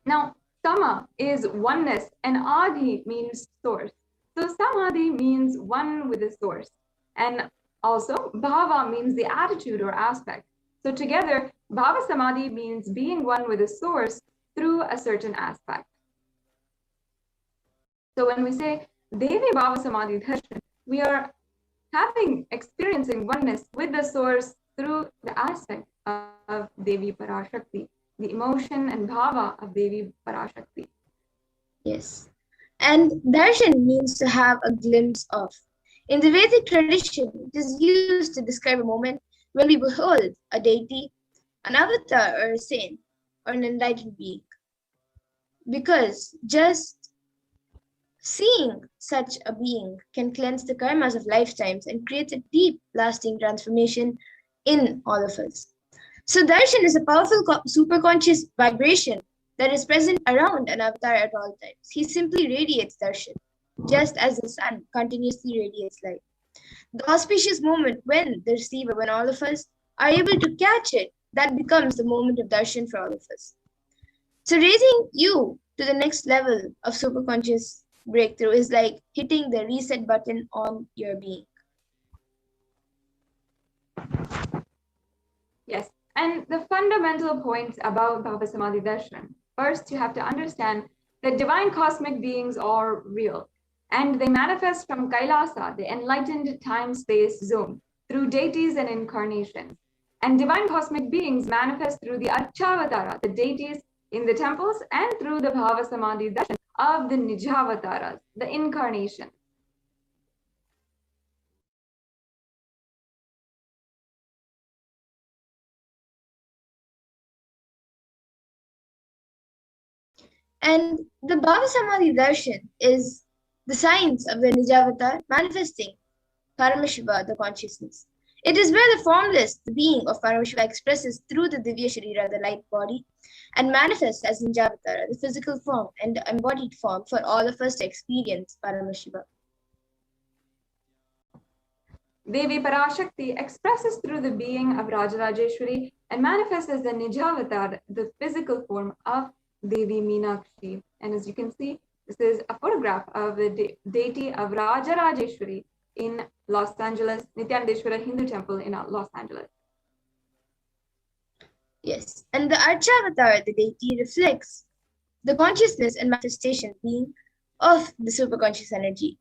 Now, Sama is oneness and Adi means source. So Samadhi means one with the source. And also Bhava means the attitude or aspect. So together, Bhava Samadhi means being one with the source through a certain aspect. So when we say Devi Bhava Samadhi Darshan, we are experiencing oneness with the source through the aspect of Devi PARASHAKTI, the emotion and bhava of Devi PARASHAKTI. Yes. And darshan means to have a glimpse of. In the Vedic tradition, it is used to describe a moment when we behold a deity, an avatar or a saint, or an enlightened being. Because just seeing such a being can cleanse the karmas of lifetimes and create a deep, lasting transformation in all of us. So darshan is a powerful superconscious vibration that is present around an avatar at all times. He simply radiates darshan, just as the sun continuously radiates light. The auspicious moment when the receiver, when all of us are able to catch it, that becomes the moment of darshan for all of us. So raising you to the next level of superconscious breakthrough is like hitting the reset button on your being. Yes, and the fundamental points about Bhava Samadhi Darshan. First, you have to understand that divine cosmic beings are real, and they manifest from Kailasa, the enlightened time-space zone, through deities and incarnations. And divine cosmic beings manifest through the Archavatara, the deities in the temples, and through the Bhava Samadhi Darshan of the Nijavataras, the incarnation. And the Bhava Samadhi Darshan is the science of the Nijavatar manifesting Paramashiva, the consciousness. It is where the formless, the being of Paramashiva, expresses through the Divya Sharira, the light body, and manifests as Nijavatar, the physical form and the embodied form for all of us to experience Paramashiva. Devi Parashakti expresses through the being of Rajarajeshwari and manifests as the Nijavatar, the physical form of Devi Meenakshi. And as you can see, this is a photograph of the deity of Rajarajeshwari in Los Angeles, Nityanadeshwara Hindu Temple in Los Angeles. Yes, and the Archavatar, the deity, reflects the consciousness and manifestation being of the superconscious energy.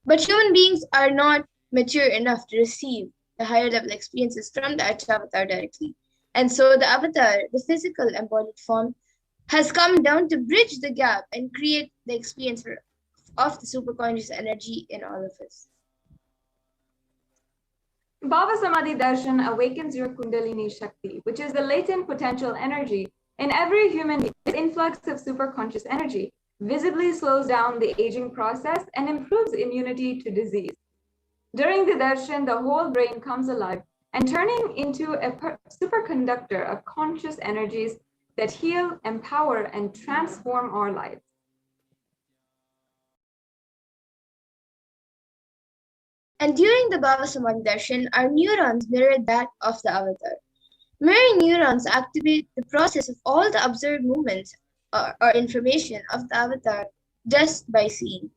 But human beings are not mature enough to receive the higher level experiences from the Archavatar directly. And so the avatar, the physical embodied form, has come down to bridge the gap and create the experience of the superconscious energy in all of us. Bhava Samadhi Darshan awakens your Kundalini Shakti, which is the latent potential energy in every human being. This influx of superconscious energy visibly slows down the aging process and improves immunity to disease. During the darshan, the whole brain comes alive and turning into a superconductor of conscious energies that heal, empower, and transform our lives. And during the Bhava Samadhi Darshan, our neurons mirror that of the avatar. Mirroring neurons activate the process of all the observed movements or information of the avatar just by seeing.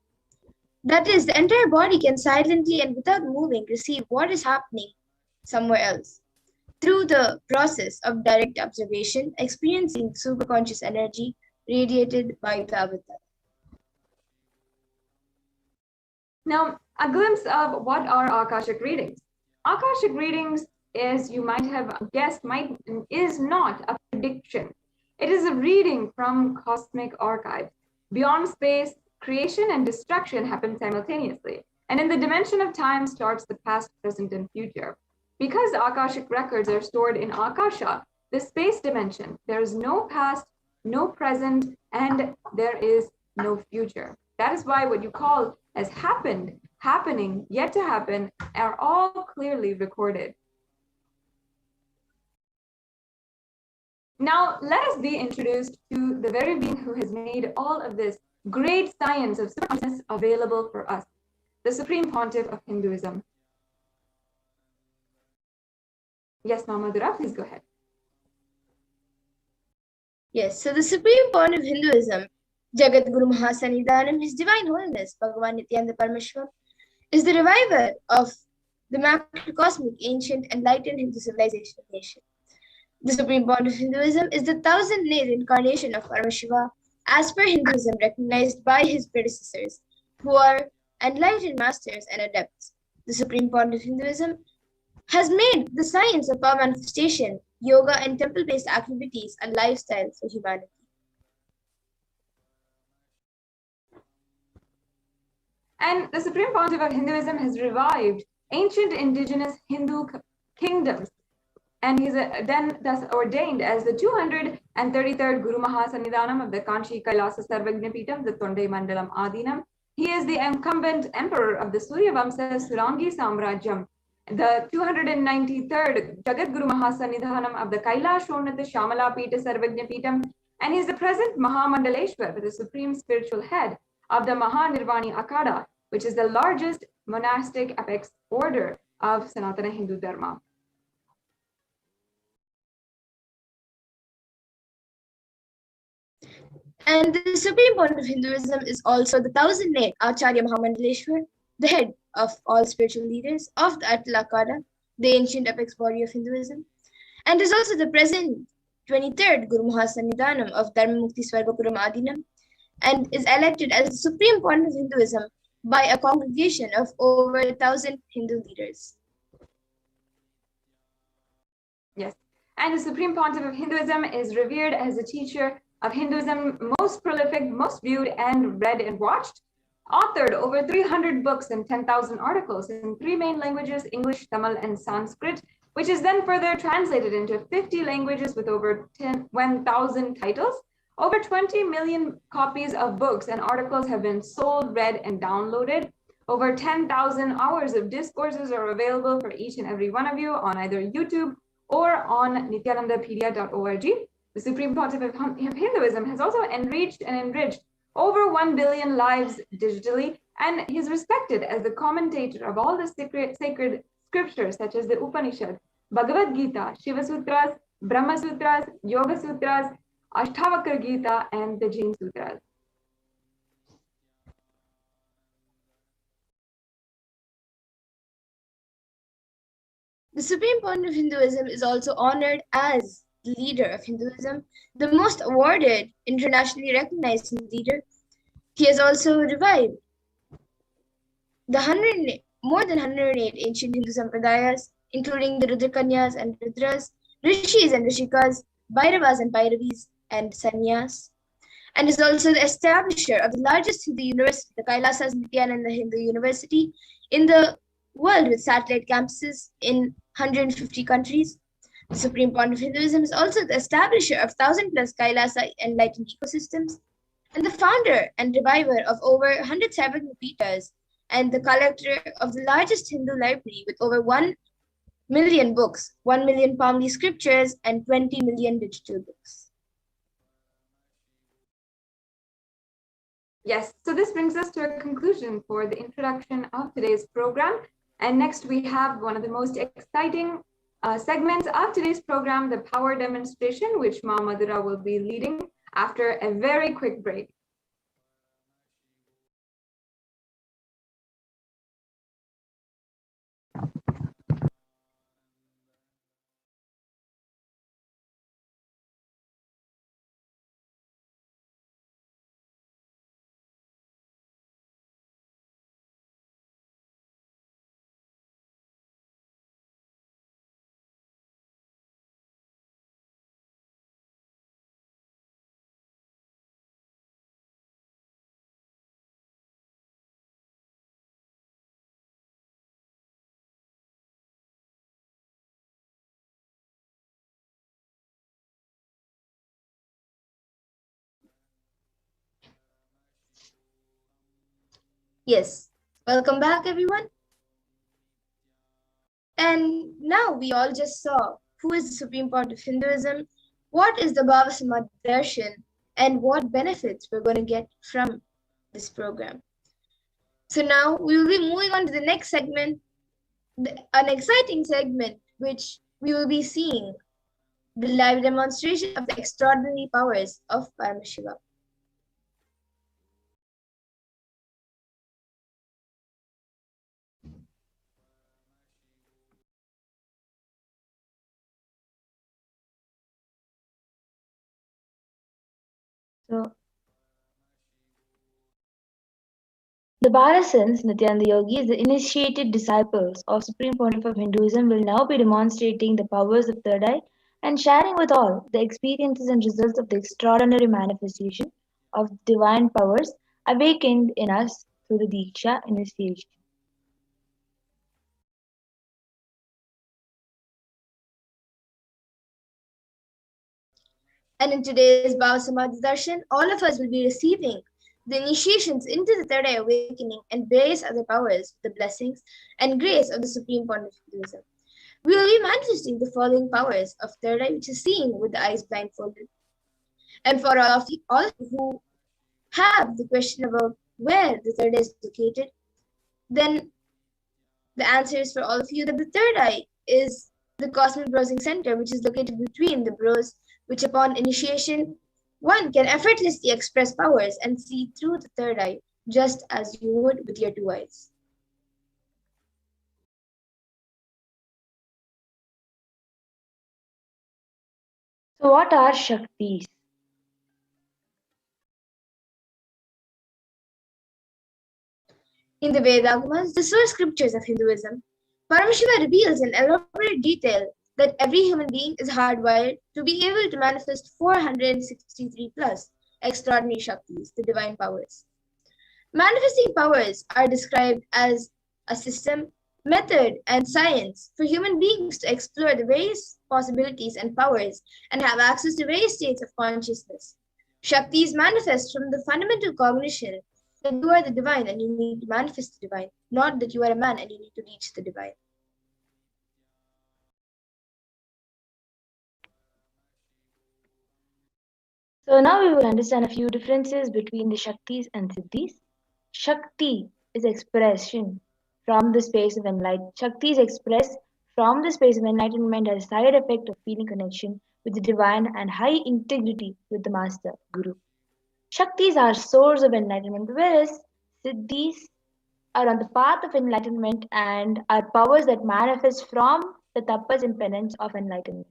That is, the entire body can silently and without moving receive what is happening somewhere else. Through the process of direct observation, experiencing superconscious energy radiated by the avatar. Now, a glimpse of what are Akashic readings. Akashic readings, as you might have guessed, is not a prediction. It is a reading from cosmic archives. Beyond space, creation and destruction happen simultaneously. And in the dimension of time starts the past, present, and future. Because Akashic records are stored in Akasha, the space dimension, there is no past, no present, and there is no future. That is why what you call as happened, happening, yet to happen, are all clearly recorded. Now, let us be introduced to the very being who has made all of this great science of superconsciousness available for us, the Supreme Pontiff of Hinduism. Yes, Mama Dura, please go ahead. Yes, so the supreme point of Hinduism, Jagat Guru Mahasannidhanam, His Divine Holiness, Bhagavan Nityananda Parameshwar, is the reviver of the macrocosmic, ancient, enlightened Hindu civilization nation. The supreme point of Hinduism is the thousand-year incarnation of Paramashiva, as per Hinduism recognized by his predecessors, who are enlightened masters and adepts. The supreme point of Hinduism has made the science of power manifestation, yoga, and temple-based activities a lifestyle for humanity. And the Supreme Pontiff of Hinduism has revived ancient indigenous Hindu kingdoms, and he's then thus ordained as the 233rd Guru Mahasannidhanam of the Kanchi Kailasa Sarvagna Peetham, the Tondai Mandalam Adinam. He is the incumbent emperor of the Surya Vamsa Surangi Samrajyam, the 293rd Jagat Guru Mahasannidhanam of the Kailashonata Shamala Peeta Sarvagna Peetham, and he is the present Mahamandaleshwar, the supreme spiritual head of the Mahanirvani Akada, which is the largest monastic apex order of Sanatana Hindu Dharma. And the supreme point of Hinduism is also the thousand-year Acharya Mahamandaleshwar, the head of all spiritual leaders of the Atal Akada, the ancient apex body of Hinduism, and is also the present 23rd Guru Mahasannidhanam of Dharmamukti Swargapuram Adinam, and is elected as the supreme point of Hinduism by a congregation of over 1,000 Hindu leaders. Yes, and the Supreme Pontiff of Hinduism is revered as a teacher of Hinduism, most prolific, most viewed and read and watched, authored over 300 books and 10,000 articles in 3 main languages, English, Tamil, and Sanskrit, which is then further translated into 50 languages with over 1,000 titles. Over 20 million copies of books and articles have been sold, read, and downloaded. Over 10,000 hours of discourses are available for each and every one of you on either YouTube or on nityanandapedia.org. The Supreme Pontiff of Hinduism has also enriched over 1 billion lives digitally, and he's respected as the commentator of all the sacred scriptures such as the Upanishad, Bhagavad Gita, Shiva Sutras, Brahma Sutras, Yoga Sutras, Ashtavakra Gita, and the Jain Sutras. The supreme point of Hinduism is also honored as the leader of Hinduism, the most awarded, internationally recognized leader. He has also revived the more than 108 ancient Hindu sampradayas, including the Rudrakanyas and Rudras, Rishis and Rishikas, Bhairavas and Bhairavis, and Sannyas, and is also the establisher of the largest Hindu university, the Kailasas Nityananda Hindu University, in the world with satellite campuses in 150 countries. The Supreme Point of Hinduism is also the establisher of 1,000+ Kailasa enlightened ecosystems, and the founder and reviver of over 107 Peethas, and the collector of the largest Hindu library with over 1 million books, 1 million Pali scriptures, and 20 million digital books. Yes, so this brings us to a conclusion for the introduction of today's program. And next we have one of the most exciting segments of today's program, the power demonstration, which Ma Madhura will be leading after a very quick break. Yes, welcome back, everyone. And now we all just saw who is the Supreme Point of Hinduism, what is the Bhava Samadhi Darshan, and what benefits we're going to get from this program. So now we will be moving on to the next segment, an exciting segment, which we will be seeing the live demonstration of the extraordinary powers of Paramashiva. So, the Bharasans, Nityananda Yogis, the initiated disciples of Supreme Pontiff of Hinduism, will now be demonstrating the powers of third eye and sharing with all the experiences and results of the extraordinary manifestation of divine powers awakened in us through the Diksha initiation. And in today's Bhava Samadhi Darshan, all of us will be receiving the initiations into the third eye awakening and various other powers, the blessings and grace of the Supreme Pontiff of Hinduism. We will be manifesting the following powers of third eye, which is seeing with the eyes blindfolded. And for all of you who have the question about where the third eye is located, then the answer is for all of you that the third eye is the cosmic browsing center, which is located between the brows, which upon initiation, one can effortlessly express powers and see through the third eye, just as you would with your two eyes. So, what are Shaktis? In the Vedagamas, the source scriptures of Hinduism, Paramashiva reveals in elaborate detail that every human being is hardwired to be able to manifest 463 plus extraordinary Shaktis, the divine powers. Manifesting powers are described as a system, method, and science for human beings to explore the various possibilities and powers and have access to various states of consciousness. Shaktis manifest from the fundamental cognition that you are the divine and you need to manifest the divine, not that you are a man and you need to reach the divine. So now we will understand a few differences between the Shaktis and Siddhis. Shakti is expression from the space of enlightenment. Shakti is expressed from the space of enlightenment as a side effect of feeling connection with the divine and high integrity with the master, Guru. Shaktis are source of enlightenment, whereas Siddhis are on the path of enlightenment and are powers that manifest from the tapas and penance of enlightenment.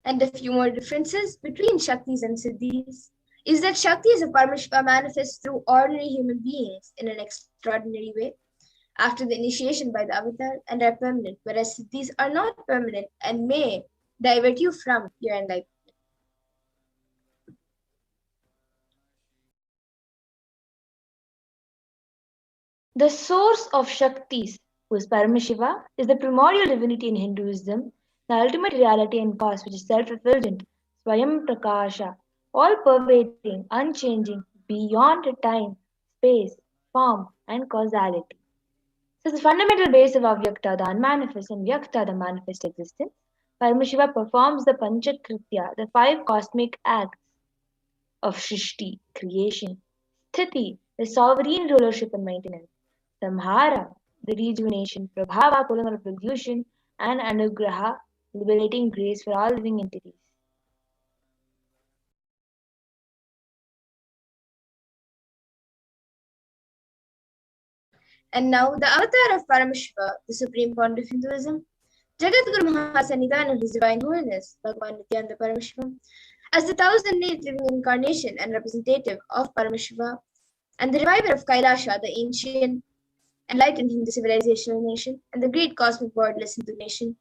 And a few more differences between Shaktis and Siddhis is that Shaktis of Paramashiva manifest through ordinary human beings in an extraordinary way after the initiation by the avatar and are permanent, whereas Siddhis are not permanent and may divert you from your enlightenment. The source of Shaktis, who is Paramashiva, is the primordial divinity in Hinduism, the ultimate reality and cause which is self-effulgent, Swayam Prakasha, all-pervading, unchanging, beyond time, space, form, and causality. So the fundamental base of Avyakta, the unmanifest, and Vyakta, the manifest existence, Paramashiva performs the Panchakritya, the 5 cosmic acts of Shrishti, creation, Sthiti, the sovereign rulership and maintenance, Samhara, the rejuvenation, Prabhava, pulling out of pollution, and Anugraha, liberating grace for all living entities. And now the avatar of Paramashiva, the Supreme Pontiff of Hinduism, Jagadguru Mahasannidhan of His Divine Holiness, Bhagavan Nityananda Paramashiva, as the 1,008th living incarnation and representative of Paramashiva, and the reviver of Kailasha, the ancient enlightened Hindu civilizational nation, and the great cosmic borderless Hindu nation.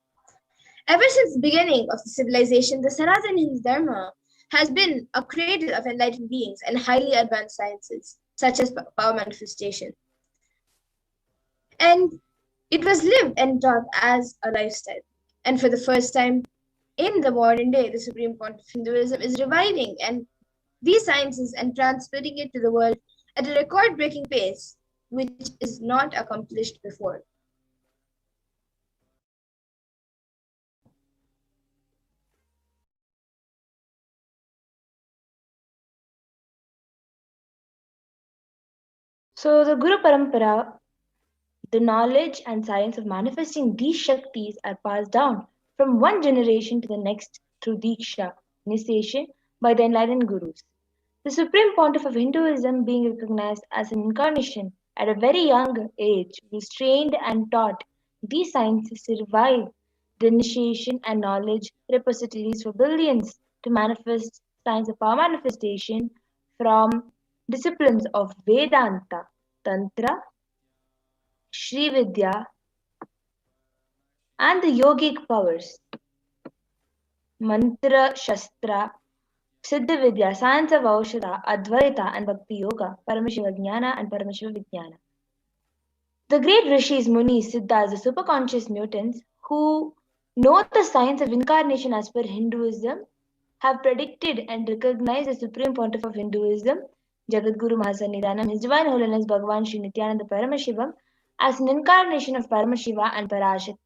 Ever since the beginning of the civilization, the Sanatana Hindu Dharma has been a cradle of enlightened beings and highly advanced sciences, such as power manifestation. And it was lived and taught as a lifestyle. And for the first time in the modern day, the Supreme Pontiff of Hinduism is reviving and these sciences and transferring it to the world at a record-breaking pace, which is not accomplished before. So the Guru Parampara, The knowledge and science of manifesting these Shaktis are passed down from one generation to the next through Diksha, initiation, by the enlightened gurus. The Supreme Pontiff of Hinduism, being recognized as an incarnation at a very young age, was trained and taught these sciences to revive the initiation and knowledge repositories for billions to manifest science of power manifestation from disciplines of Vedanta, Tantra, Sri Vidya, and the yogic powers, Mantra, Shastra, Siddha Vidya, science of Aushadha, Advaita, and Bhakti Yoga, Paramashiva Jnana, and Paramashiva Vijnana. The great rishis, munis, siddhas, the superconscious mutants who know the science of incarnation as per Hinduism have predicted and recognized the Supreme Pontiff of Hinduism, Jagadguru Mahasannidhanam, His Divine Holiness Bhagavan Sri Nityananda Paramashivam, as an incarnation of Paramashiva and PARASHAKTI.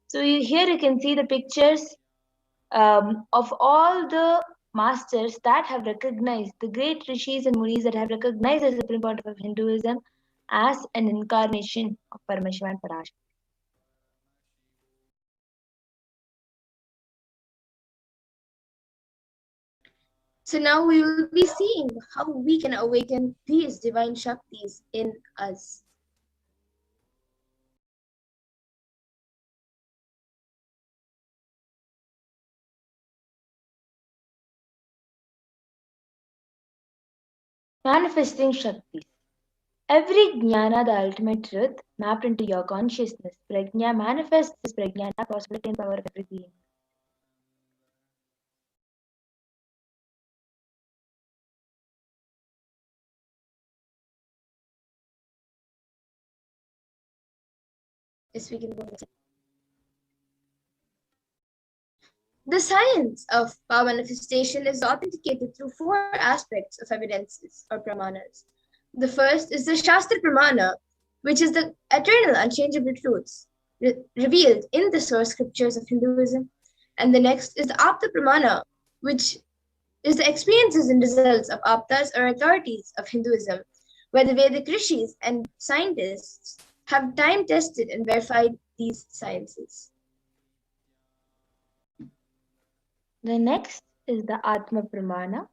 So here you can see the pictures of all the masters that have recognized, the great rishis and munis that have recognized the Supreme Pontiff of Hinduism as an incarnation of Paramashiva and PARASHAKTI. So now we will be seeing how we can awaken these divine Shaktis in us. Manifesting Shaktis. Every jnana, the ultimate truth, mapped into your consciousness. Prajna manifests this prajnana, possibility and power of every being. Yes, we can go ahead. The science of power manifestation is authenticated through four aspects of evidences or pramanas. The first is the Shastra Pramana, which is the eternal, unchangeable truths revealed in the source scriptures of Hinduism. And the next is the Apta Pramana, which is the experiences and results of Aptas or authorities of Hinduism, where the Vedic rishis and scientists have time-tested and verified these sciences. The next is the Atma Pramana.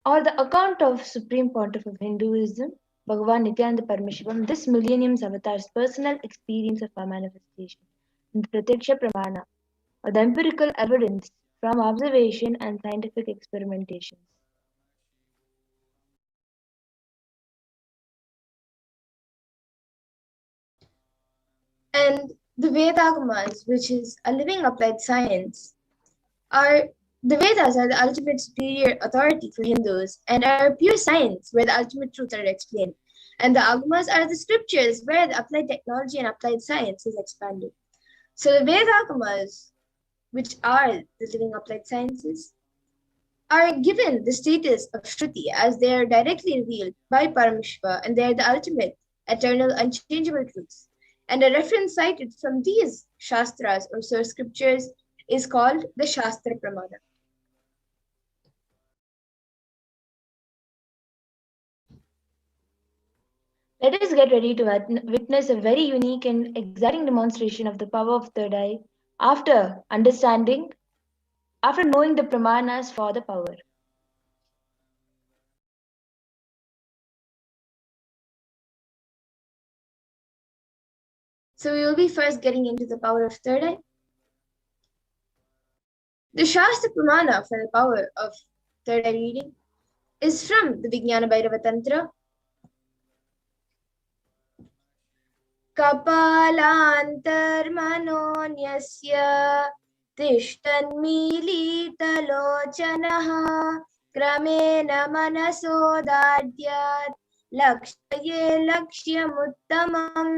Or the account of Supreme Pontiff of Hinduism, Bhagavan Nityananda Paramashivam, this millennium's avatar's personal experience of our manifestation. And the Pratyaksha Pramana, or the empirical evidence from observation and scientific experimentations. And the Vedagamas, which is a living applied science, the Vedas are the ultimate superior authority for Hindus and are pure science where the ultimate truths are explained. And the Agamas are the scriptures where the applied technology and applied science is expanded. So the Vedagamas, which are the living applied sciences, are given the status of Shruti as they are directly revealed by Paramashiva and they are the ultimate, eternal, unchangeable truths. And a reference cited from these Shastras or source scriptures is called the Shastra Pramana. Let us get ready to witness a very unique and exciting demonstration of the power of third eye after knowing the pramanas for the power. So we will be first getting into the power of third eye. The Shastra Pramana for the power of third eye reading is from the Vijnana Bhairava Tantra. Kapalantarmanonyasya tishtanmilitalochanaha kramena manasodadyat lakshye lakshyamuttamam.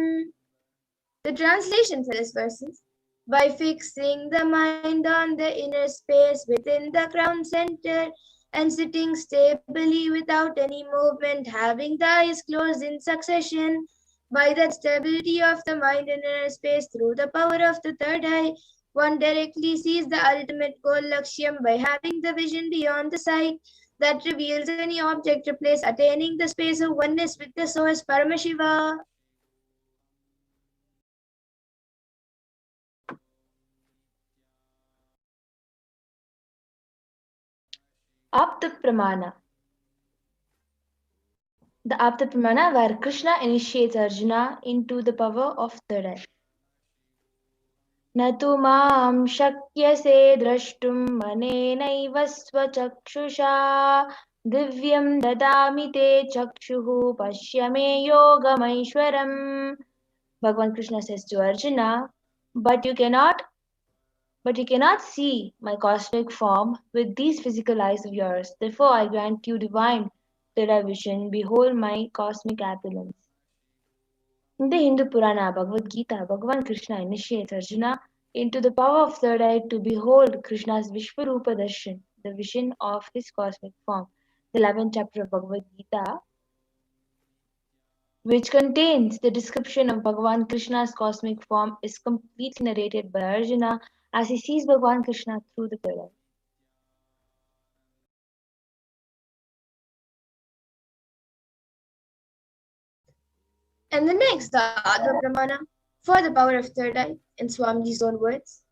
The translation for this verse is, by fixing the mind on the inner space within the crown center and sitting stably without any movement, having the eyes closed in succession, by that stability of the mind in inner space through the power of the third eye, One directly sees the ultimate goal Lakshyam by having the vision beyond the sight that reveals any object to place, attaining the space of oneness with the source Paramashiva. Apta Pramana. The Apta Pramana, where Krishna initiates Arjuna into the power of third eye. Natu maam shakyase drashtum manenaiva svachakshushā divyam dadami te chakshuhu pashyame yogamaishwaram. Bhagavan Krishna says to Arjuna, but you cannot see my cosmic form with these physical eyes of yours. Therefore, I grant you divine third eye vision. Behold my cosmic opulence. In the Hindu Purana Bhagavad Gita, Bhagavan Krishna initiates Arjuna into the power of third eye to behold Krishna's Vishwarupa Darshan, the vision of his cosmic form. The 11th chapter of Bhagavad Gita, which contains the description of Bhagavan Krishna's cosmic form, is completely narrated by Arjuna as he sees Bhagavan Krishna through the third eye. And the next, the Atma Pramana, for the power of third eye, in Swamiji's own words.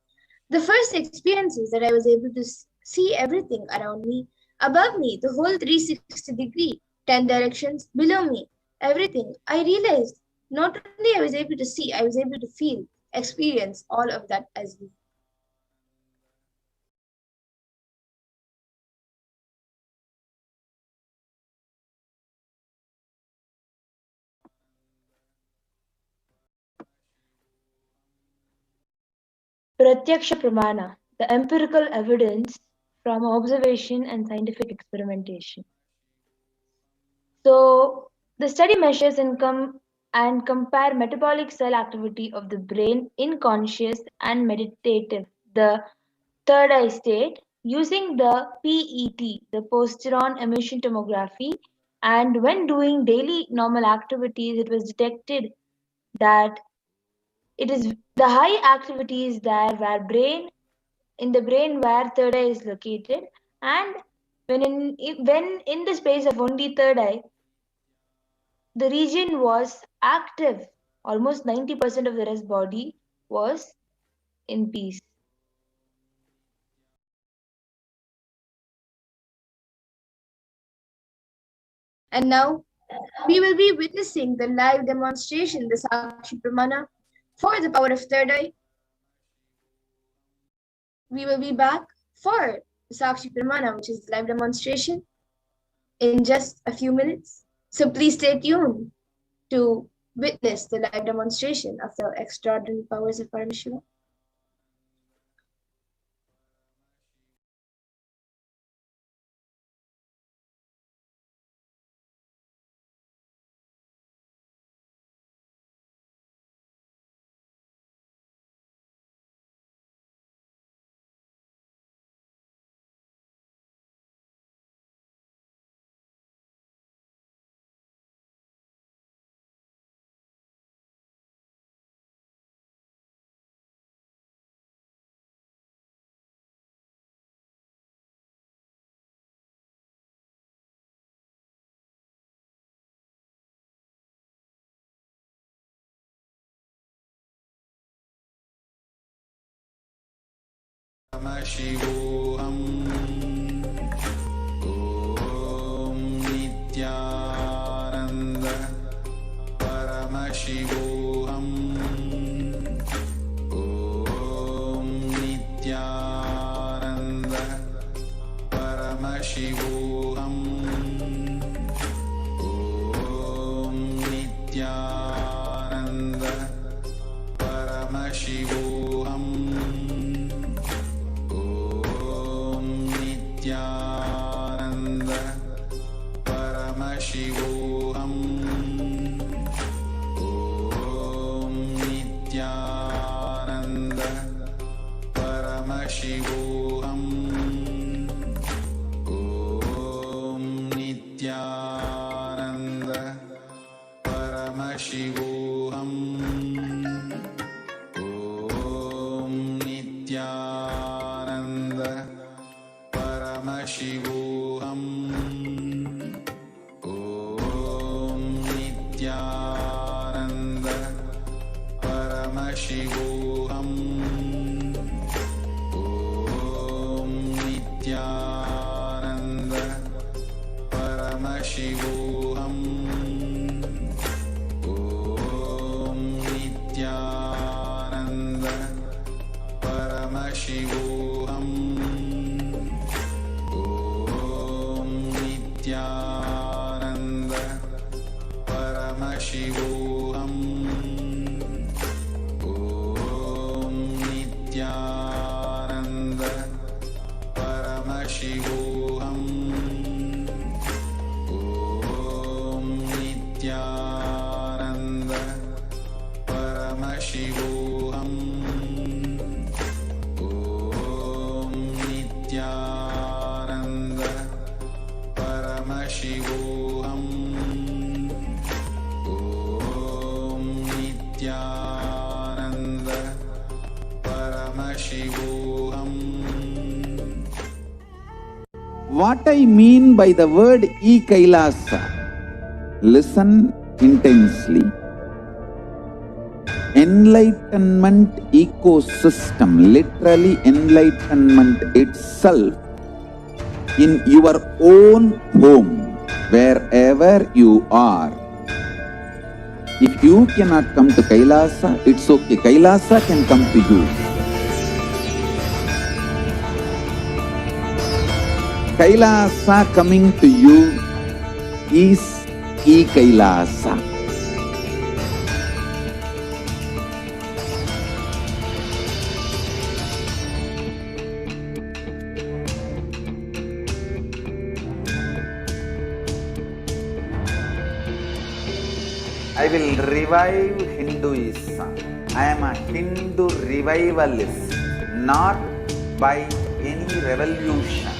The first experience is that I was able to see everything around me, above me, the whole 360 degree, 10 directions below me, everything. I realized not only I was able to see, I was able to feel, experience all of that as well. Pratyaksha Pramana, the empirical evidence from observation and scientific experimentation. So, the study measures and compare metabolic cell activity of the brain in conscious and meditative, the third eye state, using the PET, the positron emission tomography, and when doing daily normal activities, it was detected that it is the high activity is there where in the brain where third eye is located, and when in the space of only third eye, the region was active. Almost 90% of the rest body was in peace. And now we will be witnessing the live demonstration, the Sakshi Pramana, for the power of third eye. We will be back for the Sakshi Pramana, which is the live demonstration, in just a few minutes. So please stay tuned to witness the live demonstration of the extraordinary powers of Paramashiva. Shivoham Om Nityananda Paramashivoham Om Nityananda Paramashivoham Om Nityananda Paramashivoham Nityananda Paramashivoham Om Nityananda Paramashivoham Om Nityananda Paramashivoham Om Nityananda Paramashivoham. Om Nityananda Paramashivoham. Om Nityananda Paramashivoham. Om Nityananda Paramashivoham. Om Nityananda Paramashivoham. Om Nityananda Paramashivoham. Om Nityananda Paramashivoham. Om Nityananda Paramashivoham. What I mean by the word e-Kailasa, listen intensely. Enlightenment ecosystem, literally enlightenment itself, in your own home, wherever you are. If you cannot come to Kailasa, it's okay. Kailasa can come to you. Kailasa coming to you is e-Kailasa. I will revive Hinduism. I am a Hindu revivalist, not by any revolution,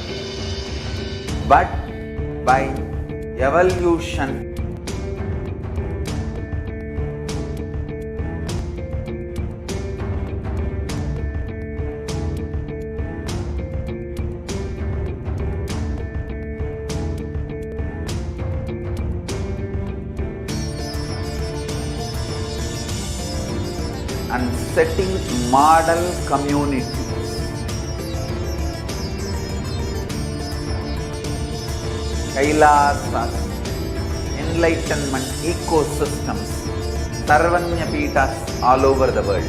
but by evolution. And setting model communities. Kailasas, enlightenment ecosystems, Sarvanya Pitas all over the world.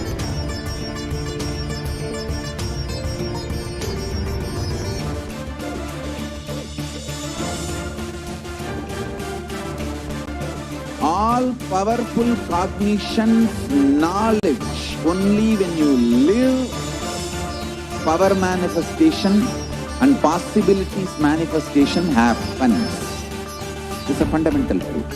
All powerful cognition, knowledge, only when you live, power manifestation and possibilities manifestation happens. This is a fundamental truth.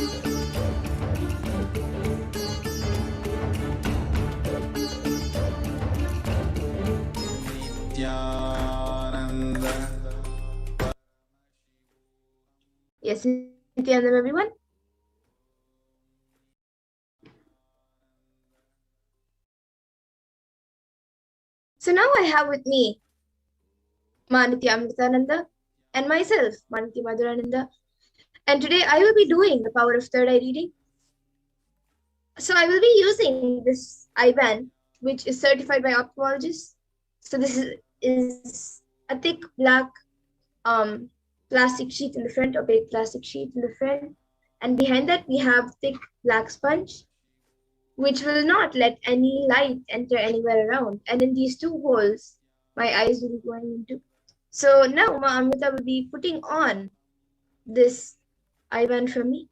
Yes, Nityananda, everyone. So now I have with me Manitya Amritananda and myself, Manitya Madhurananda. And today I will be doing the Power of Third Eye reading. So I will be using this eye band, which is certified by ophthalmologists. So this is a thick black plastic sheet in the front, opaque plastic sheet in the front. And behind that we have thick black sponge, which will not let any light enter anywhere around. And in these two holes, my eyes will be going into. So now Ma Amrita will be putting on this eye band for me.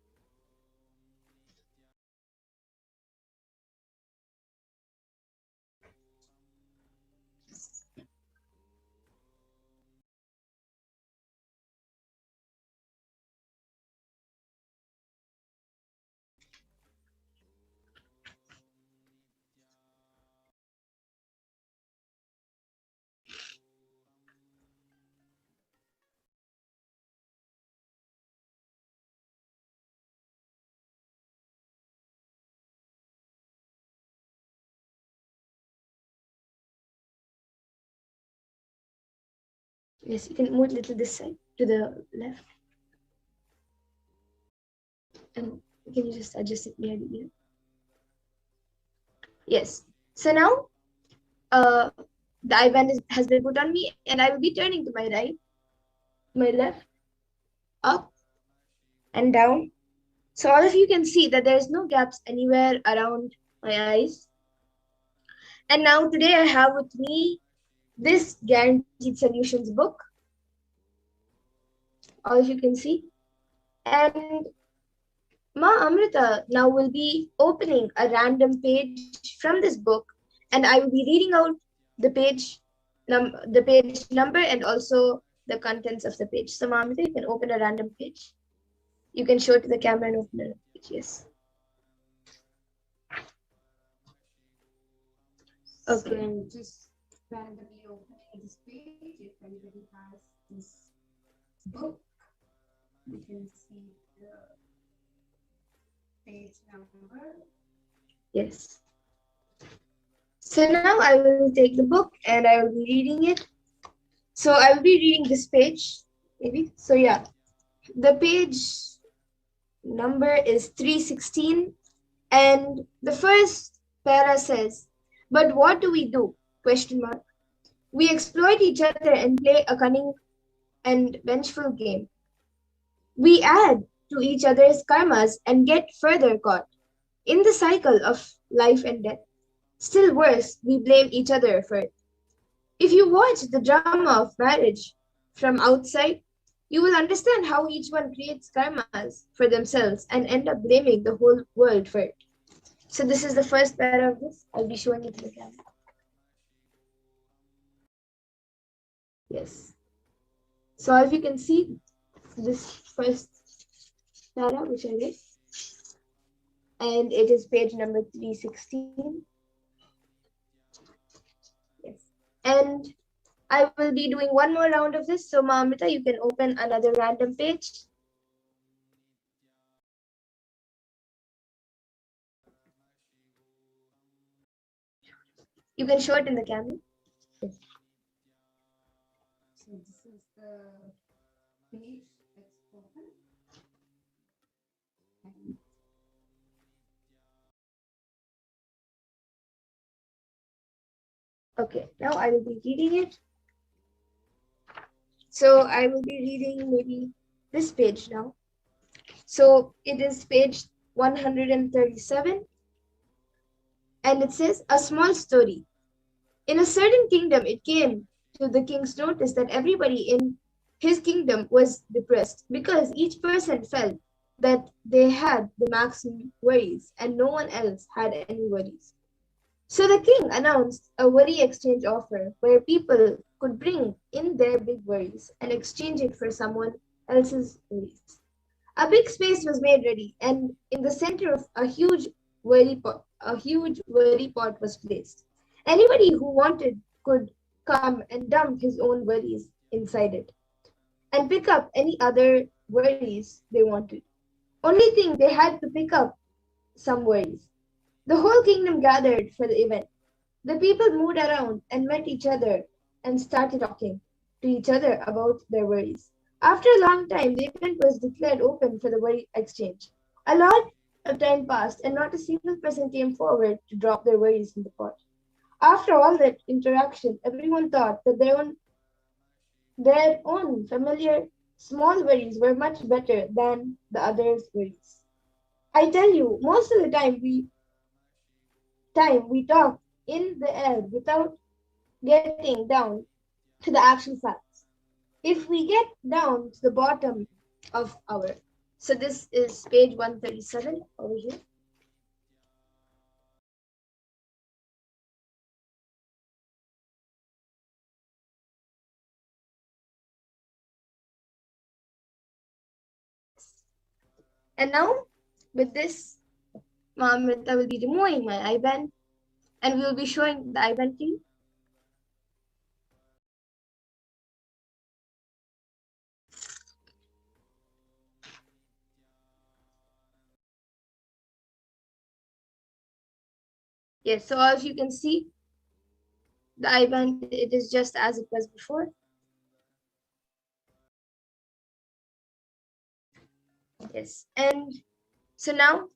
Yes, you can move a little this side to the left. And can you just adjust it near the ear? Yes. So now the eye band has been put on me, and I will be turning to my right, my left, up and down. So all of you can see that there is no gaps anywhere around my eyes. And now today I have with me this Guaranteed Solutions book. All of you can see. And Ma Amrita now will be opening a random page from this book, and I will be reading out the page number and also the contents of the page. So Ma Amrita, you can open a random page. You can show it to the camera and open a page. Yes. Okay. So I'm just randomly opening this page. If anybody has this book, you can see the page number. Yes. So now I will take the book and I will be reading it. So I will be reading this page, maybe. So yeah, the page number is 316, and the first para says, "But what do we do? Question mark. We exploit each other and play a cunning and vengeful game. We add to each other's karmas and get further caught in the cycle of life and death. Still worse, we blame each other for it. If you watch the drama of marriage from outside, you will understand how each one creates karmas for themselves and end up blaming the whole world for it." So this is the first para of this. I'll be showing it to the camera. Yes. So as you can see, this first para which I read, and it is page number 316. Yes. And I will be doing one more round of this. So Ma Amrita, you can open another random page. You can show it in the camera. Yes. So this is the page that's open. And Okay, now I will be reading it. So I will be reading maybe this page now. So it is page 137. And it says, "A small story. In a certain kingdom, it came to the king's notice that everybody in his kingdom was depressed because each person felt that they had the maximum worries and no one else had any worries. So the king announced a worry exchange offer where people could bring in their big worries and exchange it for someone else's worries. A big space was made ready, and in the center of a huge worry pot was placed. Anybody who wanted could come and dump his own worries inside it and pick up any other worries they wanted. Only thing, they had to pick up some worries. The whole kingdom gathered for the event. The people moved around and met each other and started talking to each other about their worries. After a long time, the event was declared open for the worry exchange. A lot of time passed and not a single person came forward to drop their worries in the pot. After all that interaction, everyone thought that their own familiar small worries were much better than the others' worries. I tell you, most of the time we talk in the air without getting down to the actual facts. If we get down to the bottom of our..." So this is page 137 over here. And now, with this, Amrita will be removing my eye band, and we will be showing the eye band to you. Yes, so as you can see, the eye band, it is just as it was before. Yes, and so now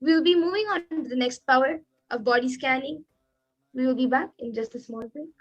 we'll be moving on to the next power of body scanning. We will be back in just a small break.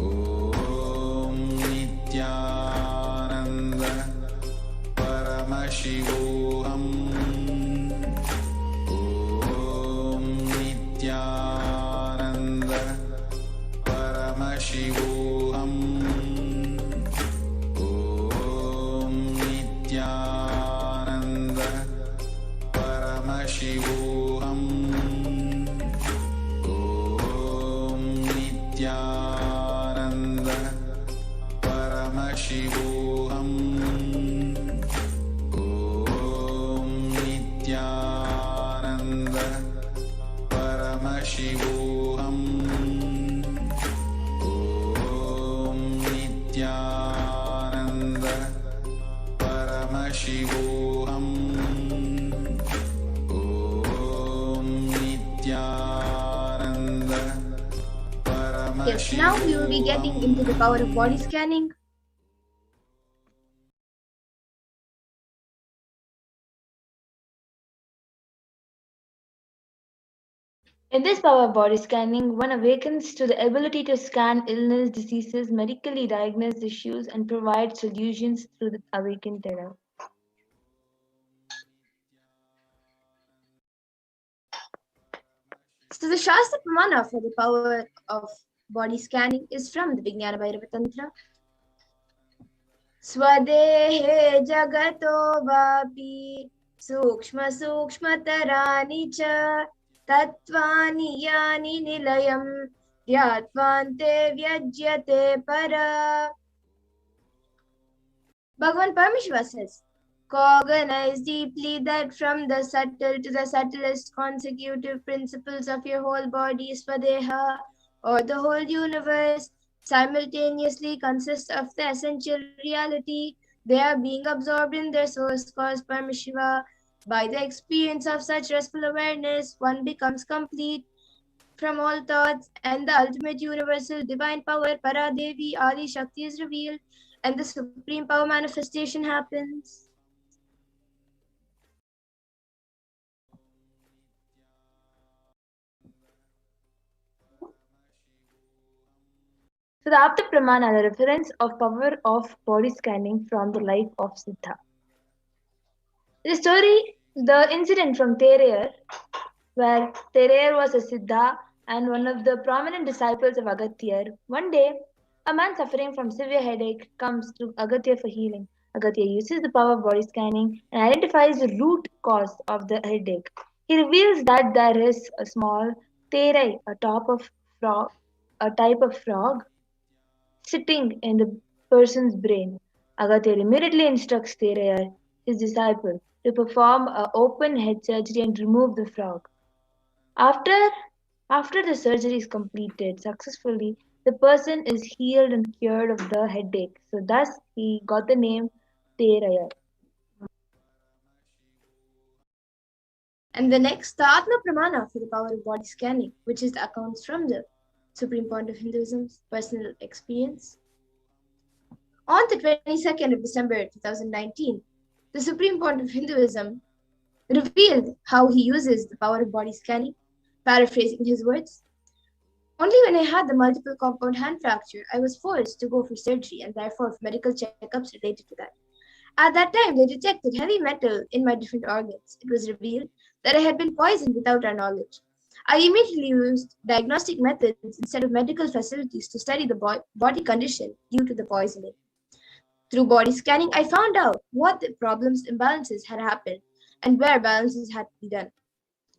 ॐ नित्यानन्द परमशिवोऽहम् ॐ नित्यानन्द परमशिवोऽहम् ॐ नित्यानन्द परमशिवोऽहम् नित्यानन्द परमशिवोऽहम् ॐ नित्यानन्द परमशिवोऽहम् ॐ नित्यानन्द परमशिवोऽहम् ॐ Nityanand Yes, now we will be getting into the power of body scanning. In this power of body scanning, one awakens to the ability to scan illness, diseases, medically diagnose issues, and provide solutions through the awakened terror. So the Shastra Pramana for the power of body scanning is from the Vijnana Bhairava Tantra. Swadehe jagato vapi sukshma sukshmatarani cha tattvani yani nilayam vyatvante vyajyate para. Bhagavan Parameshwara says, cognize deeply that from the subtle to the subtlest consecutive principles of your whole body, Swadeha, or the whole universe, simultaneously consist of the essential reality. They are being absorbed in their source cause Parameshwara. By the experience of such restful awareness, one becomes complete from all thoughts, and the ultimate universal divine power, Paradevi Adi Shakti, is revealed, and the supreme power manifestation happens. So the Apta Pramana, the reference of power of body scanning from the life of Siddha. The incident from Terayar, where Terayar was a Siddha and one of the prominent disciples of Agatyar. One day, a man suffering from severe headache comes to Agatyar for healing. Agatyar uses the power of body scanning and identifies the root cause of the headache. He reveals that there is a small Terai, a type of frog, sitting in the person's brain. Agatyar immediately instructs Terayar, his disciple, to perform an open head surgery and remove the frog. After the surgery is completed successfully, the person is healed and cured of the headache. So thus he got the name Terayar. And the next, the Atma Pramana for the power of body scanning, which is the accounts from the Supreme Point of Hinduism's personal experience. On the 22nd of December 2019, the Supreme Point of Hinduism revealed how he uses the power of body scanning. Paraphrasing his words, Only when I had the multiple compound hand fracture, I was forced to go for surgery and therefore for medical checkups related to that. At that time, they detected heavy metal in my different organs. It was revealed that I had been poisoned without our knowledge. I immediately used diagnostic methods instead of medical facilities to study the body condition due to the poisoning. Through body scanning, I found out what the problems, imbalances had happened and where balances had to be done.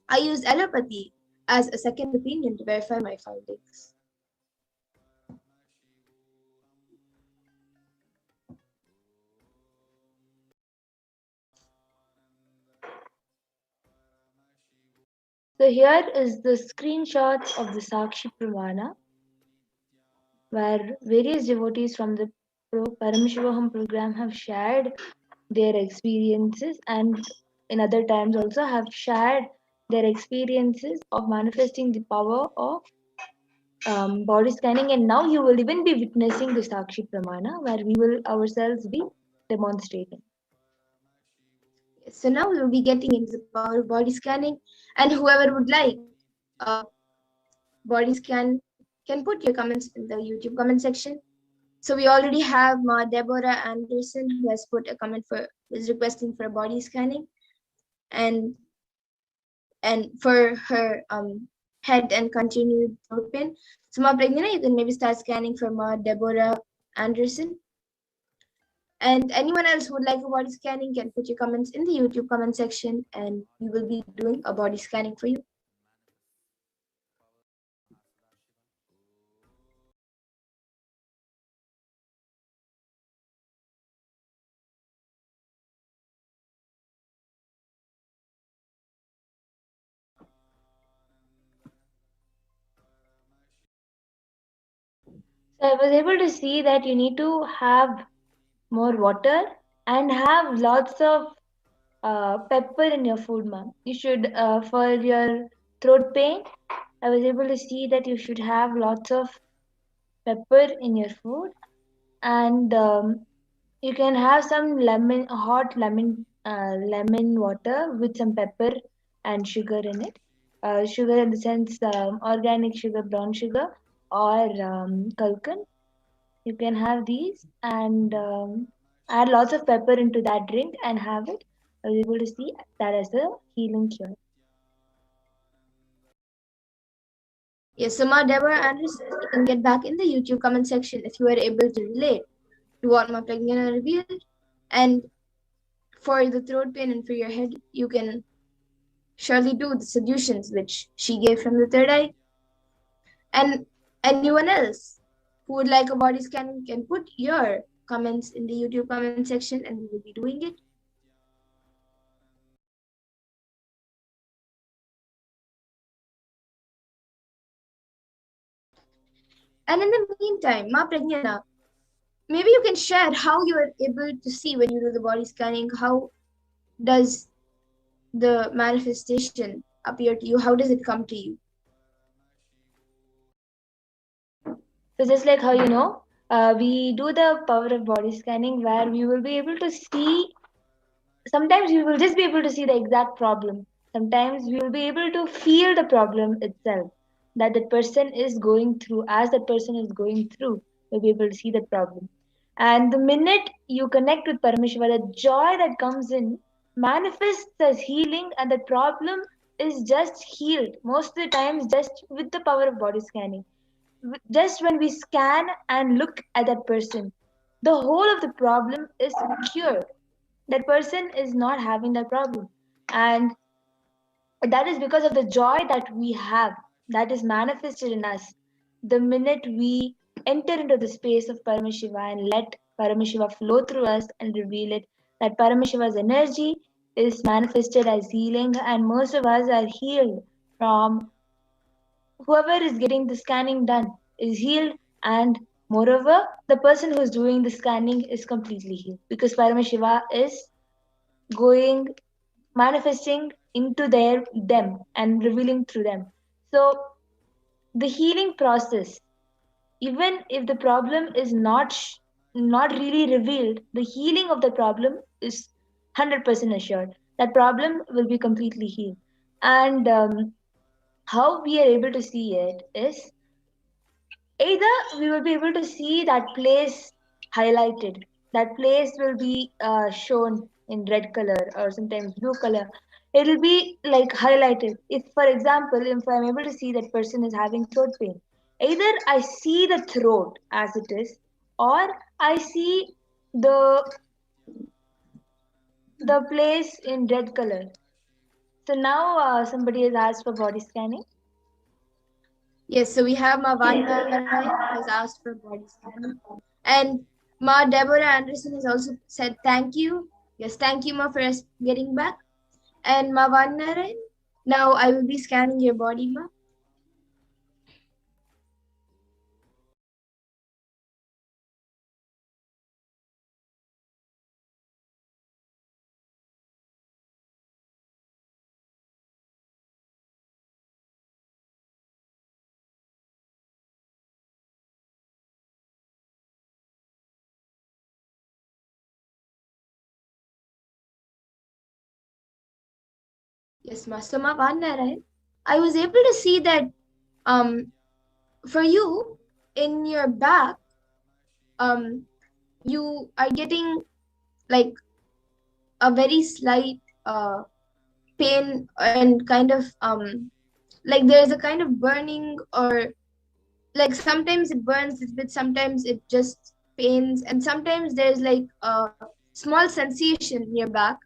I used allopathy as a second opinion to verify my findings. So here is the screenshots of the Sakshi Pramana, where various devotees from the Paramashivaham program have shared their experiences, and in other times also have shared their experiences of manifesting the power of body scanning. And now you will even be witnessing the Sakshi Pramana, where we will ourselves be demonstrating. So now we will be getting into the power of body scanning, and whoever would like body scan can put your comments in the YouTube comment section. So we already have Ma Deborah Anderson, who has put a comment is requesting for a body scanning, and for her head and continued throat pain. So Ma Pragnana, you can maybe start scanning for Ma Deborah Anderson. And anyone else who would like a body scanning can put your comments in the YouTube comment section, and we will be doing a body scanning for you. So I was able to see that you need to have more water and have lots of pepper in your food, ma'am. You should, for your throat pain, I was able to see that you should have lots of pepper in your food, and you can have some hot lemon water with some pepper and sugar in it. Sugar in the sense organic sugar, brown sugar, or kalkan. You can have these and add lots of pepper into that drink and have it. I was able to see that as a healing cure. Yes, so Ma Deborah Anderson, you can get back in the YouTube comment section if you are able to relate to what Ma Pragnana revealed. And for the throat pain and for your head, you can surely do the solutions which she gave from the third eye. And anyone else who would like a body scan can put your comments in the YouTube comment section, and we will be doing it. And in the meantime, Ma Pragnana, maybe you can share how you are able to see when you do the body scanning. How does the manifestation appear to you? How does it come to you? So just like how we do the power of body scanning, where we will be able to see. Sometimes we will just be able to see the exact problem. Sometimes we will be able to feel the problem itself that the person is going through. As that person is going through, we'll be able to see that problem. And the minute you connect with Parameshwara, the joy that comes in manifests as healing, and the problem is just healed. Most of the times, just with the power of body scanning. Just when we scan and look at that person, the whole of the problem is cured. That person is not having that problem, and that is because of the joy that we have that is manifested in us the minute we enter into the space of Paramashiva and let Paramashiva flow through us and reveal it. That Paramashiva's energy is manifested as healing, and most of us are healed from whoever is getting the scanning done is healed, and moreover, the person who is doing the scanning is completely healed because Paramashiva is manifesting into them and revealing through them. So the healing process, even if the problem is not really revealed, the healing of the problem is 100% assured. That problem will be completely healed. And how we are able to see it is Either we will be able to see that place highlighted, that place will be shown in red color or sometimes blue color. It will be like highlighted. If, for example, if I'm able to see that person is having throat pain, either I see the throat as it is, or I see the place in red color. So now somebody has asked for body scanning. Yes, so we have Ma Vanya who has asked for body scan. And Ma Deborah Anderson has also said thank you. Yes, thank you, Ma, for us getting back. And Ma Vanya, now I will be scanning your body, Ma. Yes, Master Ma Vanya, I was able to see that for you in your back, you are getting like a very slight pain and kind of like there's a kind of burning, or like sometimes it burns, but sometimes it just pains, and sometimes there's like a small sensation in your back,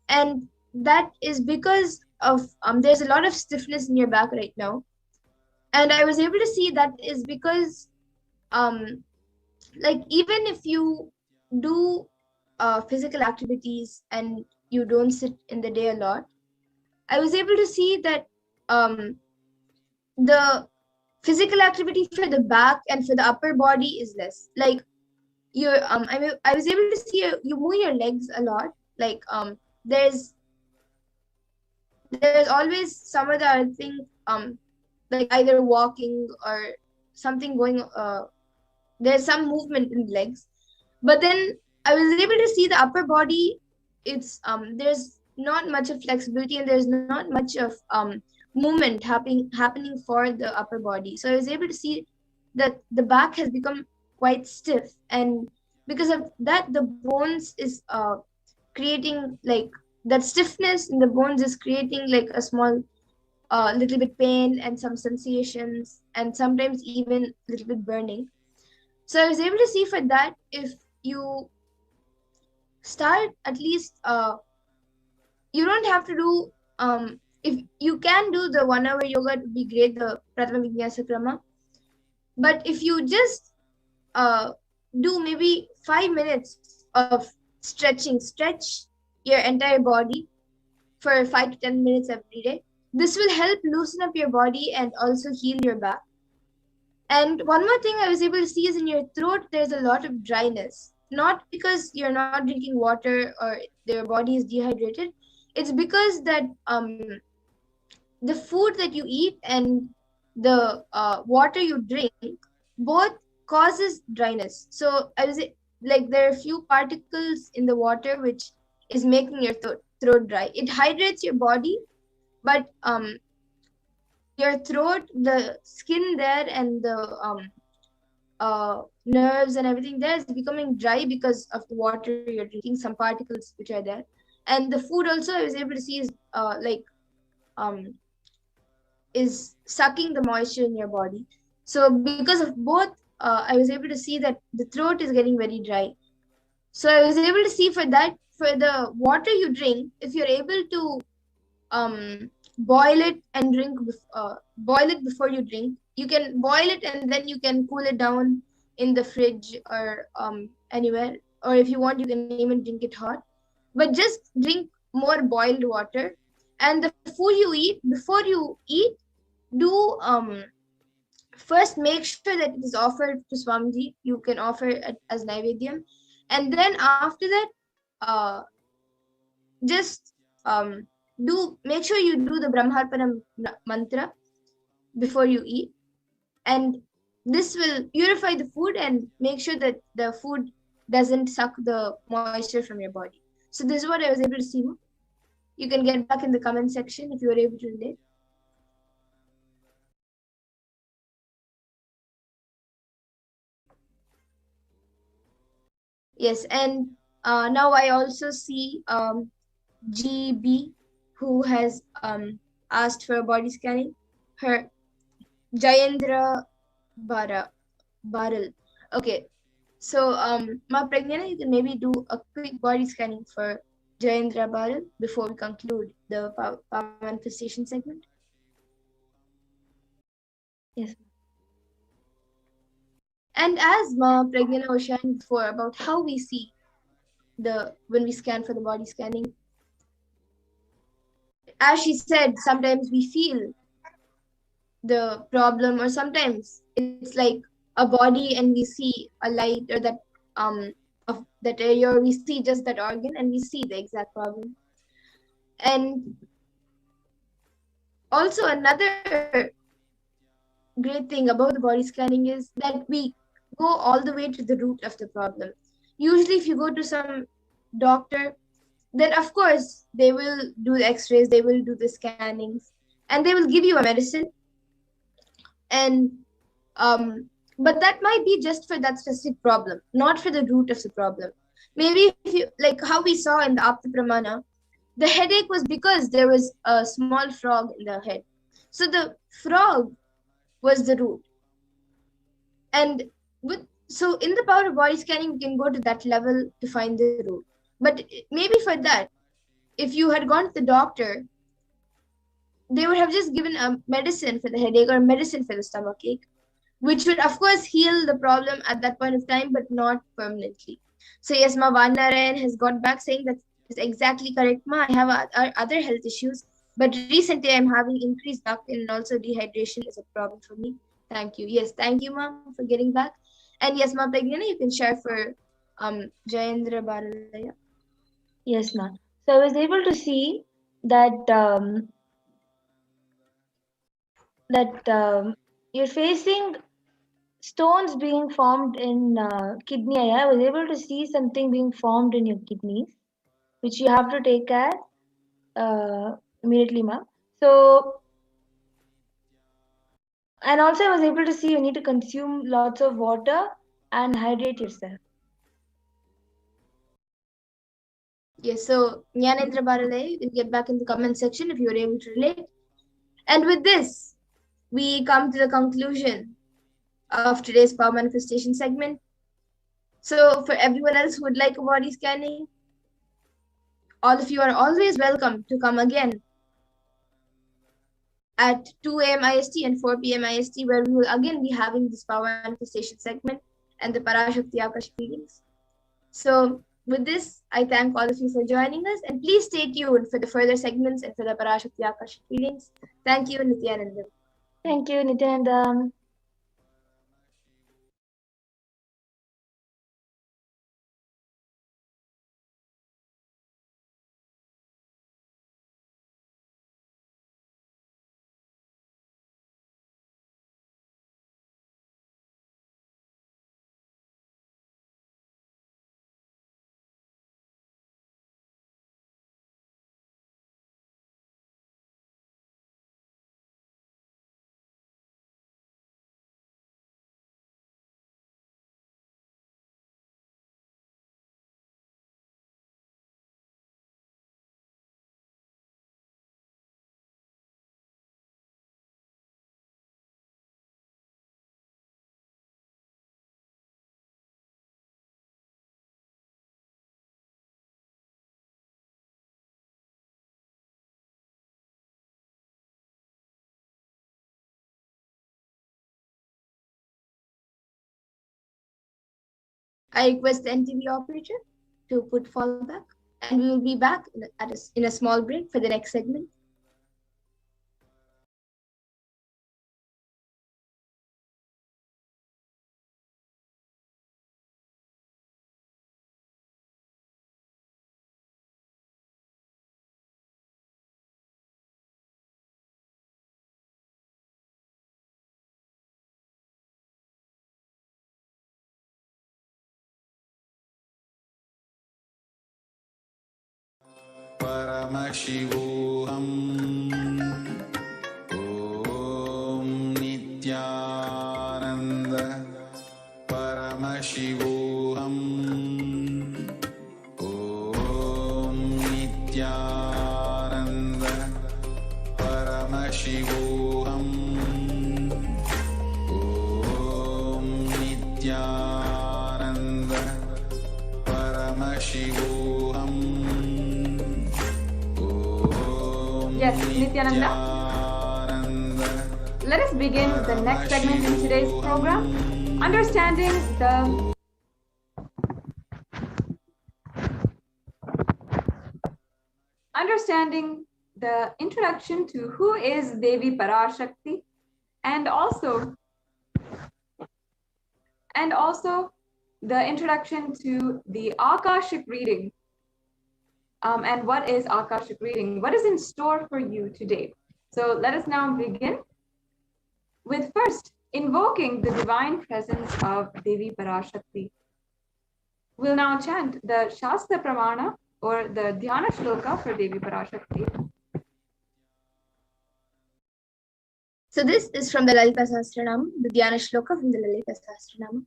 and that is because of there's a lot of stiffness in your back right now. And I was able to see that is because like even if you do physical activities and you don't sit in the day a lot, I was able to see that the physical activity for the back and for the upper body is less. Like you're I was able to see you move your legs a lot. Like there's always some other thing like either walking or something going there's some movement in the legs. But then I was able to see the upper body, it's there's not much of flexibility and there's not much of movement happening for the upper body. So I was able to see that the back has become quite stiff, and because of that the bones is creating like that stiffness in the bones is creating like a small little bit pain and some sensations and sometimes even a little bit burning. So I was able to see for that, if you start at least you don't have to do if you can do the 1 hour yoga, it would be great, the Pratama Vinyasa Krama. But if you just do maybe 5 minutes of stretching, stretch your entire body for 5 to 10 minutes every day, this will help loosen up your body and also heal your back. And one more thing I was able to see is in your throat, there's a lot of dryness. Not because you're not drinking water or your body is dehydrated. It's because that the food that you eat and the water you drink both causes dryness. So I was like, there are a few particles in the water which is making your throat dry. It hydrates your body, but your throat, the skin there and the nerves and everything there is becoming dry because of the water you're drinking, some particles which are there. And the food also I was able to see is sucking the moisture in your body. So because of both, I was able to see that the throat is getting very dry. So I was able to see for that, for the water you drink, if you're able to boil it and drink, boil it before you drink. You can boil it and then you can cool it down in the fridge or anywhere. Or if you want, you can even drink it hot. But just drink more boiled water. And the food you eat, before you eat, do first make sure that it is offered to Swamiji. You can offer it as Naivedyam. And then after that, just make sure you do the Brahmarpanam mantra before you eat, and this will purify the food and make sure that the food doesn't suck the moisture from your body. So this is what I was able to see. You can get back in the comment section if you were able to relate. Yes, and now I also see GB, who has asked for a body scanning. Her Jayendra Baral. Okay, so Ma Pragnana, you can maybe do a quick body scanning for Jayendra Baral before we conclude the power manifestation segment. Yes. And as Ma Pragnana was sharing before about how we see when we scan for the body scanning, as she said, sometimes we feel the problem, or sometimes it's like a body and we see a light, or that of that area, or we see just that organ and we see the exact problem. And also another great thing about the body scanning is that we go all the way to the root of the problem. Usually if you go to some doctor, then of course they will do the x-rays, they will do the scannings, and they will give you a medicine. And but that might be just for that specific problem, not for the root of the problem. Maybe if you, like how we saw in the Apta Pramana, the headache was because there was a small frog in the head. So the frog was the root. And so in the power of body scanning, we can go to that level to find the root. But maybe for that, if you had gone to the doctor, they would have just given a medicine for the headache or medicine for the stomachache, which would of course heal the problem at that point of time, but not permanently. So yes, Ma Vanarayan has got back saying that is exactly correct, Ma. I have other health issues, but recently I'm having increased back pain and also dehydration is a problem for me. Thank you. Yes, thank you, Ma, for getting back. And yes, Ma Pragnana, you can share for Jayendra Baralaya. Yes, ma'am. So I was able to see that you're facing stones being formed in kidney. I was able to see something being formed in your kidneys, which you have to take care immediately, ma'am. So, and also I was able to see you need to consume lots of water and hydrate yourself. Yes, so Jnanendra Baralay, you can get back in the comment section if you were able to relate. And with this, we come to the conclusion of today's power manifestation segment. So for everyone else who would like a body scanning, all of you are always welcome to come again at 2 a.m. IST and 4 p.m. IST, where we will again be having this power manifestation segment and the PARASHAKTI Akashic readings. So with this, I thank all of you for joining us, and please stay tuned for the further segments and for the PARASHAKTI Akashic readings. Thank you, Nityananda. Thank you, Nityananda. I request the NTV operator to put fallback, and we will be back in a small break for the next segment. परमशिवोऽहम् ॐ नित्यानन्द परमशिवोऽहम् परमशिवोऽहम् ॐ नित्यानन्द परमशिवोऽहम् Yes, Nityananda. Let us begin the next segment in today's program, understanding the introduction to who is Devi PARASHAKTI, and also the introduction to the Akashic reading. And what is Akashic reading? What is in store for you today? So let us now begin with first invoking the divine presence of Devi PARASHAKTI. We'll now chant the Shastra Pramana or the Dhyana Shloka for Devi PARASHAKTI. So this is from the Lalita Sahasranama, the Dhyana Shloka from the Lalita Sahasranama.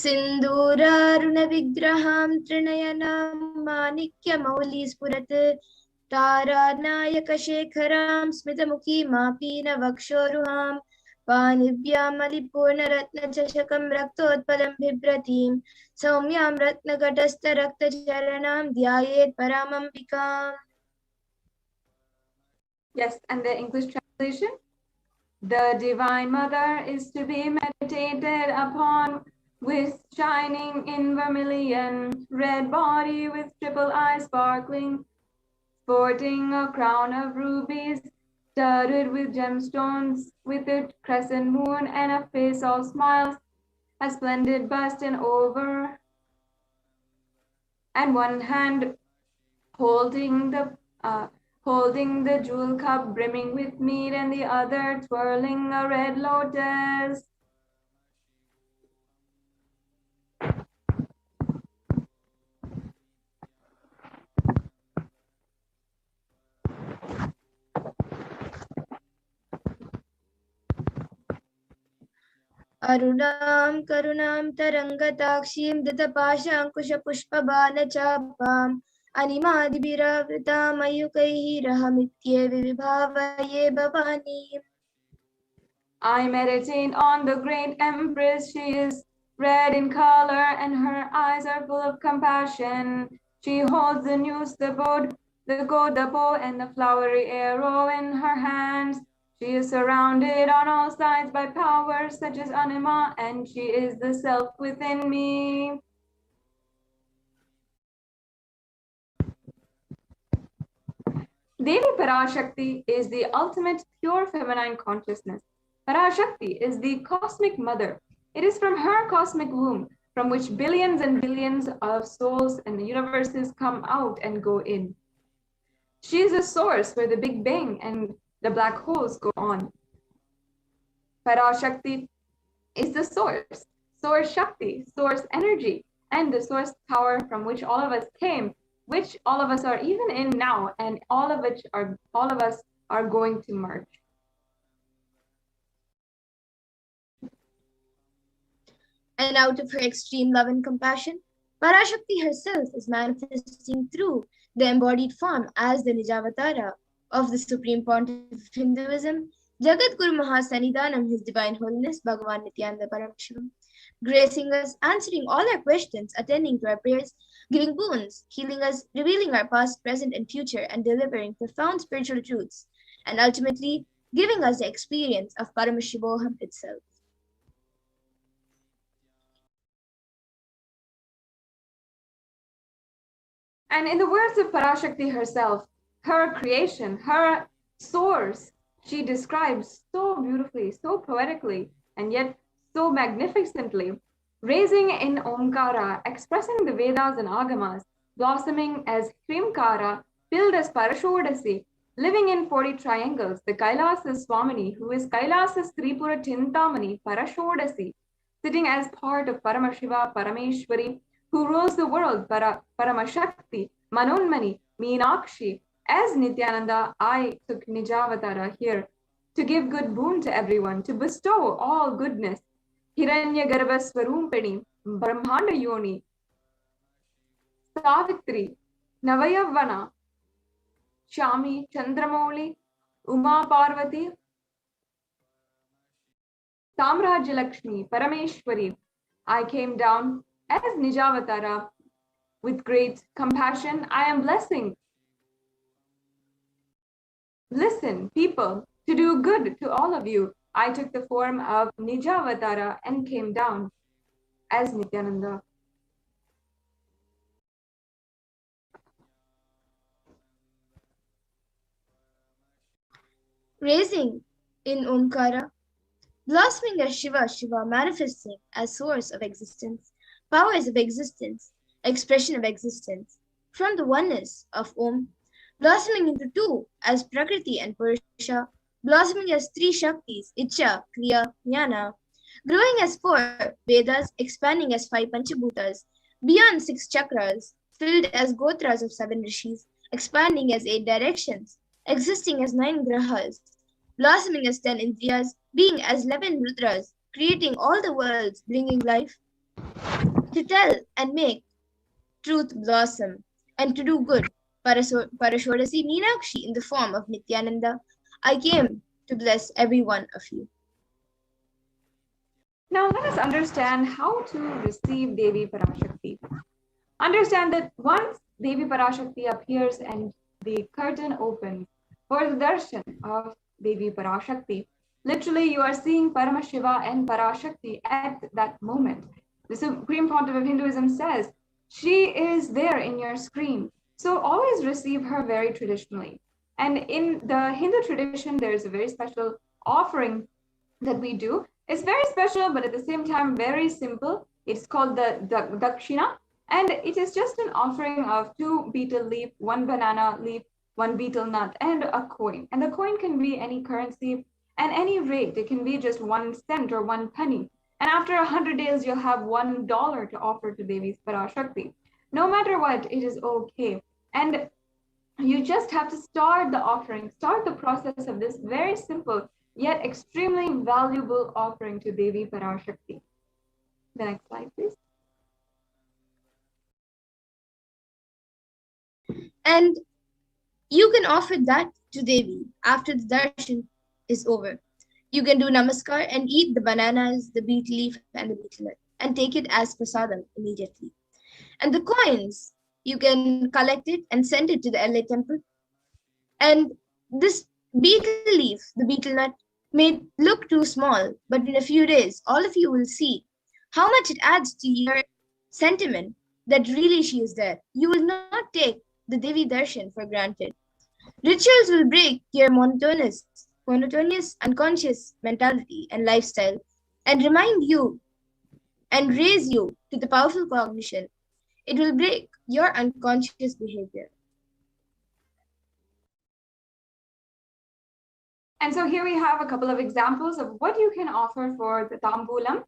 Sindhuraruna vigraham trinayanam manikya mauli spurat taranayaka shekharam smitamuki mapina vakshoruham panibhyam alipurna ratna chashakam raktotpalam bhibratim saumyam ratna gatasta rakta charanam dhyayet paramambikam. Yes, and the English translation. The Divine Mother is to be meditated upon with shining in vermilion, red body with triple eyes sparkling, sporting a crown of rubies, studded with gemstones, with a crescent moon and a face all smiles, a splendid bust and over, and one hand holding the jewel cup brimming with mead, and the other twirling a red lotus. Arunam karunam tarangatakshim datapashankusha pushpabalachapam animadibhiravritam ayukaihi rahamitye vibhavaye bhavani. I meditate on the great Empress. She is red in color and her eyes are full of compassion. She holds the noose, the bow, and the flowery arrow in her hands. She is surrounded on all sides by powers such as Anima, and she is the self within me. Devi PARASHAKTI is the ultimate pure feminine consciousness. PARASHAKTI is the cosmic mother. It is from her cosmic womb from which billions and billions of souls and the universes come out and go in. She is the source where the Big Bang and the black holes go on. PARASHAKTI is the source Shakti, source energy, and the source power from which all of us came, which all of us are even in now, and all of us are going to merge. And out of her extreme love and compassion, PARASHAKTI herself is manifesting through the embodied form as the Nijavatara of the Supreme Pontiff of Hinduism, Jagat Guru Mahasannidhanam, His Divine Holiness Bhagavan Nityananda Parameshivam, gracing us, answering all our questions, attending to our prayers, giving boons, healing us, revealing our past, present, and future, and delivering profound spiritual truths, and ultimately giving us the experience of Paramashivoham itself. And in the words of PARASHAKTI herself, her creation, her source, she describes so beautifully, so poetically, and yet so magnificently, raising in Omkara, expressing the Vedas and Agamas, blossoming as Hrimkara, filled as Parashodasi, living in 40 triangles, the Kailasa Swamini, who is Kailasa's Tripura Chintamani, Parashodasi, sitting as part of Paramashiva, Parameshwari, who rules the world, Paramashakti, Manonmani, Meenakshi. As Nityananda, I took Nijavatara here to give good boon to everyone, to bestow all goodness. Hiranya Garbha Swarumpani, Brahmanda Yoni, Savitri, Navayavana, Shami, Chandramouli, Uma Parvati, Samrajya Lakshmi, Parameshwari, I came down as Nijavatara with great compassion. I am blessing. Listen, people, to do good to all of you. I took the form of Nijavatara and came down as Nityananda. Raising in Omkara, blossoming as Shiva, Shiva manifesting as source of existence, powers of existence, expression of existence, from the oneness of Om, blossoming into two as Prakriti and Purusha, blossoming as three Shaktis, Icha, Kriya, Jnana, growing as four Vedas, expanding as five Panchabhutas, beyond six chakras, filled as Gotras of seven Rishis, expanding as eight directions, existing as nine Grahas, blossoming as 10 Indriyas, being as 11 Rudras, creating all the worlds, bringing life, to tell and make truth blossom, and to do good. Parashodasi Meenakshi in the form of Nityananda, I came to bless every one of you. Now let us understand how to receive Devi Parashakti. Understand that once Devi Parashakti appears and the curtain opens for the darshan of Devi Parashakti, literally you are seeing Paramashiva and Parashakti at that moment. The Supreme Pontiff of Hinduism says she is there in your screen. So always receive her very traditionally. And in the Hindu tradition, there is a very special offering that we do. It's very special, but at the same time, very simple. It's called the Dakshina. And it is just an offering of 2 betel leaf, 1 banana leaf, 1 betel nut, and a coin. And the coin can be any currency and any rate. It can be just 1 cent or 1 penny. And after 100 days, you'll have $1 to offer to Devi Parashakti. No matter what, it is okay. And you just have to start the offering, start the process of this very simple yet extremely valuable offering to Devi Parashakti. The next slide, please. And you can offer that to Devi after the darshan is over. You can do namaskar and eat the bananas, the betel leaf, and the betel nut, and take it as prasadam immediately. And the coins, you can collect it and send it to the LA temple. And this betel leaf, the betel nut, may look too small, but in a few days, all of you will see how much it adds to your sentiment that really she is there. You will not take the Devi darshan for granted. Rituals will break your monotonous, unconscious mentality and lifestyle and remind you and raise you to the powerful cognition. It will break your unconscious behavior. And so here we have a couple of examples of what you can offer for the tambulam.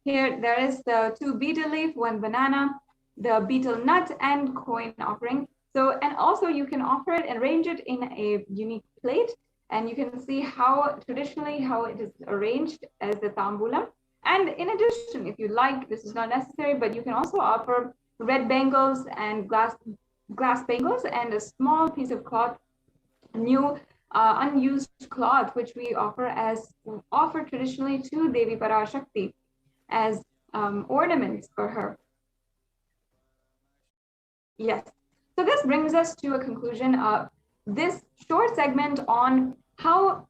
Here there is the 2 betel leaf, 1 banana, the betel nut, and coin offering. So, and also you can offer it and arrange it in a unique plate. And you can see how traditionally how it is arranged as the tambulam. And in addition, if you like, this is not necessary, but you can also offer red bangles and glass bangles and a small piece of cloth, new unused cloth, which we offer traditionally to Devi Parashakti as ornaments for her. Yes. So this brings us to a conclusion of this short segment on how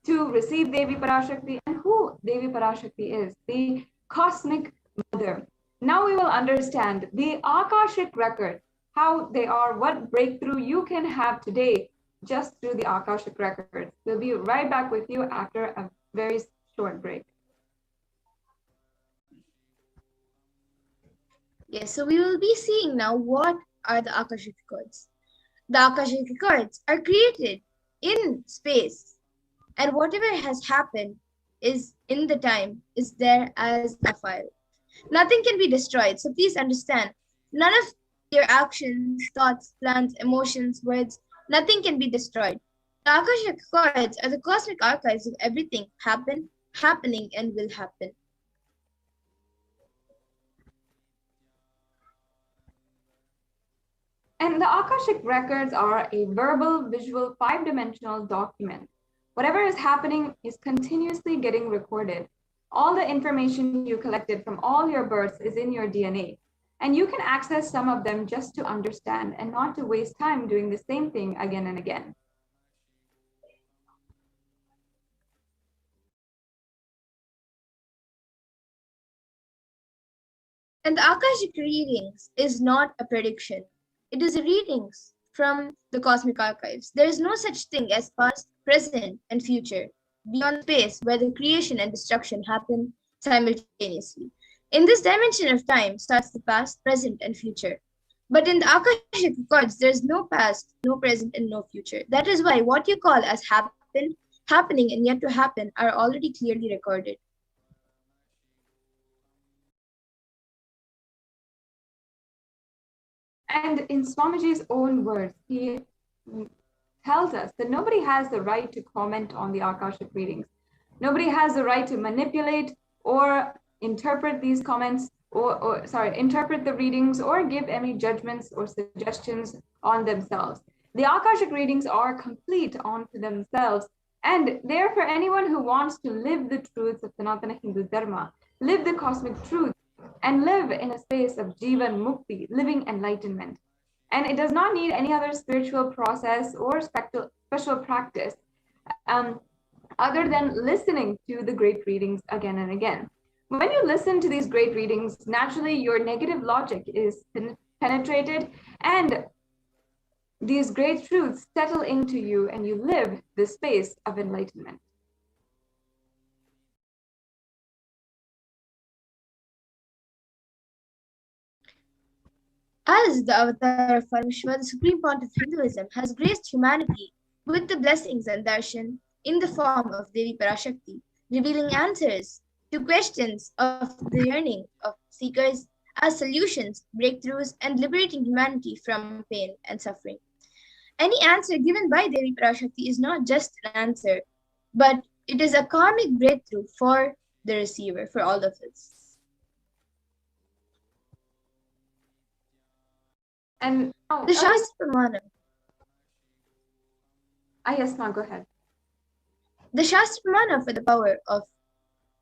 to receive Devi Parashakti and who Devi Parashakti is, the cosmic mother. Now we will understand the Akashic records, how they are, what breakthrough you can have today just through the Akashic records. We'll be right back with you after a very short break. Yes, so we will be seeing now what are the Akashic records. The Akashic records are created in space, and whatever has happened is in the time is there as a file. Nothing can be destroyed, so please understand, none of your actions, thoughts, plans, emotions, words, nothing can be destroyed. The Akashic records are the cosmic archives of everything happening, and will happen. And the Akashic records are a verbal, visual, 5-dimensional document Whatever is happening is continuously getting recorded. All the information you collected from all your births is in your DNA. And you can access some of them just to understand and not to waste time doing the same thing again and again. And the Akashic readings is not a prediction. It is a readings from the cosmic archives. There is no such thing as past, present, and future beyond space where the creation and destruction happen simultaneously. In this dimension of time starts the past, present, and future. But in the Akashic records, there is no past, no present, and no future. That is why what you call as happened, happening, and yet to happen are already clearly recorded. And in Swamiji's own words, he tells us that nobody has the right to comment on the Akashic readings. Nobody has the right to manipulate or interpret these comments or interpret the readings or give any judgments or suggestions on themselves. The Akashic readings are complete onto themselves, and they're for anyone who wants to live the truths of Sanatana Hindu Dharma, live the cosmic truth, and live in a space of Jivan Mukti, living enlightenment. And it does not need any other spiritual process or special practice other than listening to the great readings again and again. When you listen to these great readings, naturally your negative logic is penetrated and these great truths settle into you and you live the space of enlightenment. As the avatar of Parameshwar, the Supreme Pontiff of Hinduism has graced humanity with the blessings and darshan in the form of Devi Parashakti, revealing answers to questions of the yearning of seekers as solutions, breakthroughs, and liberating humanity from pain and suffering. Any answer given by Devi Parashakti is not just an answer, but it is a karmic breakthrough for the receiver, for all of us. And The Shastra Pramana. Yes, ma'am, go ahead. The Shastra Pramana for the power of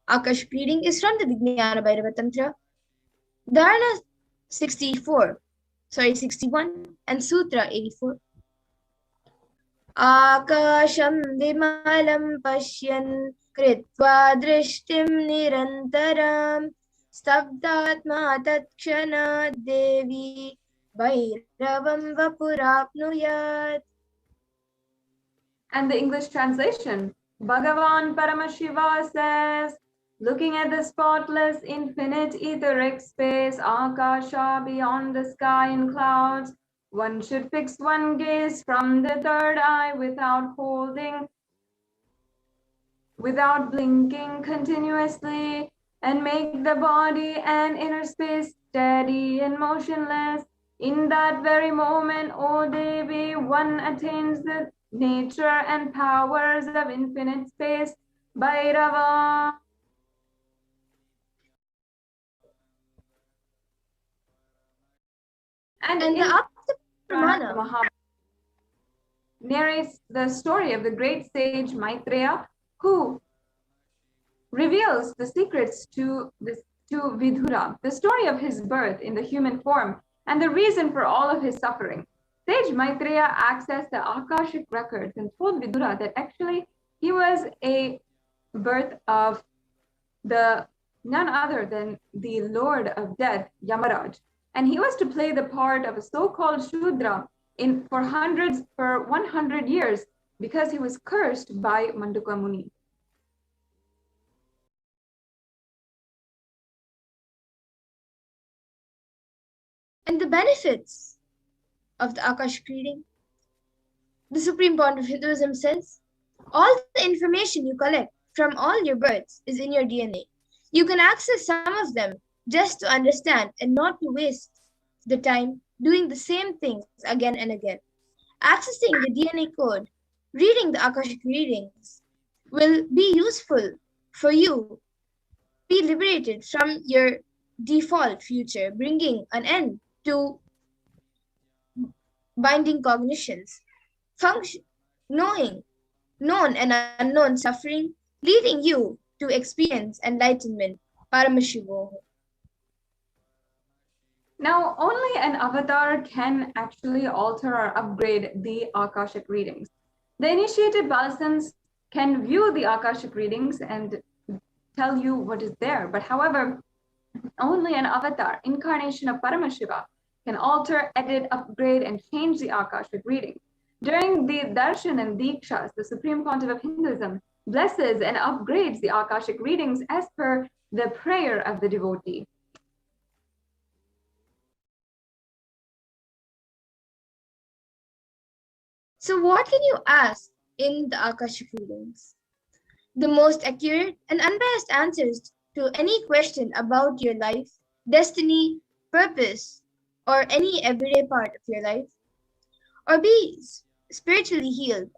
Akashic reading is from the Vijnana Bhairava Tantra, Dharana 61 and Sutra 84. Akasham vimalam pashyan kritva drishtim nirantaram stabdatma tatkshanat devi Bhairavam vapurapnuyat. And the English translation, Bhagavan Paramashiva says, looking at the spotless infinite etheric space, Akasha beyond the sky and clouds, one should fix one gaze from the third eye without blinking continuously, and make the body and inner space steady and motionless. In that very moment, O Devi, one attains the nature and powers of infinite space, Bhairava. And the Apta Pramana narrates the story of the great sage Maitreya, who reveals the secrets to Vidura, the story of his birth in the human form, and the reason for all of his suffering. Sage Maitreya accessed the Akashic records and told Vidura that actually he was a birth of none other than the Lord of Death, Yamaraj. And he was to play the part of a so-called Shudra for 100 years because he was cursed by Manduka Muni. And the benefits of the Akashic reading. The Supreme Pontiff of Hinduism says, all the information you collect from all your births is in your DNA. You can access some of them just to understand and not to waste the time doing the same things again and again. Accessing the DNA code, reading the Akashic readings will be useful for you to be liberated from your default future, bringing an end to binding cognitions, knowing known and unknown suffering, leading you to experience enlightenment. Paramashivoho. Now, only an avatar can actually alter or upgrade the Akashic readings. The initiated Balasans can view the Akashic readings and tell you what is there. But however, only an avatar, incarnation of Paramashiva, can alter, edit, upgrade, and change the Akashic reading. During the Darshan and Dikshas, the Supreme Pontiff of Hinduism blesses and upgrades the Akashic readings as per the prayer of the devotee. So what can you ask in the Akashic readings? The most accurate and unbiased answers to any question about your life, destiny, purpose, or any everyday part of your life. Or be spiritually healed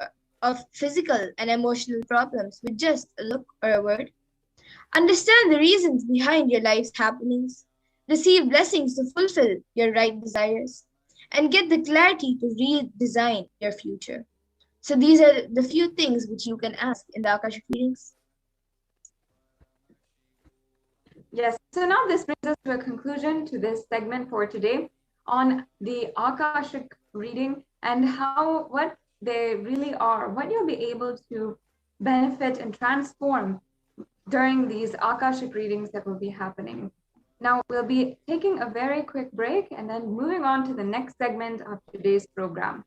of physical and emotional problems with just a look or a word. Understand the reasons behind your life's happenings. Receive blessings to fulfill your right desires. And get the clarity to redesign your future. So these are the few things which you can ask in the Akashic readings. Yes, so now this brings us to a conclusion to this segment for today on the Akashic reading and what they really are, what you'll be able to benefit and transform during these Akashic readings that will be happening. Now, we'll be taking a very quick break and then moving on to the next segment of today's program.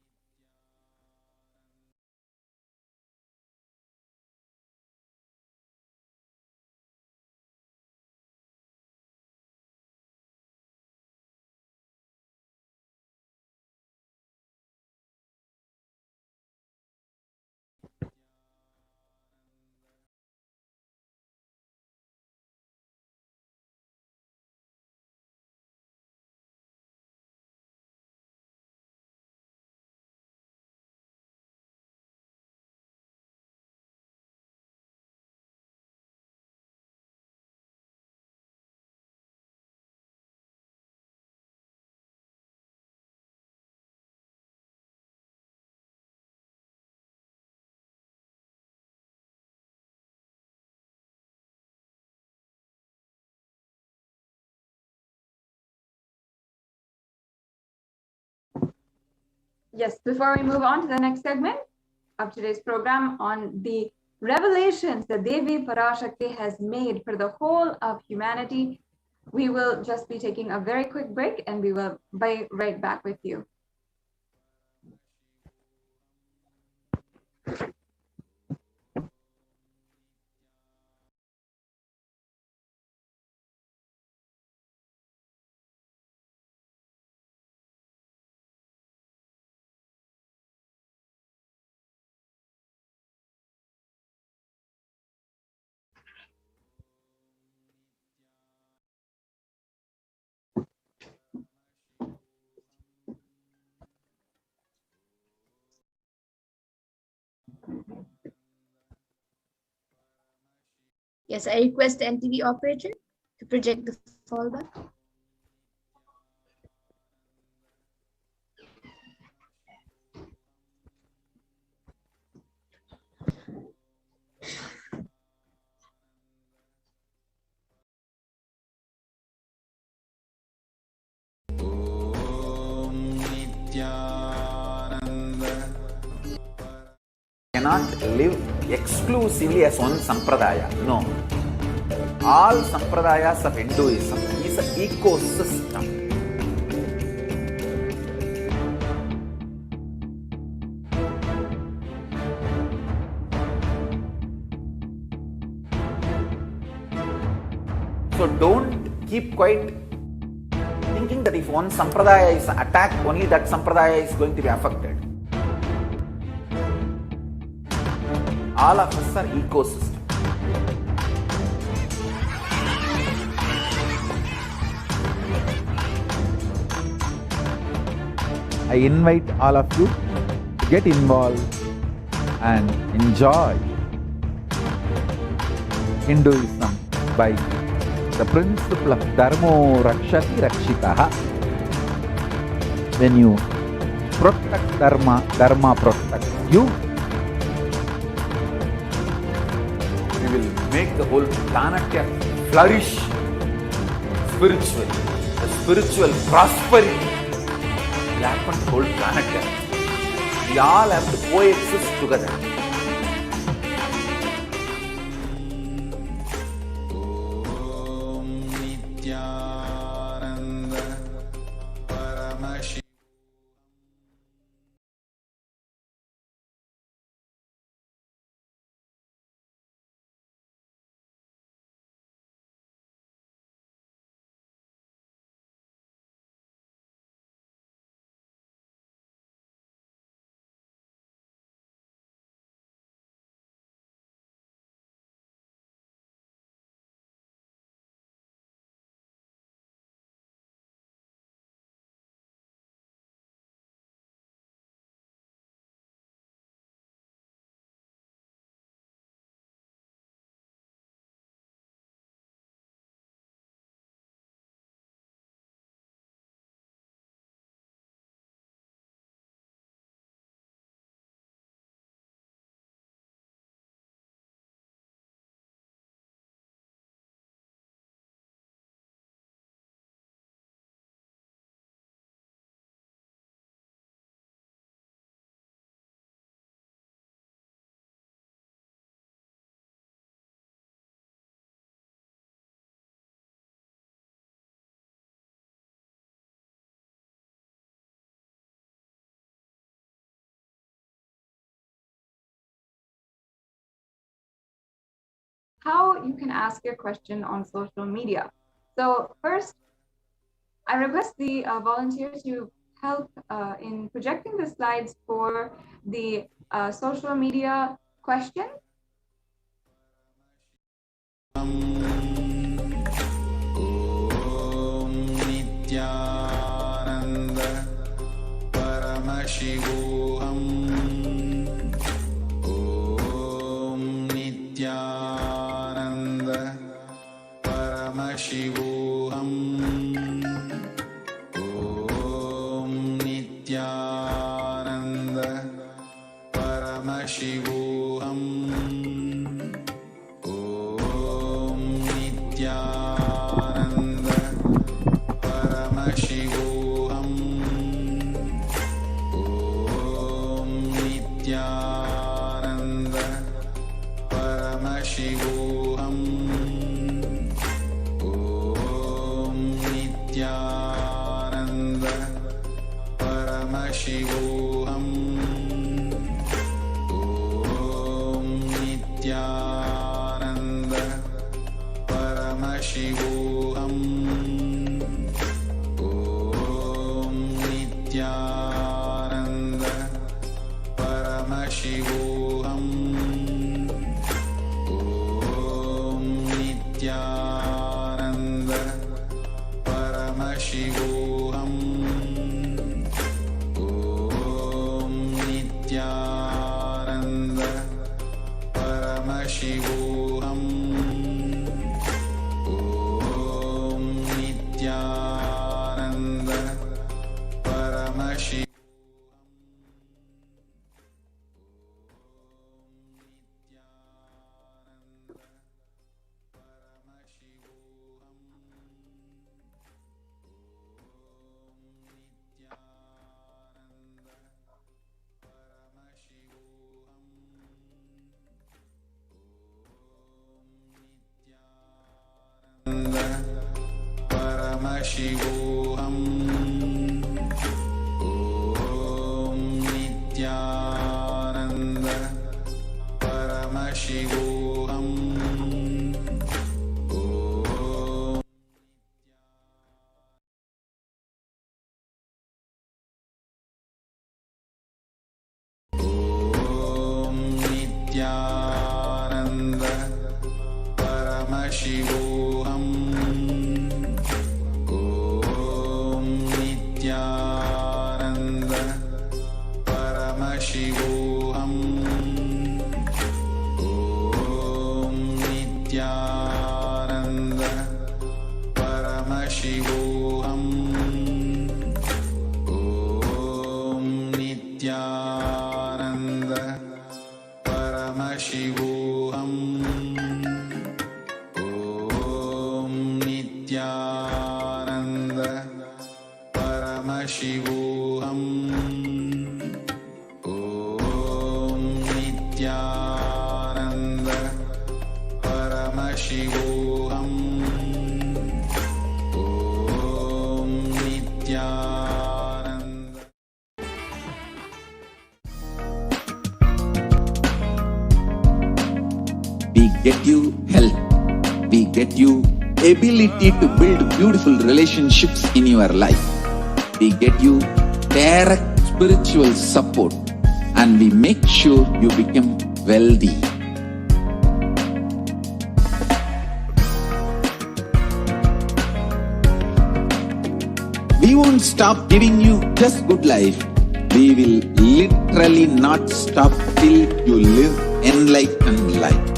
Yes, before we move on to the next segment of today's program on the revelations that Devi PARASHAKTI has made for the whole of humanity, we will just be taking a very quick break and we will be right back with you. Yes, I request the NTV operator to project the fallback. Cannot live exclusively as one sampradaya. No. All sampradayas of Hinduism is an ecosystem. So don't keep quiet thinking that if one sampradaya is attacked, only that sampradaya is going to be affected. All of us are ecosystem. I invite all of you to get involved and enjoy Hinduism by the principle of Dharmo Rakshati Rakshitaha. When you protect Dharma, Dharma protects you. will make the whole planet flourish spiritually. The spiritual prosperity will happen to the whole planet Earth. We all have to coexist together. How you can ask your question on social media. So first, I request the volunteers to help in projecting the slides for the social media question. Shivoham शिवोऽहम् ॐ Nityanand We get you health. We get you ability to build beautiful relationships in your life. We get you direct spiritual support and we make sure you become wealthy. We won't stop giving you just good life. We will literally not stop till you live enlightened life.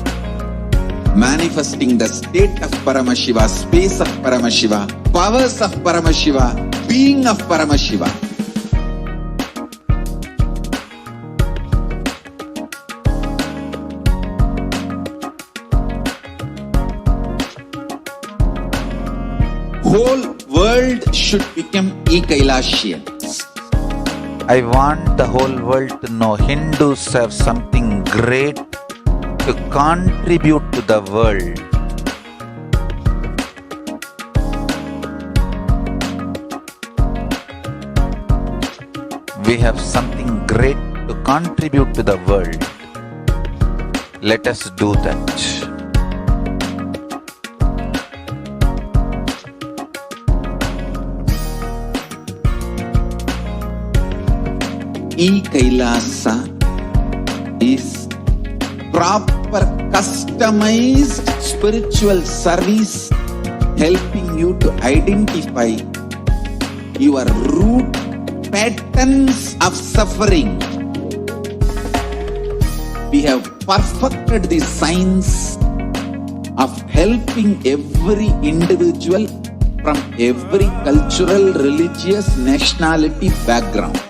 Manifesting the state of Paramashiva, space of Paramashiva, powers of Paramashiva, being of Paramashiva. Whole world should become e-Kailashians. I want the whole world to know Hindus have something great to contribute to the world. We have something great to contribute to the world. Let us do that. E-Kailasa is proper customized spiritual service helping you to identify your root patterns of suffering. We have perfected the science of helping every individual from every cultural, religious, nationality background.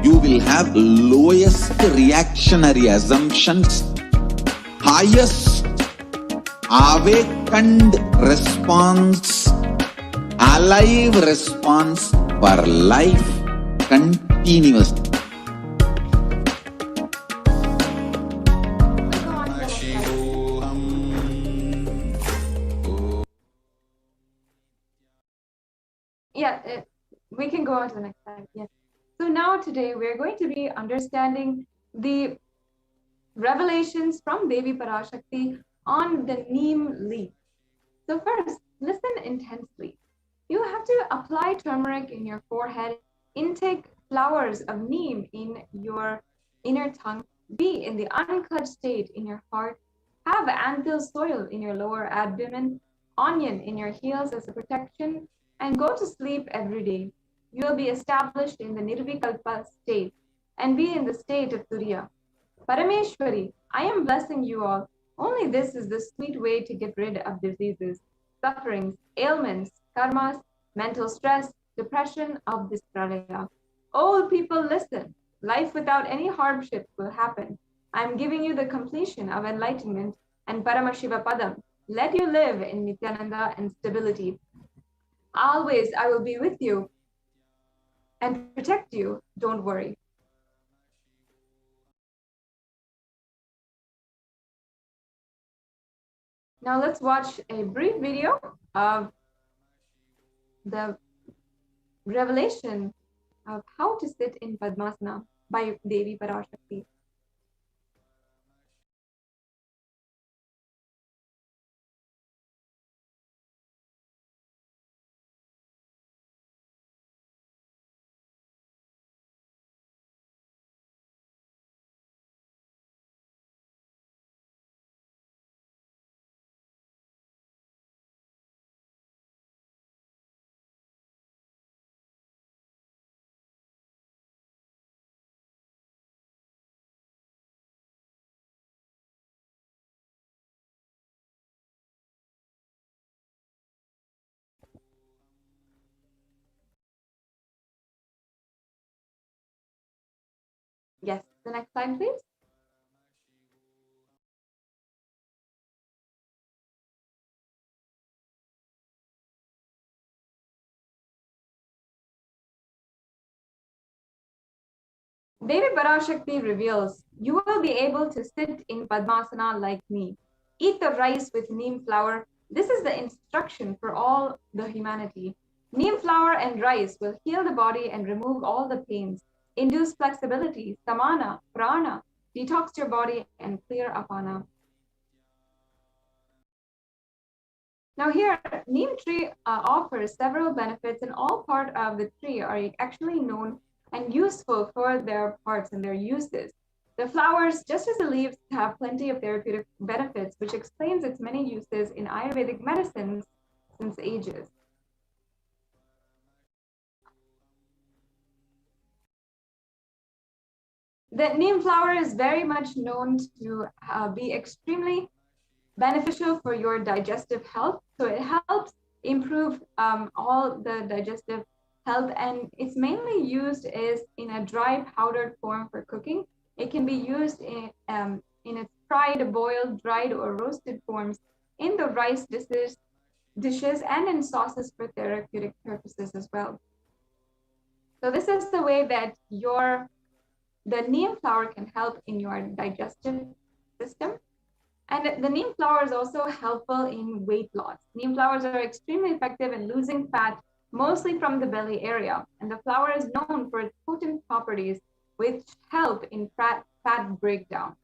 You will have lowest reactionary assumptions, highest awakened response, alive response for life continuously. Yeah, we can go on to the next slide. Yes. So now today we're going to be understanding the revelations from Devi PARASHAKTI on the neem leaf. So first, listen intensely. You have to apply turmeric in your forehead, intake flowers of neem in your inner tongue, be in the unclutched state in your heart, have anthil soil in your lower abdomen, onion in your heels as a protection, and go to sleep every day. You will be established in the Nirvikalpa state and be in the state of Turiya. Parameshwari, I am blessing you all. Only this is the sweet way to get rid of diseases, sufferings, ailments, karmas, mental stress, depression of this pralaya. All people listen. Life without any hardship will happen. I am giving you the completion of enlightenment and Paramashiva Padam. Let you live in Nityananda and stability. Always I will be with you and protect you. Don't worry. Now let's watch a brief video of the revelation of how to sit in Padmasana by Devi PARASHAKTI. Yes, the next slide, please. Devi PARASHAKTI reveals, you will be able to sit in Padmasana like me. Eat the rice with neem flour. This is the instruction for all the humanity. Neem flour and rice will heal the body and remove all the pains, induce flexibility, samana, prana, detox your body and clear apana. Now here, neem tree offers several benefits, and all part of the tree are actually known and useful for their parts and their uses. The flowers, just as the leaves, have plenty of therapeutic benefits, which explains its many uses in Ayurvedic medicines since ages. The neem flower is very much known to be extremely beneficial for your digestive health. So it helps improve all the digestive health, and it's mainly used in a dry powdered form for cooking. It can be used in its fried, boiled, dried, or roasted forms in the rice dishes and in sauces for therapeutic purposes as well. So this is the way that the neem flower can help in your digestive system. And the neem flower is also helpful in weight loss. Neem flowers are extremely effective in losing fat, mostly from the belly area. And the flower is known for its potent properties, which help in fat breakdown.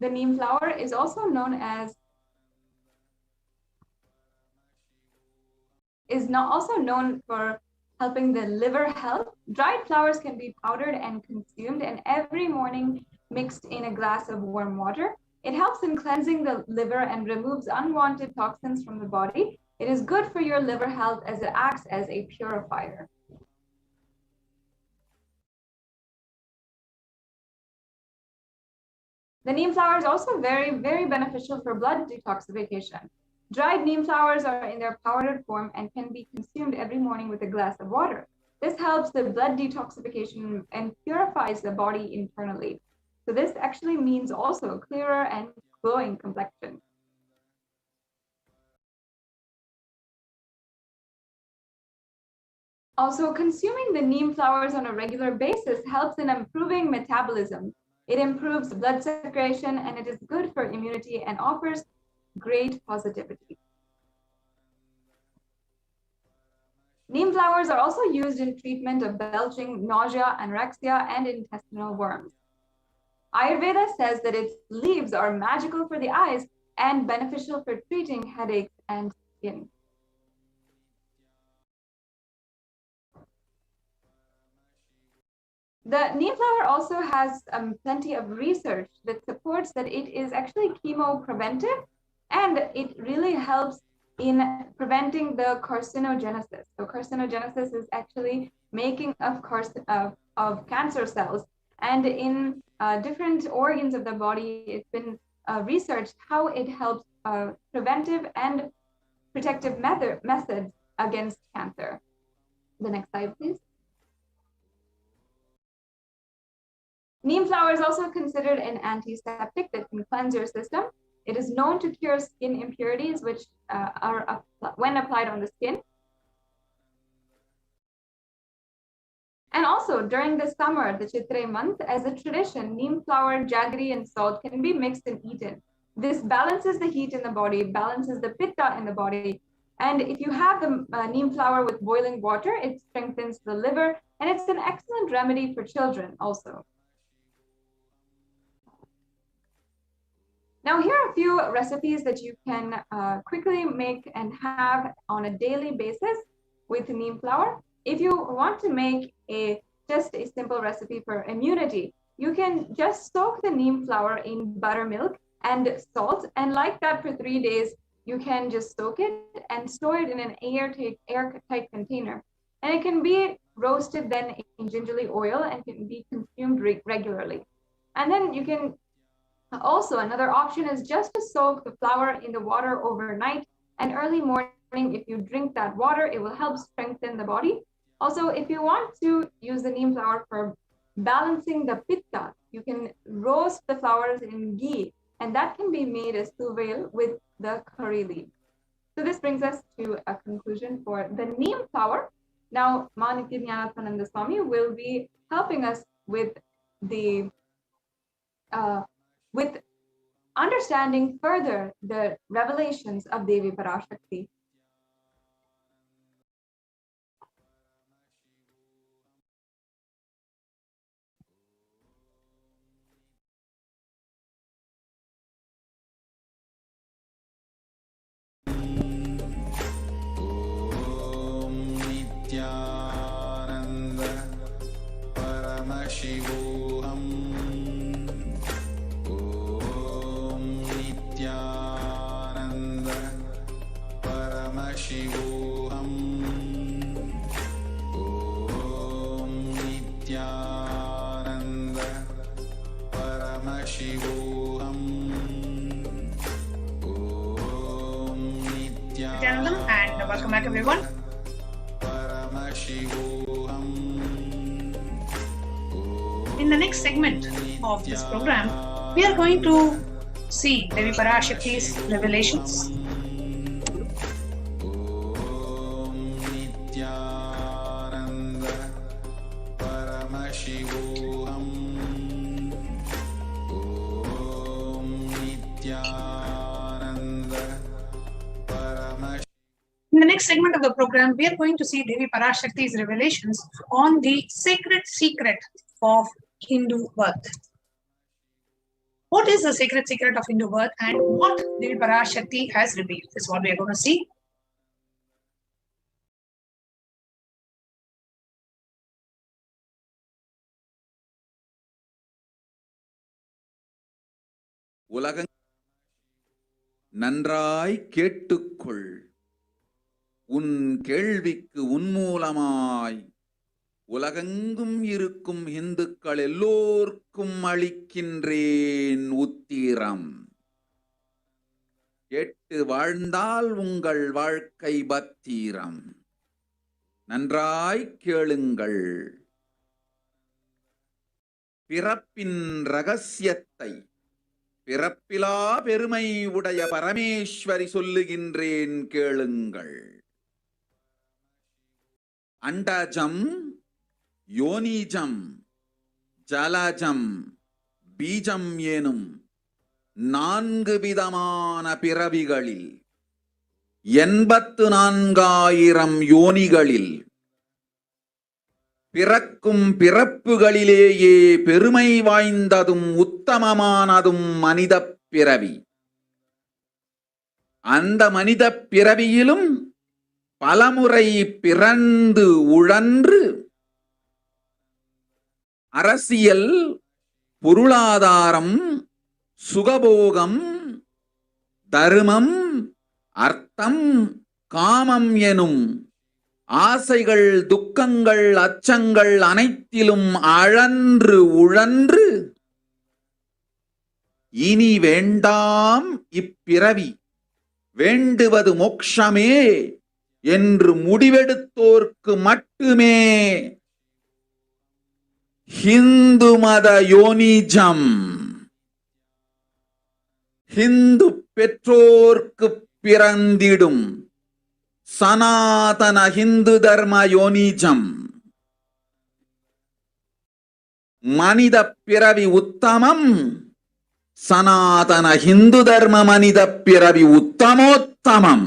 The neem flower is also known as also known for helping the liver health. Dried flowers can be powdered and consumed, and every morning mixed in a glass of warm water. It helps in cleansing the liver and removes unwanted toxins from the body. It is good for your liver health as it acts as a purifier. The neem flower is also very, very beneficial for blood detoxification. Dried neem flowers are in their powdered form and can be consumed every morning with a glass of water. This helps the blood detoxification and purifies the body internally. So this actually means also clearer and glowing complexion. Also, consuming the neem flowers on a regular basis helps in improving metabolism. It improves blood circulation, and it is good for immunity and offers great positivity. Neem flowers are also used in treatment of belching, nausea, anorexia, and intestinal worms. Ayurveda says that its leaves are magical for the eyes and beneficial for treating headaches and skin. The neem flower also has plenty of research that supports that it is actually chemopreventive, and it really helps in preventing the carcinogenesis. So carcinogenesis is actually making of cancer cells, and in different organs of the body, it's been researched how it helps preventive and protective methods against cancer. The next slide, please. Neem flower is also considered an antiseptic that can cleanse your system. It is known to cure skin impurities, which are when applied on the skin. And also during the summer, the Chitra month, as a tradition, neem flower, jaggery, and salt can be mixed and eaten. This balances the heat in the body, balances the pitta in the body. And if you have the neem flower with boiling water, it strengthens the liver, and it's an excellent remedy for children also. Now, here are a few recipes that you can quickly make and have on a daily basis with neem flower. If you want to make just a simple recipe for immunity, you can just soak the neem flower in buttermilk and salt, and like that for 3 days, you can just soak it and store it in an airtight container. And it can be roasted then in gingerly oil and can be consumed regularly. And then you can also, another option is just to soak the flower in the water overnight, and early morning, if you drink that water, it will help strengthen the body. Also, if you want to use the neem flower for balancing the pitta, you can roast the flowers in ghee, and that can be made as tuvail with the curry leaf. So this brings us to a conclusion for the Neem Tower. Now, Manityanathananda Swami will be helping us with the with understanding further the revelations of Devi PARASHAKTI. And welcome back, everyone. In the next segment of this program, we are going to see Devi PARASHAKTI's revelations. In the next segment of the program, we are going to see Devi PARASHAKTI's revelations on the sacred secret of Hindu birth. What is the sacred secret of Hindu birth and what Devi PARASHAKTI has revealed is what we are going to see. உலகம் நன்றாய் கேட்டுக்கொள், உன் கேள்விக்கு உன்மூலமாய் உலகெங்கும் இருக்கும் இந்துக்கள் எல்லோர்க்கும் அளிக்கின்றேன் உத்திரம். கேட்டு வாழ்ந்தால் உங்கள் வாழ்க்கை பத்திரம். நன்றாய் கேளுங்கள். பிறப்பின் ரகசியத்தை பிறப்பிலா பெருமை உடைய பரமேஸ்வரி சொல்லுகின்றேன் கேளுங்கள். அண்டஜம், யோனிஜம், ஜலஜம், பீஜம் எனும் 4 விதமான பிறவிகளில் 84,000 யோனிகளில் பிறக்கும் பிறப்புகளிலேயே பெருமை வாய்ந்ததும் உத்தமமானதும் மனித பிறவி. அந்த மனித பிறவியிலும் பலமுறை பிறந்து உழன்று அரசியல், பொருளாதாரம், சுகபோகம், தர்மம், அர்த்தம், காமம் எனும் ஆசைகள், துக்கங்கள், அச்சங்கள் அனைத்திலும் அழன்று உழன்று இனி வேண்டாம் இப்பிறவி, வேண்டுவது மோட்சமே என்று முடிவெடுத்தோர்க்கு மட்டுமே ஹிந்து மத யோனிஜம், ஹிந்து பெற்றோர்க்கு பிறந்திடும் சனாதன ஹிந்து தர்ம யோனிஜம். மனித பிறவி உத்தமம், சனாதன ஹிந்து தர்ம மனித பிறவி உத்தமோத்தமம்.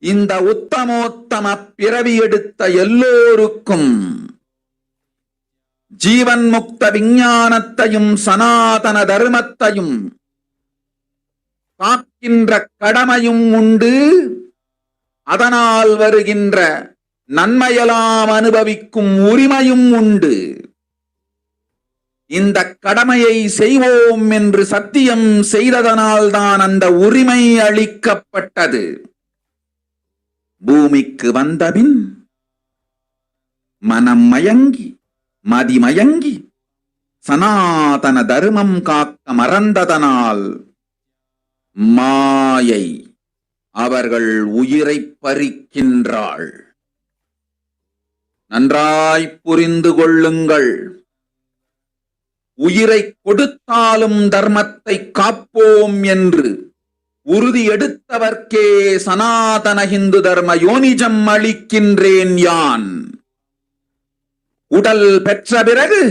இந்த உத்தமோத்தம பிறவி எடுத்த எல்லோருக்கும் ஜீவன் முக்த விஞ்ஞானத்தையும் சனாதன தர்மத்தையும் காக்கின்ற கடமையும் உண்டு. அதனால் வருகின்ற நன்மையெல்லாம் அனுபவிக்கும் உரிமையும் உண்டு. இந்த கடமையை செய்வோம் என்று சத்தியம் செய்ததனால்தான் அந்த உரிமை அளிக்கப்பட்டது. பூமிக்கு வந்தபின் மனம் மயங்கி மதிமயங்கி சனாதன தர்மம் காக்க மறந்ததனால் மாயை அவர்கள் உயிரை பறிக்கின்றாள். நன்றாய் புரிந்து கொள்ளுங்கள். உயிரை கொடுத்தாலும் தர்மத்தை காப்போம் என்று உறுதி எடுத்தவர்க்கே சனாதன ஹிந்து தர்ம யோனிஜம் அளிக்கின்றேன் யான். உடல் பெற்ற பிறகு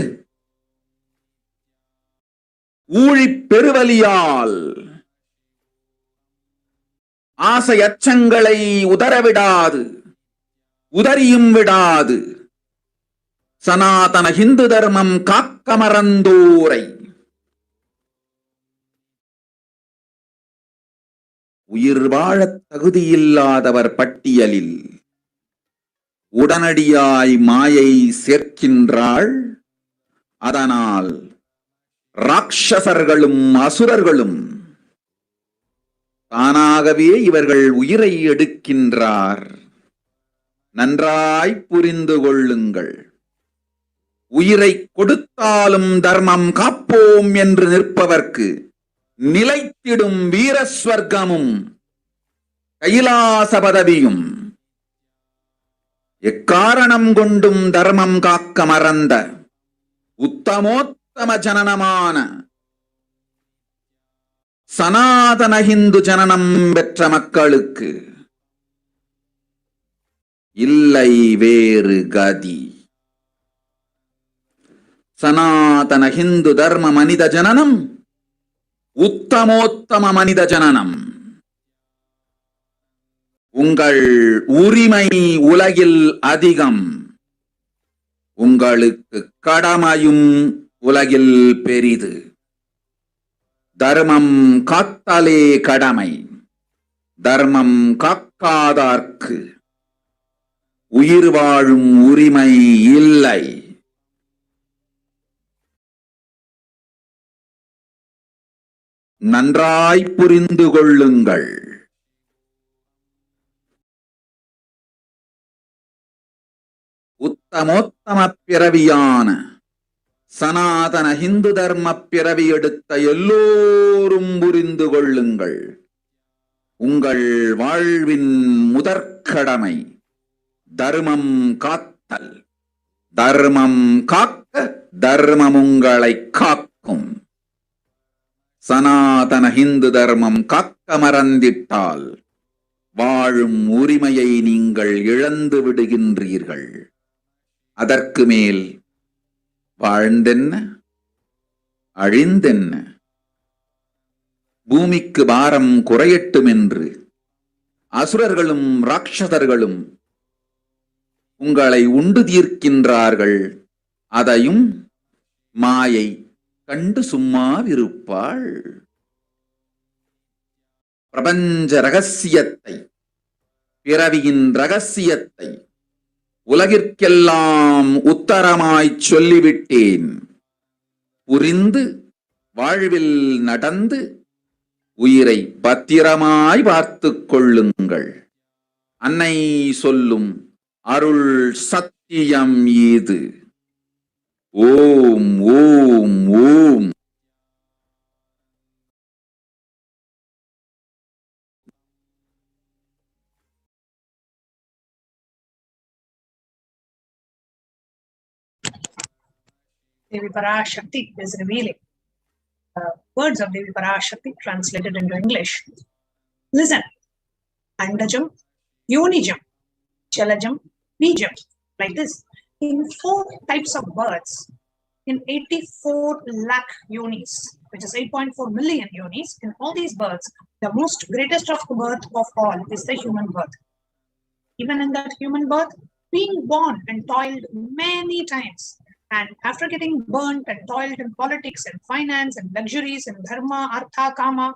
ஊழிப் பெருவலியால் ஆசை அச்சங்களை உதறவிடாது, உதறியும் விடாது சனாதன ஹிந்து தர்மம் காக்க மறந்தோரை உயிர் வாழத் தகுதியில்லாதவர் பட்டியலில் உடனடியாய் மாயை சேர்க்கின்றாள். அதனால் ராட்சசர்களும் அசுரர்களும் தானாகவே இவர்கள் உயிரை எடுக்கின்றார். நன்றாய் புரிந்து கொள்ளுங்கள். உயிரை கொடுத்தாலும் தர்மம் காப்போம் என்று நிற்பவர்க்கு நிலைத்திடும் வீரஸ்வர்க்கமும் கைலாச பதவியும் எக்காரணம் கொண்டும் தர்மம் காக்க மறந்த உத்தமோத்தம ஜனனமான சனாதன ஹிந்து ஜனனம் பெற்ற மக்களுக்கு இல்லை வேறு கதி. சனாதன ஹிந்து தர்ம மனித ஜனனம் உத்தமோத்தம மனித ஜனனம். உங்கள் உரிமை உலகில் அதிகம், உங்களுக்கு கடமையும் உலகில் பெரிது. தர்மம் காத்தாலே கடமை, தர்மம் காக்காதார்க்கு உயிர் வாழும் உரிமை இல்லை. நன்றாய் புரிந்து கொள்ளுங்கள். உத்தமோத்தம பிறவியான சனாதன ஹிந்து தர்ம பிறவி எடுத்த எல்லோரும் புரிந்து கொள்ளுங்கள். உங்கள் வாழ்வின் முதற்கடமை தர்மம் காத்தல். தர்மம் காக்க தர்மம் உங்களை காக்கும். சனாதன ஹிந்து தர்மம் காக்க மறந்திட்டால் வாழும் உரிமையை நீங்கள் இழந்து விடுகின்றீர்கள். அதற்கு மேல் வாழ்ந்தென்ன அழிந்தென்ன? பூமிக்கு பாரம் குறையட்டும் என்று அசுரர்களும் ராட்சதர்களும் உங்களை உண்டு தீர்க்கின்றார்கள். அதையும் மாயை கண்டு சும்மாவிருப்பாள். பிரபஞ்ச ரகசியத்தை, பிறவியின் ரகசியத்தை உலகிற்கெல்லாம் உத்தரமாய்ச் சொல்லிவிட்டேன். புரிந்து வாழ்வில் நடந்து உயிரை பத்திரமாய் பார்த்துக் கொள்ளுங்கள். அன்னை சொல்லும் அருள் சத்தியம் இது. ஓம் ஓம் ஓம். Devi PARASHAKTI is revealing words of Devi PARASHAKTI translated into English. Listen. Andajam, Yonijam, Chalajam, Bijam. Like this. In 4 types of births, in 84 lakh yonis, which is 8.4 million yonis, in all these births, the most greatest of birth of all is the human birth. Even in that human birth, being born and toiled many times, and after getting burnt and toiled in politics and finance and luxuries and dharma, artha, kama,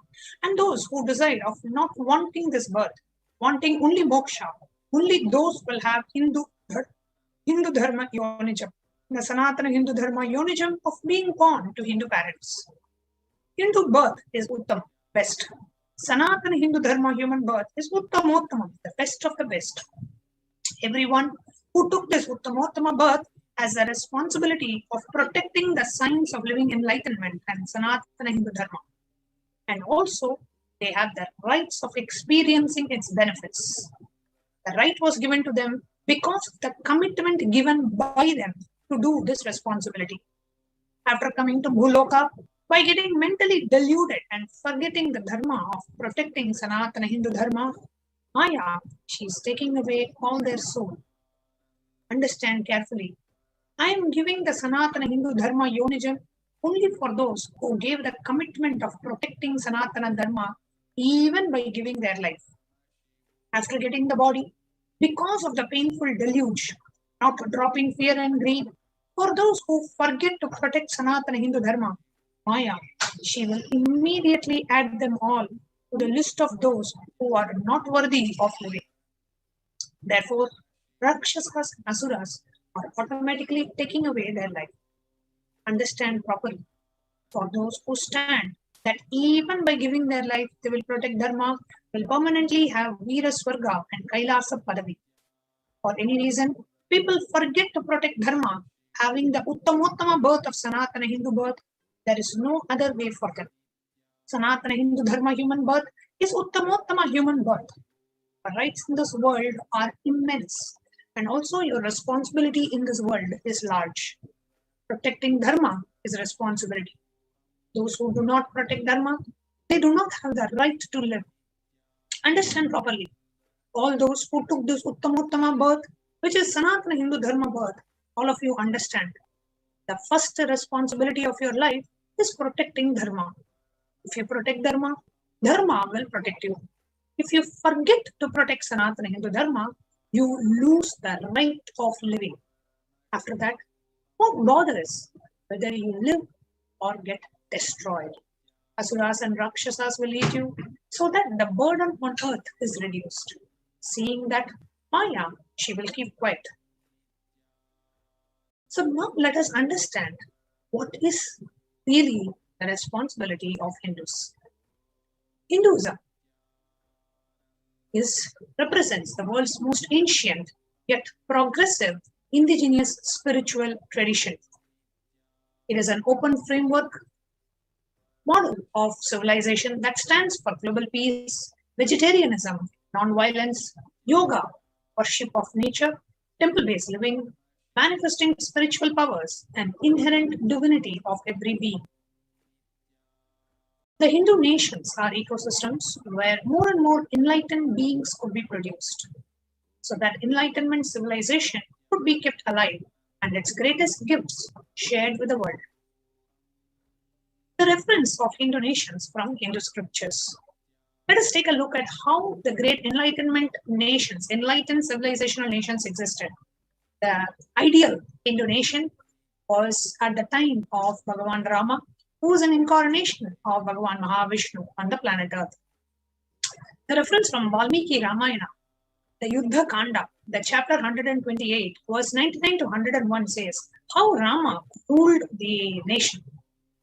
and those who decide of not wanting this birth, wanting only moksha, only those will have Hindu Dharma Yonijam, the Sanatana Hindu Dharma Yonijam of being born to Hindu parents. Hindu birth is Uttam, best. Sanatana Hindu Dharma human birth is Uttamottama, the best of the best. Everyone who took this Uttamottama birth has the responsibility of protecting the signs of living enlightenment and Sanatana Hindu Dharma. And also, they have the rights of experiencing its benefits. The right was given to them because of the commitment given by them to do this responsibility. After coming to Bhuloka, by getting mentally deluded and forgetting the dharma of protecting Sanatana Hindu Dharma, Maya, she is taking away all their soul. Understand carefully. I am giving the Sanatana Hindu Dharma Yonijam only for those who gave the commitment of protecting Sanatana Dharma even by giving their life. After getting the body, because of the painful deluge, not dropping fear and greed, for those who forget to protect Sanatana Hindu Dharma, Maya, she will immediately add them all to the list of those who are not worthy of living. Therefore, Rakshasas and Asuras are automatically taking away their life. Understand properly. For those who stand that even by giving their life, they will protect Dharma, will permanently have Veera Swarga and Kailasa Padavi. For any reason, people forget to protect Dharma, having the Uttamottama birth of Sanatana Hindu birth. There is no other way for them. Sanatana Hindu Dharma human birth is Uttamottama human birth. The rights in this world are immense, and also your responsibility in this world is large. Protecting Dharma is a responsibility. Those who do not protect Dharma, they do not have the right to live. Understand properly. All those who took this Uttamottama birth, which is Sanatana Hindu Dharma birth, all of you understand. The first responsibility of your life is protecting Dharma. If you protect Dharma, Dharma will protect you. If you forget to protect Sanatana Hindu Dharma, you lose the right of living. After that, what bothers whether you live or get destroyed? Asuras and Rakshasas will eat you so that the burden on earth is reduced. Seeing that, Maya, she will keep quiet. So now let us understand what is really the responsibility of Hindus. Hinduism represents the world's most ancient yet progressive indigenous spiritual tradition. It is an open framework model of civilization that stands for global peace, vegetarianism, non-violence, yoga, worship of nature, temple-based living, manifesting spiritual powers, and inherent divinity of every being. The Hindu nations are ecosystems where more and more enlightened beings could be produced, so that enlightenment civilization could be kept alive and its greatest gifts shared with the world. The reference of Hindu nations from Hindu scriptures. Let us take a look at how the great enlightenment nations, enlightened civilizational nations existed. The ideal Hindu nation was at the time of Bhagavan Rama, who is an incarnation of Bhagavan Mahavishnu on the planet Earth. The reference from Valmiki Ramayana, the Yuddha Kanda, the chapter 128, verse 99 to 101 says how Rama ruled the nation.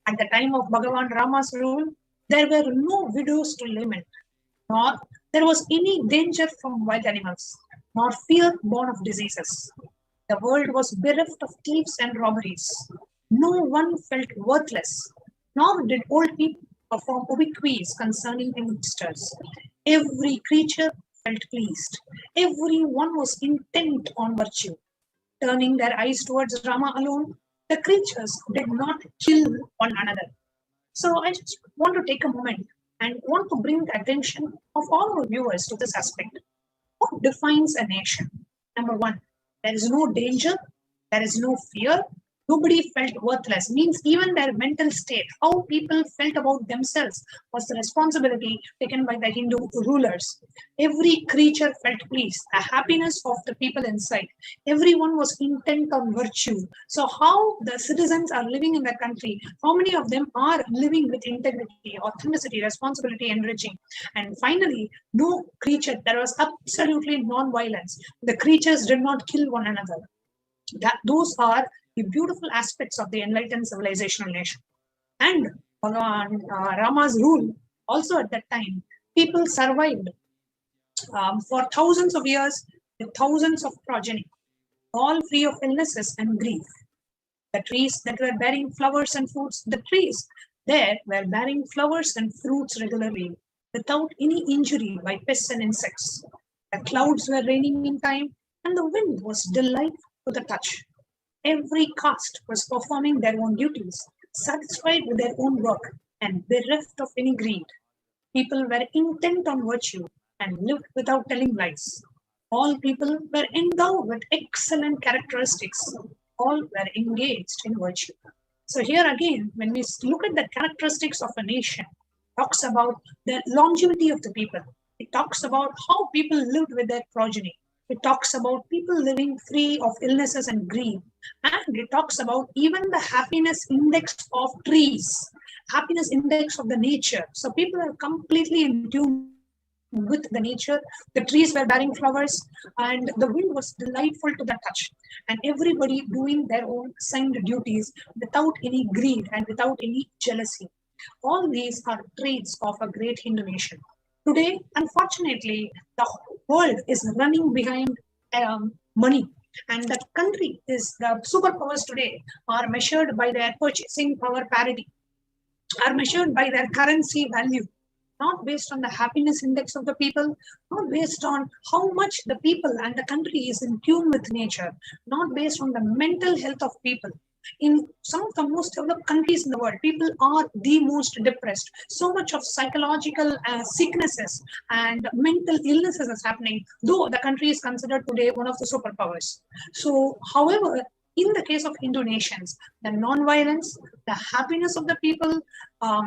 At the time of Bhagavan Rama's rule, there were no widows to lament, nor there was any danger from wild animals, nor fear born of diseases. The world was bereft of thieves and robberies. No one felt worthless, nor did old people perform obsequies concerning youngsters. Every creature felt pleased. Everyone was intent on virtue. Turning their eyes towards Rama alone, the creatures did not kill one another. So I just want to take a moment and want to bring the attention of all our viewers to this aspect. What defines a nation? Number one, there is no danger, there is no fear, nobody felt worthless. Means even their mental state, how people felt about themselves was the responsibility taken by the Hindu rulers. Every creature felt pleased, the happiness of the people inside. Everyone was intent on virtue. So how the citizens are living in the country, how many of them are living with integrity, authenticity, responsibility, enriching. And finally, no creature, there was absolutely non-violence. The creatures did not kill one another. Those are the beautiful aspects of the enlightened civilizational nation. And Rama's rule, also at that time, people survived for thousands of years with thousands of progeny, all free of illnesses and grief. The trees that were bearing flowers and fruits, the trees there were bearing flowers and fruits regularly without any injury by pests and insects. The clouds were raining in time and the wind was delightful to the touch. Every caste was performing their own duties. satisfied with their own work and bereft of any greed. People were intent on virtue and lived without telling lies. All people were endowed with excellent characteristics. All were engaged in virtue. So here again, when we look at the characteristics of a nation, it talks about the longevity of the people. It talks about how people lived with their progeny. It talks about people living free of illnesses and grief. And it talks about even the happiness index of trees, happiness index of the nature. So people are completely in tune with the nature. The trees were bearing flowers and the wind was delightful to the touch, and everybody doing their own assigned duties without any greed and without any jealousy. All these are traits of a great Hindu nation. Today, unfortunately, the world is running behind money, and the country is, the superpowers today are measured by their purchasing power parity, are measured by their currency value, not based on the happiness index of the people, not based on how much the people and the country is in tune with nature, not based on the mental health of people. In some of the most developed countries in the world, people are the most depressed. So much of psychological sicknesses and mental illnesses is happening, though the country is considered today one of the superpowers. So, however, in the case of Hindu nations, the non-violence, the happiness of the people,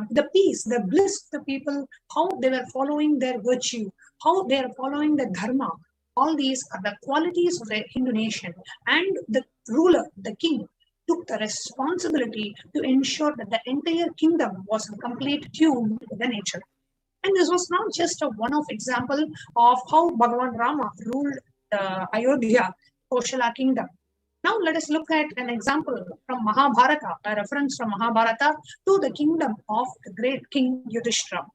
the peace, the bliss of the people, how they were following their virtue, how they are following the dharma, all these are the qualities of the Hindu nation. And the ruler, the king, took the responsibility to ensure that the entire kingdom was in complete tune with the nature. And this was not just a one-off example of how Bhagavan Rama ruled the Ayodhya, Koshala kingdom. Now let us look at an example from Mahabharata, a reference from Mahabharata to the kingdom of the great king Yudhishthira.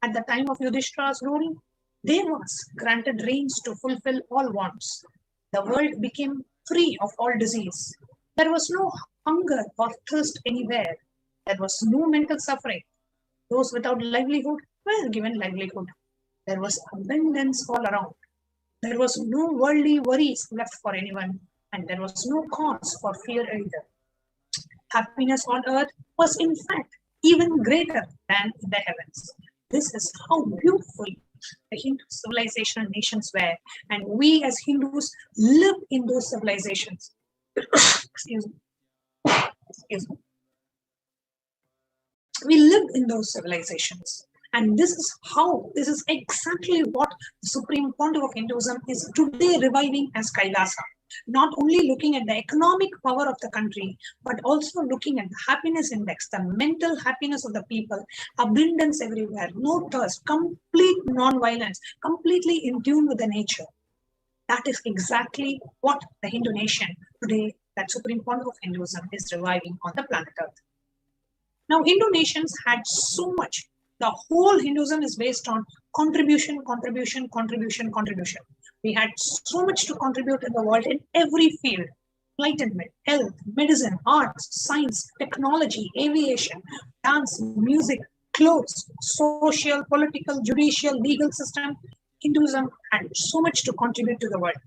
At the time of Yudhishthira's rule, there was granted rains to fulfill all wants. The world became free of all disease. There was no hunger or thirst anywhere. There was no mental suffering. Those without livelihood were given livelihood. There was abundance all around. There was no worldly worries left for anyone, and there was no cause for fear either. Happiness on earth was in fact even greater than in the heavens. This is how beautiful the Hindu civilization and nations were, and we as Hindus live in those civilizations. Excuse me. We live in those civilizations, and this is exactly what the Supreme Pontiff of Hinduism is today reviving as Kailasa. Not only looking at the economic power of the country, but also looking at the happiness index, the mental happiness of the people, abundance everywhere, no thirst, complete non-violence, completely in tune with the nature. That is exactly what the Hindu nation today, that Supreme Pontiff of Hinduism, is reviving on the planet Earth. Now, Hindu nations had so much. The whole Hinduism is based on contribution, contribution, contribution, contribution. We had so much to contribute in the world in every field: enlightenment, health, medicine, arts, science, technology, aviation, dance, music, clothes, social, political, judicial, legal system. Hinduism had so much to contribute to the world.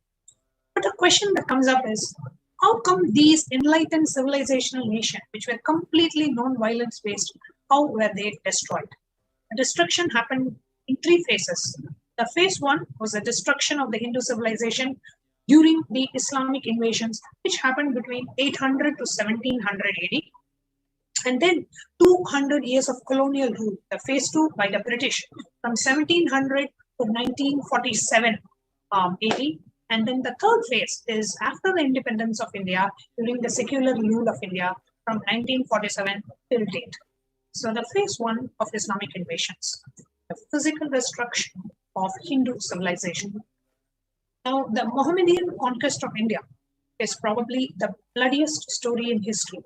But the question that comes up is, how come these enlightened civilizational nations, which were completely non-violence based, how were they destroyed? The destruction happened in three phases. The phase one was the destruction of the Hindu civilization during the Islamic invasions, which happened between 800 to 1700 AD. And then 200 years of colonial rule, the phase two by the British, from 1700 to 1947 AD. And then the third phase is after the independence of India, during the secular rule of India from 1947 till date. So the phase one of Islamic invasions, the physical destruction of Hindu civilization. Now, the Mohammedan conquest of India is probably the bloodiest story in history.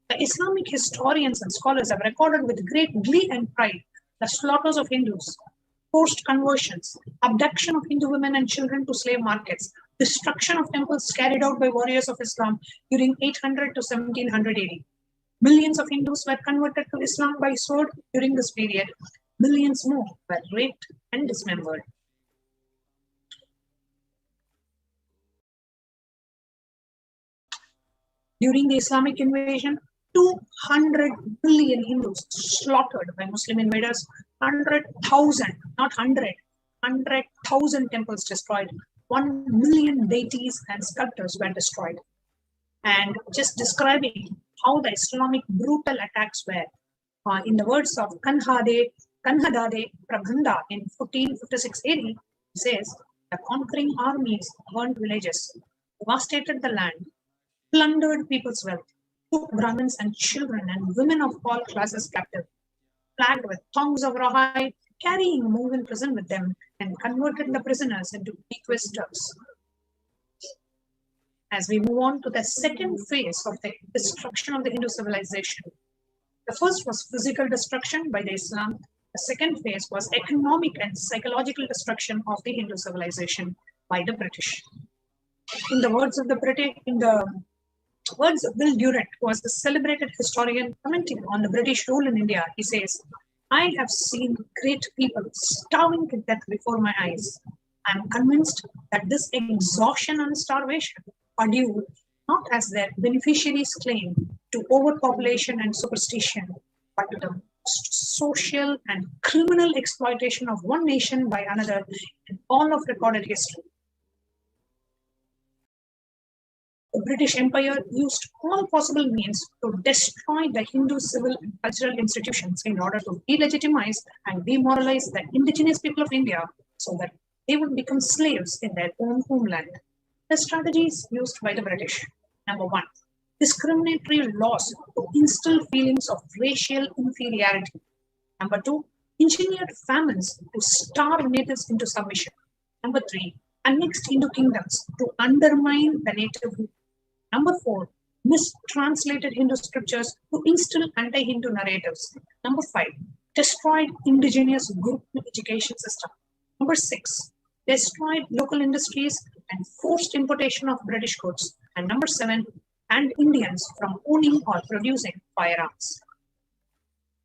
The Islamic historians and scholars have recorded with great glee and pride the slaughters of Hindus, forced conversions, abduction of Hindu women and children to slave markets, destruction of temples carried out by warriors of Islam during 800 to 1700 AD. Millions of Hindus were converted to Islam by sword during this period. Millions more were raped and dismembered. During the Islamic invasion, 200 million Hindus slaughtered by Muslim invaders, 100,000, not 100, 100,000 temples destroyed, 1 million deities and sculptures were destroyed. And just describing how the Islamic brutal attacks were, in the words of Kanhadade Prabhanda in 1456 AD, he says, the conquering armies burned villages, devastated the land, plundered people's wealth, took Brahmins and children and women of all classes captive, flagged with thongs of rawhide, carrying them in prison with them, and converted the prisoners into bequesters. As we move on to the second phase of the destruction of the Hindu civilization, the first was physical destruction by the Islam. The second phase was economic and psychological destruction of the Hindu civilization by the British. In the words of Bill Durrett, who was the celebrated historian commenting on the British rule in India, he says, I have seen great people starving to death before my eyes. I am convinced that this exhaustion and starvation are due not as their beneficiaries claim to overpopulation and superstition, but to the social and criminal exploitation of one nation by another in all of recorded history. The British Empire used all possible means to destroy the Hindu civil and cultural institutions in order to delegitimize and demoralize the indigenous people of India so that they would become slaves in their own homeland. The strategies used by the British: number one, discriminatory laws to instill feelings of racial inferiority. Number two, engineered famines to starve natives into submission. Number three, annexed Hindu kingdoms to undermine the native. Number four, mistranslated Hindu scriptures to instill anti-Hindu narratives. Number five, destroyed indigenous group education system. Number six, destroyed local industries and forced importation of British goods. And number seven, banned Indians from owning or producing firearms.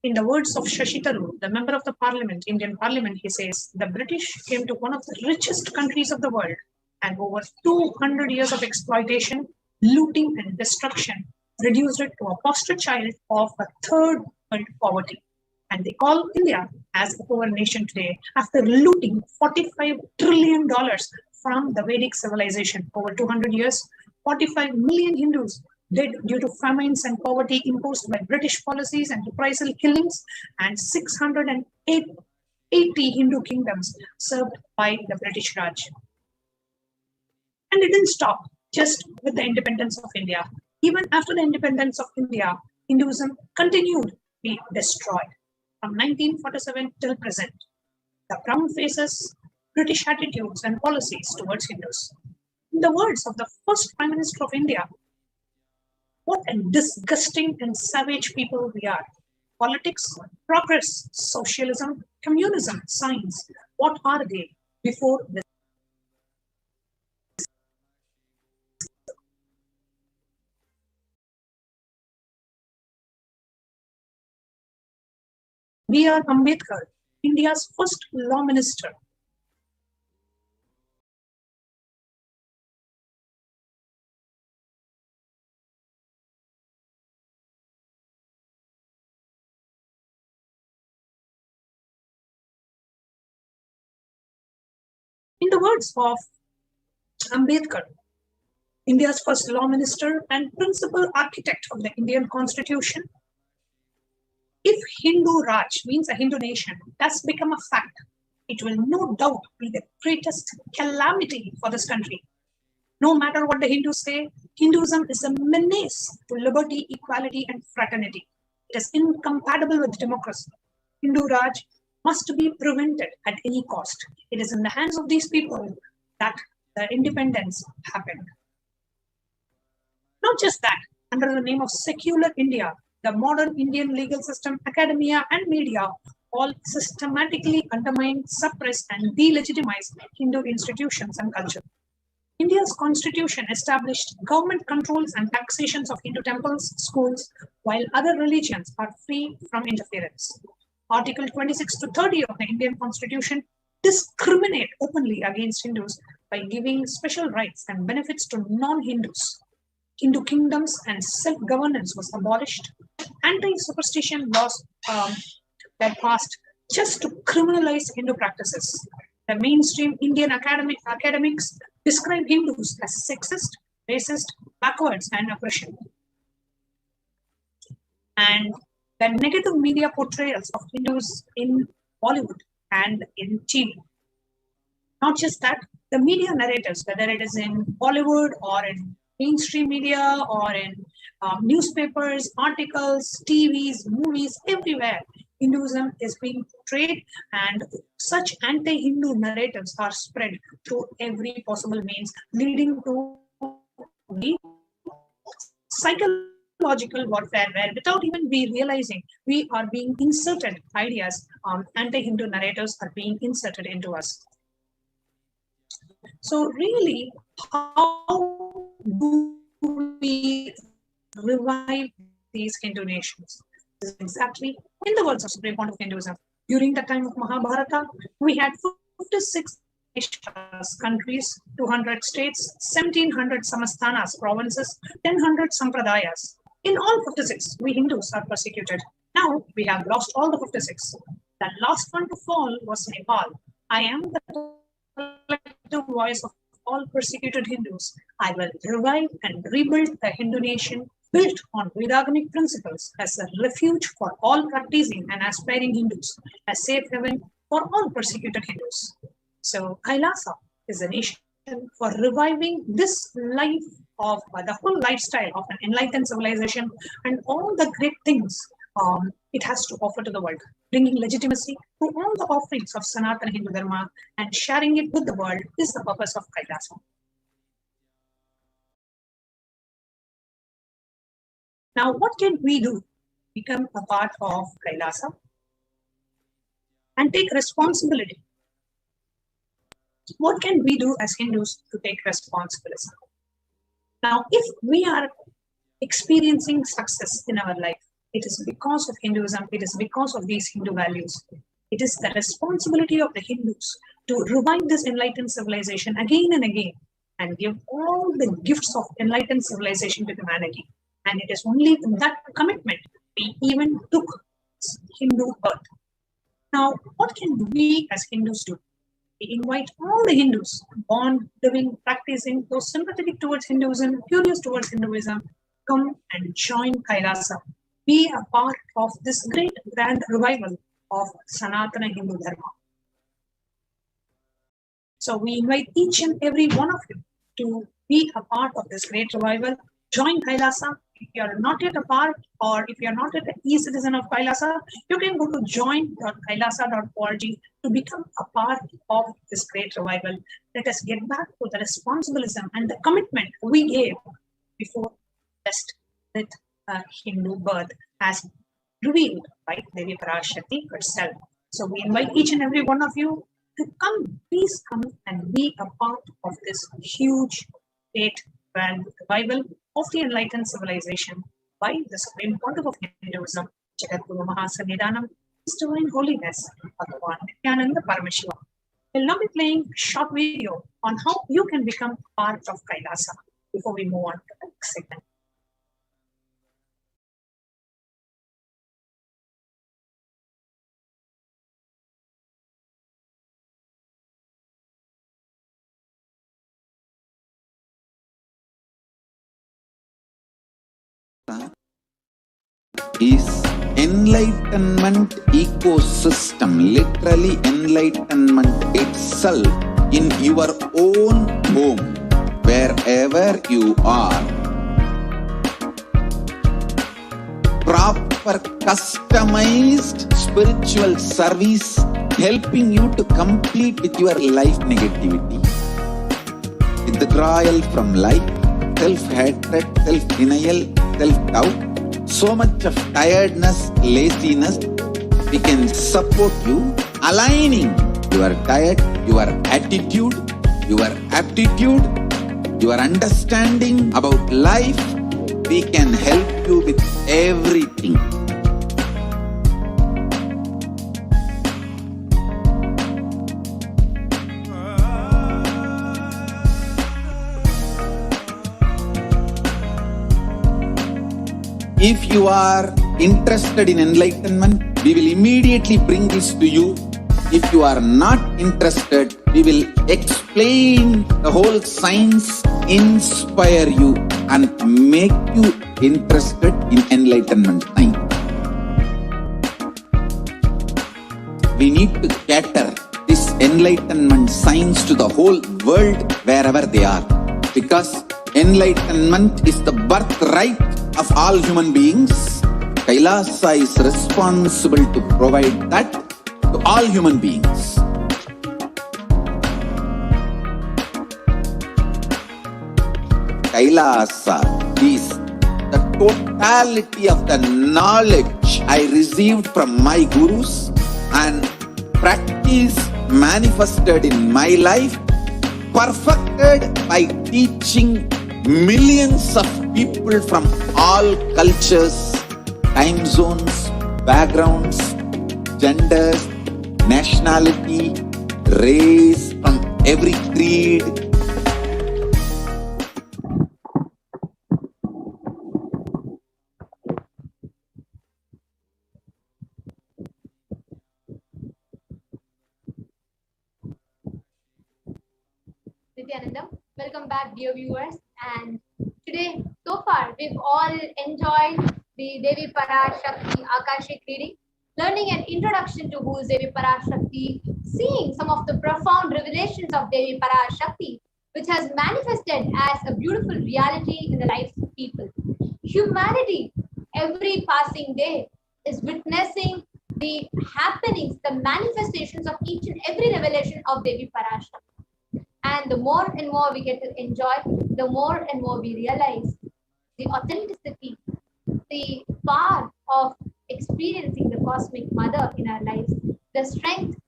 In the words of Shashi Tharoor, the member of the Parliament, Indian Parliament, he says, the British came to one of the richest countries of the world, and over 200 years of exploitation, looting and destruction reduced it to a poster child of a third world poverty. And they call India as a poor nation today after looting $45 trillion from the Vedic civilization. Over 200 years, 45 million Hindus dead due to famines and poverty imposed by British policies and reprisal killings, and 680 Hindu kingdoms served by the British Raj. And it didn't stop just with the independence of India. Even after the independence of India, Hinduism continued to be destroyed. From 1947 till present, the Crown faces British attitudes and policies towards Hindus. In the words of the first Prime Minister of India, what a disgusting and savage people we are. Politics, progress, socialism, communism, science, what are they before this? B.R. Ambedkar, India's first law minister. In the words of Ambedkar, India's first law minister and principal architect of the Indian Constitution, if Hindu Raj means a Hindu nation does become a fact, it will no doubt be the greatest calamity for this country. No matter what the Hindus say, Hinduism is a menace to liberty, equality, and fraternity. It is incompatible with democracy. Hindu Raj must be prevented at any cost. It is in the hands of these people that the independence happened. Not just that, under the name of secular India, the modern Indian legal system, academia, and media all systematically undermine, suppress, and delegitimize Hindu institutions and culture. India's constitution established government controls and taxations of Hindu temples, schools, while other religions are free from interference. Article 26 to 30 of the Indian Constitution discriminate openly against Hindus by giving special rights and benefits to non-Hindus. Hindu kingdoms and self-governance was abolished. Anti-superstition laws were passed just to criminalize Hindu practices. The mainstream Indian academics describe Hindus as sexist, racist, backwards, and oppression. And the negative media portrayals of Hindus in Bollywood and in TV. Not just that, the media narratives, whether it is in Bollywood or in mainstream media or in newspapers, articles, TVs, movies, everywhere, Hinduism is being portrayed, and such anti-Hindu narratives are spread through every possible means, leading to the psychological warfare where, without even we realizing, we are being inserted ideas, anti-Hindu narratives are being inserted into us. So really, how do we revive these Hindu nations? This is exactly in the words of Supreme Court of Hinduism. During the time of Mahabharata, we had 56 countries, 200 states, 1700 samasthanas, provinces, 1000 sampradayas. In all 56, we Hindus are persecuted. Now we have lost all the 56. The last one to fall was Nepal. I am the collective voice of all persecuted Hindus. I will revive and rebuild the Hindu nation built on Vedagamic principles as a refuge for all practicing and aspiring Hindus, a safe haven for all persecuted Hindus. So Kailasa is a nation for reviving this life of the whole lifestyle of an enlightened civilization and all the great things it has to offer to the world, bringing legitimacy to all the offerings of Sanatana Hindu Dharma and sharing it with the world is the purpose of Kailasa. Now, what can we do to become a part of Kailasa and take responsibility? What can we do as Hindus to take responsibility? Now, if we are experiencing success in our life, it is because of Hinduism, it is because of these Hindu values. It is the responsibility of the Hindus to revive this enlightened civilization again and again and give all the gifts of enlightened civilization to humanity. And it is only in that commitment we even took Hindu birth. Now, what can we as Hindus do? We invite all the Hindus born, living, practicing, those sympathetic towards Hinduism, curious towards Hinduism, come and join Kailasa. Be a part of this great grand revival of Sanatana Hindu Dharma. So we invite each and every one of you to be a part of this great revival. Join Kailasa. If you are not yet a part, or if you are not yet an e-citizen of Kailasa, you can go to join.kailasa.org to become a part of this great revival. Let us get back to the responsibilism and the commitment we gave before just with Hindu birth as revealed by Devi PARASHAKTI herself. So we invite each and every one of you to come, please come and be a part of this huge, great, grand revival of the enlightened civilization by the Supreme Court of Hinduism, Jagadguru Mahasannidanam, His Divine Holiness, Bhagavan Nityananda Parameshiva. We'll now be playing a short video on how you can become part of Kailasa before we move on to the next segment. Is enlightenment ecosystem, literally enlightenment itself in your own home, wherever you are. Proper customized spiritual service helping you to complete with your life negativity. Withdrawal from life, self-hatred, self-denial, self-doubt, so much of tiredness, laziness, we can support you, aligning your diet, your attitude, your aptitude, your understanding about life. We can help you with everything. If you are interested in enlightenment, we will immediately bring this to you. If you are not interested, we will explain the whole science, inspire you and make you interested in enlightenment time. We need to cater this enlightenment science to the whole world wherever they are. Because enlightenment is the birthright of all human beings. Kailasa is responsible to provide that to all human beings. Kailasa is the totality of the knowledge I received from my gurus and practice manifested in my life, perfected by teaching millions of people from all cultures, time zones, backgrounds, genders, nationality, race, from every creed. Welcome back, dear viewers. And today, so far, we've all enjoyed the Devi PARASHAKTI Akashic reading, learning an introduction to who is Devi PARASHAKTI, seeing some of the profound revelations of Devi PARASHAKTI, which has manifested as a beautiful reality in the lives of people. Humanity, every passing day, is witnessing the happenings, the manifestations of each and every revelation of Devi PARASHAKTI. And the more and more we get to enjoy, the more and more we realize the authenticity, the power of experiencing the cosmic mother in our lives, the strength,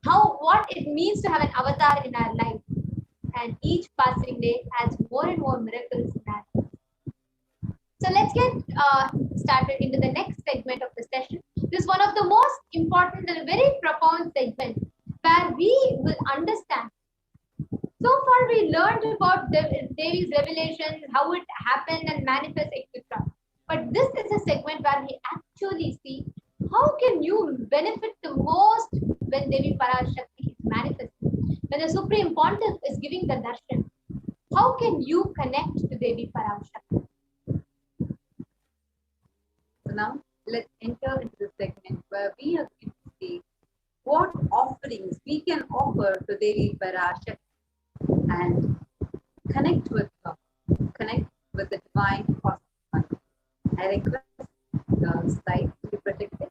what it means to have an avatar in our life. And each passing day adds more and more miracles in our lives. So let's get started into the next segment of the session. This is one of the most important and very profound segments where we will understand. So far, we learned about Devi's revelations, how it happened and manifests, etc. But this is a segment where we actually see how can you benefit the most when Devi PARASHAKTI is manifesting. When the Supreme Pontiff is giving the darshan, how can you connect to Devi PARASHAKTI? So now, let's enter into the segment where we are going to see what offerings we can offer to Devi PARASHAKTI and connect with her, connect with the divine cosmic mother. I request the slide to be protected.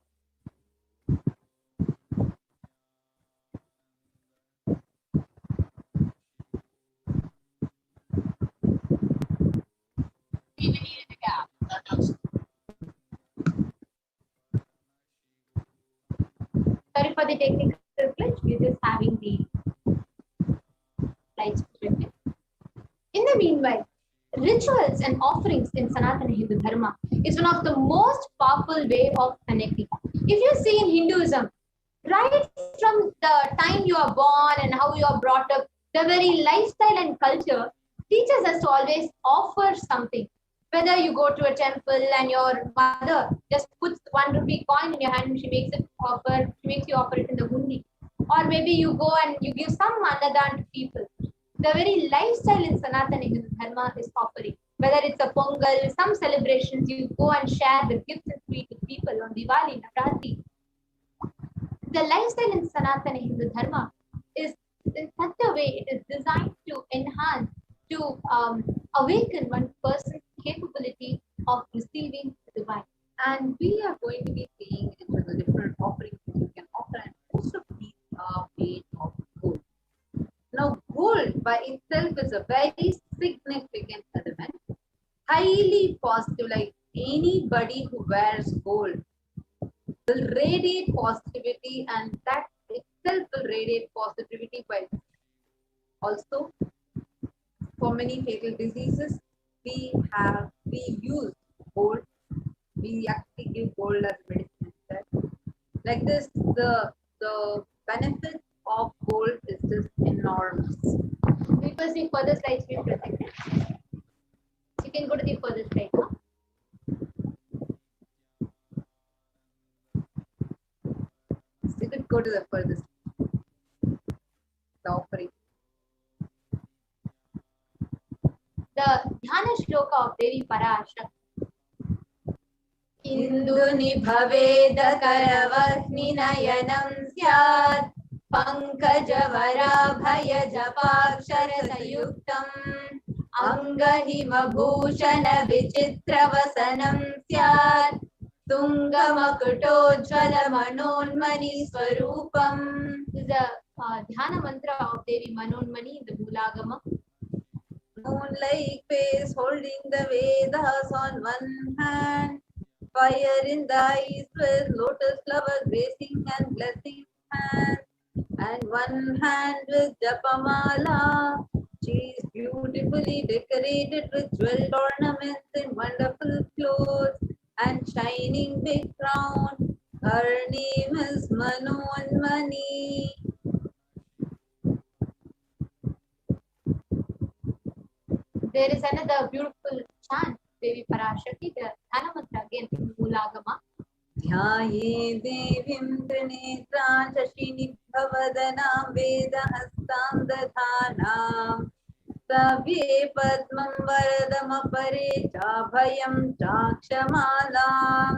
Sorry for the technical glitch, we're just having the slides protected. In the meanwhile, rituals and offerings in Sanatana Hindu Dharma is one of the most powerful way of connecting. If you see in Hinduism, right from the time you are born and how you are brought up, the very lifestyle and culture teaches us to always offer something. Whether you go to a temple and your mother just puts 1 rupee coin in your hand and she makes you offer it in the hundi. Or maybe you go and you give some annadan to people. The very lifestyle in Sanatana Hindu Dharma is offering. Whether it's a Pongal, some celebrations, you go and share the gifts and sweets with people on Diwali, Navratri. The lifestyle in Sanatana Hindu Dharma is in such a way it is designed to enhance, to awaken one person's capability of receiving the divine. And we are going to be seeing into the different offerings that you can offer, and most of these are made of gold. Now, gold by itself is a very significant element, highly positive, like anybody who wears gold will radiate positivity, and that itself will radiate positivity by also for many fatal diseases. We use gold. We actually give gold as medicine instead. Like this, the benefits of gold is just enormous. We will see further slides being presented. You can go to the further slide now. go to the furthest. The offering. The Dhyana Shloka of Devi Parashakti. Induni bhaveda karavasmi nayanam syat pankajavara bhaya japakshara sayuktam angahima bhushana vichitra vasanam syat tungamakutojjala manonmani swarupam. This is the Dhyana mantra of Devi Manonmani in the Moolagama. Moon-like face holding the Vedas on one hand, fire in the eyes with lotus flowers gracing and blessing hand, and one hand with Japamala. She is beautifully decorated with jeweled ornaments in wonderful clothes and shining big crown. Her name is Manonmani. There is another beautiful chant, Devi Parashakti, the Dhyana mantra again in Moolagama. Dhyaye devim trinetran shashini bhavadana vedahastam dadhanam savye padmam varadam apare chabhayam chakshamalam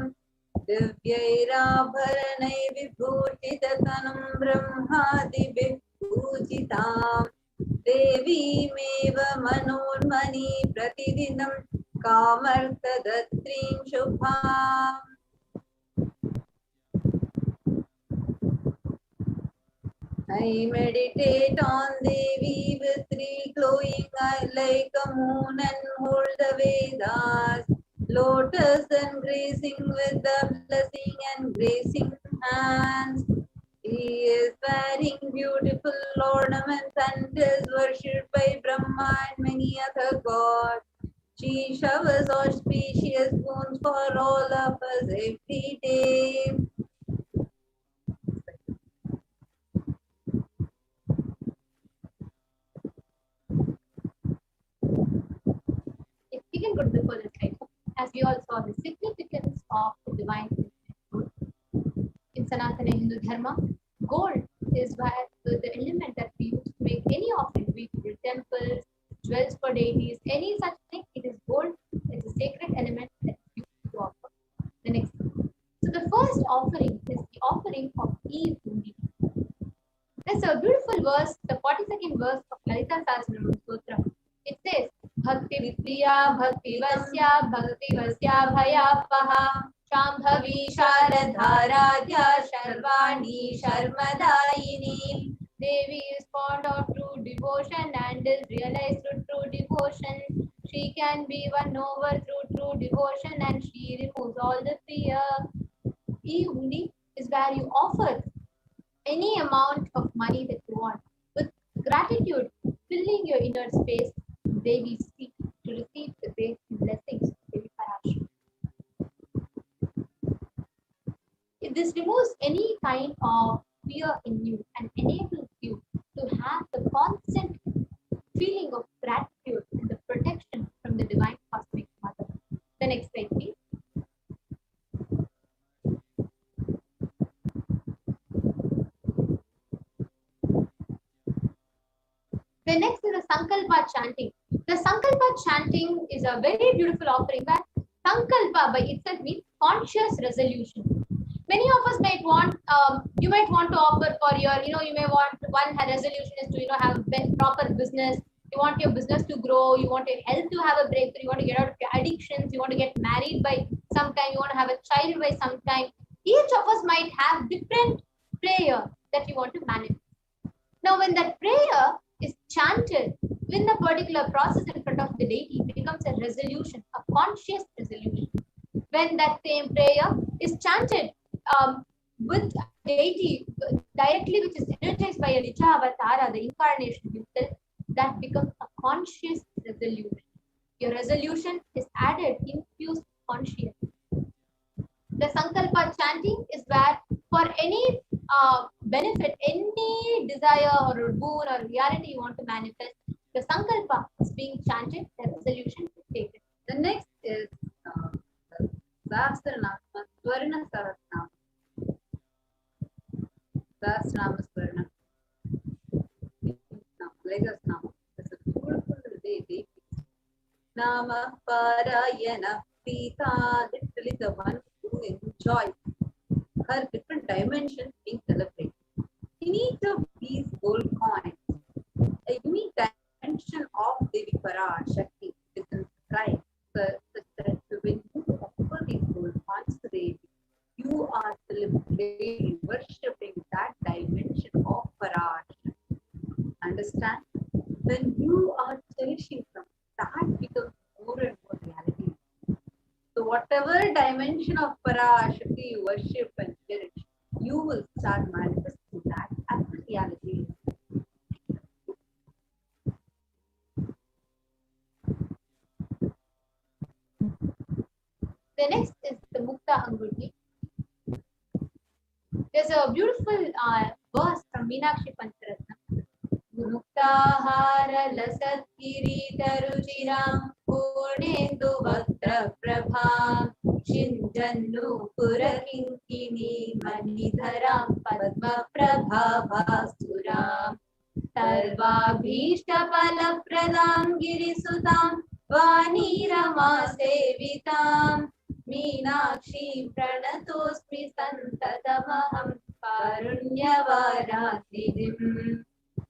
divyairabharanai vibhutitanam brahmadi vibhujitam Devi meva manonmani pratidinam kamartadatrim shubham. I meditate on Devi with three glowing eyes like a moon and hold the Vedas, lotus and gracing with the blessing and gracing hands. He is wearing beautiful ornaments and is worshipped by Brahma and many other gods. She showers auspicious boons for all of us every day. If we can go to the further slide, as we all saw the significance of the divine gold. In Sanatana Hindu Dharma, gold is the element that we use to make any offering, be it temples, jewels for deities, any such thing. It is gold. It's a sacred element that we use to offer. The next. So the first offering is the offering of Eve Undi. There's a beautiful verse, the 42nd verse of Lalita Sahasranama Stotra. It says, Bhakti Priya Bhakti Vasya Bhaya Paha Shambhavi Sharadharadhya Sharvani Sharmadayini. Devi is fond of true devotion and is realized through true devotion. She can be won over through true devotion and she removes all the fear. E Undi is where you offer any amount of money that you want. With gratitude, filling your inner space, Devi's feet to receive the grace and blessings of Devi Parashakti. If this removes any kind of fear in you and enables you to have the constant feeling of gratitude and the protection from the divine cosmic mother. The next slide, please. The next is the Sankalpa chanting. The Sankalpa chanting is a very beautiful offering where Sankalpa by itself means conscious resolution. Many of us might want, you might want to offer for your, you may want, one resolution is to, have proper business. You want your business to grow. You want your health to have a breakthrough. You want to get out of your addictions. You want to get married by some time. You want to have a child by some time. Each of us might have different prayer that you want to manifest. Now, when that prayer is chanted in a particular process in front of the deity, it becomes a resolution, a conscious resolution. When that same prayer is chanted with deity directly, which is energized by a Nicha Avatara, the incarnation himself, that becomes a conscious resolution. Your resolution is added, infused consciousness. The Sankalpa chanting is where for any benefit, any desire or boon or reality you want to manifest, the Sankalpa is being chanted, the resolution is taken. The next is Sahasranama, Swarna Sahasranama. The Nama Parayana Prita, literally the one who enjoys her different dimensions being celebrated. In each of these gold coins, a unique dimension of Devi Parashakti is inscribed, such that when you offer these gold coins to Devi, you are celebrating, worshipping that dimension of Parashakti. Understand? When you are cherishing them, that becomes more and more reality. So whatever dimension of Parashakti you worship and cherish, you will start manifesting that as a reality. The next is the Mukta Anguti. There's a beautiful verse from Meenakshi Pancharatnam. Muktahara lasat kirita ruchiram purnendu vaktra prabham shinjannu purakinkini manidharam padma prabhavasturam sarvabhishta palapradam girisutam vanirama sevitam Meenakshi pranatosmi santatamaham karunyavarasidhim.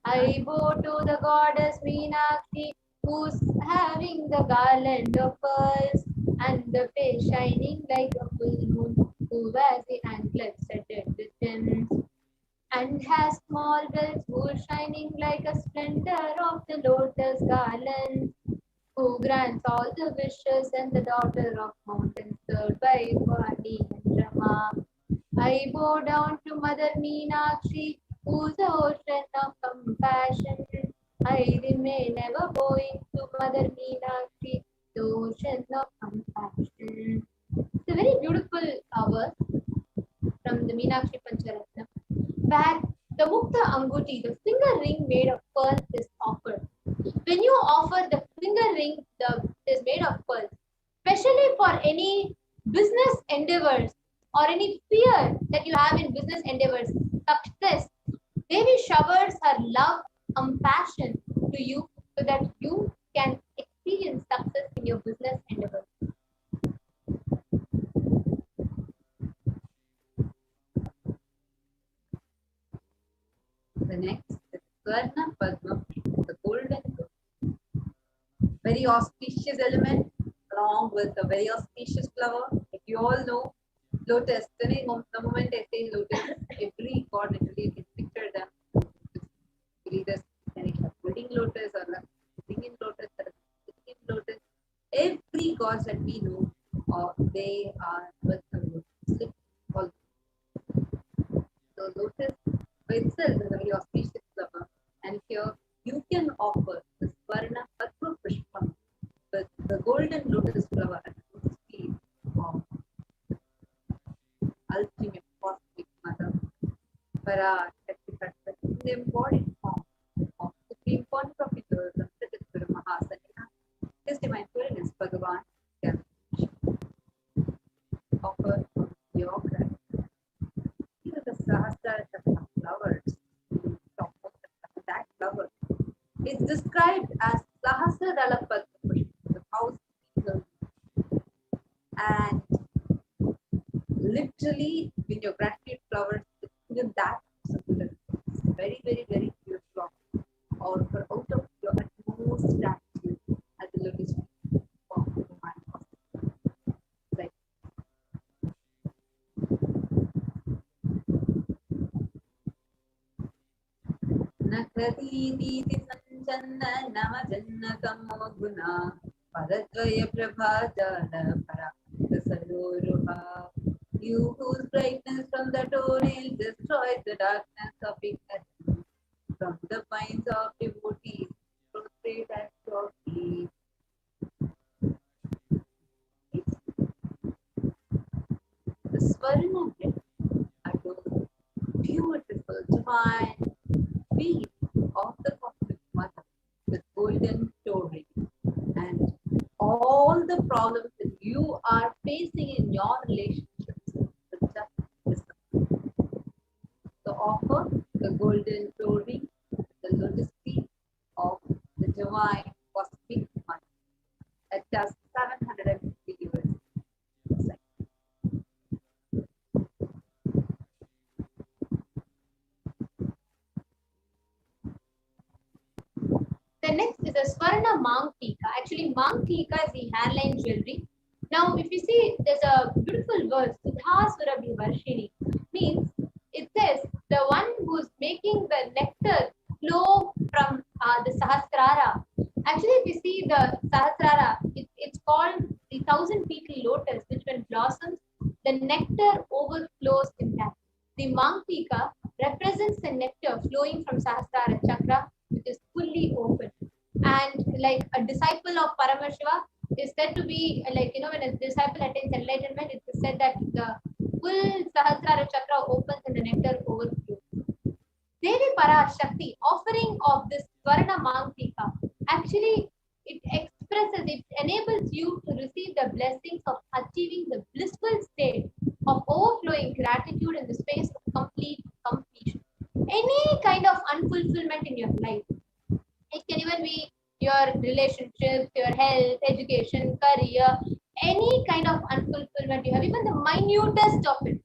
I bow to the goddess Meenakshi, who's having the garland of pearls and the face shining like a full moon, who wears the anklets studded with gems and has small bells, who's shining like a splendor of the lotus garland, who grants all the wishes and the daughter of mountains, served by Vani and Rama. I bow down to Mother Meenakshi, who's the ocean of compassion. I remain ever bowing to Mother Meenakshi, the ocean of compassion. It's a very beautiful verse from the Meenakshi Pancharatnam, where the Mukta Anguti, the finger ring made of pearls, is offered. When you offer the finger ring that is made of pearls, especially for any business endeavors or any fear that you have in business endeavors, success, Devi showers her love, compassion to you so that you can experience success in your business endeavors. The next is Swarna Padma, the golden goat. Very auspicious element along with a very auspicious flower. If you all know, lotus, the moment I say lotus, every god literally can picture them. Either wedding lotus or sitting in lotus or sitting in lotus. Every god that we know, they are with the lotus. So lotus by itself is a very auspicious flower, and here you can offer the Swarna Padma Pushpam, the golden lotus flower at the feet of ultimate cosmic mother, Parashakti, in the embodied form of the Supreme Pontifical Guru Mahasana, His Divine Holiness Bhagavan, offer your gratitude. Here the Sahasrara Chakra flowers, top of that flower is described as Sahasrara Padma Pushpa, the house eagle. And literally, when your gratitude flowers, even that is very, very, very beautiful. Or for out of your utmost gratitude at the lotus feet of the divine cosmic. Right. Nakaditi Sanchanna Namajanna Kamoguna Paradvaya Prabhajana Parasaroruha. You whose brightness from the toenail destroys the darkness of ignorance. From the pines of devotees, prostrate at your feet. The Swarna head adorns beautiful, divine feet of the cosmic mother with golden toe ring, and all the problems that you are facing in your relationships will just disappear. So offer the golden toe ring, the lotus feet of the divine cosmic mother at Actually, Mang Tika is the hairline jewelry. Now, if you see, there's a beautiful verse, Sudha Surabhi Varshini, means it says the one who's making the nectar flow from the Sahasrara. Actually, if you see the Sahasrara, it's called the 1,000-petal lotus, which when blossoms, the nectar overflows in that. The Mangtika represents the nectar flowing from Sahasrara chakra, which is fully open. And like a disciple of Paramashiva is said to be like, when a disciple attains enlightenment, it's said that the full Sahasrara chakra opens and the nectar overflows. Devi PARASHAKTI, offering of this Swarna Mangtika, actually it enables you to receive the blessings of achieving the blissful state of overflowing gratitude in the space of complete completion. Any kind of unfulfillment in your life, it can even be your relationships, your health, education, career, any kind of unfulfillment you have, even the minutest of it,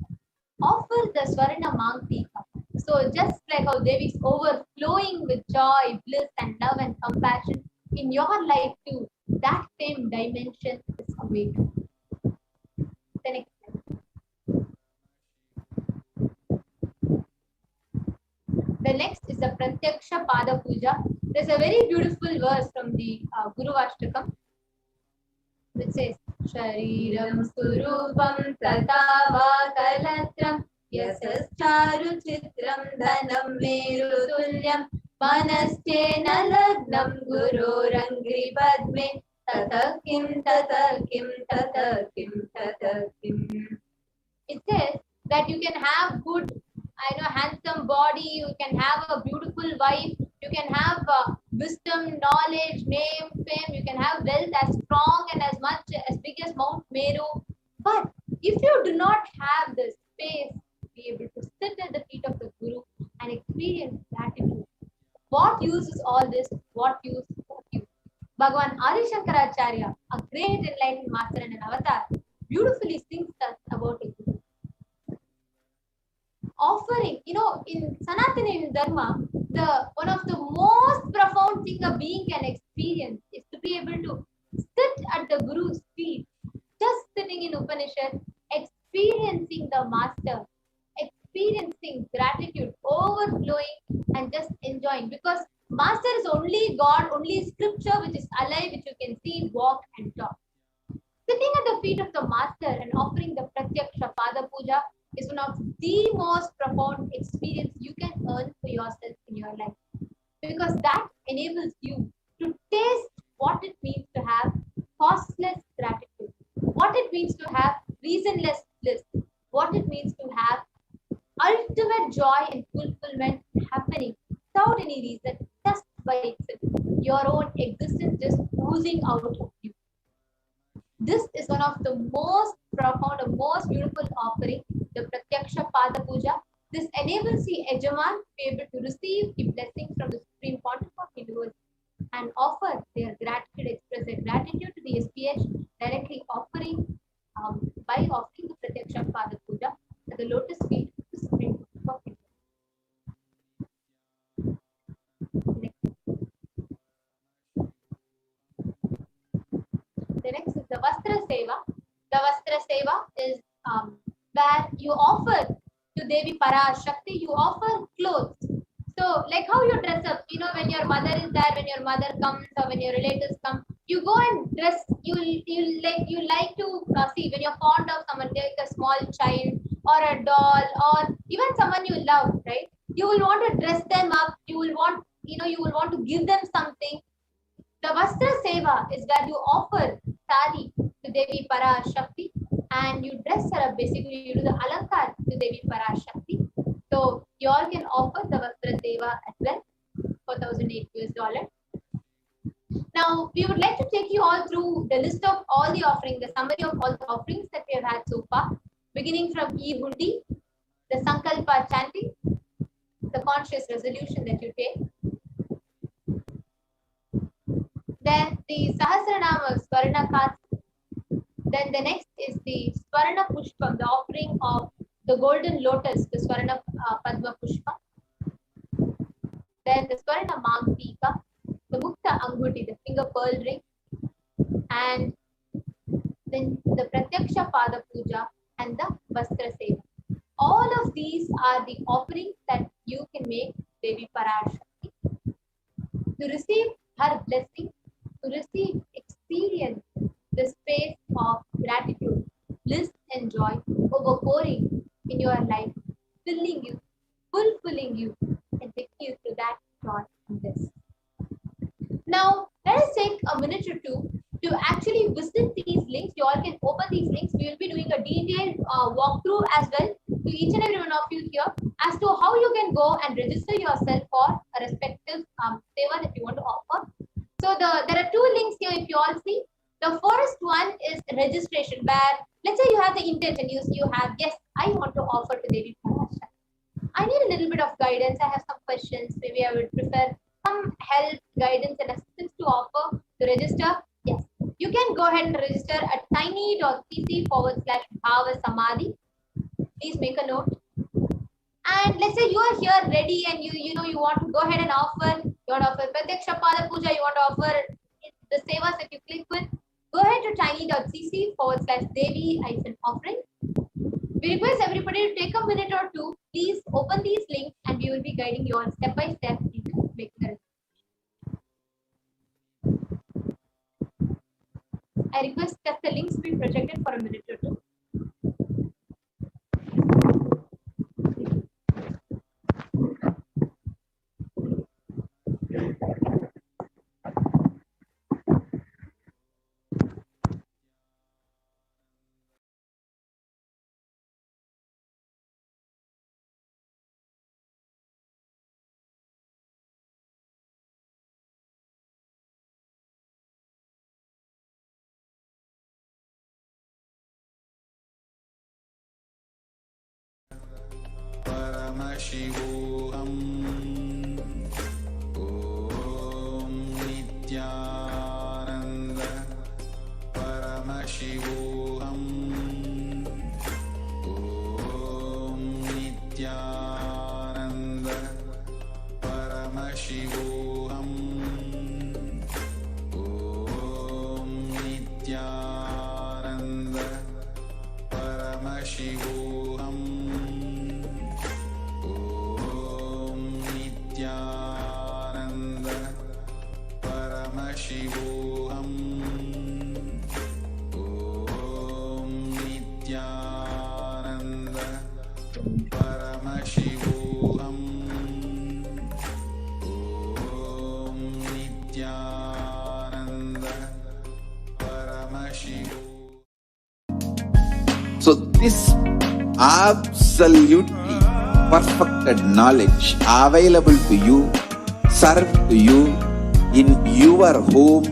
offer the Swarna Mangtika. So just like how Devi is overflowing with joy, bliss, and love and compassion, in your life too, that same dimension is awakened. The next slide. The next is the Pratyaksha Pada Puja. There's a very beautiful verse from the Guru Ashtakam, which says, Shariram Surupam Tatava Kalatram Yasascharu Chitram Dhanam Merutulyam Manastena Lagnam Guru Rangri Padme Tatakim Tatakim Tatakim Tatakim. It says that you can have good, handsome body, you can have a beautiful wife, you can have wisdom, knowledge, name, fame, you can have wealth as strong and as much as big as Mount Meru. But if you do not have the space to be able to sit at the feet of the Guru and experience gratitude, what use is all this? What use? What use? Bhagavan Adi Shankaracharya, a great enlightened master and an avatar, beautifully sings us about it. Offering, in Sanatana Dharma, one of the most profound thing a being can experience is to be able to sit at the Guru's feet, just sitting in Upanishad, experiencing the master, experiencing gratitude, overflowing, and just enjoying. Because master is only God, only scripture which is alive, which you can see, walk, and talk. Sitting at the feet of the master and offering the Pratyaksha Pada Puja is one of the most profound experience you can earn for yourself in your life. Because that enables you to taste what it means to have costless gratitude, what it means to have reasonless bliss, what it means to have ultimate joy and fulfillment happening without any reason, just by itself, your own existence just oozing out of you. This is one of the most profound and most beautiful offering, the Pratyaksha Pada Puja. This enables the Ejaman to be able to receive the blessings from the Supreme Pontiff of Universe and offer their gratitude, express their gratitude to the SPH, directly offering by offering the Pratyaksha Pada Puja at the lotus feet of the Supreme Pontiff of Universe. The next is the Vastra Seva. The Vastra Seva is where you offer to Devi PARASHAKTI, you offer clothes. So, like how you dress up, when your mother is there, when your mother comes, or when your relatives come, you go and dress. You like to see when you're fond of someone, like a small child or a doll or even someone you love, right? You will want to dress them up. You will want, you will want to give them something. The Vastra Seva is where you offer sari to Devi PARASHAKTI and you dress her up. Basically, you do the alankar to Devi PARASHAKTI. So you all can offer the Vastra Seva as well for $1,008. Now, we would like to take you all through the list of all the offerings, the summary of all the offerings that we have had so far, beginning from E-Hundi, the Sankalpa chanting, the conscious resolution that you take. Then the Sahasranama Swarna Kats. Then the next is the Swarna Pushpam, the offering of the golden lotus, the Swarna Padma Pushpa. Then the Swarna Mangtika, the Mukta Anghuti, the finger pearl ring. and then the Pratyaksha Pada Puja and the Vastra Seva. All of these are the offerings that you can make Devi PARASHAKTI to receive her blessing, to receive, experience the space of gratitude, bliss and joy overpouring in your life, filling you, fulfilling you, and taking you through that joy and bliss. Now, let us take a minute or two to actually visit these links. You all can open these links. We will be doing a detailed walkthrough as well to each and every one of you here as to how you can go and register yourself for a respective seva that you want to offer. So there are two links here if you all see. The first one is registration, where let's say you have the intention, you have, yes, I want to offer to Devi PARASHAKTI. I need a little bit of guidance. I have some questions. Maybe I would prefer some help, guidance, and assistance to offer to register. Yes, you can go ahead and register at tiny.cc/bhava-samadhi. Please make a note. And let's say you are here ready and you want to go ahead and offer. You want to offer Pratyaksha Pada Puja. You want to offer the sevas that you click with. Go ahead to tiny.cc/Devi-offering. We request everybody to take a minute or two. Please open these links and we will be guiding you on step by step into making the registration. I request that the links be projected for a minute or two. Paramashivoham Om Nityananda Paramashivoham Om Nityananda Paramashivoham Om Nityananda Paramashivoham Paramashivoham Om Nityananda Paramashivoham Om Nityananda Paramashivoham. So this absolutely perfected knowledge available to you, served to you in your home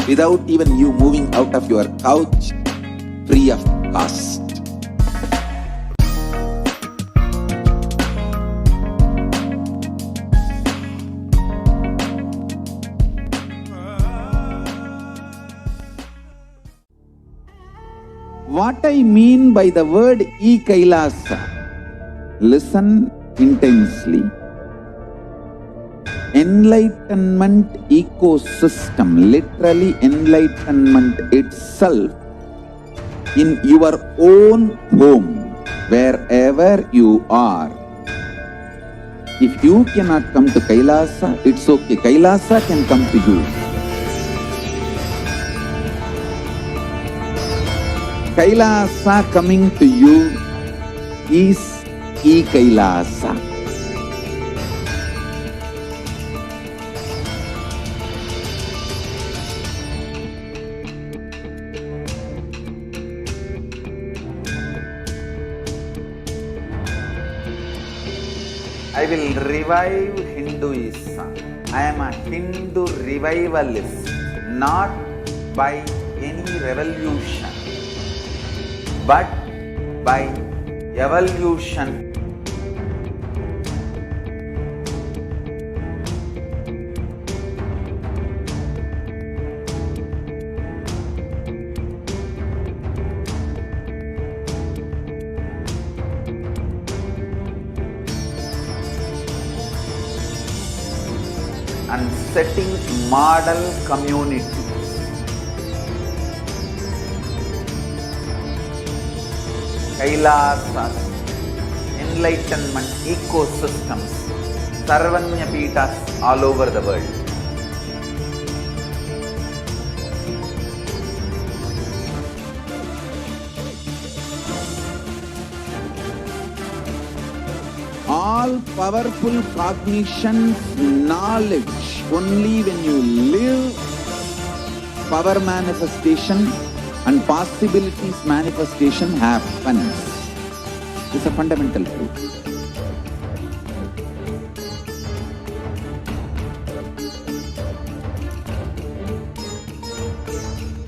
without even you moving out of your couch, free of cost. What I mean by the word e-Kailasa, listen intensely. Enlightenment ecosystem, literally enlightenment itself, in your own home, wherever you are. If you cannot come to Kailasa, it's okay. Kailasa can come to you. Kailasa coming to you is e-Kailasa. I will revive Hinduism. I am a Hindu revivalist, not by any revolution, but by evolution. And setting model communities Kailasas, enlightenment ecosystems, Sarvanya Peethas all over the world. All powerful cognition, knowledge, only when you live, power manifestation and possibilities manifestation happens. It's a fundamental truth.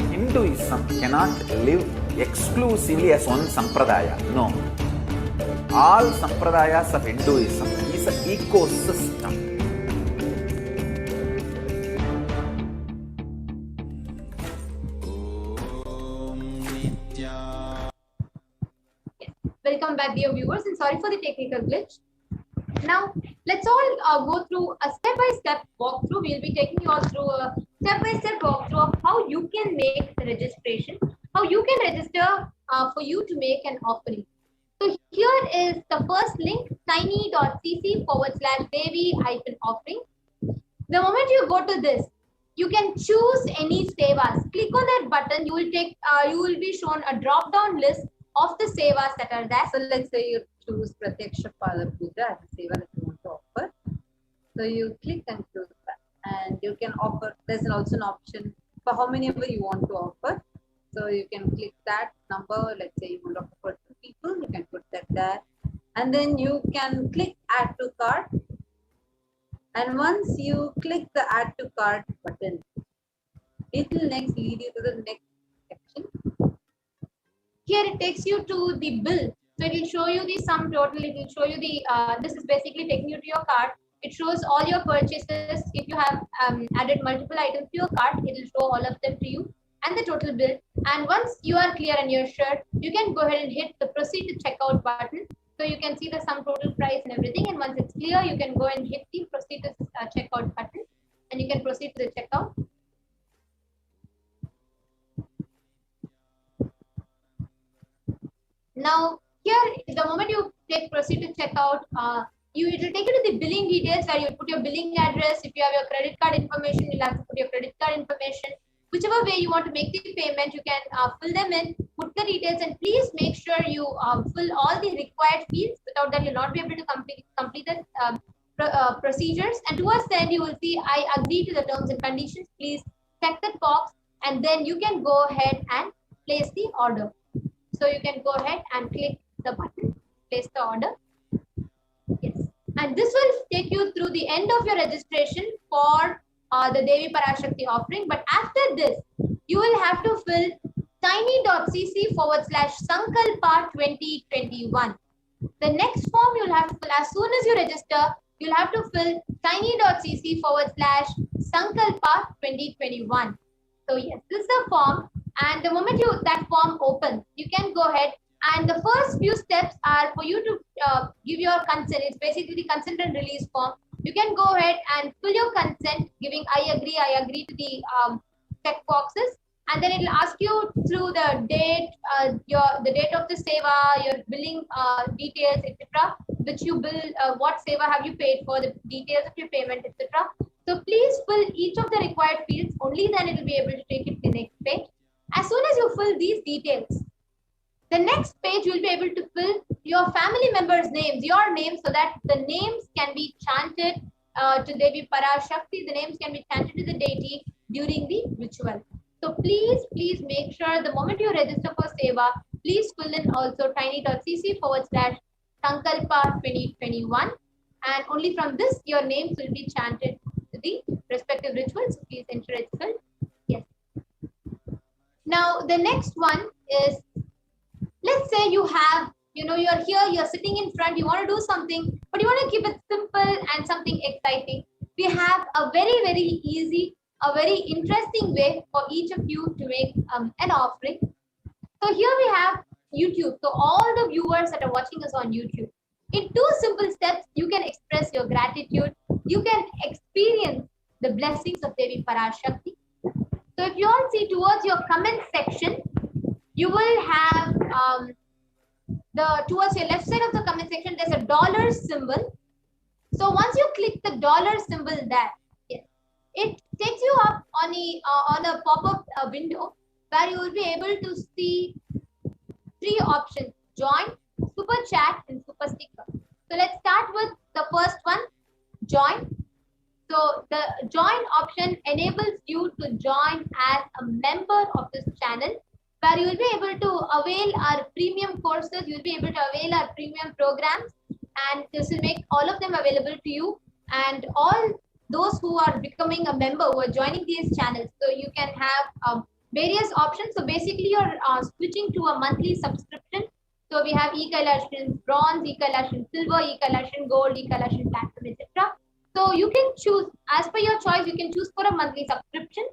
Hinduism cannot live exclusively as one sampradaya. No. All sampradayas of Hinduism is an ecosystem. Welcome back, dear viewers, and sorry for the technical glitch. Now, let's all go through a step-by-step walkthrough. We'll be taking you all through a step-by-step walkthrough of how you can make the registration, how you can register for you to make an offering. So here is the first link, tiny.cc/Devi-offering. The moment you go to this, you can choose any sevas. Click on that button. You will be shown a drop-down list of the sevas that are there. So let's say you choose Pratyaksha Pada Puja as a seva that you want to offer. So you click and choose that, and you can offer. There's also an option for how many ever you want to offer. So you can click that number. Let's say you want to offer 2 people, you can put that there, and then you can click Add to Cart. And once you click the Add to Cart button, it will next lead you to the next section. Here it takes you to the bill. So it will show you the sum total. It will show you the, this is basically taking you to your cart. It shows all your purchases. If you have added multiple items to your cart, it will show all of them to you and the total bill. And once you are clear and you're sure, you can go ahead and hit the proceed to checkout button. So you can see the sum total price and everything. And once it's clear, you can go and hit the proceed to checkout button, and you can proceed to the checkout. Now, here, the moment you take proceed to checkout, it will take you to the billing details where you put your billing address. If you have your credit card information, you'll have to put your credit card information. Whichever way you want to make the payment, you can fill them in, put the details, and please make sure you fill all the required fields. Without that, you'll not be able to complete the procedures. And towards the end, you will see, I agree to the terms and conditions. Please check that box, and then you can go ahead and place the order. So you can go ahead and click the button, place the order. Yes. And this will take you through the end of your registration for the Devi PARASHAKTI offering. But after this, you will have to fill tiny.cc/Sankalpa 2021. The next form you'll have to fill as soon as you register, you'll have to fill tiny.cc/Sankalpa 2021. So yes, this is the form. And the moment that form opens, you can go ahead, and the first few steps are for you to give your consent. It's basically the consent and release form. You can go ahead and fill your consent, giving I agree to the check boxes, and then it will ask you through the date, the date of the seva, your billing details, etc. Which you bill, what seva have you paid for, the details of your payment, etc. So please fill each of the required fields. Only then it will be able to take it to the next page. As soon as you fill these details, the next page you will be able to fill your family members' names, your names, so that the names can be chanted to Devi PARASHAKTI. The names can be chanted to the deity during the ritual. So please make sure the moment you register for seva, please fill in also tiny.cc/Sankalpa 2021. And only from this, your names will be chanted to the respective rituals. Please enter it. Yes. Now, the next one is, let's say you have, you're here, you're sitting in front, you want to do something, but you want to keep it simple and something exciting. We have a very, very easy, a very interesting way for each of you to make an offering. So here we have YouTube. So all the viewers that are watching us on YouTube, in 2 simple steps, you can express your gratitude. You can experience the blessings of Devi PARASHAKTI. So if you all see towards your comment section, you will have towards your left side of the comment section, there's a dollar symbol. So once you click the dollar symbol there, yes, it takes you up on a pop-up window where you will be able to see 3 options: join, super chat, and super sticker. So let's start with the first one, join. So the join option enables you to join as a member of this channel, where you will be able to avail our premium courses, you will be able to avail our premium programs, and this will make all of them available to you and all those who are becoming a member, who are joining these channels. So you can have various options. So basically you're switching to a monthly subscription. So we have e-Kailashan bronze, e-Kailashan silver, e-Kailashan gold, e-Kailashan platinum, etc. So you can choose, as per your choice, you can choose for a monthly subscription.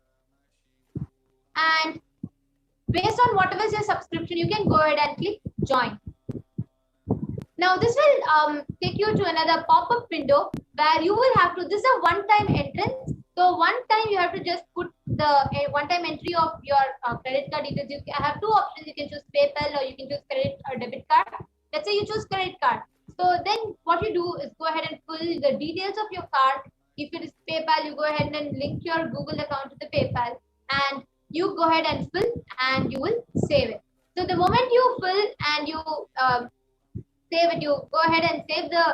And based on whatever is your subscription, you can go ahead and click join. Now this will take you to another pop-up window where you will have to, this is a one-time entrance. So one time you have to just put the one-time entry of your credit card details. You have 2 options. You can choose PayPal or you can choose credit or debit card. Let's say you choose credit card. So then what you do is go ahead and fill the details of your card. If it is PayPal, you go ahead and link your Google account to the PayPal and you go ahead and fill and you will save it. So the moment you fill and you save it, you go ahead and save the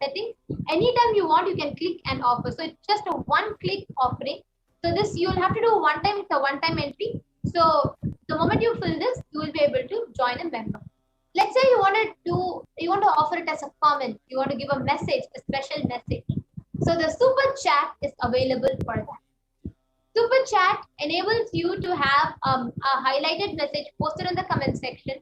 settings. Anytime you want, you can click and offer. So it's just a one-click offering. So this you will have to do one time. It's a one-time entry. So the moment you fill this, you will be able to join a member. Let's say you want to offer it as a comment. You want to give a message, a special message. So the super chat is available for that. Super chat enables you to have a highlighted message posted in the comment section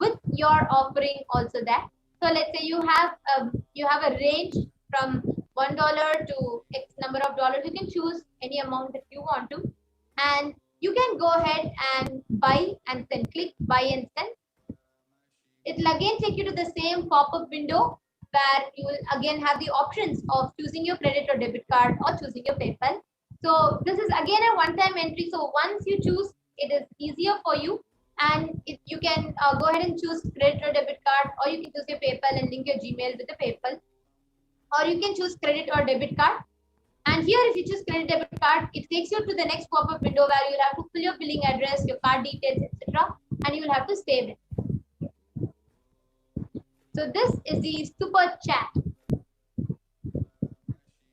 with your offering also there. So let's say you have a range from $1 to X number of dollars. You can choose any amount that you want to, and you can go ahead and buy and then click buy and send. It will again take you to the same pop-up window where you will again have the options of choosing your credit or debit card or choosing your PayPal. So this is again a one-time entry. So once you choose, it is easier for you, and you can go ahead and choose credit or debit card, or you can choose your PayPal and link your Gmail with the PayPal, or you can choose credit or debit card. And here, if you choose credit debit card, it takes you to the next pop-up window where you'll have to fill your billing address, your card details, etc., and you will have to save it. So this is the super chat.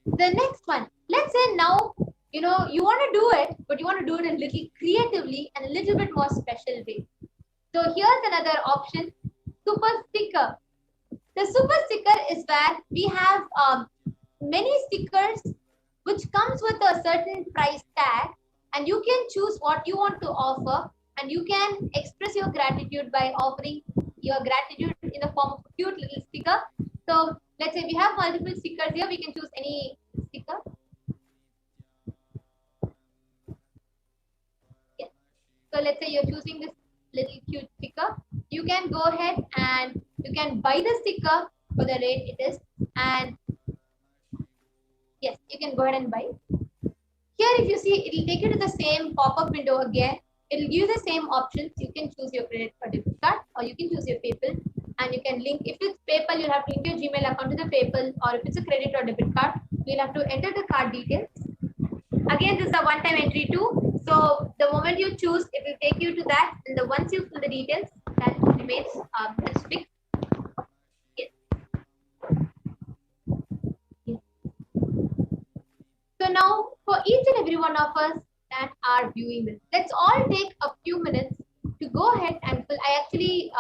The next one, let's say now, you want to do it, but you want to do it a little creatively and a little bit more special way. So here's another option, super sticker. The super sticker is where we have many stickers which comes with a certain price tag, and you can choose what you want to offer, and you can express your gratitude by offering your gratitude in the form of a cute little sticker. So let's say we have multiple stickers here. We can choose any sticker. Yes. So let's say you're choosing this little cute sticker. You can go ahead and you can buy the sticker for the rate it is, and yes, you can go ahead and buy it. Here, if you see, it will take you to the same pop-up window again. It will give you the same options. You can choose your credit or debit card, or you can choose your PayPal, and you can link. If it's PayPal, you'll have to link your Gmail account to the PayPal, or if it's a credit or debit card, you'll have to enter the card details. Again, this is a one-time entry too. So the moment you choose, it will take you to that, and once you fill the details, that remains that's fixed. Yes. Yes. So now, for each and every one of us that are viewing this, let's all take a few minutes to go ahead and fill. I actually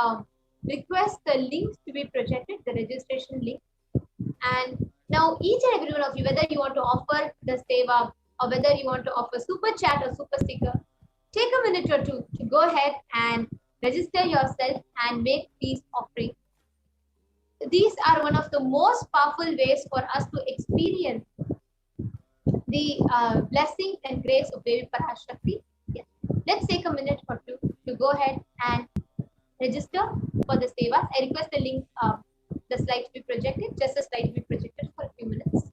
request the links to be projected, the registration link. And now each and every one of you, whether you want to offer the seva or whether you want to offer super chat or super sticker, take a minute or two to go ahead and register yourself and make these offerings. These are one of the most powerful ways for us to experience the blessings and grace of Devi PARASHAKTI. Yes. Let's take a minute or two to go ahead and register for the sevas. I request the link, the slide to be projected, just the slide to be projected for a few minutes.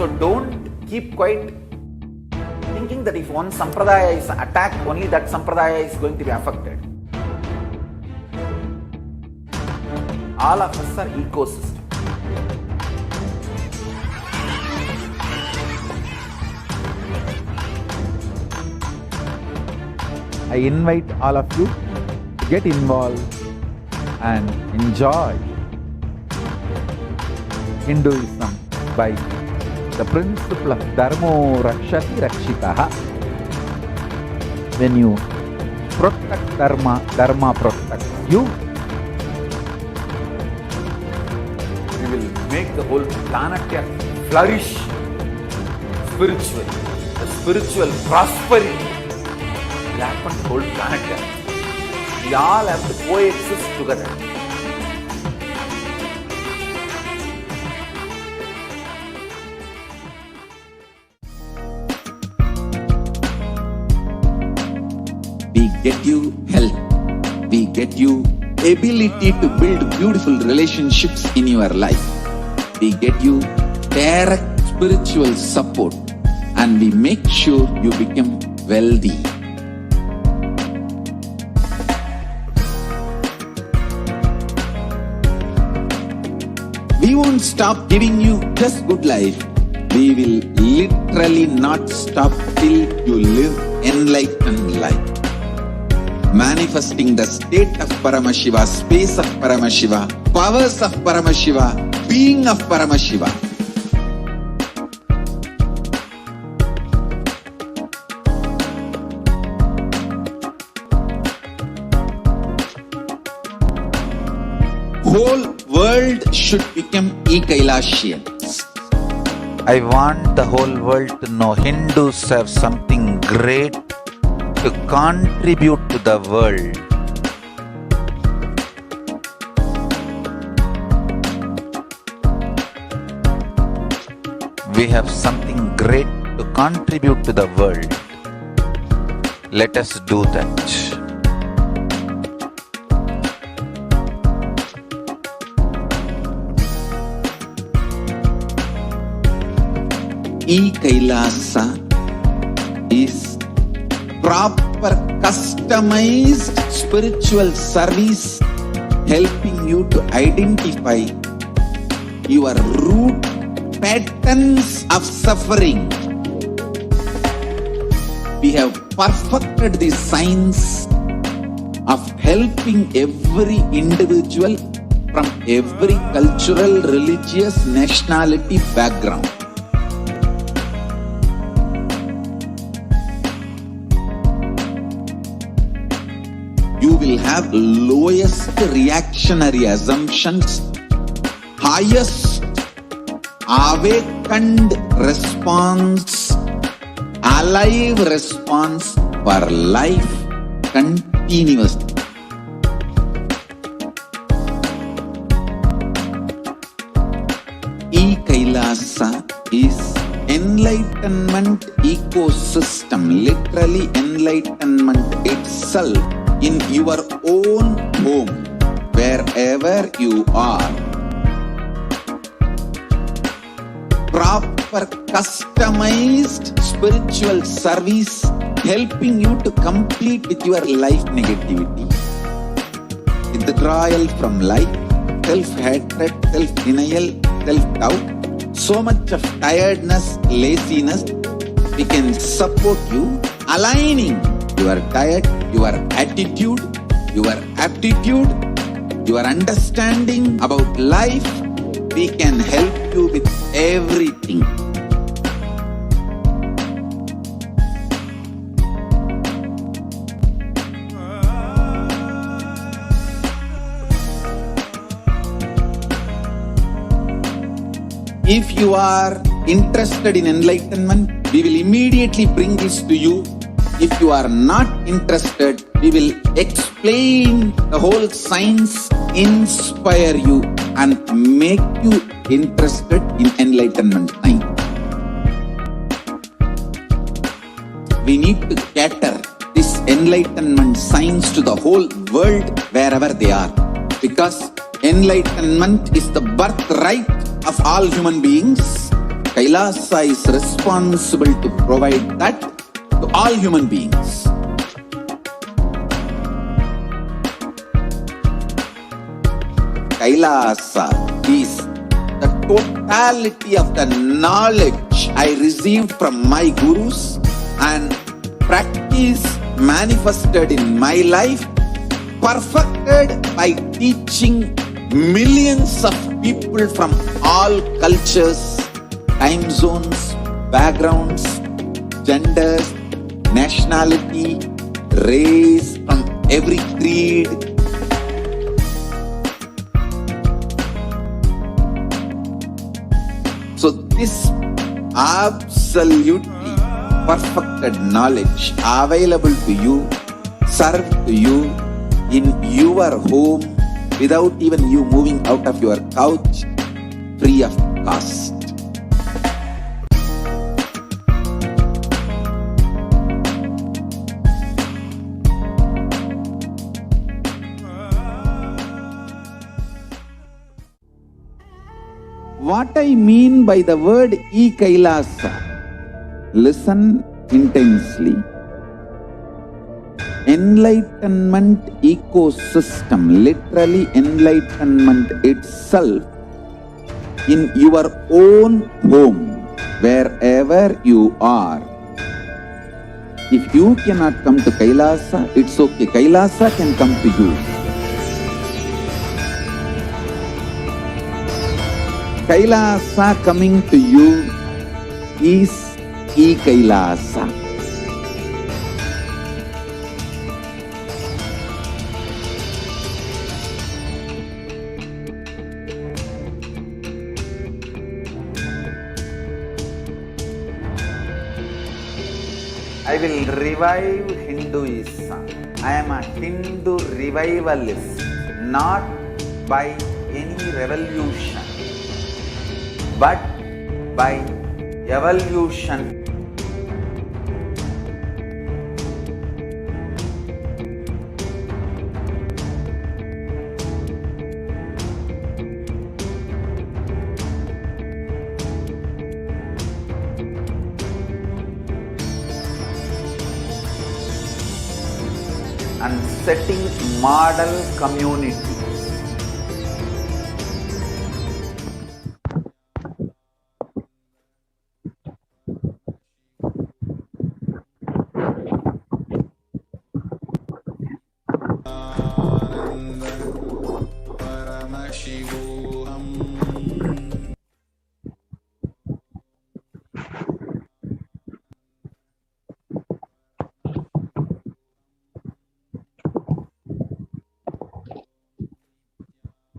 So don't keep quiet thinking that if one sampradaya is attacked, only that sampradaya is going to be affected. All of us are ecosystem. I invite all of you to get involved and enjoy Hinduism by the principle of Dharmo Rakshati Rakshitaha. When you protect Dharma, Dharma protects you. We will make the whole planet Earth flourish spiritually. The spiritual prosperity will happen to the whole planet Earth. We all have to coexist together. We get you health. We get you ability to build beautiful relationships in your life. We get you direct spiritual support, and we make sure you become wealthy. We won't stop giving you just good life. We will literally not stop till you live enlightened life. Manifesting the state of Paramashiva, space of Paramashiva, powers of Paramashiva, being of Paramashiva. Whole world should become e-Kailashians. I want the whole world to know Hindus have something great to contribute to the world. We have something great to contribute to the world. Let us do that. E-Kailasa is proper customized spiritual service helping you to identify your root patterns of suffering. We have perfected the science of helping every individual from every cultural, religious, nationality background. You will have lowest reactionary assumptions, highest awakened response, alive response for life continuously. E-Kailasa is enlightenment ecosystem, literally enlightenment itself in your own home, wherever you are. Proper customized spiritual service helping you to complete with your life negativity. Withdrawal from life, self-hatred, self-denial, self-doubt, so much of tiredness, laziness. We can support you aligning your diet, your attitude, your aptitude, your understanding about life. We can help you with everything. If you are interested in enlightenment, we will immediately bring this to you. If you are not interested, we will explain the whole science, inspire you and make you interested in enlightenment time. We need to cater this enlightenment science to the whole world wherever they are, because enlightenment is the birthright of all human beings. Kailasa is responsible to provide that to all human beings. Kailasa is the totality of the knowledge I received from my gurus and practice manifested in my life, perfected by teaching millions of people from all cultures, time zones, backgrounds, genders, nationality, race, from every creed. So this absolutely perfected knowledge available to you, served to you in your home without even you moving out of your couch, free of cost. What I mean by the word e-Kailasa, listen intensely. Enlightenment ecosystem, literally enlightenment itself, in your own home, wherever you are. If you cannot come to Kailasa, it's okay. Kailasa can come to you. Kailasa coming to you is e-Kailasa. I will revive Hinduism. I am a Hindu revivalist, not by any revolution, but by evolution. And setting model communities.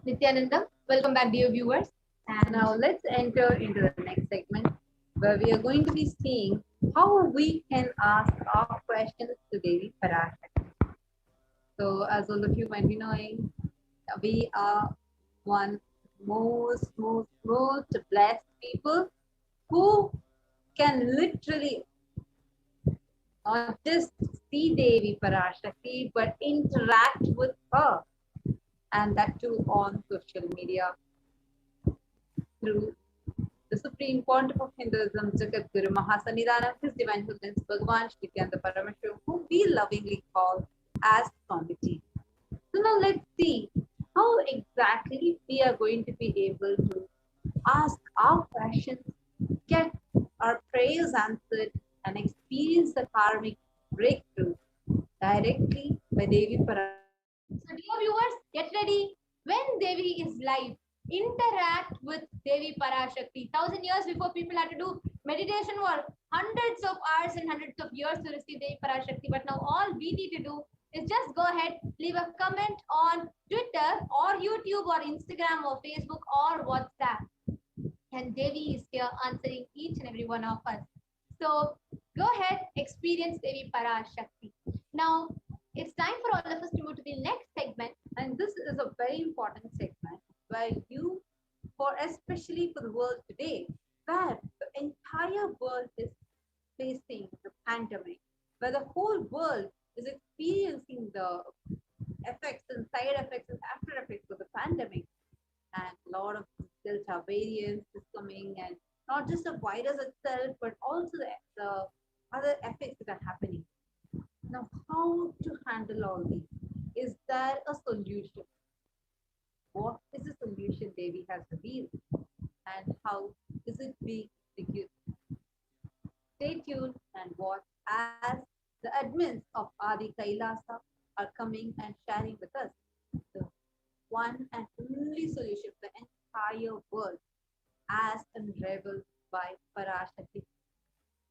Nityananda, welcome back, dear viewers. And now let's enter into the next segment where we are going to be seeing how we can ask our questions to Devi PARASHAKTI. So, as all of you might be knowing, we are one most blessed people who can literally not just see Devi PARASHAKTI but interact with her, and that too on social media through the Supreme Pontiff of Hinduism, Jagat Guru Mahasannidhanam, His Divine Holiness Bhagavan Shri Nityananda Parameshwar, whom we lovingly call as Swamiji. So now let's see how exactly we are going to be able to ask our questions, get our prayers answered, and experience the karmic breakthrough directly by Devi PARASHAKTI. So dear viewers, get ready. When Devi is live, interact with Devi PARASHAKTI. 1,000 years before, people had to do meditation work, hundreds of hours and hundreds of years to receive Devi PARASHAKTI. But now all we need to do is just go ahead, leave a comment on Twitter or YouTube or Instagram or Facebook or WhatsApp. And Devi is here answering each and every one of us. So go ahead, experience Devi PARASHAKTI. Now, it's time for all of us to move to the next segment, and this is a very important segment where you, especially for the world today, where the entire world is facing the pandemic, where the whole world is experiencing the effects and side effects and after effects of the pandemic, and a lot of Delta variants is coming, and a not just the virus itself, but also the other effects that are happening. Now, how to handle all these? Is there a solution? What is the solution Devi has revealed? And how is it being executed? Stay tuned and watch as the admins of Adi Kailasa are coming and sharing with us the one and only solution for the entire world as unraveled by PARASHAKTI.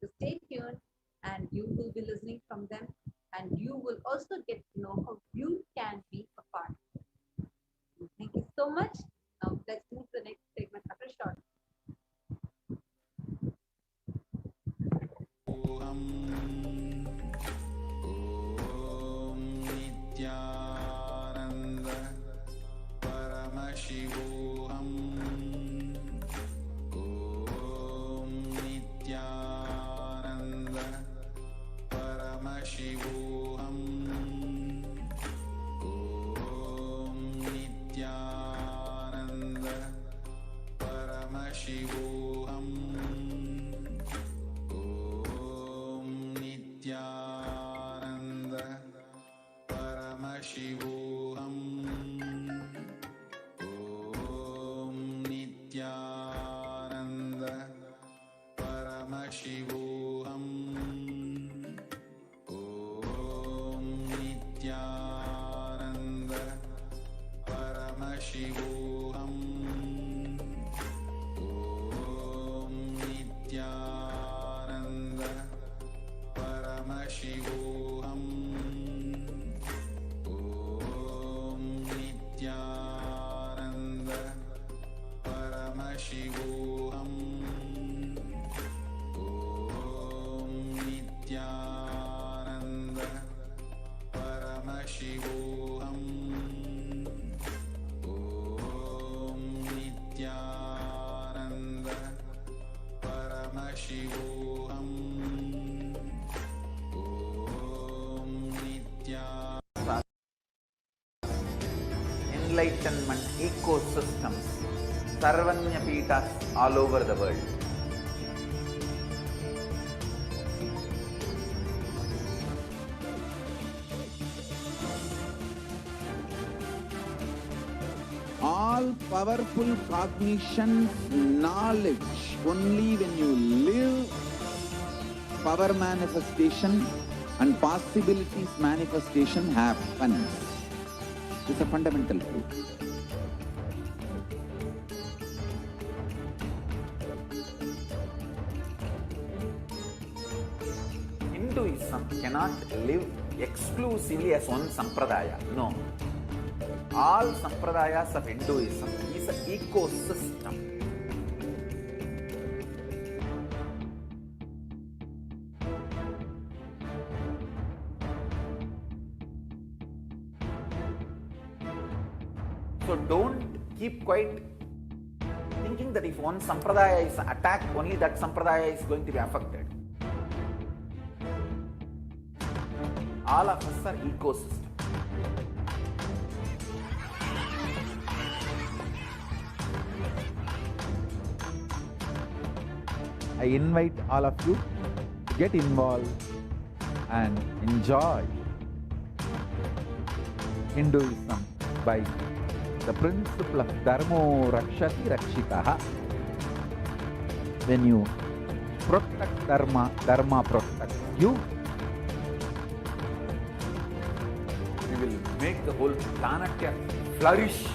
So stay tuned and you will be listening from them, and you will also get to know how you can be a part. Thank you so much. Now let's move to the next segment after a short. Nityananda Paramashivoham Om Nityananda Paramashivoham Om Nityananda Paramashivoham Om Nityananda Paramashivoham Om Nityananda Paramashivoham Om Nityananda Paramashivoham Om Nityananda Paramashivoham Om Nityananda Paramashivoham Om Nityananda Paramashivoham Om Nityananda Paramashivoham Om Nityananda enlightenment ecosystems, Sarvanya Peethas all over the world. All powerful cognition, knowledge, only when you live, power manifestation and possibilities manifestation happens. It's a fundamental truth. Hinduism cannot live exclusively as one sampradaya. No. All sampradayas of Hinduism is an ecosystem. So don't keep quiet thinking that if one sampradaya is attacked, only that sampradaya is going to be affected. All of us are ecosystem. I invite all of you to get involved and enjoy Hinduism by the principle of Dharmo Rakshati Rakshitaha. When you protect Dharma, Dharma protects you. We will make the whole planet flourish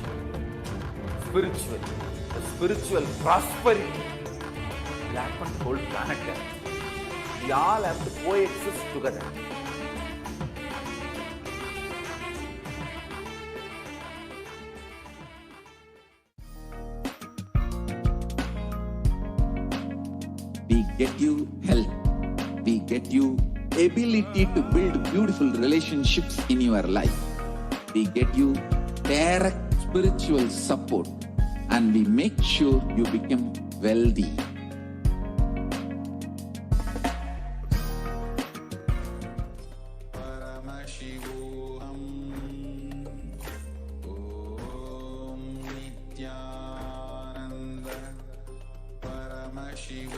spiritually. The spiritual prosperity will happen to the whole planet. We all have to coexist together. We get you health. We get you ability to build beautiful relationships in your life. We get you direct spiritual support, and we make sure you become wealthy. Paramashivoham Om Nityananda Paramashivoham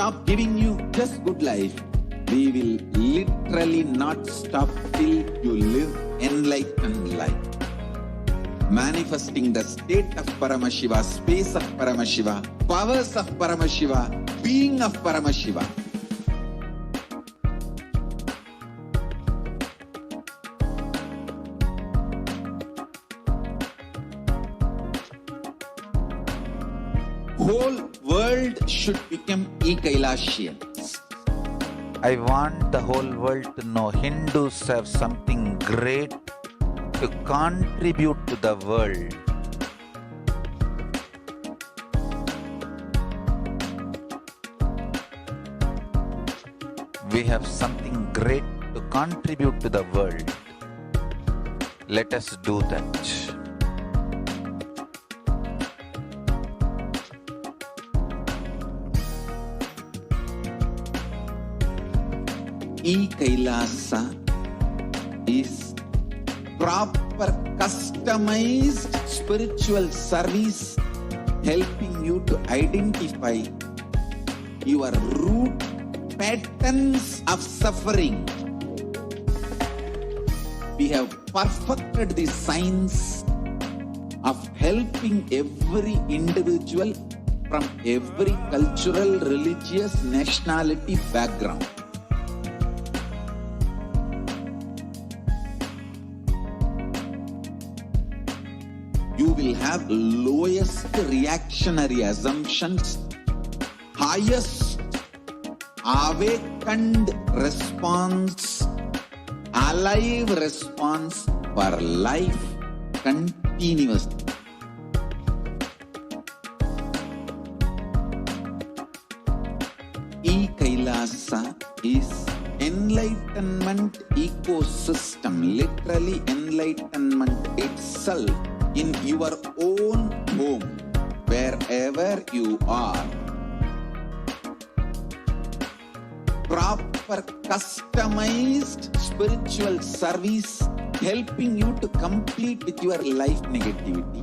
stop giving you just good life, we will literally not stop till you live enlightened life. Manifesting the state of Paramashiva, space of Paramashiva, powers of Paramashiva, being of Paramashiva. Whole world should become e-Kailashians. I want the whole world to know Hindus have something great to contribute to the world. We have something great to contribute to the world. Let us do that. E-Kailasa is proper customized spiritual service helping you to identify your root patterns of suffering. We have perfected the science of helping every individual from every cultural, religious, nationality background. You will have lowest reactionary assumptions, highest awakened response, alive response for life continuously. E-Kailasa is enlightenment ecosystem, literally enlightenment itself in your own home, wherever you are. Proper customized spiritual service helping you to complete with your life negativity.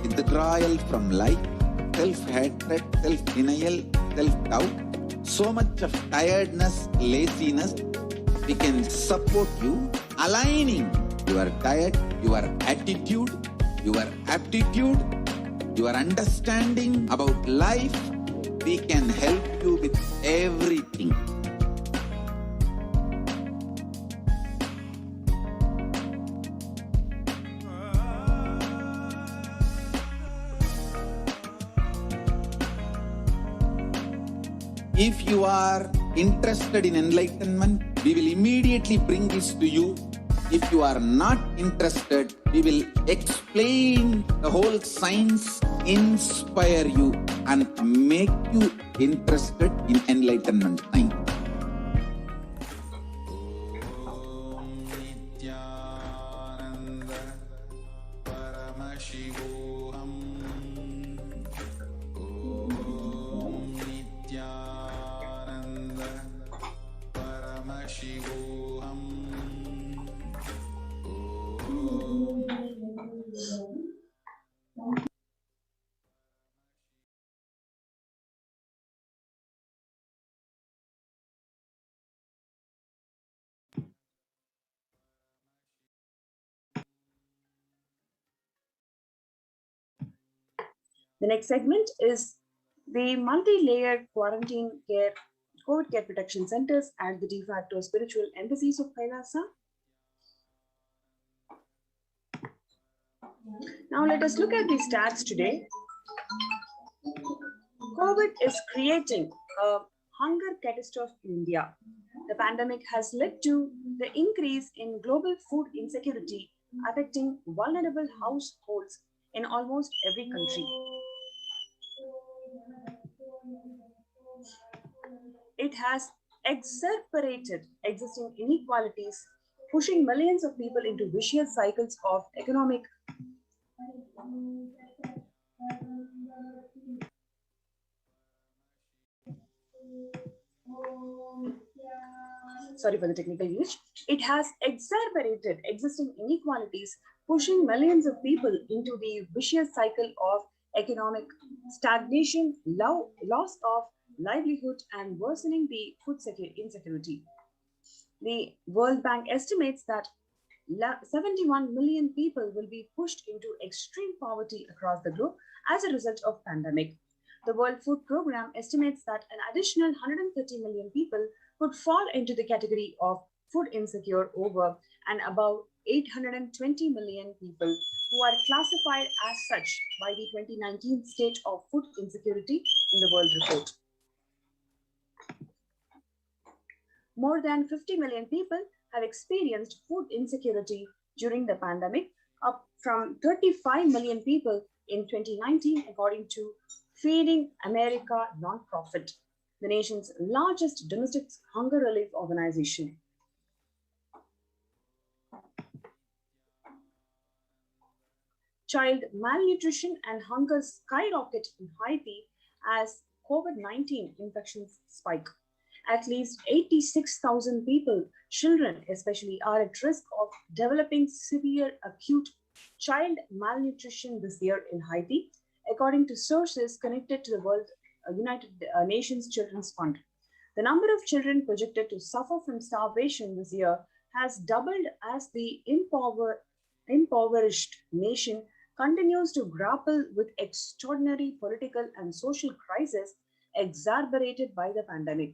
Withdrawal from life, self-hatred, self-denial, self-doubt, so much of tiredness, laziness, we can support you aligning your diet, your attitude, your aptitude, your understanding about life. We can help you with everything. If you are interested in enlightenment, we will immediately bring this to you. If you are not interested, we will explain the whole science, inspire you and make you interested in enlightenment time. The next segment is the multi-layered quarantine care, COVID care protection centers at the de facto spiritual embassies of Kailasa. Now let us look at the stats today. COVID is creating a hunger catastrophe in India. The pandemic has led to the increase in global food insecurity, affecting vulnerable households in almost every country. It has exacerbated existing inequalities, pushing millions of people into vicious cycles of economic sorry for the technical glitch. It has exacerbated existing inequalities, pushing millions of people into the vicious cycle of economic stagnation, loss of livelihood and worsening the food insecurity. The World Bank estimates that 71 million people will be pushed into extreme poverty across the globe as a result of pandemic. The World Food Programme estimates that an additional 130 million people could fall into the category of food insecure over and above 820 million people who are classified as such by the 2019 State of Food Insecurity in the World Report. More than 50 million people have experienced food insecurity during the pandemic, up from 35 million people in 2019, according to Feeding America nonprofit, the nation's largest domestic hunger relief organization. Child malnutrition and hunger skyrocket in Haiti as COVID-19 infections spike. At least 86,000 people, children especially, are at risk of developing severe acute child malnutrition this year in Haiti, according to sources connected to the World United Nations Children's Fund. The number of children projected to suffer from starvation this year has doubled as the impoverished nation continues to grapple with extraordinary political and social crisis exacerbated by the pandemic.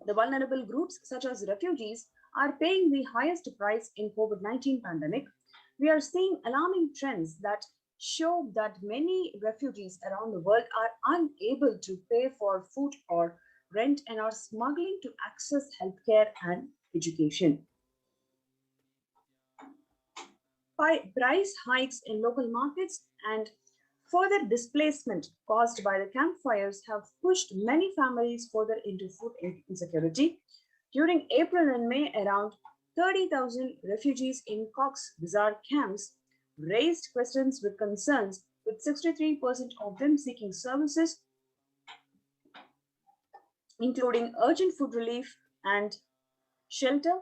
The vulnerable groups, such as refugees, are paying the highest price in COVID-19 pandemic. We are seeing alarming trends that show that many refugees around the world are unable to pay for food or rent and are struggling to access healthcare and education. By price hikes in local markets and further displacement caused by the campfires have pushed many families further into food insecurity. During April and May, around 30,000 refugees in Cox's Bazar camps raised questions with concerns, with 63% of them seeking services, including urgent food relief and shelter.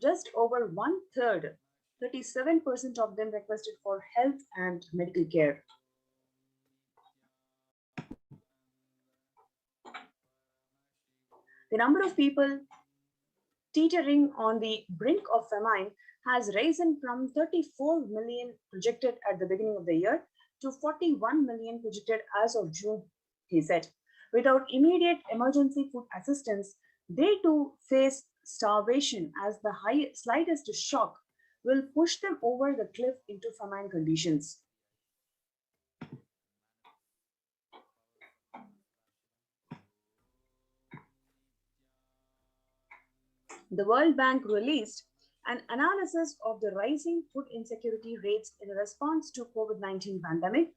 Just over one-third, 37% of them requested for health and medical care. The number of people teetering on the brink of famine has risen from 34 million projected at the beginning of the year to 41 million projected as of June, he said. Without immediate emergency food assistance, they too face starvation, as the slightest shock will push them over the cliff into famine conditions. The World Bank released an analysis of the rising food insecurity rates in response to COVID-19 pandemic.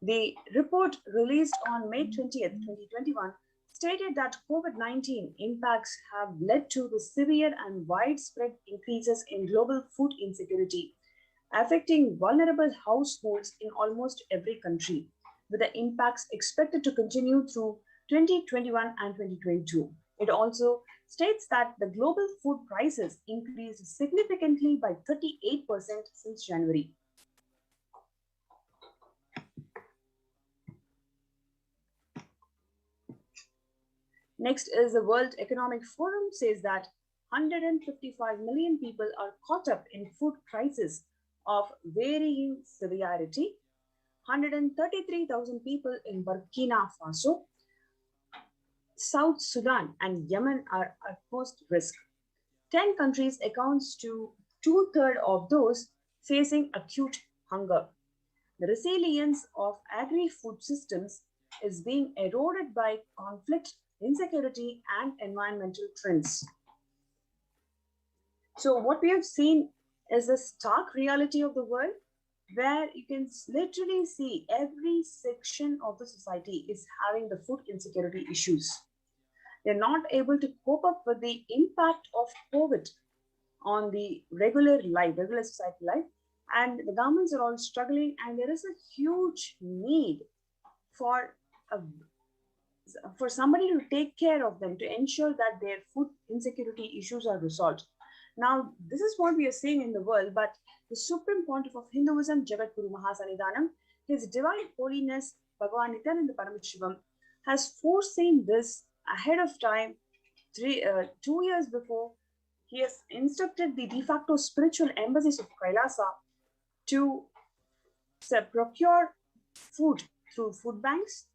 The report, released on May 20th, 2021, stated that COVID-19 impacts have led to the severe and widespread increases in global food insecurity, affecting vulnerable households in almost every country, with the impacts expected to continue through 2021 and 2022. It also states that the global food prices increased significantly by 38% since January. Next is the World Economic Forum says that 155 million people are caught up in food crisis of varying severity. 133,000 people in Burkina Faso, South Sudan, and Yemen are at most risk. 10 countries accounts to 2/3 of those facing acute hunger. The resilience of agri-food systems is being eroded by conflict, insecurity, and environmental trends. So what we have seen is the stark reality of the world, where you can literally see every section of the society is having the food insecurity issues. They're not able to cope up with the impact of COVID on the regular society life, and the governments are all struggling, and there is a huge need for somebody to take care of them, to ensure that their food insecurity issues are resolved. Now, this is what we are seeing in the world, but the Supreme Pontiff of Hinduism, Jagadguru Mahasannidhanam, His Divine Holiness Bhagavan Nityananda Paramashivam has foreseen this ahead of time. 2 years before, he has instructed the de facto spiritual embassies of Kailasa to procure food through food banks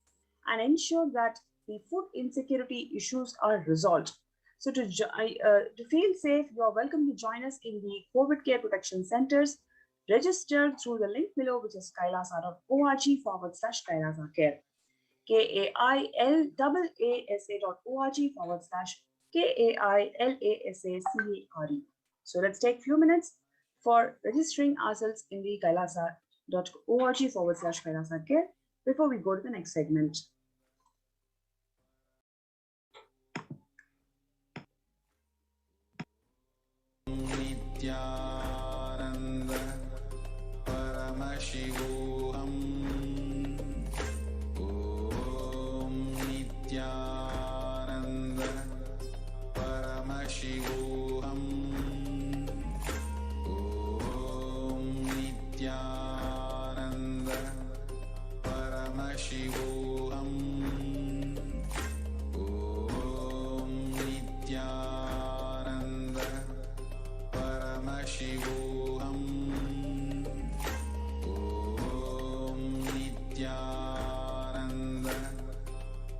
and ensure that the food insecurity issues are resolved. So to feel safe, you are welcome to join us in the COVID care protection centers. Register through the link below, which is kailasa.org/Kailasa Care. KAILASA.org/KAILASACARE. So let's take a few minutes for registering ourselves in the kailasa.org/Kailasa Care before we go to the next segment. Nityananda Paramashivoham Om Nityananda Paramashivoham Om Nityananda Paramashivoham Om Nityananda Paramashivoham Om Nityananda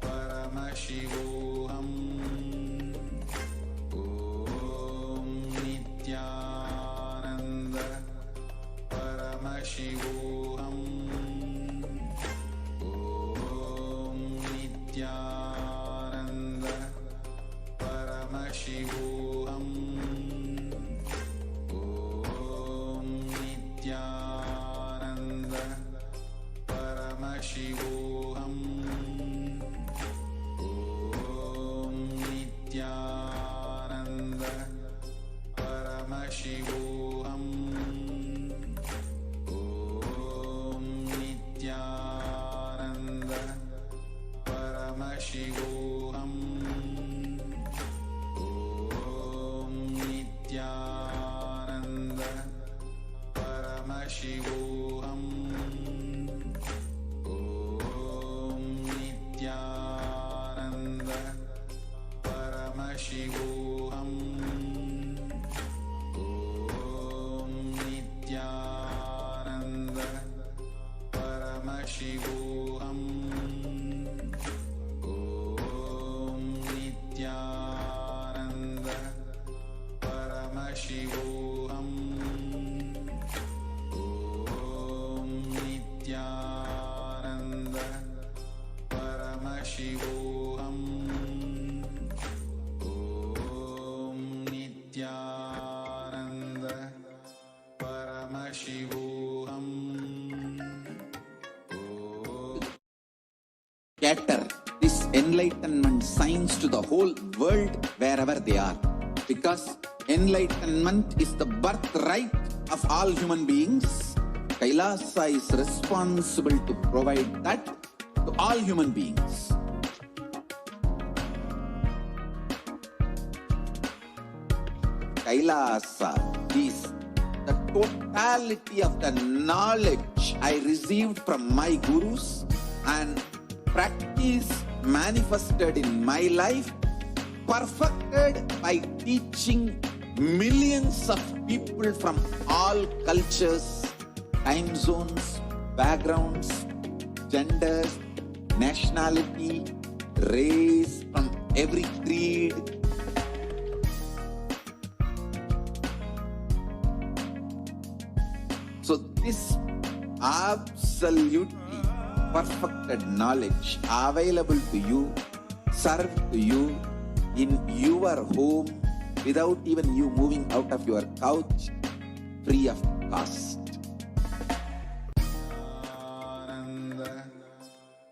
Paramashivoham Om Nityananda Paramashivoham Om Nityananda Paramashivoham Om Nityananda Paramashivoham Om Nityananda Paramashivoham Om Nityananda Paramashivoham Om Nityananda Paramashivoham Om Nityananda Paramashivoham Om Nityananda Paramashivoham Om Nityananda Paramashivoham Om Nityananda Paramashivoham Om Nityananda Paramashivoham Scatter this enlightenment signs to the whole world wherever they are. Because enlightenment is the birthright of all human beings, Kailasa is responsible to provide that to all human beings. Kailasa is the totality of the knowledge I received from my gurus and practice manifested in my life, perfected by teaching millions of people from all cultures, time zones, backgrounds, genders, nationality, race, from every creed. So this absolutely perfected knowledge available to you, served to you in your home without even you moving out of your couch, free of cost. Nityananda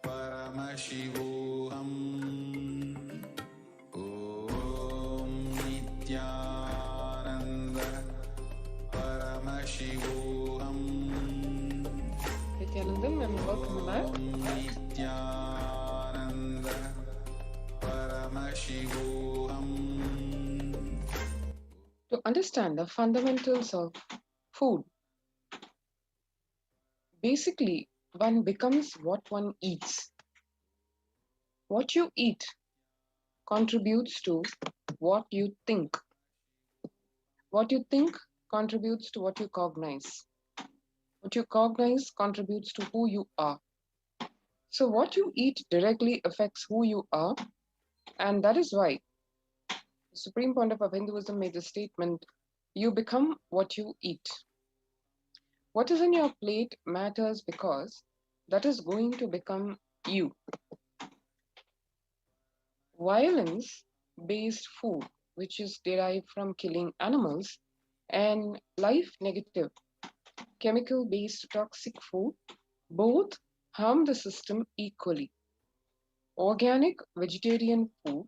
Paramashivoham Om Nityananda Paramashivoham Nityanandam, and welcome back. Nityananda Paramashivoham. To understand the fundamentals of food, basically one becomes what one eats. What you eat contributes to what you think. What you think contributes to what you cognize. What you cognize contributes to who you are. So what you eat directly affects who you are, and that is why the Supreme Pontiff of Hinduism made the statement, you become what you eat. What is in your plate matters because that is going to become you. Violence-based food, which is derived from killing animals, and life-negative, chemical-based toxic food, both harm the system equally. Organic vegetarian food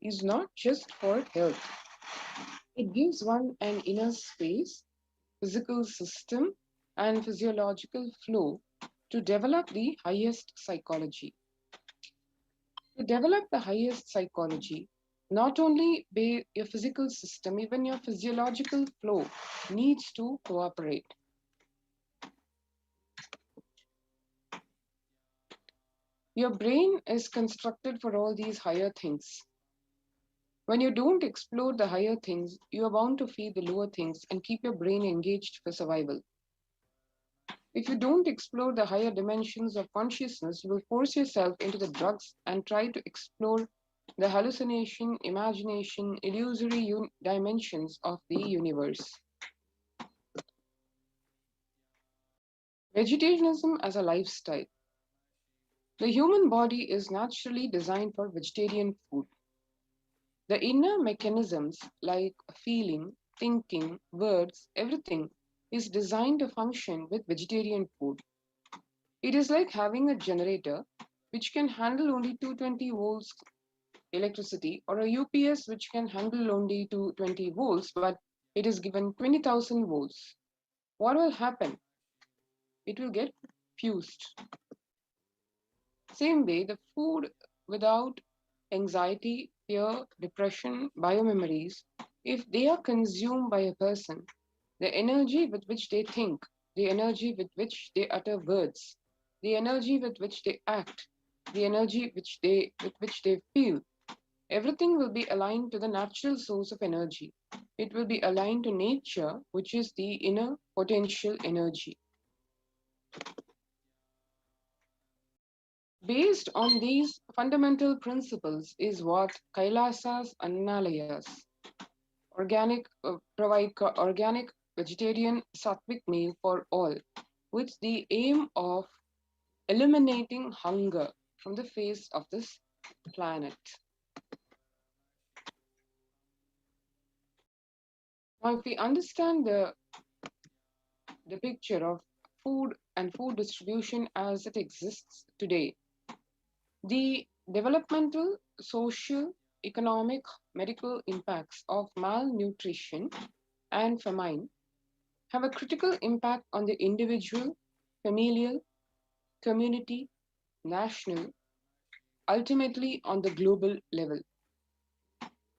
is not just for health. It gives one an inner space, physical system, and physiological flow to develop the highest psychology. To develop the highest psychology, not only your physical system, even your physiological flow needs to cooperate. Your brain is constructed for all these higher things. When you don't explore the higher things, you are bound to feed the lower things and keep your brain engaged for survival. If you don't explore the higher dimensions of consciousness, you will force yourself into the drugs and try to explore the hallucination, imagination, illusory dimensions of the universe. Vegetarianism as a lifestyle. The human body is naturally designed for vegetarian food. The inner mechanisms like feeling, thinking, words, everything is designed to function with vegetarian food. It is like having a generator which can handle only 220 volts electricity, or a UPS which can handle only 220 volts, but it is given 20,000 volts. What will happen? It will get fused. Same way, the food without anxiety, fear, depression, biomemories, if they are consumed by a person, the energy with which they think, the energy with which they utter words, the energy with which they act, the energy with which they feel, everything will be aligned to the natural source of energy. It will be aligned to nature, which is the inner potential energy. Based on these fundamental principles is what Kailasas Annalayas, provide organic vegetarian sattvic meal for all, with the aim of eliminating hunger from the face of this planet. Now, if we understand the picture of food and food distribution as it exists today, the developmental, social, economic, medical impacts of malnutrition and famine have a critical impact on the individual, familial, community, national, ultimately on the global level.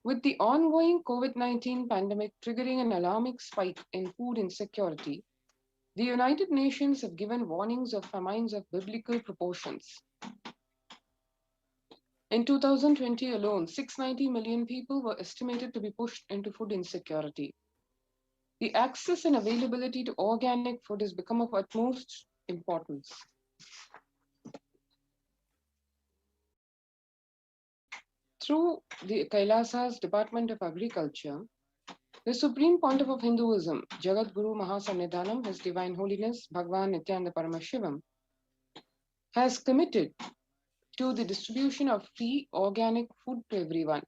With the ongoing COVID-19 pandemic triggering an alarming spike in food insecurity, the United Nations have given warnings of famines of biblical proportions. In 2020 alone, 690 million people were estimated to be pushed into food insecurity. The access and availability to organic food has become of utmost importance. Through the Kailasas Department of Agriculture, the Supreme Pontiff of Hinduism, Jagat Guru Mahasannidhanam, His Divine Holiness Bhagwan Nityananda Paramashivam, has committed to the distribution of free organic food to everyone,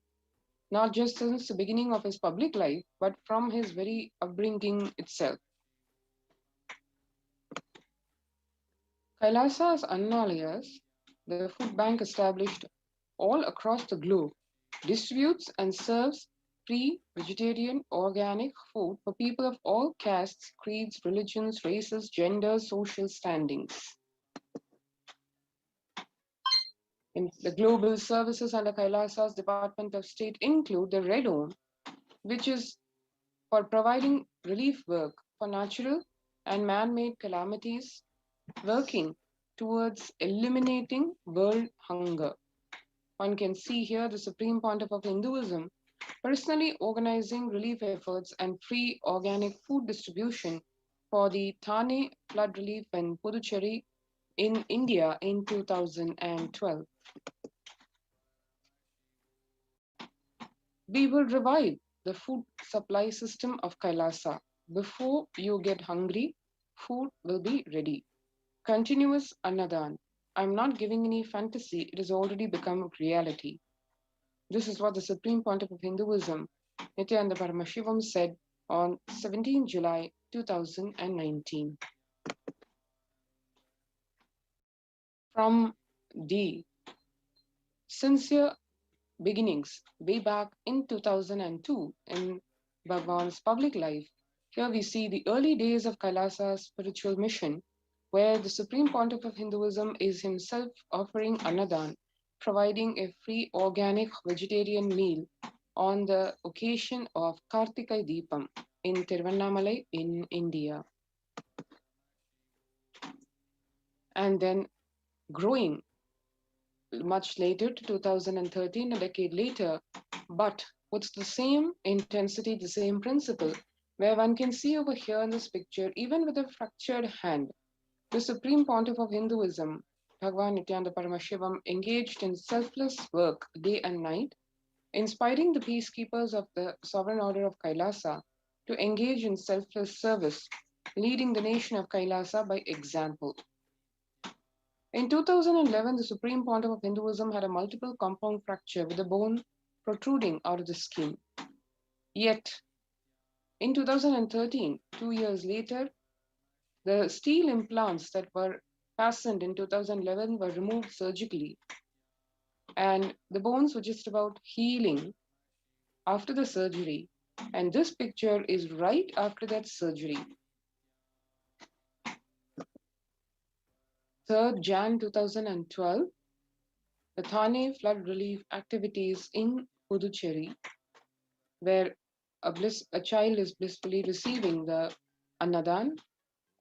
not just since the beginning of his public life, but from his very upbringing itself. Kailasas Annalayas, the food bank established all across the globe, distributes and serves free vegetarian organic food for people of all castes, creeds, religions, races, genders, social standings. In the global services under Kailasas Department of State include the Red Home, which is for providing relief work for natural and man-made calamities, working towards eliminating world hunger. One can see here the Supreme Pontiff of Hinduism personally organizing relief efforts and free organic food distribution for the Thane flood relief in Puducherry in India in 2012. We will revive the food supply system of Kailasa. Before you get hungry, food will be ready. Continuous Annadan. I'm not giving any fantasy, it has already become reality. This is what the Supreme Pontiff of Hinduism, Nityananda Paramashivam, said on 17 July 2019. From the sincere beginnings way back in 2002 in Bhagwan's public life, here we see the early days of Kailasa's spiritual mission, where the Supreme Pontiff of Hinduism is himself offering Annadan, providing a free organic vegetarian meal on the occasion of Kartikai Deepam in Tiruvannamalai in India. And then growing much later to 2013, a decade later, but with the same intensity, the same principle, where one can see over here in this picture, even with a fractured hand, the Supreme Pontiff of Hinduism, Bhagwan Nityananda Paramashivam, engaged in selfless work day and night, inspiring the peacekeepers of the Sovereign Order of Kailasa to engage in selfless service, leading the nation of Kailasa by example. In 2011, the Supreme Pontiff of Hinduism had a multiple compound fracture with a bone protruding out of the skin. Yet, in 2013, 2 years later, the steel implants that were fastened in 2011 were removed surgically, and the bones were just about healing after the surgery. And this picture is right after that surgery. 3rd Jan 2012, the Thane flood relief activities in Puducherry, where a child is blissfully receiving the Annadan,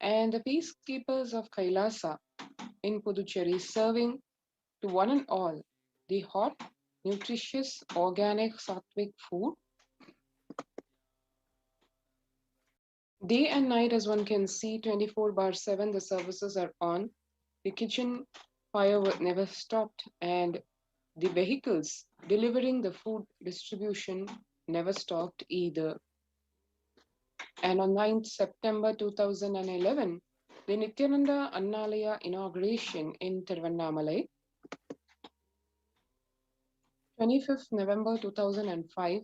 and the peacekeepers of Kailasa in Puducherry serving to one and all the hot, nutritious, organic, sattvic food. Day and night, as one can see, 24/7, the services are on. The kitchen fire never stopped, and the vehicles delivering the food distribution never stopped either. And on 9th September 2011, the Nityananda Annalaya inauguration in Tiruvannamalai. 25th November 2005,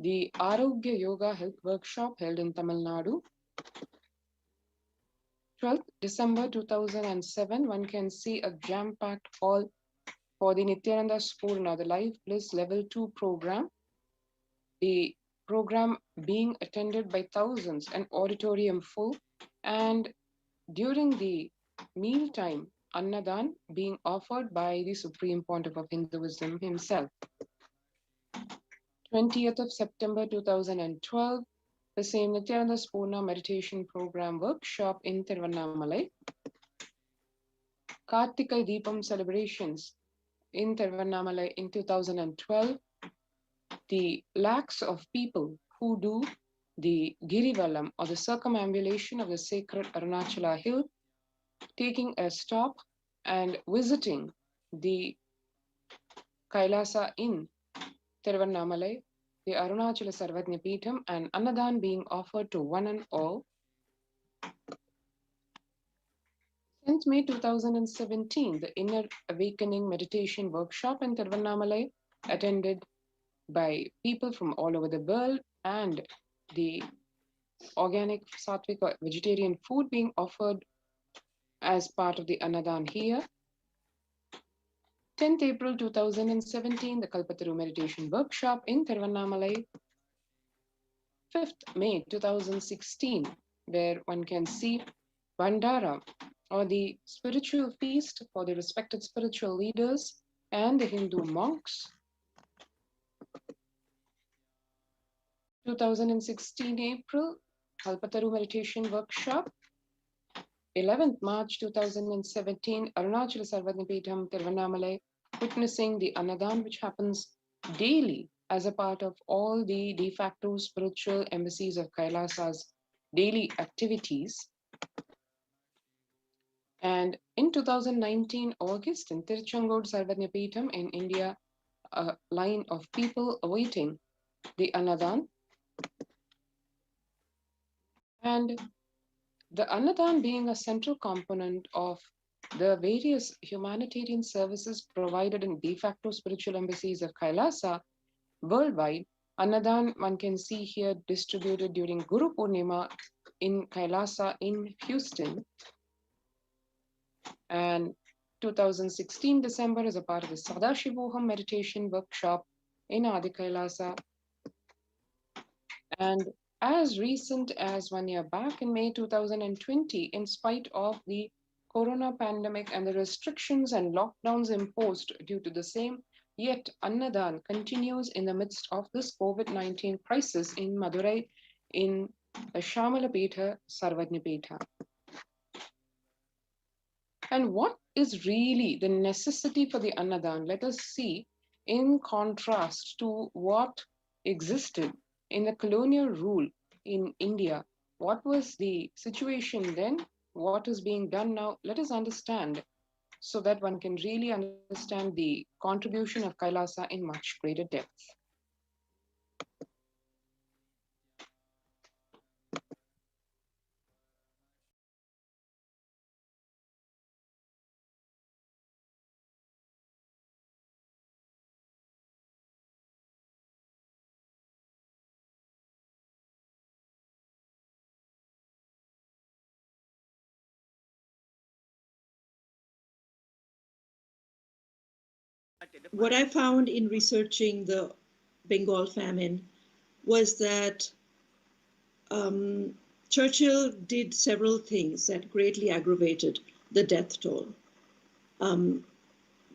the Arogya Yoga Health Workshop held in Tamil Nadu. 12th December 2007, one can see a jam-packed hall for the Nityananda Spurna, the Life Bliss Level 2 program. The program being attended by thousands, an auditorium full, and during the mealtime, Annadan being offered by the Supreme Pontiff of Hinduism himself. 20th of September 2012, the same Nityananda Spurna meditation program workshop in Tiruvannamalai. Kartikai Deepam celebrations in Tiruvannamalai in 2012. The lakhs of people who do the Girivalam, or the circumambulation of the sacred Arunachala hill, taking a stop and visiting the Kailasa in Tiruvannamalai, the Arunachala Sarvajna Peetham, and Annadan being offered to one and all. 10th May 2017, the Inner Awakening Meditation Workshop in Tiruvannamalai, attended by people from all over the world, and the organic, sattvic, or vegetarian food being offered as part of the Annadan here. 10th April 2017, the Kalpataru Meditation Workshop in Tiruvannamalai. 5th May 2016, where one can see Bandara, or the spiritual feast for the respected spiritual leaders and the Hindu monks. 2016 April, Kalpataru Meditation Workshop. 11th March 2017, Arunachala Sarvadnipitham, Tiruvannamalai, witnessing the Annadan, which happens daily as a part of all the de facto spiritual embassies of Kailasa's daily activities. And in 2019 August, in Tiruchengood Sarvadnipitham in India, a line of people awaiting the Annadan. And the Annadan being a central component of the various humanitarian services provided in de facto spiritual embassies of Kailasa worldwide. Annadan, one can see here, distributed during Guru Purnima in Kailasa in Houston. And 2016 December as a part of the Sadashivoham meditation workshop in Adi Kailasa. And as recent as 1 year back in May 2020, in spite of the corona pandemic and the restrictions and lockdowns imposed due to the same, yet Annadan continues in the midst of this COVID-19 crisis in Madurai in Shamalapetha Sarvadnipetha. And what is really the necessity for the Annadan? Let us see in contrast to what existed in the colonial rule in India. What was the situation then? What is being done now? Let us understand so that one can really understand the contribution of Kailasa in much greater depth. What I found in researching the Bengal famine was that Churchill did several things that greatly aggravated the death toll.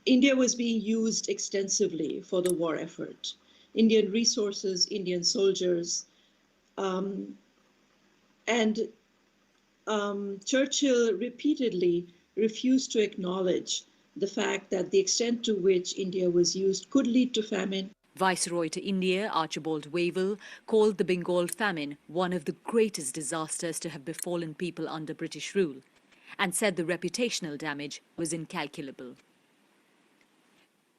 India was being used extensively for the war effort. Indian resources, Indian soldiers, and Churchill repeatedly refused to acknowledge the fact that the extent to which India was used could lead to famine. Viceroy to India, Archibald Wavell, called the Bengal famine one of the greatest disasters to have befallen people under British rule, and said the reputational damage was incalculable.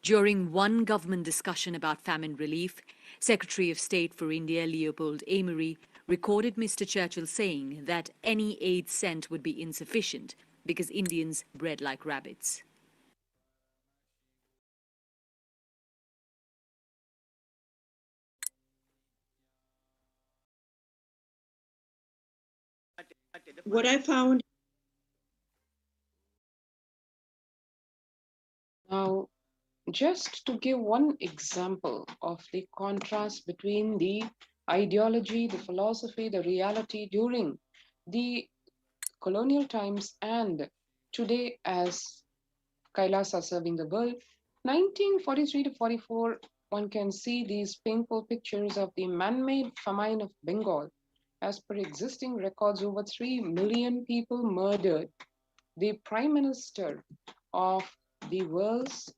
During one government discussion about famine relief, Secretary of State for India Leopold Amery recorded Mr. Churchill saying that any aid sent would be insufficient because Indians bred like rabbits. What I found. Now, just to give one example of the contrast between the ideology, the philosophy, the reality during the colonial times and today as Kailasa serving the world, 1943 to 44, one can see these painful pictures of the man-made famine of Bengal. As per existing records, over 3 million people murdered. The Prime Minister of the world's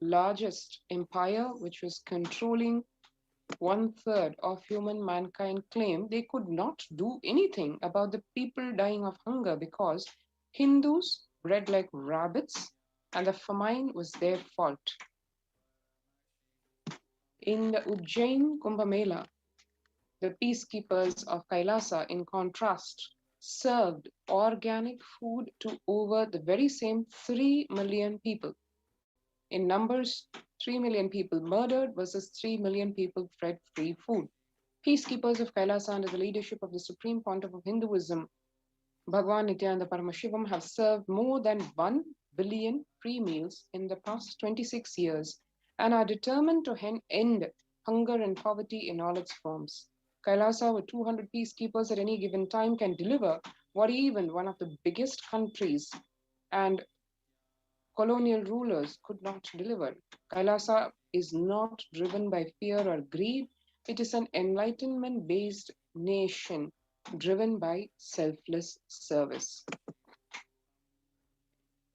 largest empire, which was controlling 1/3 of human mankind, claimed they could not do anything about the people dying of hunger because Hindus bred like rabbits and the famine was their fault. In the Ujjain Kumbh Mela, the peacekeepers of Kailasa, in contrast, served organic food to over the very same 3 million people. In numbers, 3 million people murdered versus 3 million people fed free food. Peacekeepers of Kailasa under the leadership of the Supreme Pontiff of Hinduism, Bhagwan Nityananda Paramashivam, have served more than 1 billion free meals in the past 26 years and are determined to end hunger and poverty in all its forms. Kailasa, with 200 peacekeepers at any given time, can deliver what even one of the biggest countries and colonial rulers could not deliver. Kailasa is not driven by fear or greed. It is an enlightenment-based nation driven by selfless service.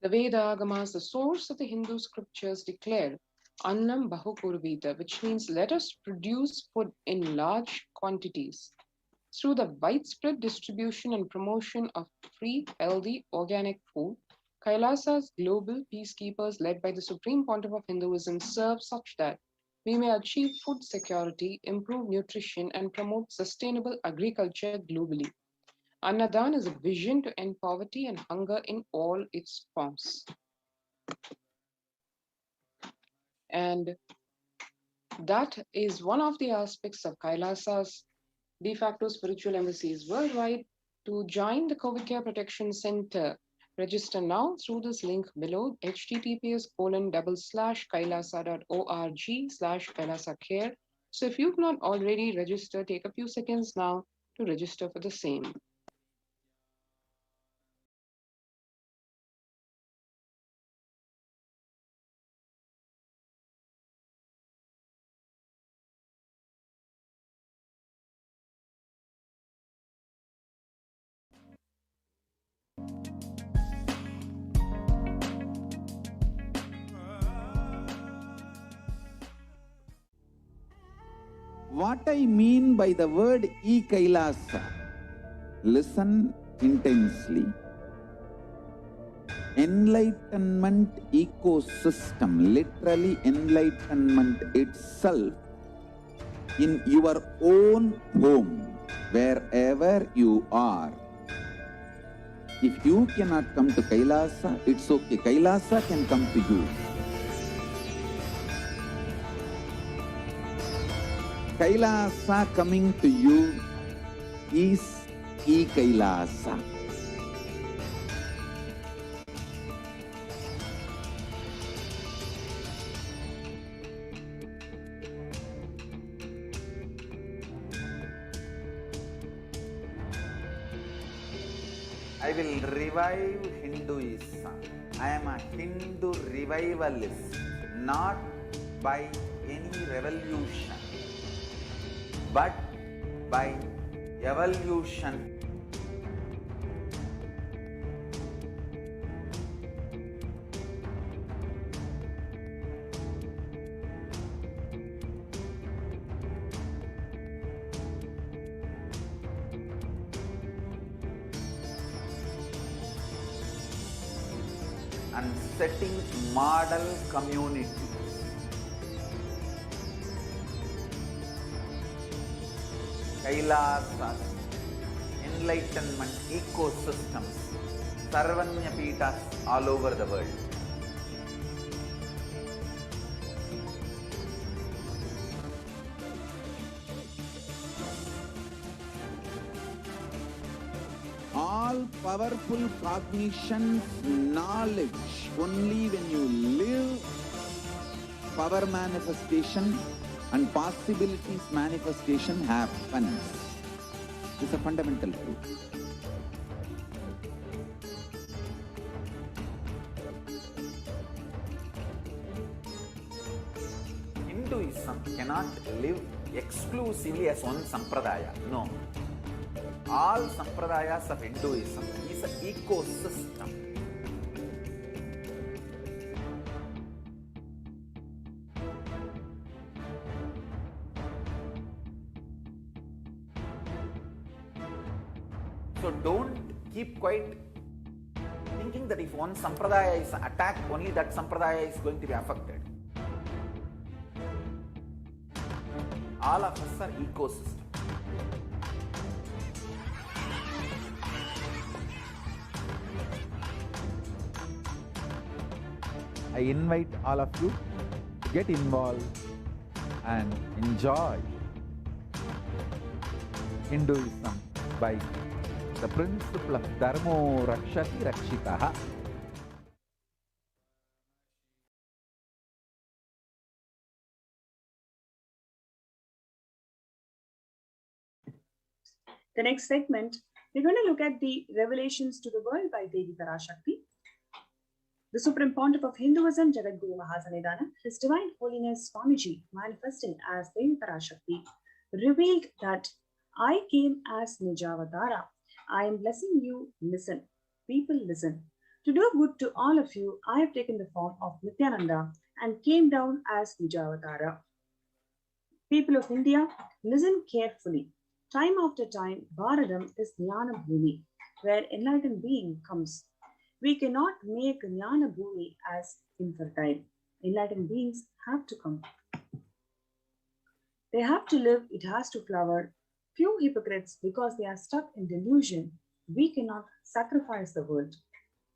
The Veda-agamas, the source of the Hindu scriptures, declare Annam Bahukurvita, which means let us produce food in large quantities. Through the widespread distribution and promotion of free, healthy, organic food, Kailasa's global peacekeepers, led by the Supreme Pontiff of Hinduism, serve such that we may achieve food security, improve nutrition, and promote sustainable agriculture globally. Annadan is a vision to end poverty and hunger in all its forms. And that is one of the aspects of Kailasa's de facto spiritual embassies worldwide. To join the COVID Care Protection Center, register now through this link below, https://kailasa.org/kailasacare. So if you've not already registered, take a few seconds now to register for the same. What I mean by the word e-Kailasa, listen intensely. Enlightenment ecosystem, literally enlightenment itself, in your own home, wherever you are. If you cannot come to Kailasa, it's okay. Kailasa can come to you. Kailasa coming to you is e-Kailasa. I will revive Hinduism. I am a Hindu revivalist, not by any revolution, but by evolution. And setting model communities. Kailasas, enlightenment ecosystems, Sarvanya Pitas all over the world. All powerful cognition, knowledge, only when you live, power manifestation and possibilities manifestation happens. It's a fundamental truth. Hinduism cannot live exclusively as one sampradaya. No. All sampradayas of Hinduism is an ecosystem. So don't keep quiet thinking that if one sampradaya is attacked, only that sampradaya is going to be affected. All of us are ecosystems. I invite all of you to get involved and enjoy Hinduism by the principle of Dharmo Rakshati Rakshitaha. The next segment, we're going to look at the revelations to the world by Devi PARASHAKTI. The Supreme Pontiff of Hinduism, Jagadguru Mahasannidhana, His Divine Holiness Swamiji, manifesting as Devi PARASHAKTI, revealed that I came as Nijavatara. I am blessing you. Listen. People listen. To do good to all of you, I have taken the form of Nityananda and came down as Nijavatara. People of India, listen carefully. Time after time, Bharadam is Jnana Bhumi, where enlightened being comes. We cannot make Jnana Bhumi as infertile. Enlightened beings have to come. They have to live, it has to flower. Few hypocrites, because they are stuck in delusion, we cannot sacrifice the world.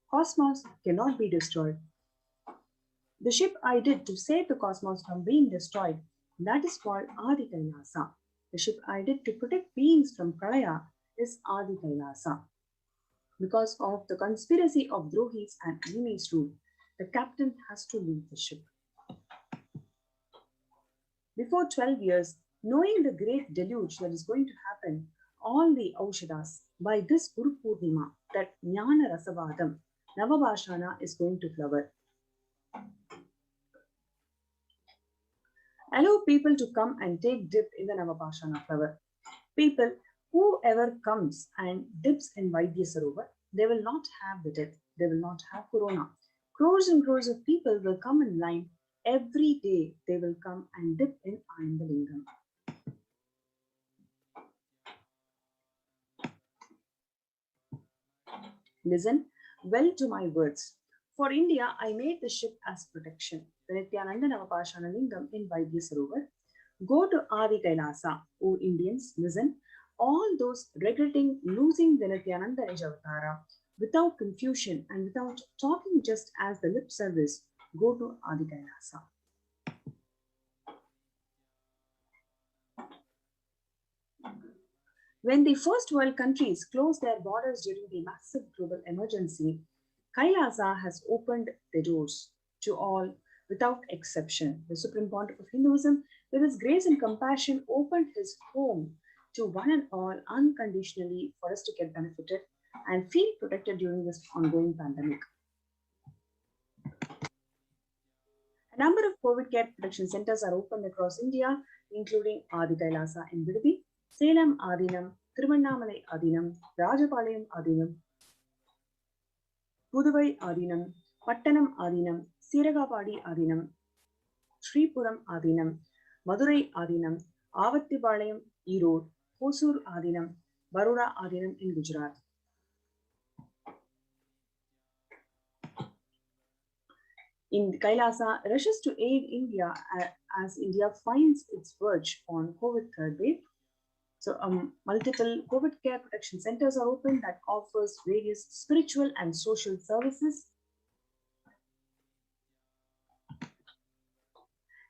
Cosmos cannot be destroyed. The ship I did to save the cosmos from being destroyed, that is called Adi Kailasa. The ship I did to protect beings from Pralaya is Adi Kailasa. Because of the conspiracy of Drohis and enemies' rule, the captain has to leave the ship. Before 12 years, knowing the great deluge that is going to happen, all the Aushadas, by this Guru Purnima, that Jnana Rasavadam, Navabhashana is going to flower. Allow people to come and take dip in the Navabhashana flower. People, whoever comes and dips in Vaidya Sarovar, they will not have the death, they will not have corona. Crores and crores of people will come in line. Every day they will come and dip in Ayandalingam. Listen well to my words. For India, I made the ship as protection. The Nityananda Navapashana Lingam in Vaidya Sarovar. Go to Adi Kailasa, O Indians, listen. All those regretting losing the Nityananda Nijavatara, without confusion and without talking just as the lip service, go to Adi Kailasa. When the first world countries closed their borders during the massive global emergency, Kailasa has opened the doors to all without exception. The Supreme Pontiff of Hinduism, with his grace and compassion, opened his home to one and all unconditionally for us to get benefited and feel protected during this ongoing pandemic. A number of COVID care protection centers are opened across India, including Adi Kailasa in Bidadi, Salem Adinam, Tiruvannamalai Adinam, Rajapalayam Adinam, Puduvai Adinam, Pattanam Adinam, Siragapadi Adinam, Sripuram Adinam, Madurai Adinam, Avattipalayam Erode, Hosur Adinam, Baroda Adinam in Gujarat. In Kailasa rushes to aid India as India finds its verge on COVID third wave. So multiple COVID care protection centers are open that offers various spiritual and social services.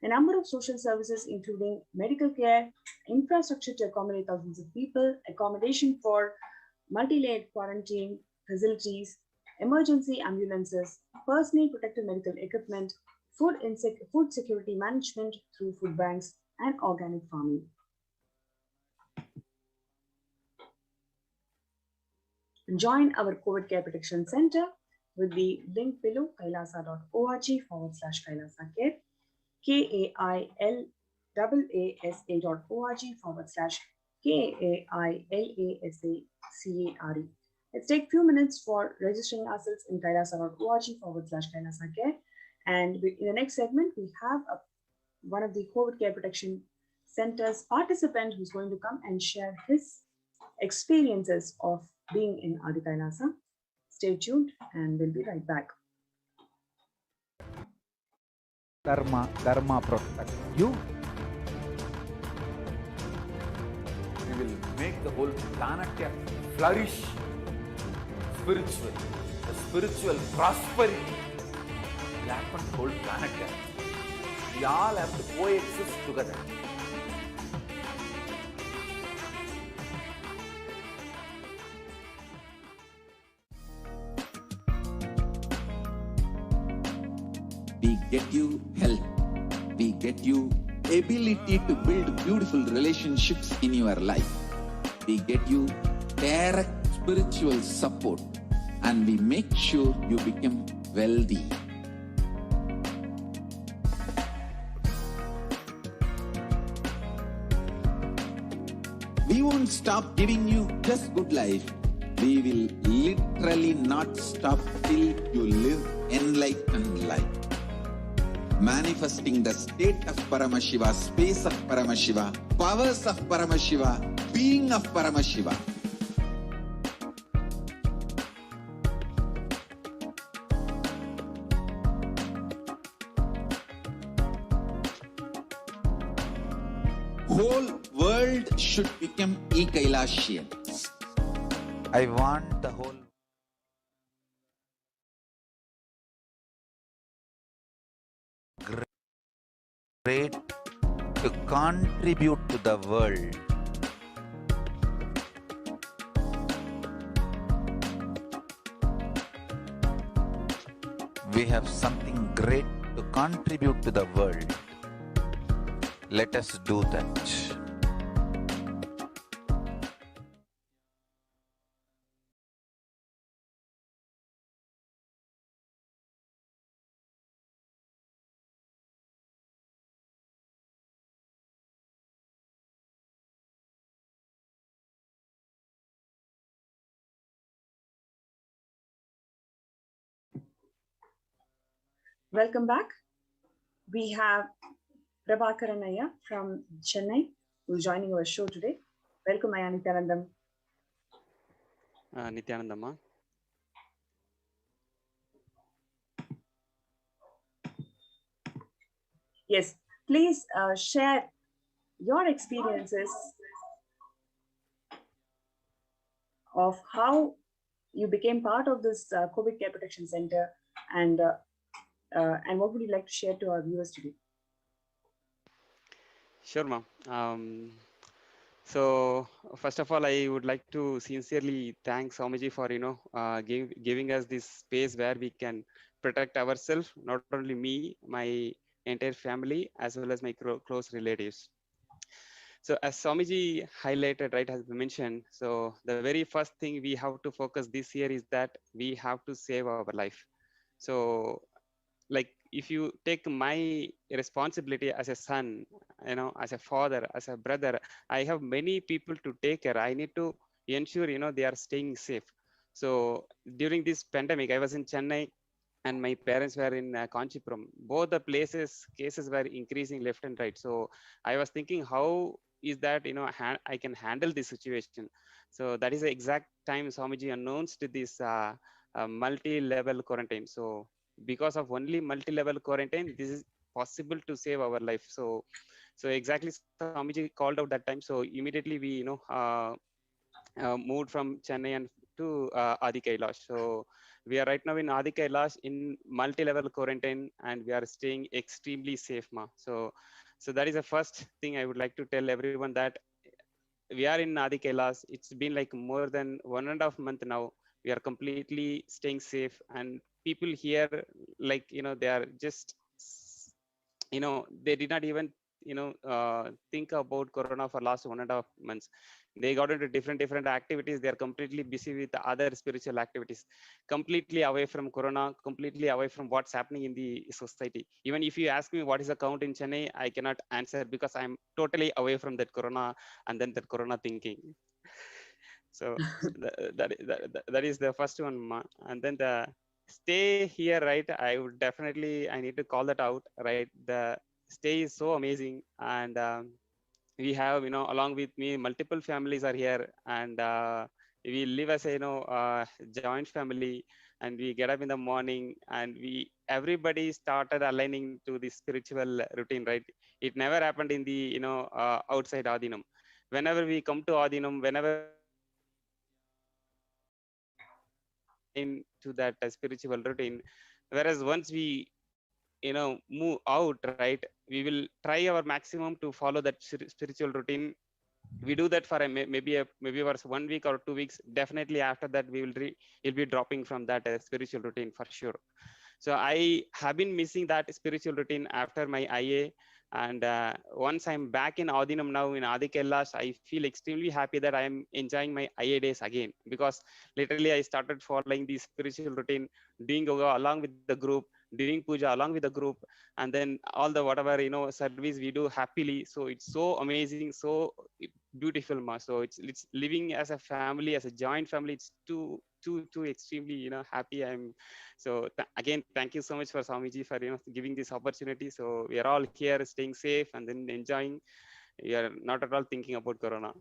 A number of social services including medical care, infrastructure to accommodate thousands of people, accommodation for multi-layered quarantine facilities, emergency ambulances, personal protective medical equipment, food security management through food banks, and organic farming. Join our COVID Care Protection Center with the link below, kailasa.org/kailasacare, KAILASA.org/KAILASACARE. Let's take a few minutes for registering ourselves in kailasa.org/kailasacare. And in the next segment, we have one of the COVID Care Protection Center's participant who's going to come and share his experiences of being in Adi Kailasa. Stay tuned and we'll be right back. Dharma protect you. We will make the whole planet flourish spiritually. The spiritual prosperity will happen to the whole planet. We all have to coexist together. We get you health. We get you ability to build beautiful relationships in your life. We get you direct spiritual support, and we make sure you become wealthy. We won't stop giving you just good life. We will literally not stop till you live enlightened life. Manifesting the state of Paramashiva, space of Paramashiva, powers of Paramashiva, being of Paramashiva. Whole world should become e-Kailashian. I want the whole great to contribute to the world. We have something great to contribute to the world. Let us do that. Welcome back. We have Prabhakaran Ayya from Chennai, who's joining our show today. Welcome, Ayya Nityanandam. Nityanandamma. Yes, please share your experiences of how you became part of this COVID Care Protection Center, and what would you like to share to our viewers today? Sure, ma'am. So first of all, I would like to sincerely thank Swamiji for giving us this space where we can protect ourselves, not only me, my entire family, as well as my close relatives. So as Swamiji highlighted, right, as mentioned, so the very first thing we have to focus this year is that we have to save our life. So like if you take my responsibility as a son, as a father, as a brother, I have many people to take care. I need to ensure, they are staying safe. So during this pandemic, I was in Chennai and my parents were in Kanchipuram. Both the places, cases were increasing left and right. So I was thinking, how is that, I can handle this situation. So that is the exact time Swamiji announced this multi-level quarantine. So because of only multi-level quarantine, this is possible to save our life. So exactly Swamiji called out that time. So immediately we moved from Chennai and to Adi Kailash. So we are right now in Adi Kailash in multi-level quarantine, and we are staying extremely safe, ma. So that is the first thing I would like to tell everyone, that we are in Adi Kailash. It's been like more than 1.5 months now. We are completely staying safe, and people here, like, they are just, they did not even, think about Corona for last 1.5 months. They got into different activities. They are completely busy with other spiritual activities, completely away from Corona, completely away from what's happening in the society. Even if you ask me what is the count in Chennai, I cannot answer because I'm totally away from that Corona and then that Corona thinking. So that is the first one, ma. And then the stay here, right? I would definitely, I need to call that out, right? The stay is so amazing, and we have, along with me, multiple families are here, and we live as a joint family, and we get up in the morning, and everybody started aligning to the spiritual routine, right? It never happened in the outside Adinam. Whenever we come to Adinam, whenever into that spiritual routine, whereas once we move out, right, we will try our maximum to follow that spiritual routine. We do that for maybe for 1 week or 2 weeks. Definitely after that we will be dropping from that spiritual routine for sure. So I have been missing that spiritual routine after my IA, and once I'm back in Adinam now in Adi Kailash, I feel extremely happy that I'm enjoying my IA days again, because literally I started following the spiritual routine, doing yoga along with the group, doing puja along with the group, and then all the whatever service we do happily. So it's so amazing, so beautiful, ma. So it's living as a family, as a joint family. It's too extremely, you know, happy. I'm so again, thank you so much for Swamiji for, you know, giving this opportunity. So we are all here staying safe and then enjoying. We are not at all thinking about Corona.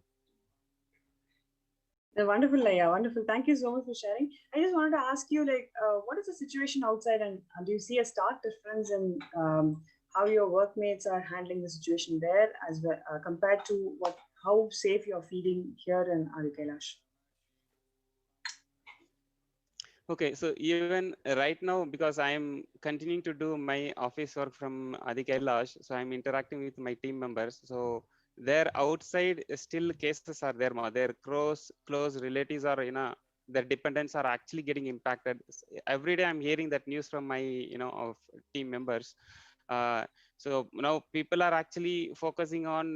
Wonderful, Laya. Wonderful. Thank you so much for sharing. I just wanted to ask you, like, what is the situation outside, and do you see a stark difference in how your workmates are handling the situation there, as well compared to how safe you're feeling here in Adi Kailash? Okay, so even right now, because I am continuing to do my office work from Adi Kailash, so I'm interacting with my team members. So their outside still cases are there. Their close relatives are, you know, their dependents are actually getting impacted. Every day I'm hearing that news from my, you know, of team members. So now people are actually focusing on,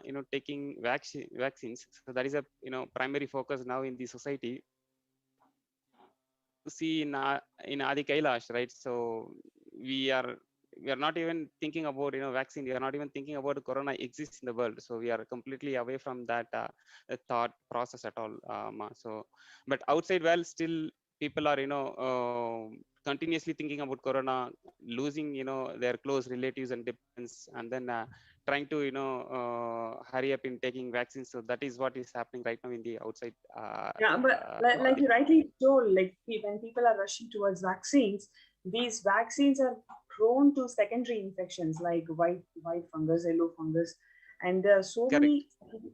you know, taking vaccines. So that is a, you know, primary focus now in the society. See in Adi Kailash, right? So we are not even thinking about, you know, vaccine. We are not even thinking about Corona exists in the world. So we are completely away from that thought process at all. So, but outside, well, still people are, you know, continuously thinking about Corona, losing, you know, their close relatives and dependents, and then trying to, you know, hurry up in taking vaccines. So that is what is happening right now in the outside. Yeah, but like you rightly told, like when people are rushing towards vaccines, these vaccines are prone to secondary infections like white fungus, yellow fungus, and there are so many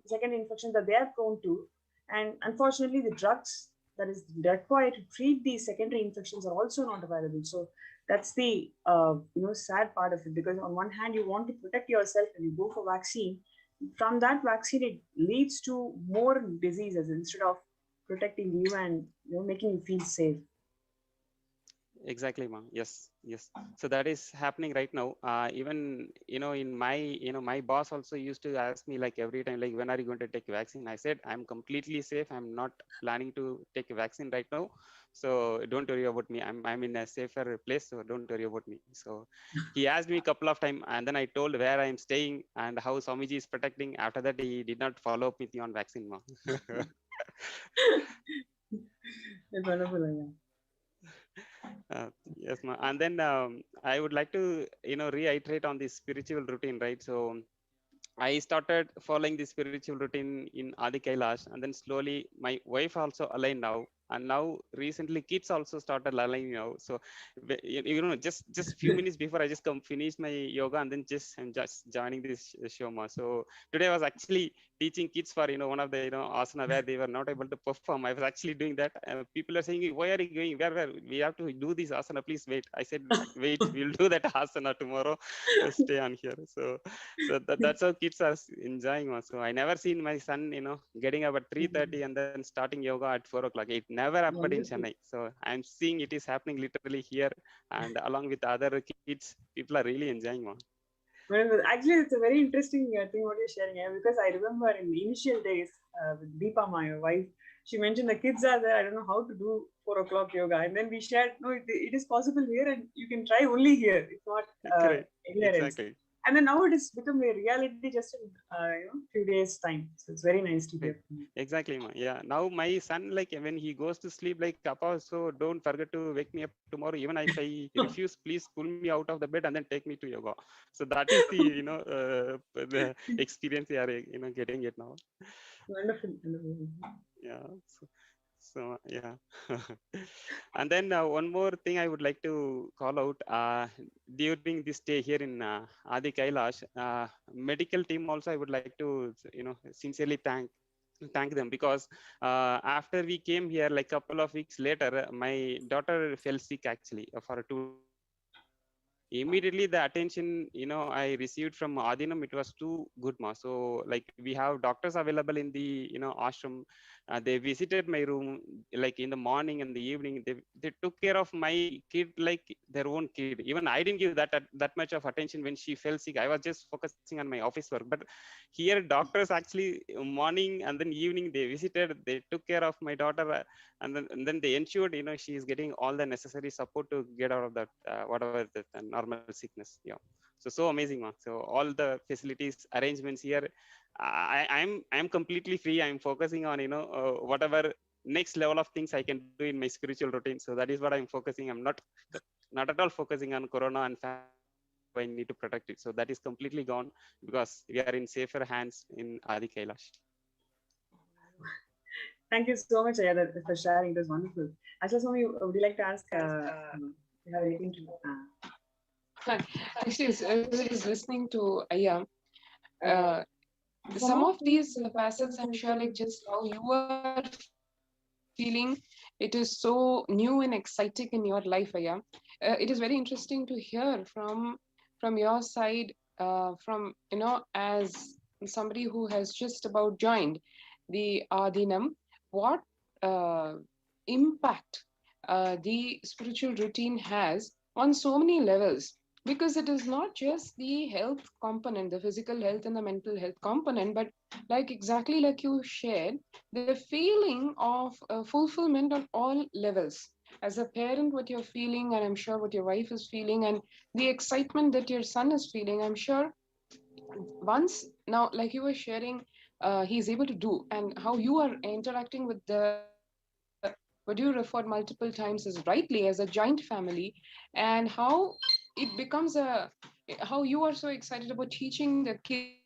secondary infections that they are prone to. And unfortunately, the drugs that is required to treat these secondary infections are also not available. So that's the you know, sad part of it, because on one hand you want to protect yourself and you go for vaccine. From that vaccine, it leads to more diseases instead of protecting you and, you know, making you feel safe. Exactly, ma'am. Yes. So that is happening right now. Even, you know, in my, you know, my boss also used to ask me like every time, like, when are you going to take a vaccine? I said, I'm completely safe. I'm not planning to take a vaccine right now. So don't worry about me. I'm in a safer place. So don't worry about me. So he asked me a couple of times, and then I told where I'm staying and how Swamiji is protecting. After that, he did not follow up with me on vaccine, ma'am. It's wonderful. Yes, ma'am. And then I would like to, you know, reiterate on this spiritual routine, right? So I started following the spiritual routine in Adi Kailash, and then slowly my wife also aligned now, and now recently kids also started aligning now. So you know, just few minutes before I just finished my yoga, and then I'm just joining this show, ma. So today I was actually teaching kids for, you know, one of the, you know, asana where they were not able to perform. I was actually doing that. People are saying, why are you going? Where we have to do this asana? Please wait. I said, wait, we'll do that asana tomorrow. Stay on here. So that's how kids are enjoying. So I never seen my son, you know, getting up at 3:30 and then starting yoga at 4 o'clock. It never happened in Chennai. So I'm seeing it is happening literally here, and along with other kids, people are really enjoying. Well, actually, it's a very interesting thing what you're sharing here, because I remember in the initial days with Deepa, my wife, she mentioned the kids are there. I don't know how to do 4 o'clock yoga, and then we shared, no, it is possible here, and you can try only here. It's not anywhere else. And then now it has become a reality just in you know, few days time. So it's very nice to hear. Exactly, ma. Yeah. Now my son, like when he goes to sleep, like, Papa, so don't forget to wake me up tomorrow. Even if I refuse, please pull me out of the bed and then take me to yoga. So that is the, you know, the experience they are, you know, getting it now. Wonderful. Yeah. So yeah. And then one more thing I would like to call out during this stay here in Adi Kailash, medical team also I would like to, you know, sincerely thank them, because after we came here, like couple of weeks later, my daughter fell sick actually for 2. Immediately the attention, you know, I received from Adinam, it was too good, ma. So like we have doctors available in the, you know, ashram. They visited my room like in the morning and the evening. They took care of my kid like their own kid. Even I didn't give that much of attention when she fell sick. I was just focusing on my office work. But here doctors actually morning and then evening they visited. They took care of my daughter, and then they ensured, you know, she is getting all the necessary support to get out of that whatever the normal sickness. Yeah. So amazing, ma. So all the facilities, arrangements here, I'm completely free. I'm focusing on whatever next level of things I can do in my spiritual routine. So that is what I'm focusing. I'm not at all focusing on Corona and I need to protect it. So that is completely gone because we are in safer hands in Adi Kailash. Thank you so much, Ayada, for sharing. It was wonderful. Asha Swami, would you like to ask? You have anything to? Actually, I was listening to Aya. Some of these facets, I'm sure, like just how you are feeling, it is so new and exciting in your life, Aya. It is very interesting to hear from your side, from as somebody who has just about joined the Adinam, what impact the spiritual routine has on so many levels, because it is not just the health component, the physical health and the mental health component, but exactly like you shared, the feeling of fulfillment on all levels. As a parent, what you're feeling, and I'm sure what your wife is feeling, and the excitement that your son is feeling, I'm sure once now, like you were sharing, he's able to do, and how you are interacting with the what you referred multiple times as rightly as a giant family, and how it becomes how you are so excited about teaching the kids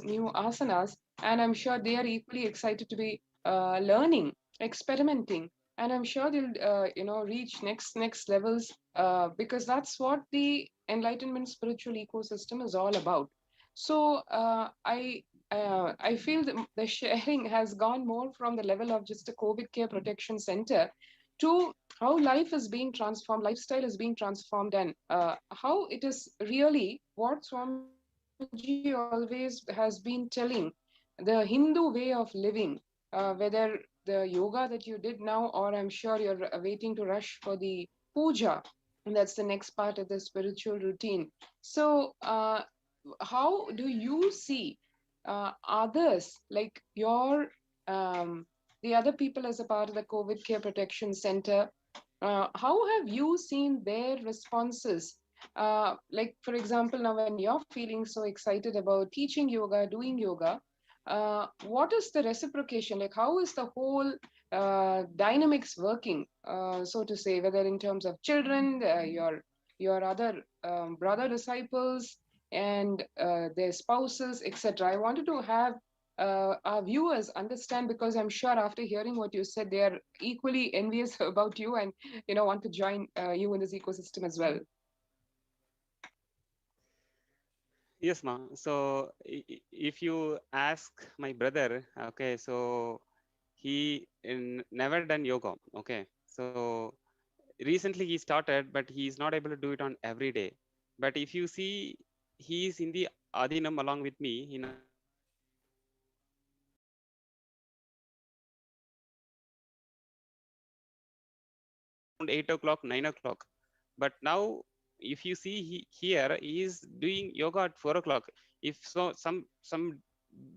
new asanas, and I'm sure they are equally excited to be learning, experimenting, and I'm sure they'll reach next levels, because that's what the enlightenment spiritual ecosystem is all about. So I feel that the sharing has gone more from the level of just a COVID care protection center to how life is being transformed, lifestyle is being transformed, and how it is really what Swamiji always has been telling, the Hindu way of living, whether the yoga that you did now, or I'm sure you're waiting to rush for the puja, and that's the next part of the spiritual routine. So how do you see others, like your the other people as a part of the COVID care protection center? How have you seen their responses? Like, for example, now when you're feeling so excited about teaching yoga, doing yoga, what is the reciprocation? Like, how is the whole dynamics working, so to say, whether in terms of children, your other brother disciples, and their spouses, etc. I wanted to have our viewers understand, because I'm sure after hearing what you said, they are equally envious about you and want to join you in this ecosystem as well. Yes, ma. So if you ask my brother, okay, so he never done yoga. Okay, so recently he started, but he is not able to do it on every day. But if you see, he is in the Adinam along with me. In 8 o'clock, 9 o'clock. But now, if you see here, he is doing yoga at 4 o'clock. If so, some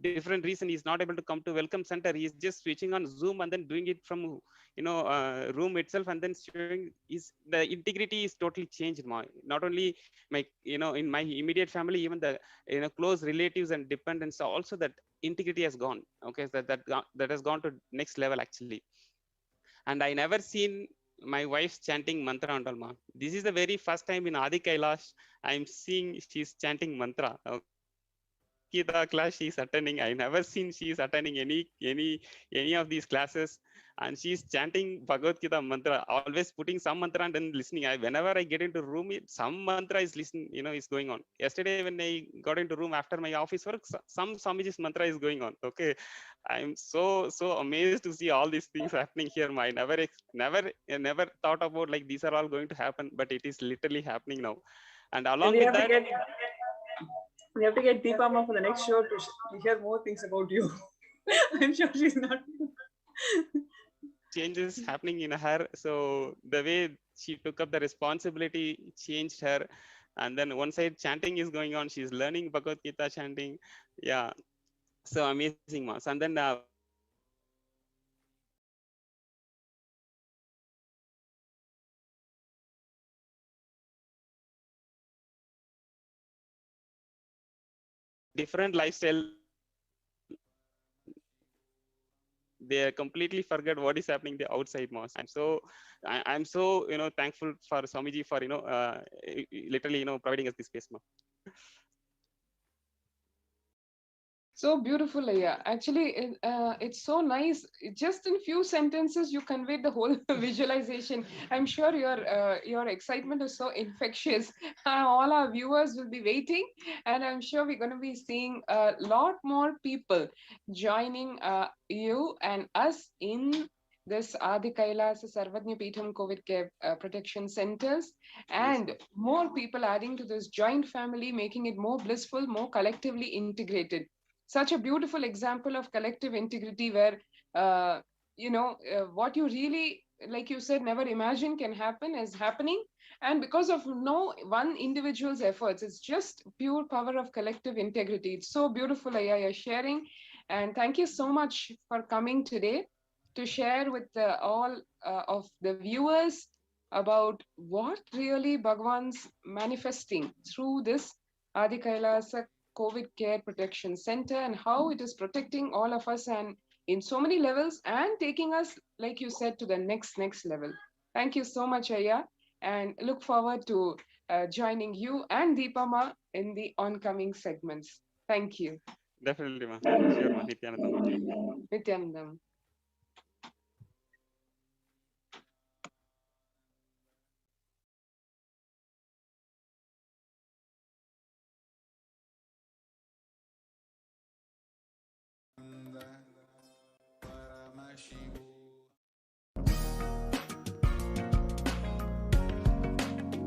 different reason he's not able to come to welcome center, he's just switching on Zoom and then doing it from room itself, and then showing the integrity is totally changed. Not only my in my immediate family, even the close relatives and dependents, also that integrity has gone. Okay, that has gone to next level actually. And I never seen my wife's chanting mantra and all, ma. This is the very first time in Adi Kailash I'm seeing she's chanting mantra. Gita class she's attending. I never seen she's attending any of these classes, and she's chanting Bhagavad Gita mantra, always putting some mantra and then listening. Whenever I get into room, some mantra is listening, is going on. Yesterday when I got into room after my office work, some Swamiji's mantra is going on. Okay, I'm so amazed to see all these things happening here. I never thought about like these are all going to happen, but it is literally happening now. And along with that, we have to get Deepa Ma for the next show to hear more things about you. I'm sure she's not. Changes happening in her. So the way she took up the responsibility changed her. And then one side chanting is going on. She's learning Bhagavad Gita chanting. Yeah. So amazing, Mas. And then different lifestyle, they completely forget what is happening the outside mosque. I'm so thankful for Swamiji for literally providing us this space, ma'am. So beautiful, Aya. Actually, it's so nice. Just in few sentences, you conveyed the whole visualization. I'm sure your excitement is so infectious. All our viewers will be waiting, and I'm sure we're going to be seeing a lot more people joining you and us in this Adi Kailas Sarvajna Peetham COVID Care Protection Centers, and more people adding to this joint family, making it more blissful, more collectively integrated. Such a beautiful example of collective integrity where, what you really, like you said, never imagine can happen is happening. And because of no one individual's efforts, it's just pure power of collective integrity. It's so beautiful, Aya, you're sharing. And thank you so much for coming today to share with all of the viewers about what really Bhagwan's manifesting through this Adi Kailasa COVID Care Protection Center and how it is protecting all of us and in so many levels and taking us, like you said, to the next level. Thank you so much, Aya, and look forward to joining you and Deepama in the oncoming segments. Thank you. Definitely, ma. Sure, ma. Nityanandam. Nityanandam.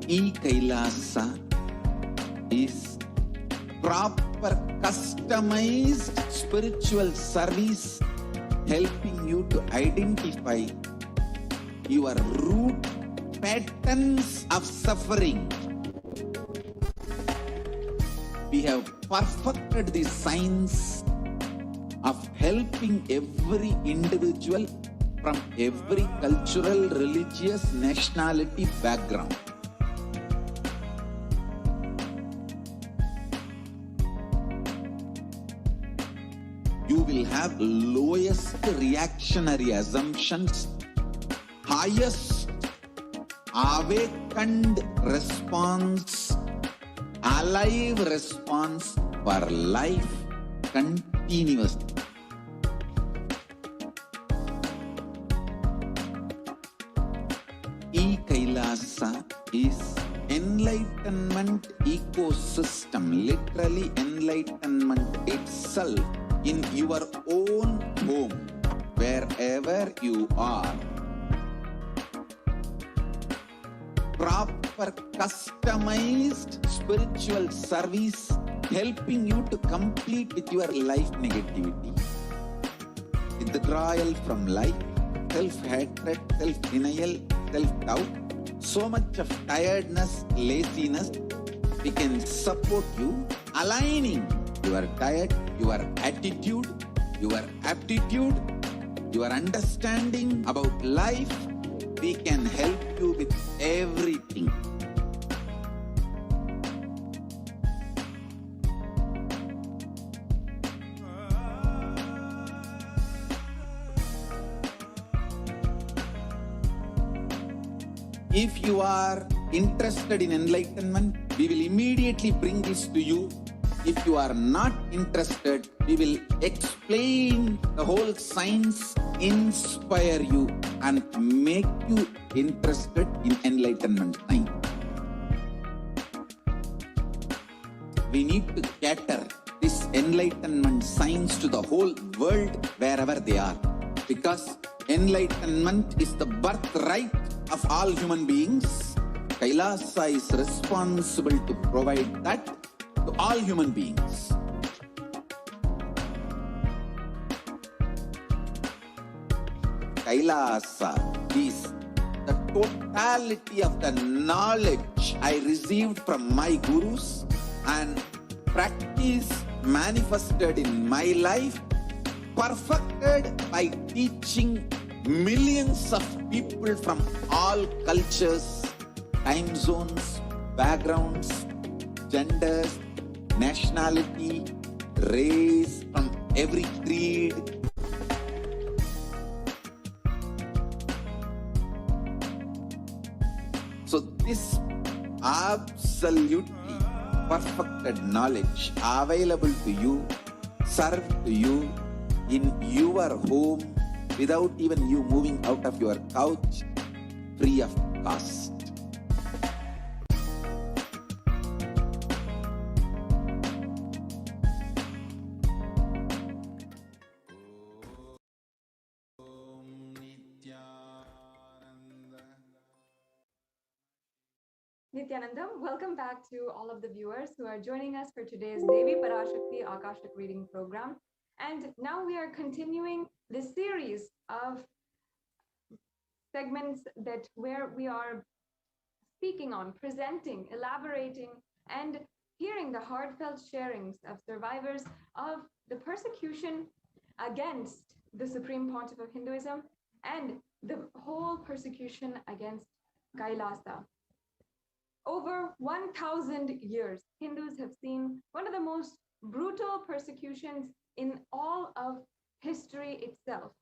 E-Kailasa is proper customized spiritual service helping you to identify your root patterns of suffering. We have perfected the science of helping every individual from every cultural, religious, nationality background. You will have lowest reactionary assumptions, highest awakened response, alive response for life continuously. E-Kailasa is enlightenment ecosystem, literally enlightenment itself in your own home, wherever you are. Proper customized spiritual service helping you to complete with your life negativity. Withdrawal from life, self-hatred, self-denial, self-doubt, so much of tiredness, laziness, we can support you aligning your diet, your attitude, your aptitude, your understanding about life. We can help you with everything. If you are interested in enlightenment, we will immediately bring this to you. If you are not interested, we will explain the whole science, inspire you, and make you interested in enlightenment science. We need to cater this enlightenment science to the whole world wherever they are, because enlightenment is the birthright of all human beings. Kailasa is responsible to provide that to all human beings. Kailasa is the totality of the knowledge I received from my gurus and practice manifested in my life, perfected by teaching millions of people from all cultures, time zones, backgrounds, genders, nationality, race, from every creed. So this absolutely perfected knowledge available to you, served to you in your home without even you moving out of your couch, free of cost. Nityanandam, welcome back to all of the viewers who are joining us for today's Devi PARASHAKTI Akashic reading program. And now we are continuing this series of segments where we are speaking on, presenting, elaborating, and hearing the heartfelt sharings of survivors of the persecution against the Supreme Pontiff of Hinduism and the whole persecution against Kailasa. Over 1,000 years, Hindus have seen one of the most brutal persecutions in all of history itself,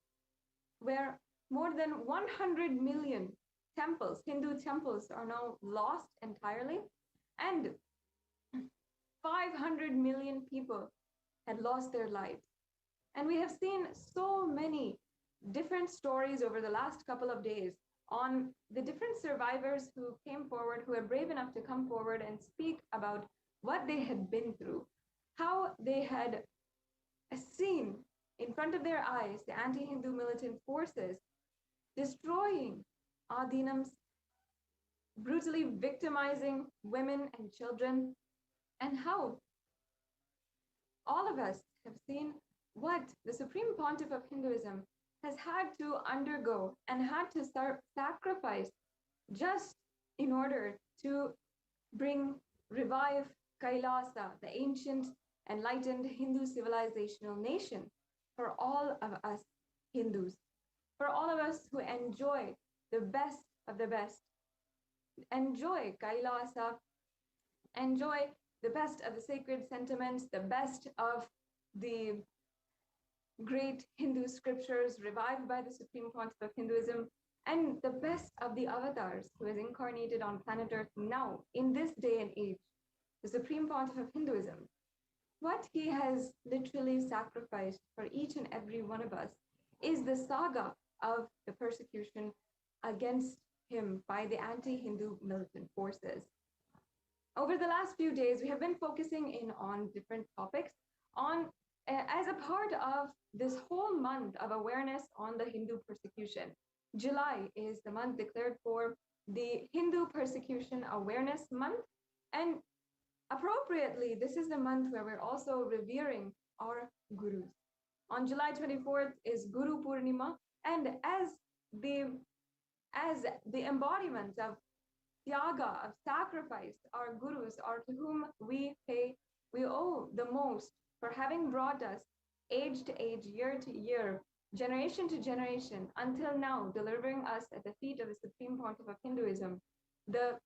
where more than 100 million temples, Hindu temples, are now lost entirely, and 500 million people had lost their lives. And we have seen so many different stories over the last couple of days on the different survivors who came forward, who were brave enough to come forward and speak about what they had been through, how they had seen in front of their eyes the anti-Hindu militant forces destroying Adinams, brutally victimizing women and children, and how all of us have seen what the Supreme Pontiff of Hinduism has had to undergo and had to sacrifice just in order to revive Kailasa, the ancient enlightened Hindu civilizational nation, for all of us Hindus, for all of us who enjoy the best of the best, enjoy Kailasa, enjoy the best of the sacred sentiments, the best of the great Hindu scriptures revived by the Supreme Pontiff of Hinduism, and the best of the avatars who is incarnated on planet Earth now, in this day and age, the Supreme Pontiff of Hinduism. What he has literally sacrificed for each and every one of us is the saga of the persecution against him by the anti-Hindu militant forces. Over the last few days, we have been focusing in on different topics as a part of this whole month of awareness on the Hindu persecution. July is the month declared for the Hindu Persecution Awareness Month, and appropriately, this is the month where we're also revering our gurus. On July 24th is Guru Purnima, and as the embodiment of Tyaga, of sacrifice, our gurus are to whom we owe the most for having brought us age to age, year to year, generation to generation, until now, delivering us at the feet of the Supreme Pontiff of Hinduism, the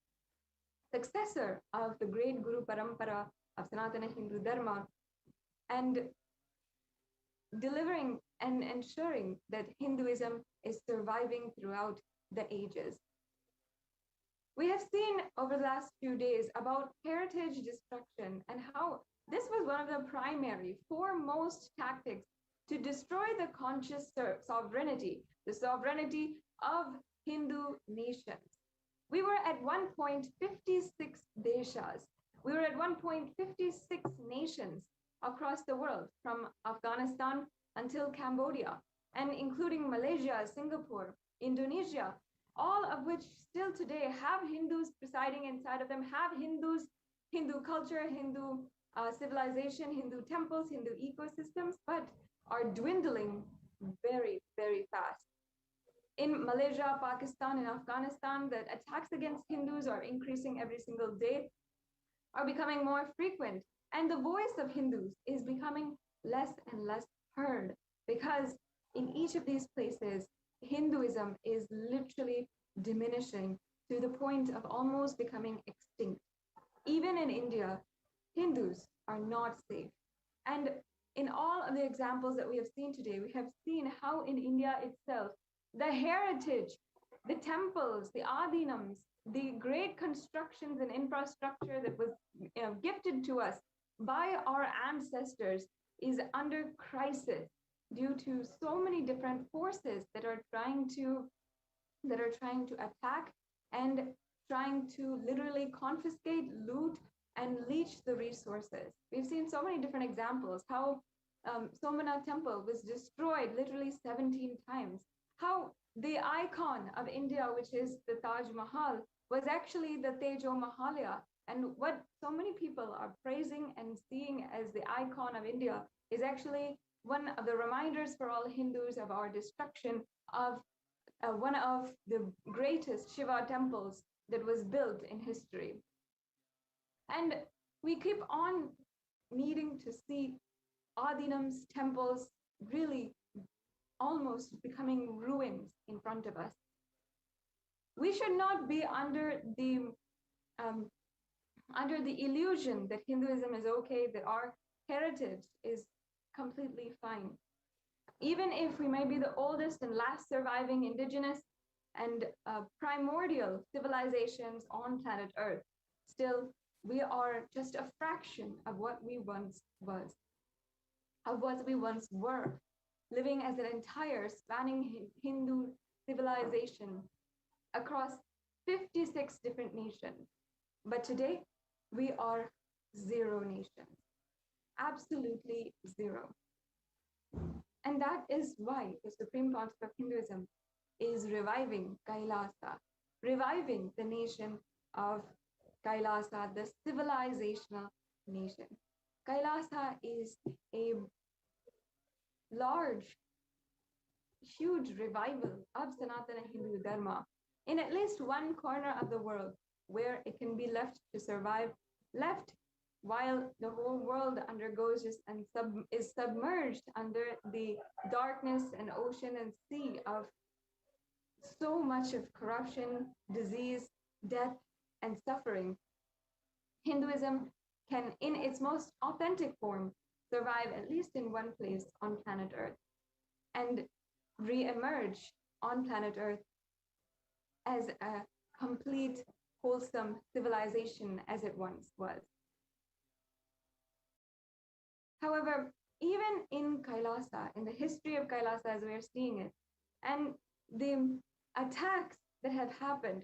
successor of the great Guru Parampara of Sanatana Hindu Dharma, and delivering and ensuring that Hinduism is surviving throughout the ages. We have seen over the last few days about heritage destruction and how this was one of the primary, foremost tactics to destroy the conscious sovereignty, the sovereignty of Hindu nations. We were at one point 56 deshas. We were at one point 56 nations across the world, from Afghanistan until Cambodia, and including Malaysia, Singapore, Indonesia, all of which still today have Hindus presiding inside of them, have Hindu culture, Hindu civilization, Hindu temples, Hindu ecosystems, but are dwindling very, very fast. In Malaysia, Pakistan, and Afghanistan, the attacks against Hindus are increasing every single day, are becoming more frequent, and the voice of Hindus is becoming less and less heard, because in each of these places, Hinduism is literally diminishing to the point of almost becoming extinct. Even in India, Hindus are not safe. And in all of the examples that we have seen today, we have seen how in India itself, the heritage, the temples, the adinams, the great constructions and infrastructure that was gifted to us by our ancestors is under crisis due to so many different forces that are trying to attack and trying to literally confiscate, loot, and leech the resources. We've seen so many different examples, how Somanath Temple was destroyed literally 17 times, how the icon of India, which is the Taj Mahal, was actually the Tejo Mahalaya. And what so many people are praising and seeing as the icon of India is actually one of the reminders for all Hindus of our destruction of one of the greatest Shiva temples that was built in history. And we keep on needing to see adinams, temples, really almost becoming ruins in front of us. We should not be under the illusion that Hinduism is okay, that our heritage is completely fine. Even if we may be the oldest and last surviving indigenous and primordial civilizations on planet Earth, still we are just a fraction of what we once was, of what we once were, living as an entire spanning Hindu civilization across 56 different nations. But today, we are 0 nations, absolutely 0. And that is why the Supreme Pontiff of Hinduism is reviving Kailasa, reviving the nation of Kailasa, the civilizational nation. Kailasa is a large, huge revival of Sanatana Hindu Dharma in at least one corner of the world where it can be left to survive, left while the whole world undergoes and is submerged under the darkness and ocean and sea of so much of corruption, disease, death, and suffering. Hinduism can, in its most authentic form, survive at least in one place on planet Earth and re-emerge on planet Earth as a complete, wholesome civilization as it once was. However, even in Kailasa, in the history of Kailasa as we are seeing it, and the attacks that have happened,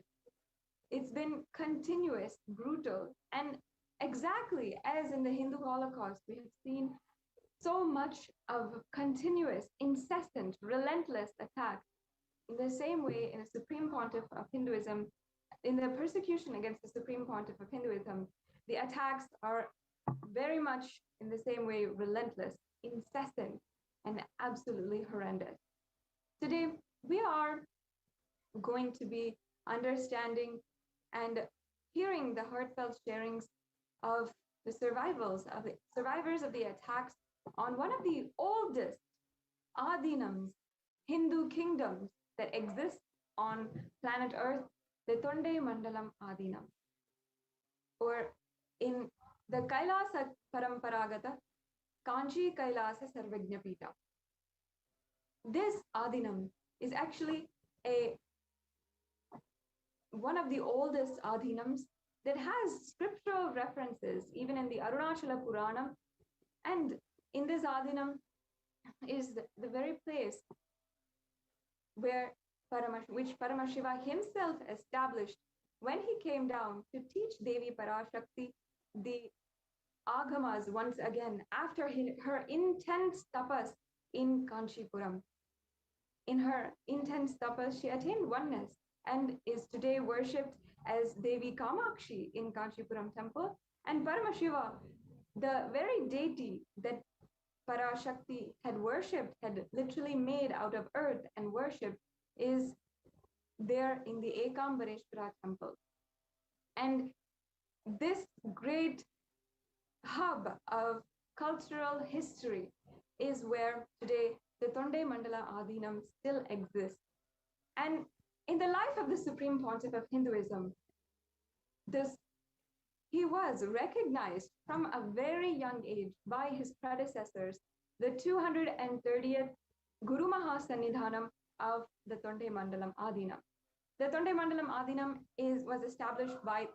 it's been continuous, brutal, and exactly as in the Hindu Holocaust, we have seen so much of continuous, incessant, relentless attacks. In the same way, in a Supreme Pontiff of Hinduism, in the persecution against the Supreme Pontiff of Hinduism, the attacks are very much in the same way relentless, incessant, and absolutely horrendous. Today, we are going to be understanding and hearing the heartfelt sharings of the survivors of the attacks on one of the oldest adinams, Hindu kingdoms that exist on planet Earth, the Tonde Mandalam Adinam, or in the Kailasa Paramparagata, Kanchi Kailasa Sarvajnapita. This Adinam is actually one of the oldest Adinams that has scriptural references, even in the Arunachala Purana. And in this Adinam is the very place where which Paramashiva himself established when he came down to teach Devi Parashakti the Agamas once again after her intense tapas in Kanchipuram. In her intense tapas, she attained oneness and is today worshipped as Devi Kamakshi in Kanchipuram temple. And Paramashiva, the very deity that Parashakti had worshipped, had literally made out of earth and worshipped, is there in the Ekambareshwara temple. And this great hub of cultural history is where today the Tonde Mandala Adinam still exists. And in the life of the Supreme Pontiff of Hinduism, he was recognized from a very young age by his predecessors, the 230th Guru Mahasannidhanam of the Tonde Mandalam Adinam. The Tonde Mandalam Adinam was established by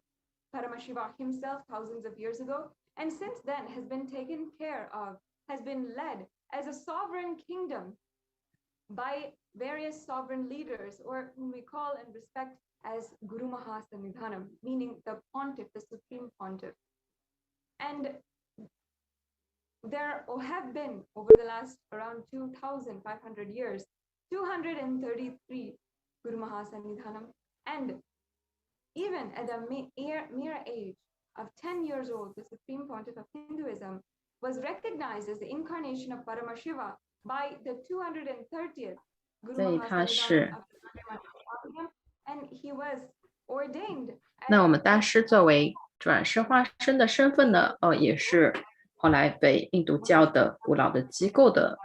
Paramashiva himself thousands of years ago, and since then has been taken care of, has been led as a sovereign kingdom by various sovereign leaders, or whom we call and respect as Guru Mahasannidhanam, meaning the pontiff, the supreme pontiff. And there have been, over the last around 2,500 years, 233 Guru Mahasannidhanam, and even at the mere age of 10 years old, the supreme pontiff of Hinduism was recognized as the incarnation of Paramashiva by the 230th Guru Mahasannidhanam of the and he was ordained. 那我们大师作为转世化身的身份呢，也是后来被印度教的古老的机构的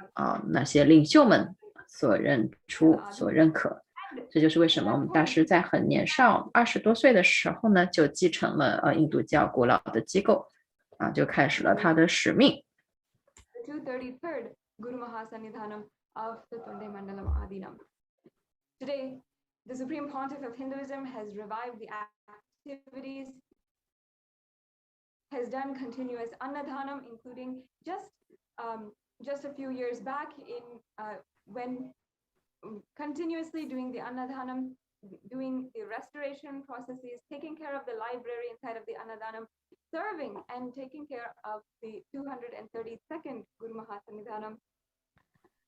那些领袖们所认出、所认可。这就是为什么我们大师在很年少20多岁的时候呢，就继承了印度教古老的机构，就开始了他的使命。The 233rd Guru Mahasannidhanam of the Tonde Mandalam Adinam. Today, the Supreme Pontiff of Hinduism has revived the activities, has done continuous Annadhanam, including just a few years back when continuously doing the Annadhanam, doing the restoration processes, taking care of the library inside of the Annadhanam, serving and taking care of the 232nd Guru Mahasannidhanam,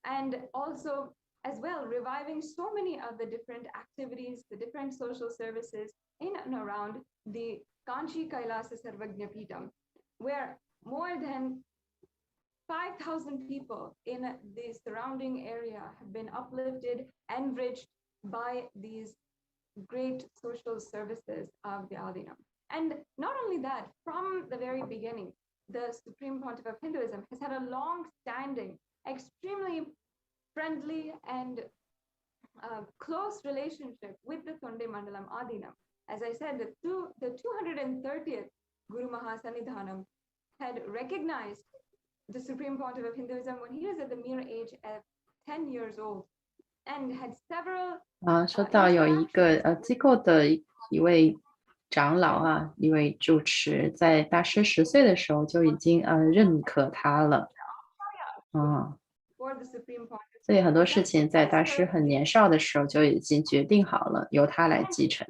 and also as well reviving so many of the different activities, the different social services in and around the Kanchi Kailasa Sarvagnya Peetham, where more than 5,000 people in the surrounding area have been uplifted, enriched by these great social services of the Adinam. And not only that, from the very beginning, the Supreme Pontiff of Hinduism has had a long-standing, extremely friendly and close relationship with the Tonde Mandalam Adinam. As I said, the 230th Guru Mahasannidhanam had recognized the Supreme Pontiff of Hinduism when he was at the mere age of 10 years old, and had several 说到有一个机构的一位长老一位住持，在大师10岁的时候就已经认可他了。所以很多事情在大师很年少的时候就已经决定好了，由他来继承。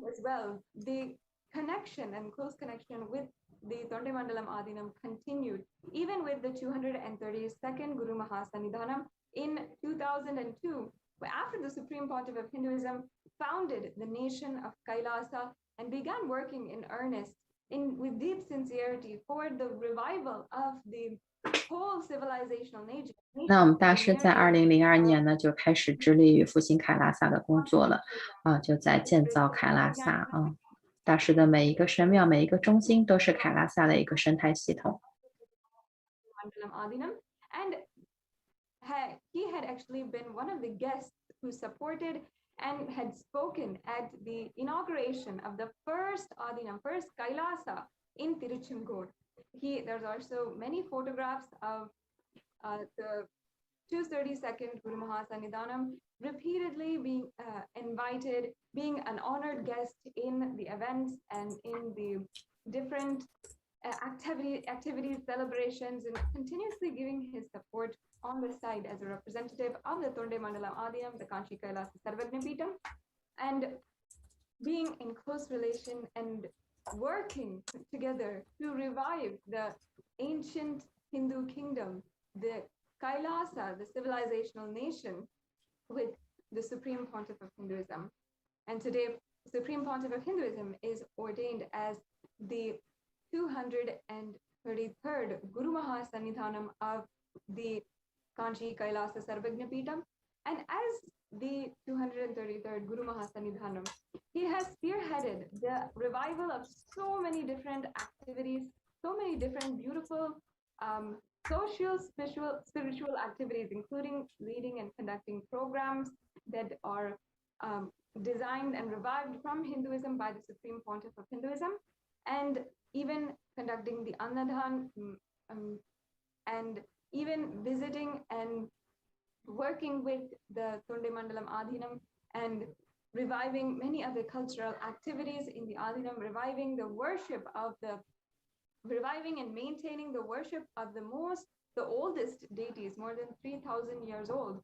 As well, the connection and close connection with the Tonde Mandalam Adinam continued even with the 232nd Guru Mahasannidhanam in 2002, after the Supreme Pontiff of Hinduism founded the nation of Kailasa and began working in earnest with deep sincerity for the revival of the whole civilizational nature. 那我们大师在2002年呢就开始致力于复兴凯拉萨的工作了，就在建造凯拉萨大师的每一个神庙、每一个中心都是凯拉萨的一个生态系统。And he had actually been one of the guests who supported and had spoken at the inauguration of the first Adinam, first Kailasa in Tiruchendur. There's also many photographs of the 232nd Guru Mahasannidhanam repeatedly being invited, being an honored guest in the events and in the different activities, celebrations, and continuously giving his support on the side as a representative of the Tonde Mandalam Adinam, the Kanchi Kailasa Sarvagnya Peetham, and being in close relation and working together to revive the ancient Hindu kingdom, the Kailasa, the civilizational nation, with the Supreme Pontiff of Hinduism. And today, the Supreme Pontiff of Hinduism is ordained as the 233rd Guru Mahasannidhanam of the Kanchi Kailasa Sarvagnya Peetham. And as the 233rd Guru Mahasannidhanam, he has spearheaded the revival of so many different activities, so many different beautiful social, spiritual activities, including leading and conducting programs that are designed and revived from Hinduism by the Supreme Pontiff of Hinduism. and even conducting the Annadhan, and even visiting and working with the Tonde Mandalam Adhinam and reviving many other cultural activities in the Adhinam, reviving and maintaining the worship of the oldest deities, more than 3,000 years old,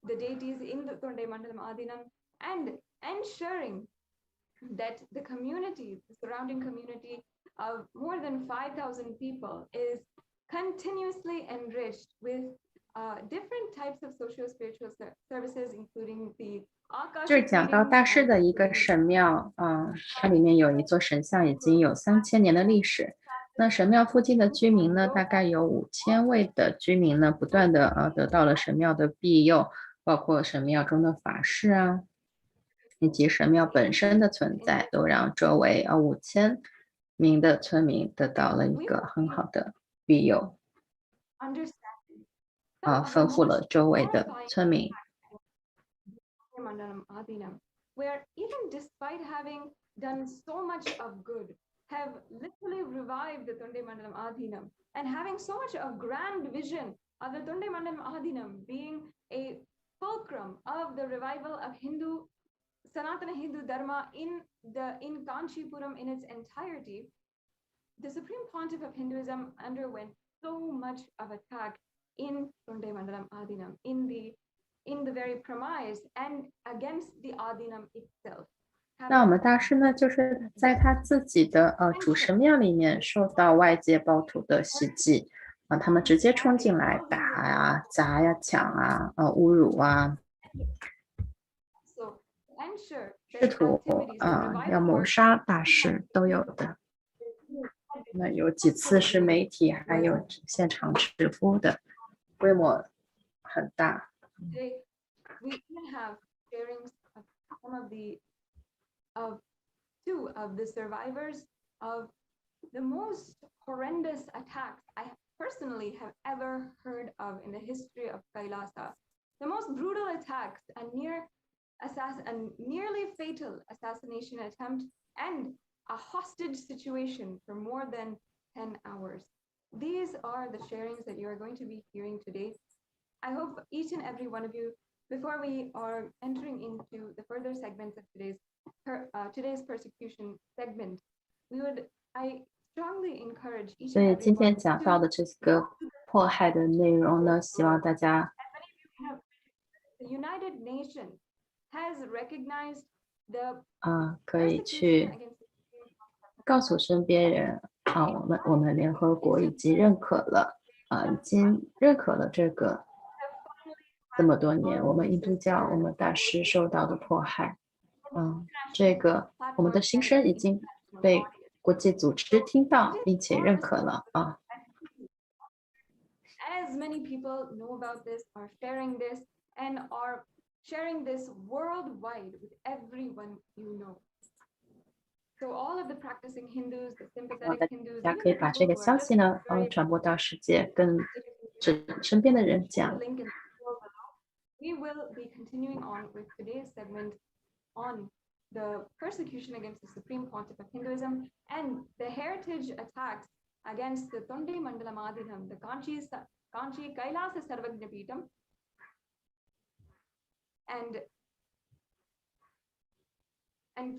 the deities in the Tonde Mandalam Adhinam, and ensuring that the surrounding community of more than 5,000 people is continuously enriched with different types of socio-spiritual services, including the 这是讲到大师的一个神庙，它里面有一座神像，已经有3000年的历史。那神庙附近的居民呢，大概有5000位的居民呢，不断的得到了神庙的庇佑，包括神庙中的法事啊，以及神庙本身的存在，都让周围5000名的村民得到了一个很好的庇佑，丰富了周围的村民。Where even despite having done so much of good, have literally revived the Tonde Mandalam Adhinam and having so much of grand vision of the Tonde Mandalam Adhinam being a fulcrum of the revival of Sanatana Hindu Dharma in Kanchipuram in its entirety. The Supreme Pontiff of Hinduism underwent so much of attack in Tonde Mandalam Adhinam, in the very premise and against the Adhinam itself. 那我们大师呢，就是在他自己的主神庙里面受到外界暴徒的袭击，他们直接冲进来打呀、砸呀、抢啊、侮辱啊，试图要谋杀大师都有的。那有几次是媒体还有现场直播的，规模很大。We even have sharings of some of two of the survivors of the most horrendous attacks I personally have ever heard of in the history of Kailasa. The most brutal attacks, a nearly fatal assassination attempt, and a hostage situation for more than 10 hours. These are the sharings that you are going to be hearing today. I hope each and every one of you, before we are entering into the further segments of today's persecution segment, I strongly encourage each and every one. 所以今天讲到的这个迫害的内容呢，希望大家 The United Nations has recognized the 可以去告诉身边人我们联合国已经认可了这个这么多年我们印度教我们大师受到的迫害，这个我们的心声已经被国际组织听到并且认可了As many people know about this, are sharing this, and are sharing this worldwide with everyone you know. So all of the practicing Hindus, the sympathetic Hindus, 大家可以把这个消息呢传播到世界，跟身边的人讲。We will be continuing on with today's segment on the persecution against the Supreme Pontiff of Hinduism and the heritage attacks against the Tonde Mandalam Adhinam, the Kanchi Kailasa Sarvagna Peetham, and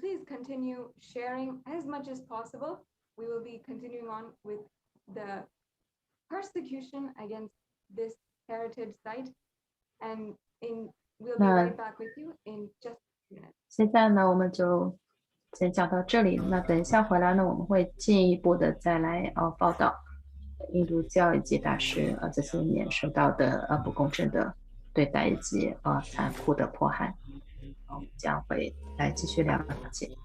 please continue sharing as much as possible. We will be continuing on with the persecution against this heritage site, and we'll be right back with you in just a few minutes. 现在呢，我们就先讲到这里。那等一下回来呢，我们会进一步的再来报道印度教以及大师这些年受到的不公正的对待以及残酷的迫害。我们将会来继续了解。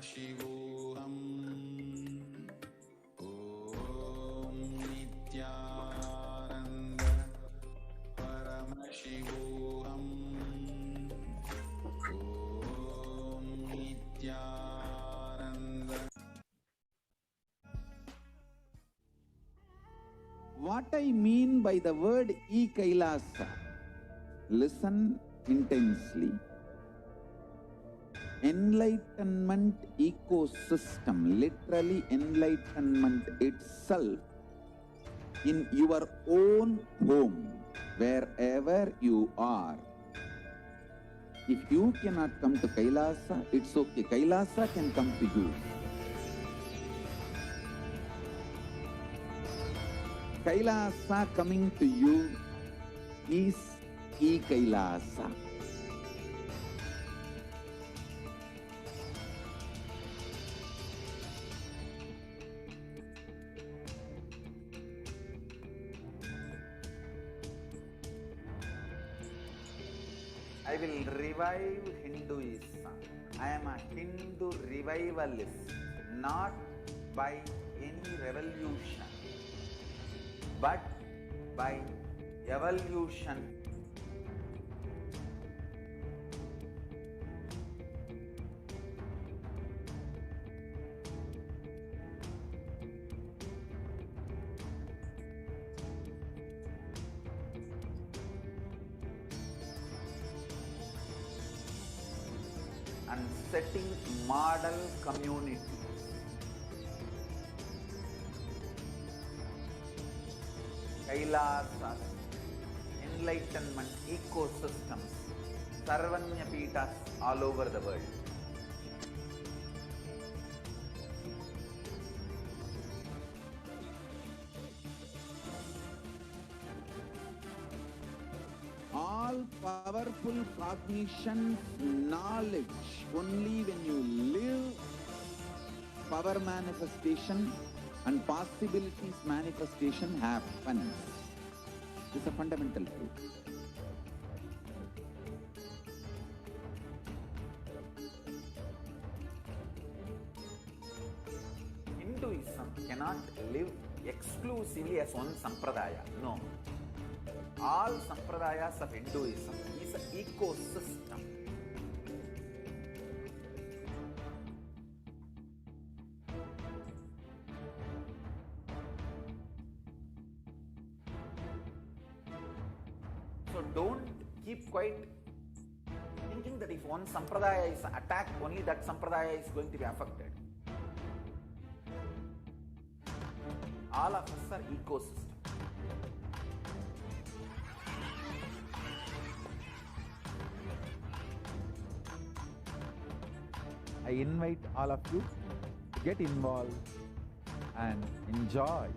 परमशिवोऽहम् ॐ नित्यानन्द परमशिवोऽहम् ॐ Nityanand. What I mean by the word e-Kailasa, listen intensely. Enlightenment ecosystem, literally enlightenment itself, in your own home, wherever you are. If you cannot come to Kailasa, it's okay. Kailasa can come to you. Kailasa coming to you is e-Kailasa. I will revive Hinduism. I am a Hindu revivalist, not by any revolution, but by evolution. And setting model communities. Kailasas, enlightenment ecosystems, Sarvanya Pitas all over the world. All powerful cognition, knowledge, only when you live, power manifestation and possibilities manifestation happens. This is a fundamental truth. Hinduism cannot live exclusively as one sampradaya. No. All sampradayas of Hinduism is an ecosystem. So don't keep quiet thinking that if one sampradaya is attacked, only that sampradaya is going to be affected. All of us are ecosystems. I invite all of you to get involved and enjoy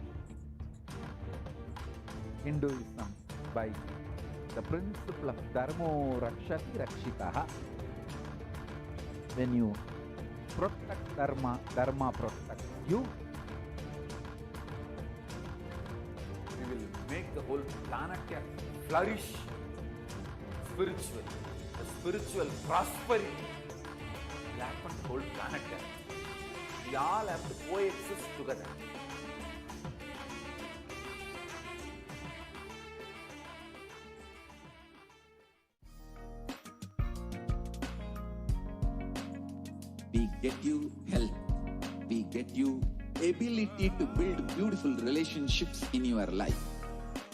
Hinduism by the principle of Dharmo Rakshati Rakshitaha. When you protect Dharma, Dharma protects you. We will make the whole planet flourish spiritually. The spiritual prosperity will happen to the whole planet. We all have to coexist together. We get you health. We get you ability to build beautiful relationships in your life.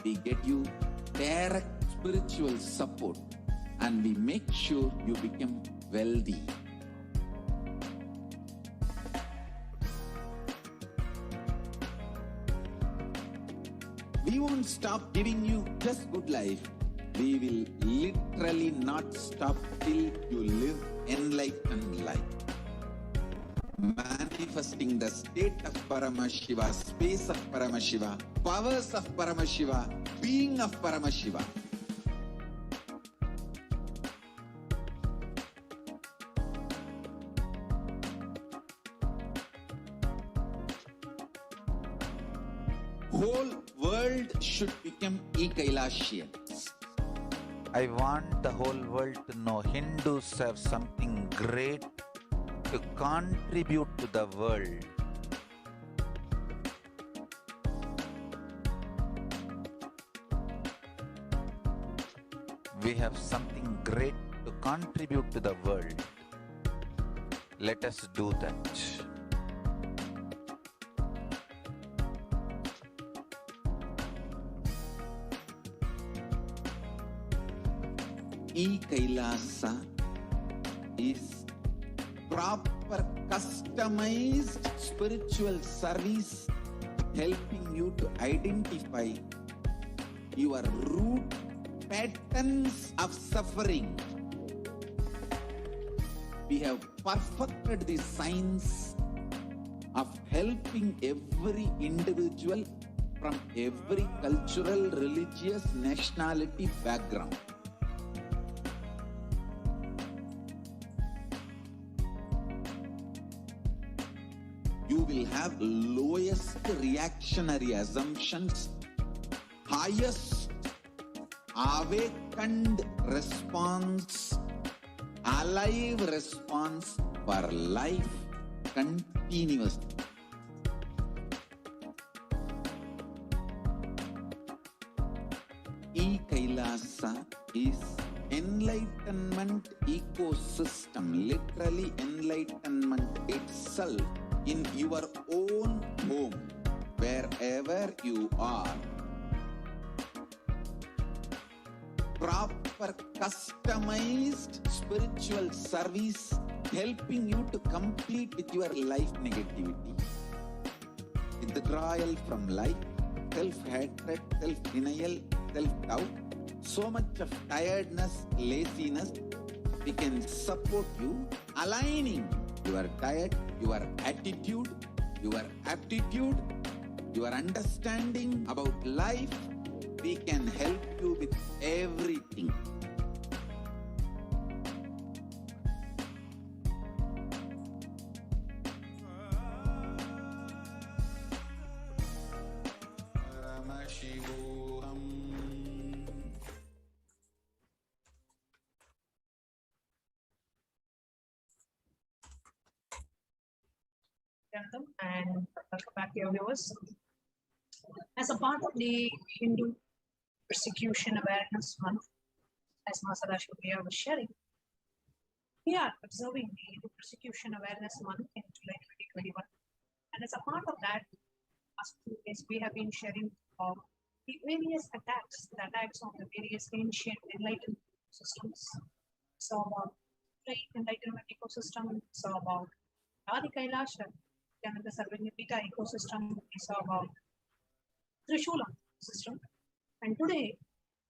We get you direct spiritual support, and we make sure you become wealthy. We won't stop giving you just good life. We will literally not stop till you live enlightened life. Manifesting the state of Paramashiva, space of Paramashiva, powers of Paramashiva, being of Paramashiva. Whole world should become e-Kailasians. I want the whole world to know Hindus have something great to contribute to the world. We have something great to contribute to the world. Let us do that. E-Kailasa is proper customized spiritual service helping you to identify your root patterns of suffering. We have perfected the science of helping every individual from every cultural, religious, nationality background. You will have lowest reactionary assumptions, highest awakened response, alive response for life continuously. E-Kailasa is enlightenment ecosystem, literally enlightenment itself in your own home, wherever you are. Proper customized spiritual service helping you to complete with your life negativity, withdrawal from life, self-hatred, self-denial, self-doubt, so much of tiredness, laziness. We can support you aligning your diet, your attitude, your aptitude, your understanding about life. We can help you with everything. And welcome back, dear viewers. As a part of the Hindu Persecution Awareness Month, as Masala Shukriya was sharing, we are observing the Hindu Persecution Awareness Month in July 2021. And as a part of that, last 2 days we have been sharing the various attacks, the attacks on the various ancient enlightened systems. So about the enlightenment ecosystem, so about Adi Kailasha, and the Sarvanyapita ecosystem, we saw about Trishula system. And today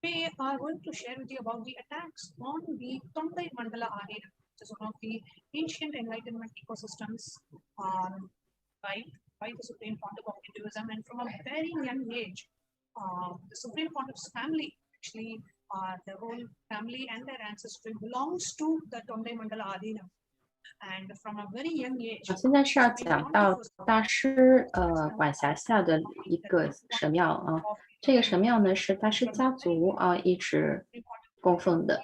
we are going to share with you about the attacks on the Tondai Mandala Adina, which is one of the ancient enlightenment ecosystems by the Supreme Pontiff of Hinduism. And from a very young age, the Supreme Pontiff's family, actually the whole family and their ancestry belongs to the Tondai Mandala Adina. And from a very young age, 现在是要讲到大师管辖下的一个神庙啊，这个神庙呢是大师家族一直供奉的，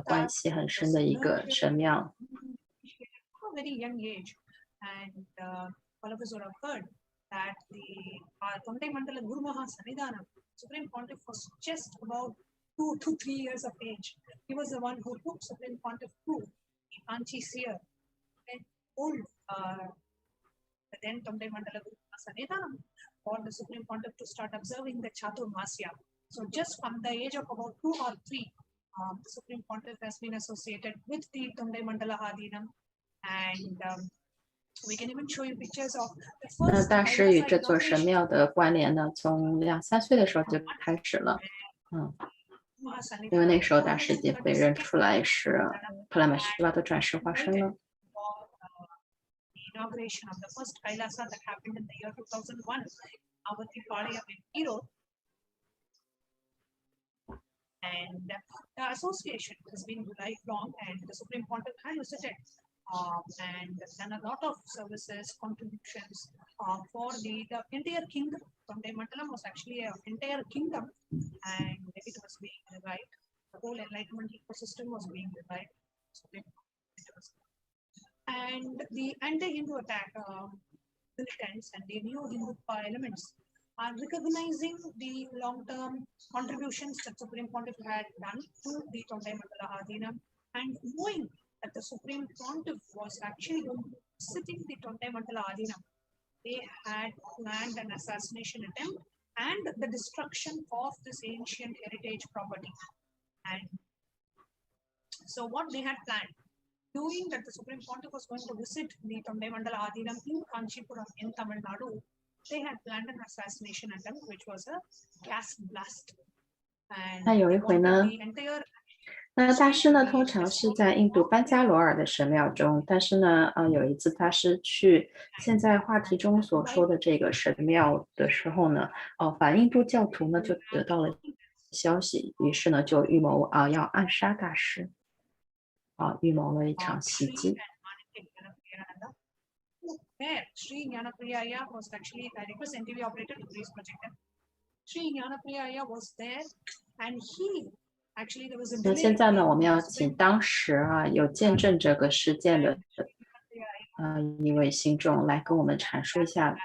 关系很深的一个神庙。 From a very young age, and all of us would have heard that the Tondai Mandala Guru Maha Sanidana, Supreme Pontiff, was just about 2 to 3 years of age. He was the one who took Supreme Pontiff to the Kanchi seer and told the then Tondai Mandala Guru Maha Sanidana for the Supreme Pontiff to start observing the Chatur Masya. So just from the age of about 2 or 3, the Supreme Pontiff has been associated with the Tondai Mandala Adina, and we can even show you pictures of the first. 大师与这座神庙的关联呢，从2、3岁的时候就开始了，因为那时候大师已经被认出来是帕冉玛希瓦的转世化身了。 Inauguration of the first Kailasa that happened in the year 2001, Avati Palayam in Europe. And the association has been lifelong, and the Supreme Pontiff has visited and done a lot of services, contributions for the entire kingdom. Tondai Mandalam was actually an entire kingdom, and it was being revived. The whole enlightenment ecosystem was being revived. So it was and the anti-Hindu attack militants and the neo-Hindu elements are recognizing the long-term contributions that Supreme Pontiff had done to the Tondai Mandala Adinam, and knowing that the Supreme Pontiff was actually visiting the Tondai Mandala Adinam, they had planned an assassination attempt and the destruction of this ancient heritage property. And so what they had planned, knowing that the Supreme Pontiff was going to visit the Tondai Mandala Adinam in Kanchipuram in Tamil Nadu, they had planned an assassination attempt, which was a gas blast. And 那有一回呢， the entire 那大师呢，通常是在印度班加罗尔的神庙中，但是呢，有一次大师去现在话题中所说的这个神庙的时候呢，反印度教徒呢就得到了消息，于是呢就预谋要暗杀大师，预谋了一场袭击。 There, Sri Jnanapriyaya was actually, I request NTV operator to please project them. Sri Jnanapriyaya was there, and he actually there was a 那 delay. 现在呢，我们要请当时有见证这个事件的一位信众来跟我们阐述一下，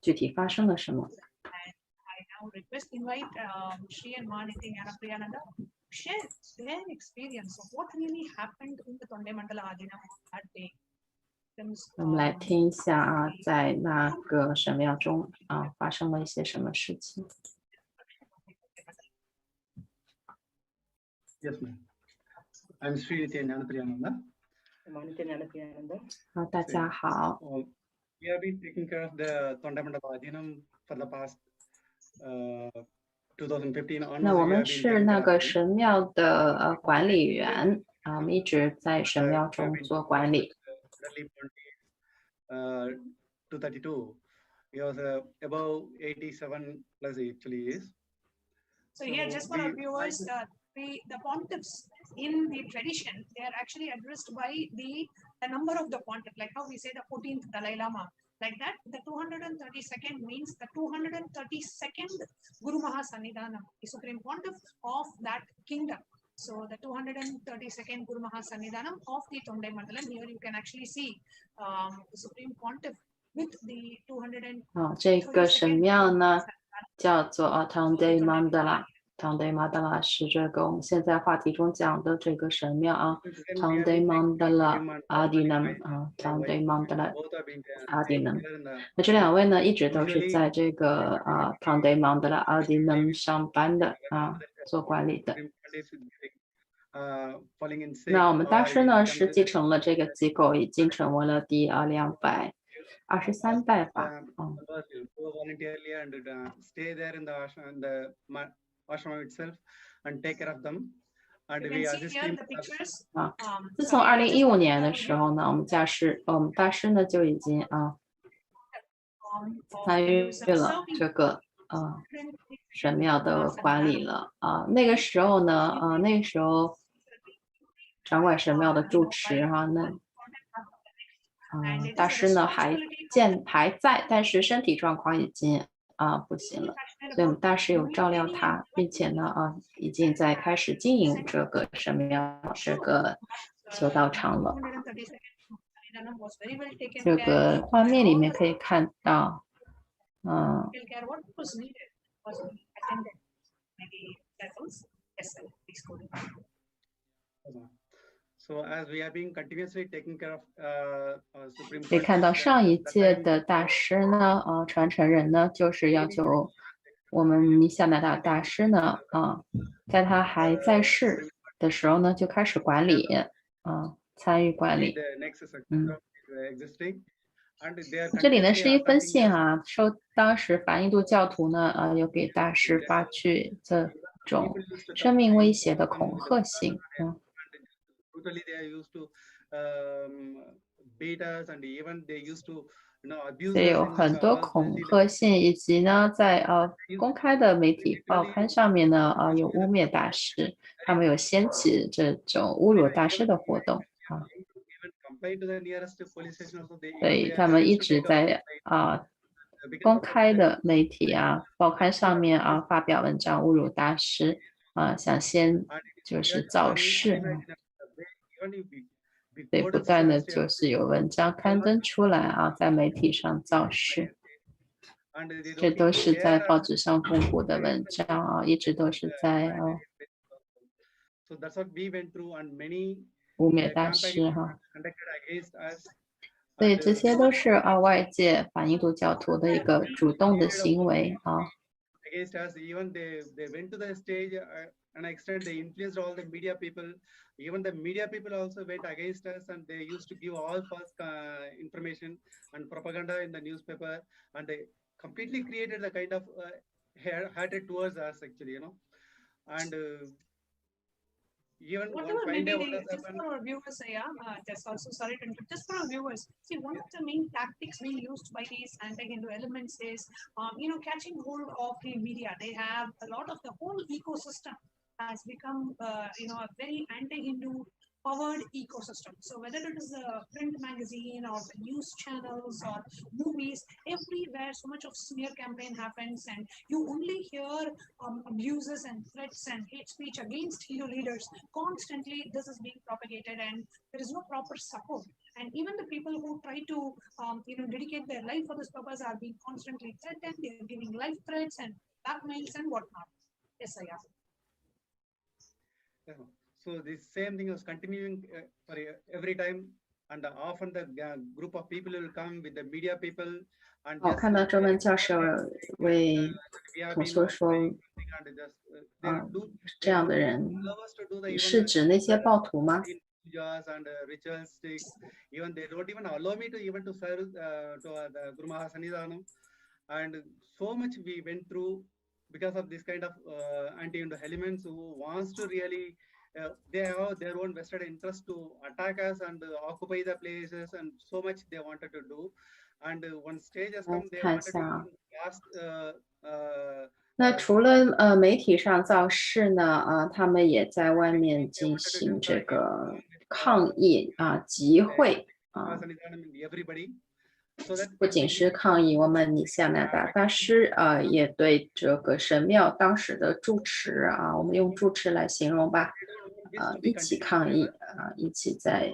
具体发生了什么。 I now request invite Sri and Maniti Jnanapriyananda to share their experience of what really happened in the Tondai Mandala Adinam that day. 我们来听一下在那个神庙中发生了一些什么事情。 Yes, ma'am. I'm Sri Jnanapriyananda. 好，大家好。 We have been taking care of the Tondai Mandala Adinam for the past 2015 onwards. 那我们是那个神庙的管理员我们一直在神庙中做管理。 232. He was above 87 plus actually is. So here, just for our viewers, the pontiffs in the tradition, they are actually addressed by the number of the pontiff, like how we say the 14th Dalai Lama. Like that, the 232nd means the 232nd Guru Mahasannidhanam, the Supreme Pontiff of that kingdom. So the 232nd Guru Mahasannidhanam of the Tondai Mandala. Here you can actually see the Supreme Pontiff with the 232nd. 这个神庙呢叫做Tondai Mandala。Tondai Mandala 是这个我们现在话题中讲的这个神庙Tondai Mandala Adinam Tondai Mandala Adinam。那这两位呢一直都是在这个Tondai Mandala Adinam 上班的做管理的。 那我们大师呢是继承了这个机构，已经成为了第223代吧。Voluntarily and stay there in the ashram itself and take care of them. And we assist him. 自从2015年的时候呢，我们大师呢就已经参与了这个神庙的管理了那个时候呢掌管神庙的住持大师呢还在，但是身体状况已经不行了，所以我们大师有照料他，并且呢已经在开始经营这个神庙这个修道场了。这个画面里面可以看到So as we have been continuously taking care of Supreme. 可以看到上一届的大师呢传承人呢就是要求我们尼夏那达大师呢在他还在世的时候呢就开始管理参与管理。这里呢是一封信受当时反印度教徒呢有给大师发去这种生命威胁的恐吓信Brutally, they used to beat us, and even they used to, abuse us. 有很多恐吓信，以及呢，在公开的媒体报刊上面呢，有污蔑大师，他们有掀起这种侮辱大师的活动所以他们一直在公开的媒体报刊上面发表文章侮辱大师想先就是造势。对，不断的就是有文章刊登出来啊，在媒体上造势，这都是在报纸上公布的文章啊，一直都是在污蔑大师哈。所以这些都是外界反印度教徒的一个主动的行为啊。Against us, even they went to the stage and extent they influenced all the media people. Even the media people also went against us, and they used to give all false information and propaganda in the newspaper, and they completely created the kind of hatred towards us, actually, and even whatever maybe just for our viewers, just also sorry to interrupt, just for our viewers, see, one of the main tactics being used by these anti-Hindu elements is, catching hold of the media. They have a lot of the whole ecosystem has become, a very anti-Hindu powered ecosystem. So whether it is a print magazine or the news channels or movies, everywhere so much of smear campaign happens, and you only hear abuses and threats and hate speech against Hindu leaders. Constantly this is being propagated, and there is no proper support. And even the people who try to dedicate their life for this purpose are being constantly threatened. They are giving life threats and blackmails and whatnot. Yes, I am. So this same thing was continuing for every time, and often the group of people will come with the media people and 看到中文教授为同学说，这样的人是指那些暴徒吗？ and ritualistic. Even they don't even allow me to even to serve to the Guru Maha Sannidhanam, and so much we went through because of this kind of anti-Hindu elements who wants to really they have their own vested interest to attack us and occupy the places, and so much they wanted to do. And one stage has come, they wanted to cast 那除了媒体上造势呢，他们也在外面进行这个抗议集会不仅是抗议我们尼西亚南达大师也对这个神庙当时的住持我们用住持来形容吧，一起抗议一起在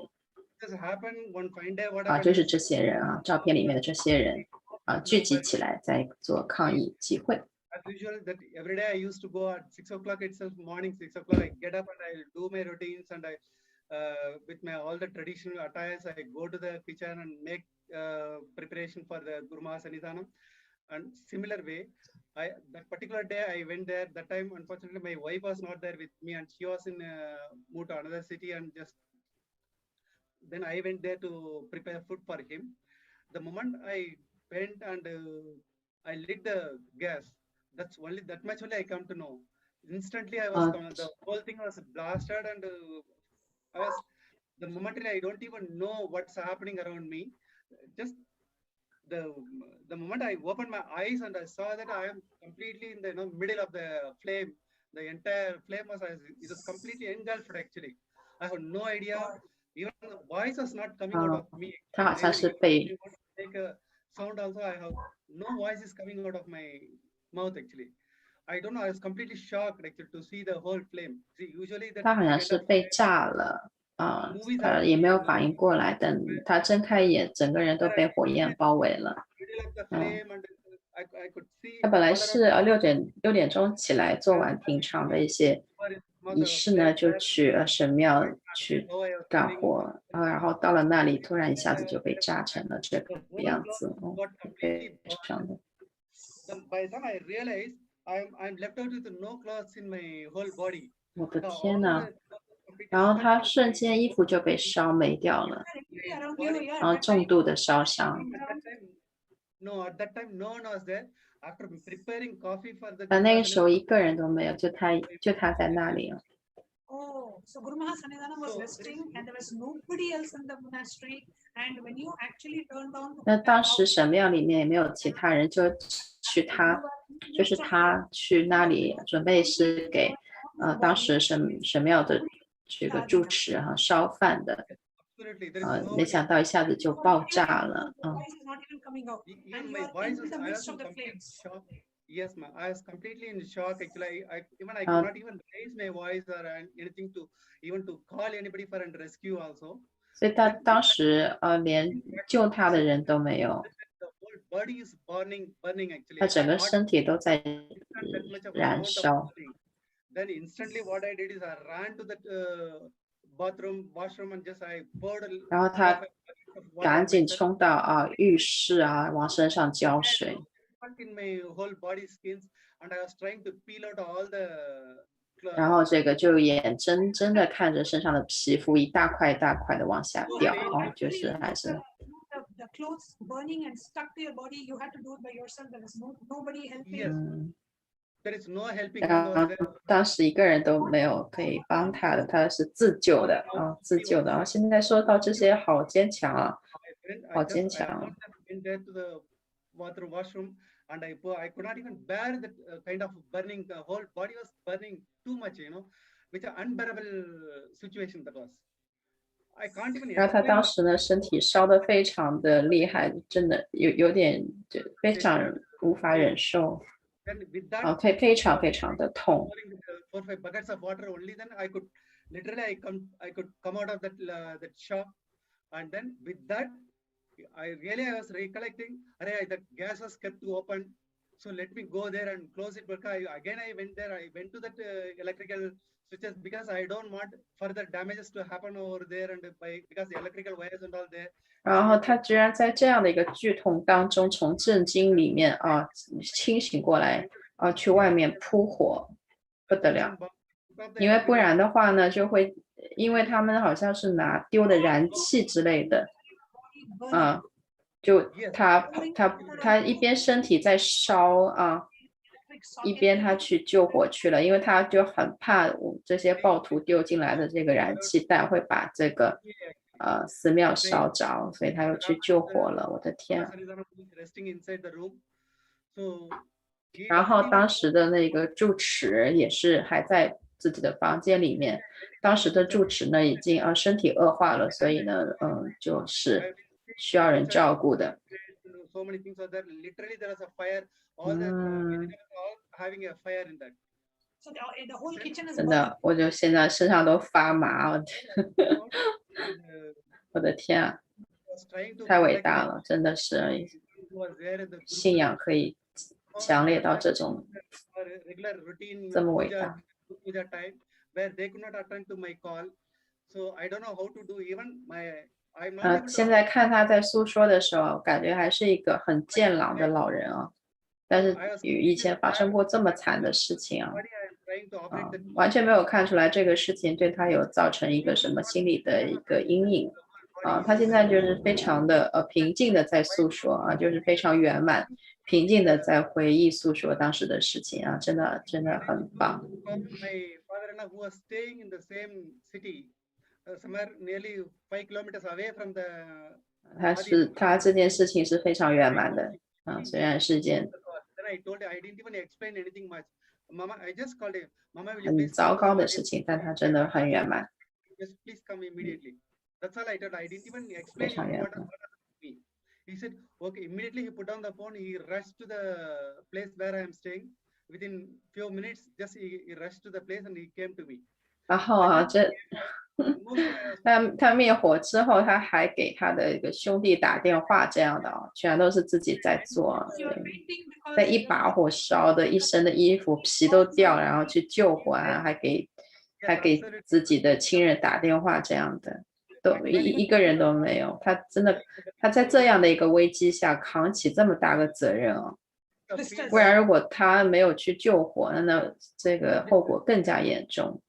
就是这些人照片里面的这些人聚集起来在做抗议集会。As usual, that every day I used to go at 6 o'clock itself, morning 6 o'clock, I get up and I do my routines, and I, with my all the traditional attires, I go to the kitchen and make preparation for the Guru Maha Sannidhanam. And similar way, that particular day I went there. That time, unfortunately, my wife was not there with me, and she was in moved to another city, and just then I went there to prepare food for him. The moment I went and I lit the gas, that's only that much only I come to know. Instantly I was the whole thing was blasted, and I was the moment I don't even know what's happening around me. Just the moment I opened my eyes and I saw that I am completely in the middle of the flame. The entire flame was it was completely engulfed actually. I have no idea. Even the voice was not coming out of me. 他好像是被 Make a sound also. I have no voice is coming out of my mouth actually. I don't know. I was completely shocked actually to see the whole flame. See, usually that 他好像是被炸了他也没有反应过来，等他睁开眼，整个人都被火焰包围了。他本来是6点钟起来做完平常的一些仪式呢，就去神庙去干活然后到了那里，突然一下子就被炸成了这个样子，非常的。By the time I realized I'm left out with no clothes in my whole body. 我的天哪！然后他瞬间衣服就被烧没掉了，然后重度的烧伤。No, at that time no one was there. After preparing coffee for the 那个时候一个人都没有，就他在那里了。Oh, so Guru Maha Sannidhanam was resting, and there was nobody else in the monastery. And when you actually turned on, 那当时神庙里面也没有其他人，就是他去那里准备是给当时神庙的这个住持烧饭的，没想到一下子就爆炸了Yes, I was completely in shock. Actually, I could not even raise my voice or anything to even to call anybody for a rescue also. 所以他当时连救他的人都没有， The whole body is burning actually. 他整个 Not 身体都在 that much of 燃 amount of 烧。 burning. Then instantly what I did is I ran to the bathroom, washroom, and just I poured a 然后 lot 他 of water 赶 on 紧 myself. 冲到浴室啊，往身上浇水。 Stuck in my whole body skins, and I was trying to peel out all the 然后这个就眼睁睁的看着身上的皮肤一大块一大块的往下掉就是还是 the clothes burning and stuck to your body. You had to do it by yourself. There was nobody helping. Yes. There is no helping. 然后当时一个人都没有可以帮他的，他是自救的自救的。现在说到这些，好坚强啊，好坚强。 Went there to the washroom, and I could not even bear that kind of burning. The whole body was burning too much, which an unbearable situation that was. I can't even. 然后他当时呢，身体烧得非常的厉害，真的有点就非常无法忍受。 非常非常的痛。 4 or 5 buckets of water only, then I could literally I could come out of that shock, and then with that I was recollecting, that gas was kept open, so let me go there and close it. But I went there. I went to that electrical switches because I don't want further damages to happen over there, and because the electrical wires and all there. 然后他居然在这样的一个剧痛当中，从震惊里面清醒过来去外面扑火，不得了。因为不然的话呢，就会因为他们好像是拿丢的燃气之类的，就他一边身体在烧一边他去救火去了，因为他就很怕这些暴徒丢进来的这个燃气弹会把这个寺庙烧着，所以他又去救火了。我的天！然后当时的那个住持也是还在自己的房间里面，当时的住持呢已经身体恶化了，所以呢就是需要人照顾的。真的，我就现在身上都发麻，我的天啊，太伟大了，真的是信仰可以强烈到这种这么伟大。现在看他在诉说的时候，感觉还是一个很健朗的老人但是与以前发生过这么惨的事情完全没有看出来这个事情对他有造成一个什么心理的一个阴影他现在就是非常的平静的在诉说就是非常圆满平静的在回忆诉说当时的事情真的真的很棒。他这件事情是非常圆满的虽然是件很糟糕的事情，但他真的很圆满，非常圆满。He said, "Okay." Immediately he put down the phone. He rushed to the place where I am staying. Within few minutes, just he rushed to the place and he came to me. 然后他灭火之后，他还给他的一个兄弟打电话，这样的全都是自己在做，在一把火烧的，一身的衣服皮都掉，然后去救火还给自己的亲人打电话，这样的都一个人都没有。他真的他在这样的一个危机下扛起这么大个责任不然如果他没有去救火，那这个后果更加严重。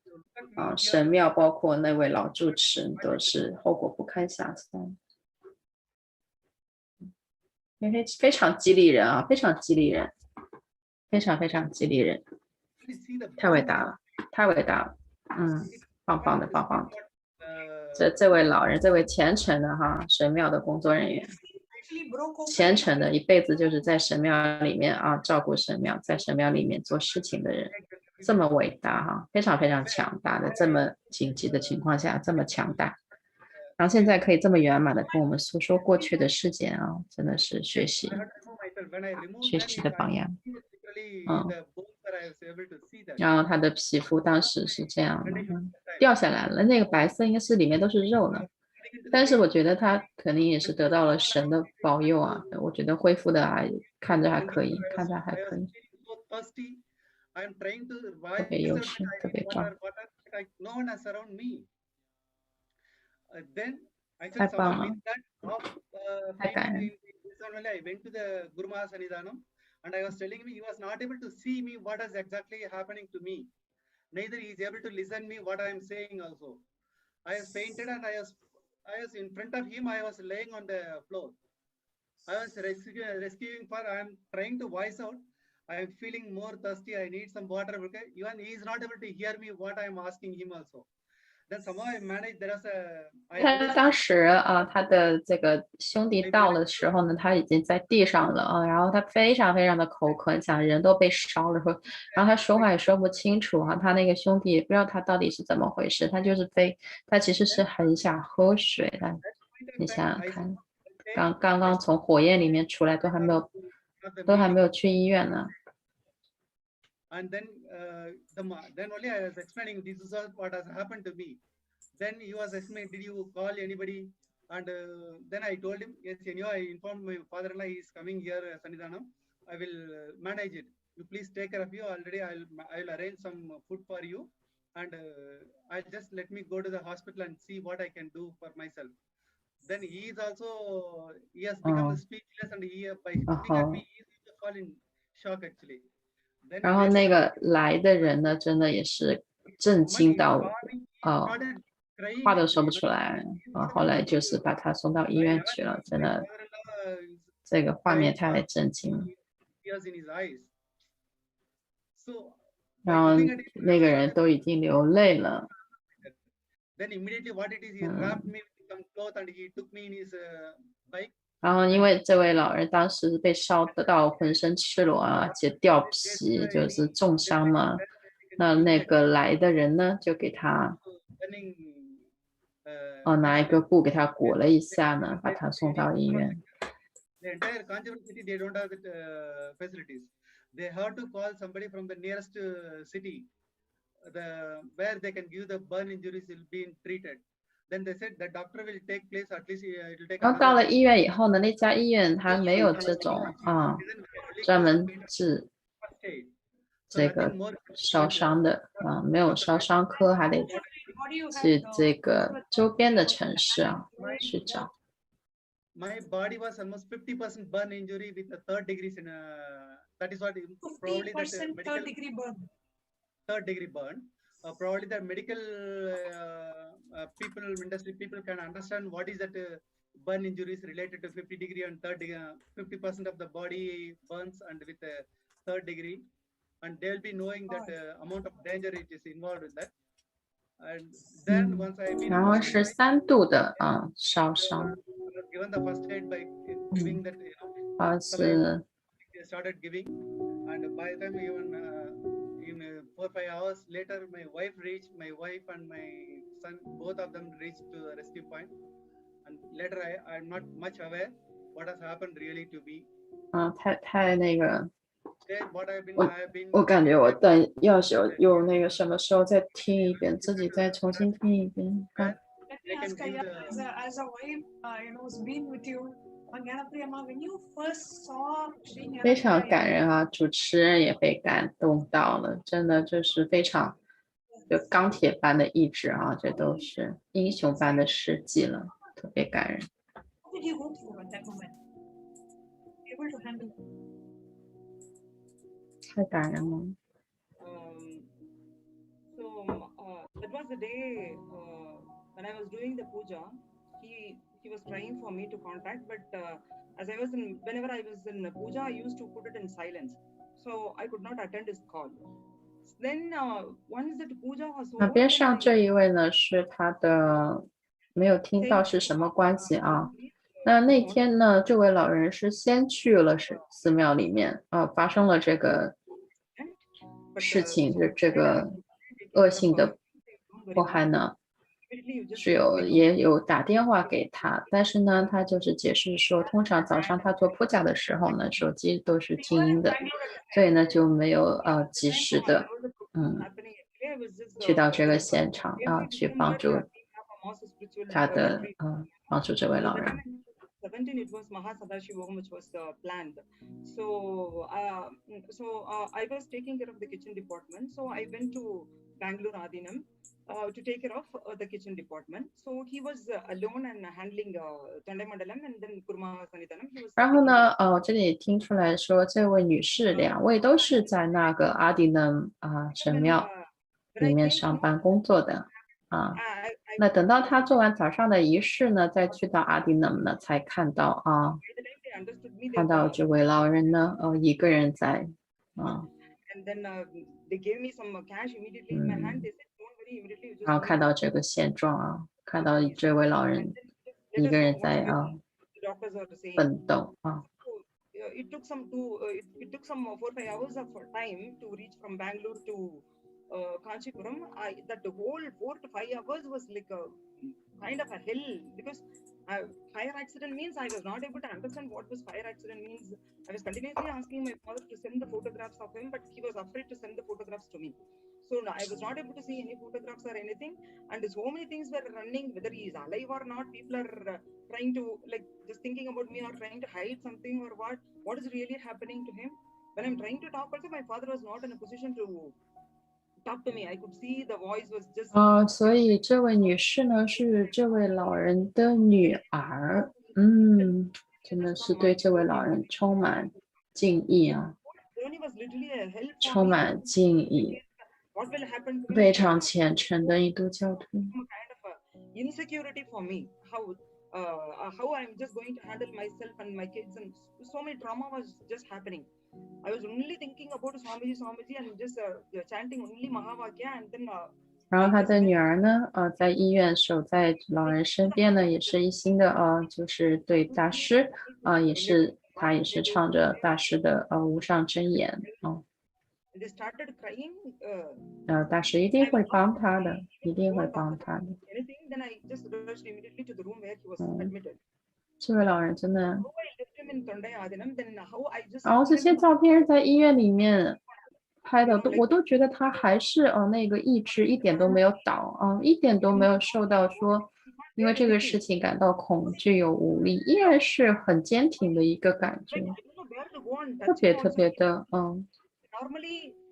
神庙包括那位老住持都是后果不堪想象，非常激励人非常激励人，非常非常激励人，太伟大了，太伟大了，棒棒的，棒棒的。这位老人，这位虔诚的神庙的工作人员，虔诚的一辈子就是在神庙里面照顾神庙，在神庙里面做事情的人。这么伟大非常非常强大的，这么紧急的情况下这么强大，然后现在可以这么圆满的跟我们诉说过去的事件真的是学习的榜样然后他的皮肤当时是这样的掉下来了，那个白色应该是里面都是肉呢，但是我觉得他肯定也是得到了神的保佑啊，我觉得恢复的看着还可以，看着还可以， so thirsty. I'm trying to 特别 rise 优 out, 势， but 特别 water, 棒， water, but no one is around me. Then I 太 said, 棒 somehow 了， with that of 太感 finding 人。 this one only, I went to the Guru Maha Sannidhanam and I was telling me he was not able to see me what is exactly happening to me. Neither he is able to listen me what I am saying also. I was fainted and I was in front of him, I was laying on the floor. I was rescuing for, I am trying to voice out. I am feeling more thirsty. I need some water. Okay. Even he is not able to hear me what I am asking him also. Then somehow I managed. There was a. 他当时他的这个兄弟到的时候呢，他已经在地上了啊，然后他非常非常的口渴，讲人都被烧了，然后他说话也说不清楚啊，他那个兄弟也不知道他到底是怎么回事，他就是他其实是很想喝水的，你想想看，刚刚从火焰里面出来，都还没有去医院呢。And then then only I was explaining this is what has happened to me. Then he was explaining, did you call anybody? And then I told him, yes, anyhow, I informed my father-in-law he is coming here, Sannidhanam. I will manage it. You please take care of you. Already I'll arrange some food for you. And I'll just let me go to the hospital and see what I can do for myself. Then he is also, he has become speechless and he, by looking at me, he is also fallen shock actually. 然后那个来的人呢，真的也是震惊到话都说不出来后来就是把他送到医院去了，真的这个画面太震惊了。然后那个人都已经流泪了。Then immediately what it is, he wrapped me with some cloth and he took me in his bike. 然后因为这位老人当时被烧得到浑身赤裸而且掉皮，就是重伤嘛。那个来的人呢，就给他拿一个布给他裹了一下呢，把他送到医院。The entire Kanchipuram city, they don't have the facilities. They have to call somebody from the nearest city, where they can give the burn injuries will be treated. Then they said the doctor will take place at least it will take. 然后到了医院以后呢，那家医院它没有这种专门治这个烧伤的没有烧伤科，还得去这个周边的城市去找。My body was almost 50% burn injury with the 3rd degree. That is what probably that medical 3rd degree burn. 3rd degree burn. Probably the medical people, industry people can understand what is that burn injuries related to 50 degree and 3rd degree. 50% of the body burns and with 3rd degree, and they will be knowing that amount of danger it is involved in that. And then once I been 然后是3度的烧伤。Given the first aid by giving that,是 started giving, and by the time even in 4-5 hours later, my wife and my son, both of them reached to the rescue point. And later, I'm not much aware what has happened really to me. 太那个。 我感觉我等要是有那个什么时候再听一遍，自己再重新听一遍。Let me ask as a wife, who's been with you, Jnanapriyamma, when you first saw 非常感人啊，主持人也被感动到了，真的就是非常有钢铁般的意志这都是英雄般的事迹了，特别感人。What did you go through at that moment? Able to handle? 太感人了。So that was the day when I was doing the puja. He was trying for me to contact, but as I was whenever I was in puja, I used to put it in silence, so I could not attend his call. Then once that puja was over, 边上这一位呢是他的，没有听到是什么关系那天呢，这位老人是先去了寺庙里面发生了这个事情，这个恶性的迫害呢，也有打电话给他，但是呢，他就是解释说，通常早上他做puja的时候呢，手机都是静音的，所以呢就没有及时的去到这个现场去帮助他的帮助这位老人。 17 it was Mahasabashivogam which was planned. So I was taking care of the kitchen department. So I went to Bangalore Adinam to take care of the kitchen department. So he was alone and handling Tandai Mandalam and then Kurma Sanitanam. 然后呢，这里听出来说，这位女士2位都是在那个阿迪能神庙里面上班工作的那等到她做完早上的仪式呢，再去到阿迪能呢，才看到看到这位老人呢，一个人在And then they gave me some cash immediately in my hand. They said, "Don't worry, immediately." 然后看到这个现状看到这位老人一个人在奋斗It took some 4-5 hours of time to reach from Bangalore to Kanchipuram. That the whole 4 to 5 hours was like a kind of a hell because fire accident means I was not able to understand what was fire accident means. I was continuously asking my father to send the photographs of him, but he was afraid to send the photographs to me. So I was not able to see any photographs or anything. And so many things were running, whether he is alive or not. People are trying to just thinking about me or trying to hide something or what is really happening to him. When I'm trying to talk also, my father was not in a position to talk to me. I could see the voice was just 所以这位女士呢是这位老人的女儿真的是对这位老人充满敬意充满敬意 what will happen to 非常虔诚的印度教徒 kind of insecurity for me how I'm just going to handle myself and my kids and so many trauma was just happening. I was only thinking about Swamiji and just chanting only Mahavakya and then 然后他的女儿呢在医院守在老人身边呢也是一心的就是对大师他也是唱着大师的无上真言they started crying 大师一定会帮他的一定会帮他的 anything then I just rushed immediately to the room where he was admitted. 这位老人真的 How I left him in Tandai Adinam, then how I just 然后这些照片在医院里面拍的我都觉得他还是那个意志一点都没有倒一点都没有受到说因为这个事情感到恐惧有无力依然是很坚挺的一个感觉特别特别的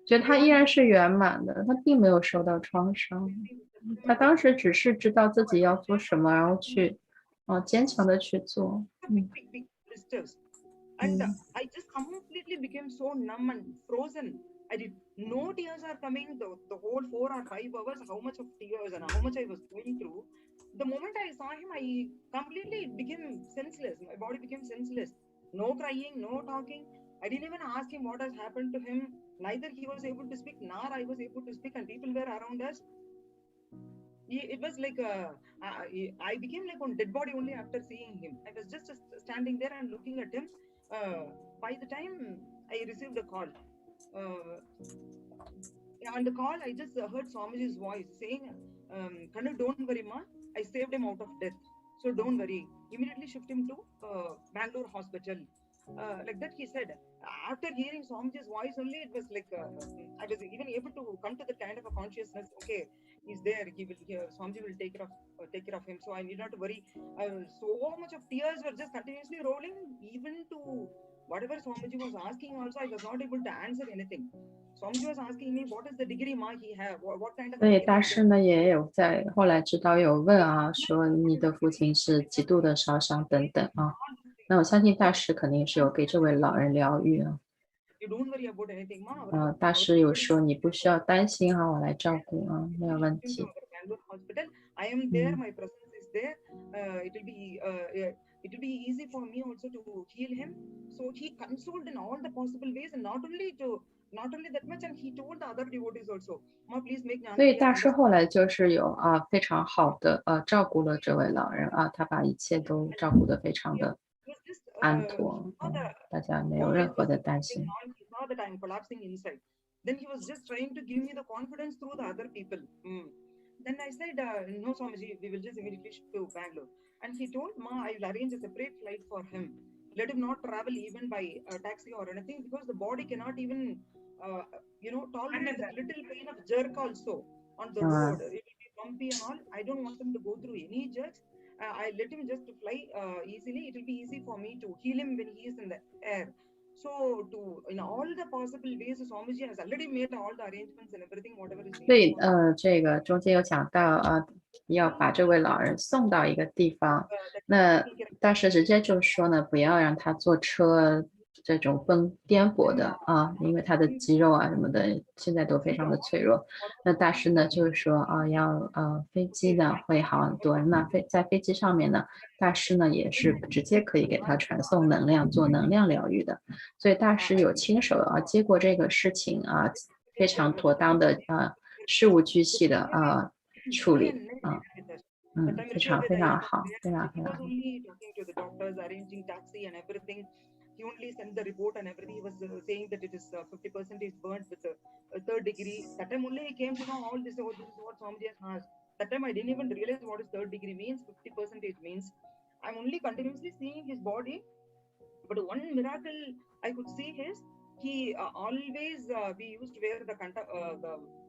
觉得他依然是圆满的他并没有受到创伤他当时只是知道自己要做什么然后去坚强的去做And I just completely became so numb and frozen. I did no tears are coming the whole 4 or 5 hours how much of tears and how much I was going through. The moment I saw him I completely became senseless. My body became senseless. No crying, no talking. I didn't even ask him what has happened to him. Neither he was able to speak nor I was able to speak and people were around us. It was like I became like one dead body only after seeing him. I was just standing there and looking at him. By the time I received a call, on the call I just heard Swamiji's voice saying, Kanu, don't worry ma, I saved him out of death. So don't worry. Immediately shift him to Bangalore hospital. Like that he said. After hearing Swamiji's voice only, it was like I was even able to come to the kind of a consciousness. Okay, he's there. Swamiji will take care of him. So I need not to worry. So much of tears were just continuously rolling. Even to whatever Swamiji was asking, also I was not able to answer anything. Swamiji was asking me, what is the degree ma he have? What kind of? 所以大师呢也有在后来知道有问说你的父亲是极度的烧伤等等那我相信大师肯定是有给这位老人疗愈大师有说你不需要担心我来照顾没有问题 I am there, my presence is there. It will be easy for me also to heal him. So he consoled in all the possible ways and not only that much and he told the other devotees also, Ma, please make 所以大师后来就是有非常好的照顾了这位老人他把一切都照顾得非常的安妥大家没有任何的担心 He saw that I am collapsing inside. Then he was just trying to give me the confidence through the other people. Then I said, no Swamiji, we will just immediately shift to Bangalore. And he told, Ma, I will arrange a separate flight for him. Let him not travel even by taxi or anything because the body cannot even, tolerate a little pain of jerk also on the road. It will be so bumpy and all. I don't want him to go through any jerks. I let him just fly easily. It will be easy for me to heal him when he is in the air. So, in all the possible ways, Swamiji has already made all the arrangements and everything, whatever is needed. 所以这个中间有讲到要把这位老人送到一个地方，那大师直接就说呢，不要让他坐车这种颠簸的因为他的肌肉什么的现在都非常的脆弱。那大师呢就是说要飞机呢会好很多。那在飞机上面呢，大师呢也是直接可以给他传送能量，做能量疗愈的。所以大师有亲手接过这个事情非常妥当的事无巨细的处理非常非常好，非常非常好。He only sent the report and everything. He was saying that it is 50% burnt with a 3rd degree. That time only I came to know all this. Oh, this is what Swamiji has asked. That time I didn't even realize what is 3rd degree means. 50% means. I'm only continuously seeing his body. But one miracle I could see is he always we used to wear the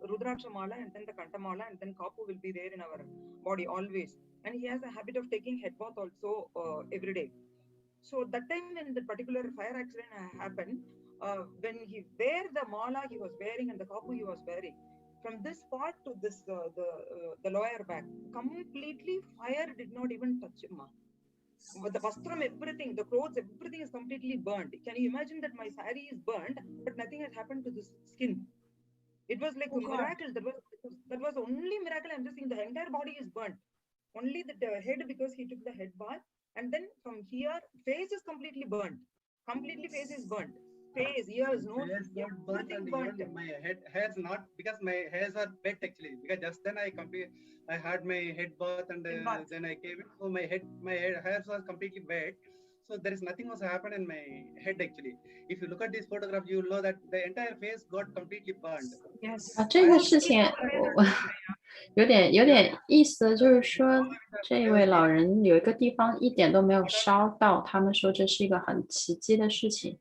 Rudraksha mala and then the Kanta mala and then Kapu will be there in our body always. And he has a habit of taking head bath also every day. So that time when the particular fire accident happened, when he wear the mala he was wearing and the kapu he was wearing, from this part to this the lower back, completely fire did not even touch him. But the vastram, everything, the clothes, everything is completely burnt. Can you imagine that my sari is burnt, but nothing has happened to this skin? It was like a miracle. That was the only miracle. I'm just saying the entire body is burnt. Only the head, because he took the head bath. And then from here, face is completely burnt. Completely face is burnt. Face, ears, nose, everything burnt. My hairs not, because my hairs are wet actually. Because just then I had my head bath and then I came in. So my hairs was completely wet. So there is nothing was happened in my head actually. If you look at this photograph, you will know that the entire face got completely burned. Yes. 这个事情有点意思，就是说这位老人有一个地方一点都没有烧到，他们说这是一个很奇迹的事情。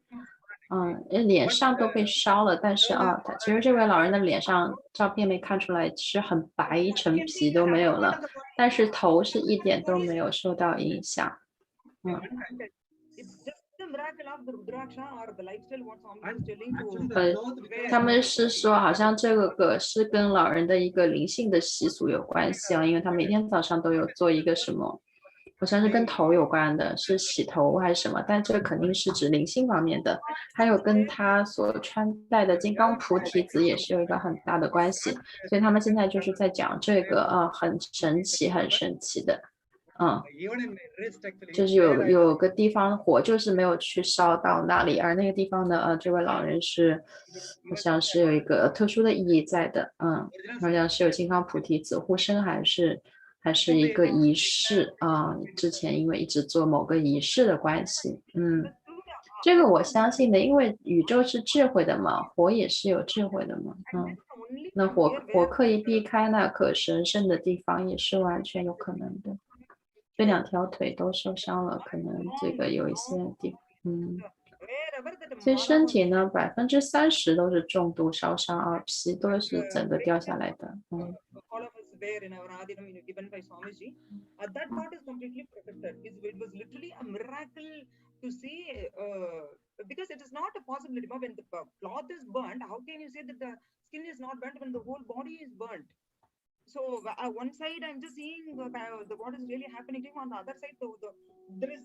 脸上都被烧了，但是其实这位老人的脸上照片没看出来是很白，一层皮都没有了，但是头是一点都没有受到影响。他们是说好像这个是跟老人的一个灵性的习俗有关系因为他每天早上都有做一个什么，好像是跟头有关的，是洗头还是什么，但这肯定是指灵性方面的，还有跟他所穿戴的金刚菩提子也是有一个很大的关系，所以他们现在就是在讲这个很神奇很神奇的。就是有个地方火就是没有去烧到那里，而那个地方呢这位老人是好像是有一个特殊的意义在的，好像是有金刚菩提子护身，还是一个仪式之前因为一直做某个仪式的关系。这个我相信的，因为宇宙是智慧的嘛，火也是有智慧的嘛。那火可以避开那个神圣的地方也是完全有可能的。这2条腿都受伤了，可能这个有一些地所以身体呢30%都是重度烧伤皮都是整个掉下来的。Where in our Adinam given by Swamiji, that part is completely protected. It was literally a miracle to see, because it is not a possibility. When the cloth is burnt, how can you say that the skin is not burnt when the whole body is burnt? So one side I'm just seeing what is really happening. On the other side, there is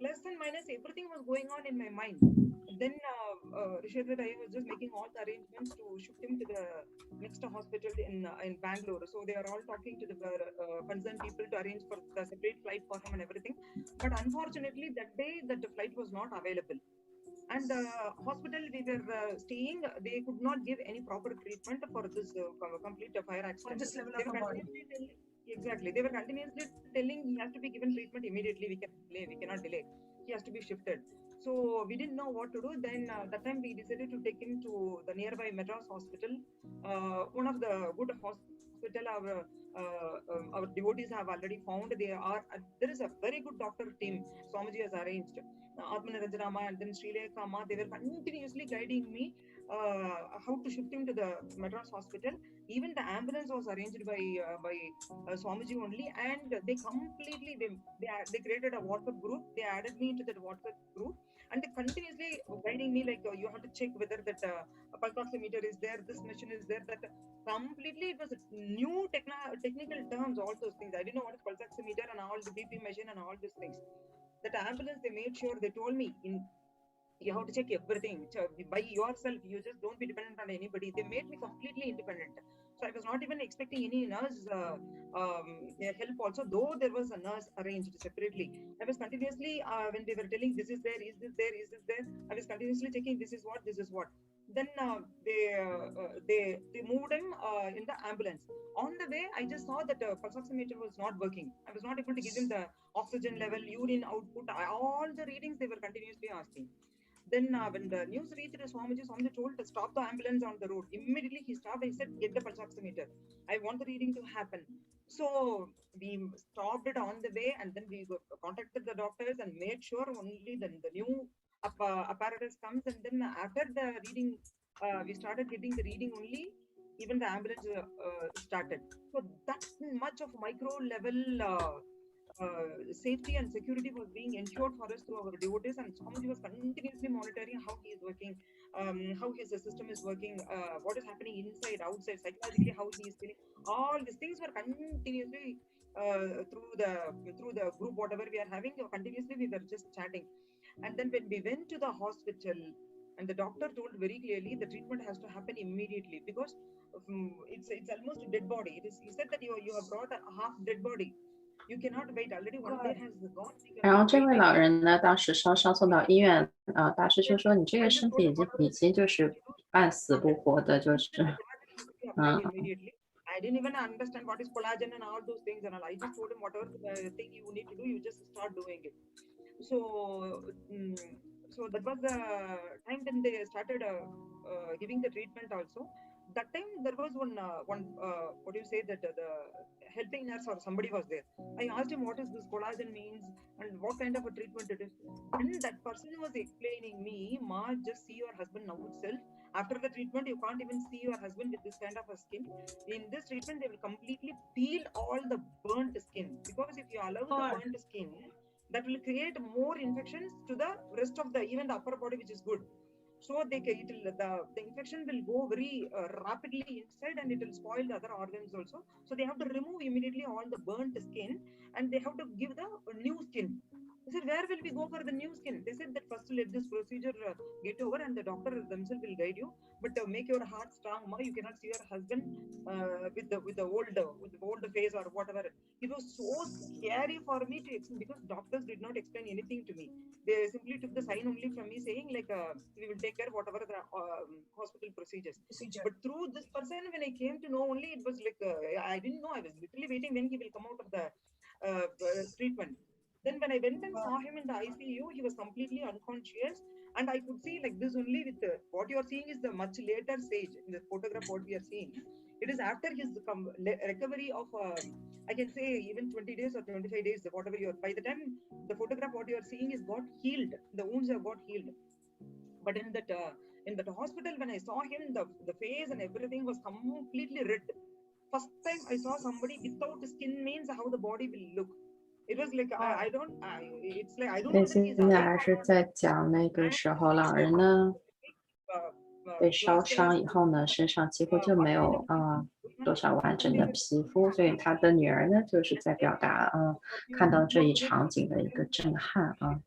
plus and minus. Everything was going on in my mind. Then Rishadhar, I was just making all the arrangements to shift him to the next hospital in Bangalore. So they are all talking to the concerned people to arrange for the separate flight for him and everything. But unfortunately, that day that the flight was not available. And the hospital we were staying, they could not give any proper treatment for this complete fire accident. This level of body. Exactly. They were continuously telling he has to be given treatment immediately. We cannot delay. He has to be shifted. So we didn't know what to do. Then that time we decided to take him to the nearby Madras hospital. One of the good hospital our devotees have already found. There is a very good doctor team Swamiji has arranged. Atmanaranjanama and then Sri Lekha, they were continuously guiding me how to shift him to the Madras hospital. Even the ambulance was arranged by Swamiji only, and they completely they created a WhatsApp group. They added me into that WhatsApp group, and they continuously guiding me like you have to check whether that a pulse oximeter is there, this machine is there. That completely it was new technical terms, all those things. I didn't know what is pulse oximeter and all the BP machine and all these things. That ambulance, they made sure, they told me you have to check everything by yourself. You just don't be dependent on anybody. They made me completely independent. So I was not even expecting any nurse help also, though there was a nurse arranged separately. I was continuously, when they were telling this is there, is this there, is this there, I was continuously checking this is what, this is what. Then they moved him in the ambulance. On the way, I just saw that the pulse oximeter was not working. I was not able to give him the oxygen level, urine output, all the readings they were continuously asking. Then when the news reached Swamiji, Swamiji told to stop the ambulance on the road. Immediately he stopped. I said, get the pulse oximeter. I want the reading to happen. So we stopped it on the way, and then we contacted the doctors and made sure only then the new apparatus comes, and then after the reading, we started getting the reading only. Even the ambulance started. So that much of micro level safety and security was being ensured for us through our devotees, and Swamiji was continuously monitoring how he is working, how his system is working, what is happening inside, outside, psychologically how he is feeling. All these things were continuously through the group, whatever we are having, continuously we were just chatting. And then when we went to the hospital, and the doctor told very clearly the treatment has to happen immediately, because it's almost a dead body. He said that you have brought a half dead body. You cannot wait. Already 1 day has gone. 然后这位老人呢，当时上送到医院，大师就说你这个身体已经就是半死不活的，就是I didn't even understand what is collagen and all those things, and I just told him whatever thing you need to do, you just start doing it. So that was the time when they started giving the treatment also. That time there was one what do you say, that the helping nurse or somebody was there. I asked him what is this collagen means and what kind of a treatment it is. And that person was explaining me, Ma, just see your husband now itself. After the treatment, you can't even see your husband with this kind of a skin. In this treatment, they will completely peel all the burnt skin, because if you allow the burnt skin, that will create more infections to the rest of the, even the upper body, which is good. So the infection will go very rapidly inside, and it will spoil the other organs also. So they have to remove immediately all the burnt skin, and they have to give the new skin. I said, where will we go for the new skin? They said that first let this procedure get over, and the doctor themselves will guide you. But make your heart strong, Ma. You cannot see your husband with the old face or whatever. It was so scary for me to explain, because doctors did not explain anything to me. They simply took the sign only from me, saying like we will take care of whatever the hospital procedures. But through this person, when I came to know only, it was like I didn't know. I was literally waiting when he will come out of the treatment. Then when I went and saw him in the ICU, he was completely unconscious, and I could see like this only with what you are seeing is the much later stage in the photograph. What we are seeing, it is after his recovery of I can say even 20 days or 25 days, whatever you are. By the time the photograph, what you are seeing is got healed. The wounds have got healed. But in that hospital, when I saw him, the face and everything was completely red. First time I saw somebody without skin means how the body will look. It was like it's like I don't know. 现在还是在讲那个时候，老人呢被烧伤以后呢，身上几乎就没有多少完整的皮肤，所以他的女儿呢就是在表达看到这一场景的一个震撼啊。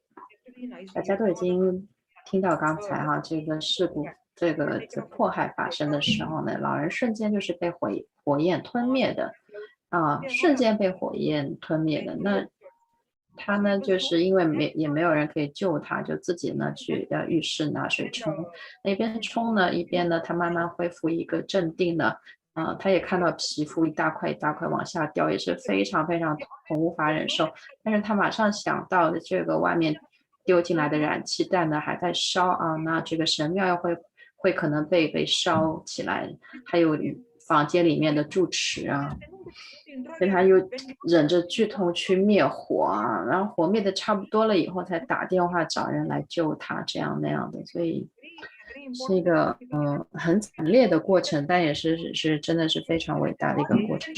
大家都已经听到刚才这个事故这个迫害发生的时候呢，老人瞬间就是被火焰吞灭的。瞬间被火焰吞灭的。那他呢，就是因为也没有人可以救他，就自己呢去浴室拿水冲，那边冲呢，一边呢他慢慢恢复一个镇定呢，他也看到皮肤一大块一大块往下掉，也是非常非常痛，无法忍受。但是他马上想到的这个外面丢进来的燃气弹呢还在烧那这个神庙会可能被烧起来，还有房间里面的住持所以他又忍着剧痛去灭火然后火灭的差不多了以后才打电话找人来救他，这样那样的。所以是一个很惨烈的过程，但也是真的是非常伟大的一个过程。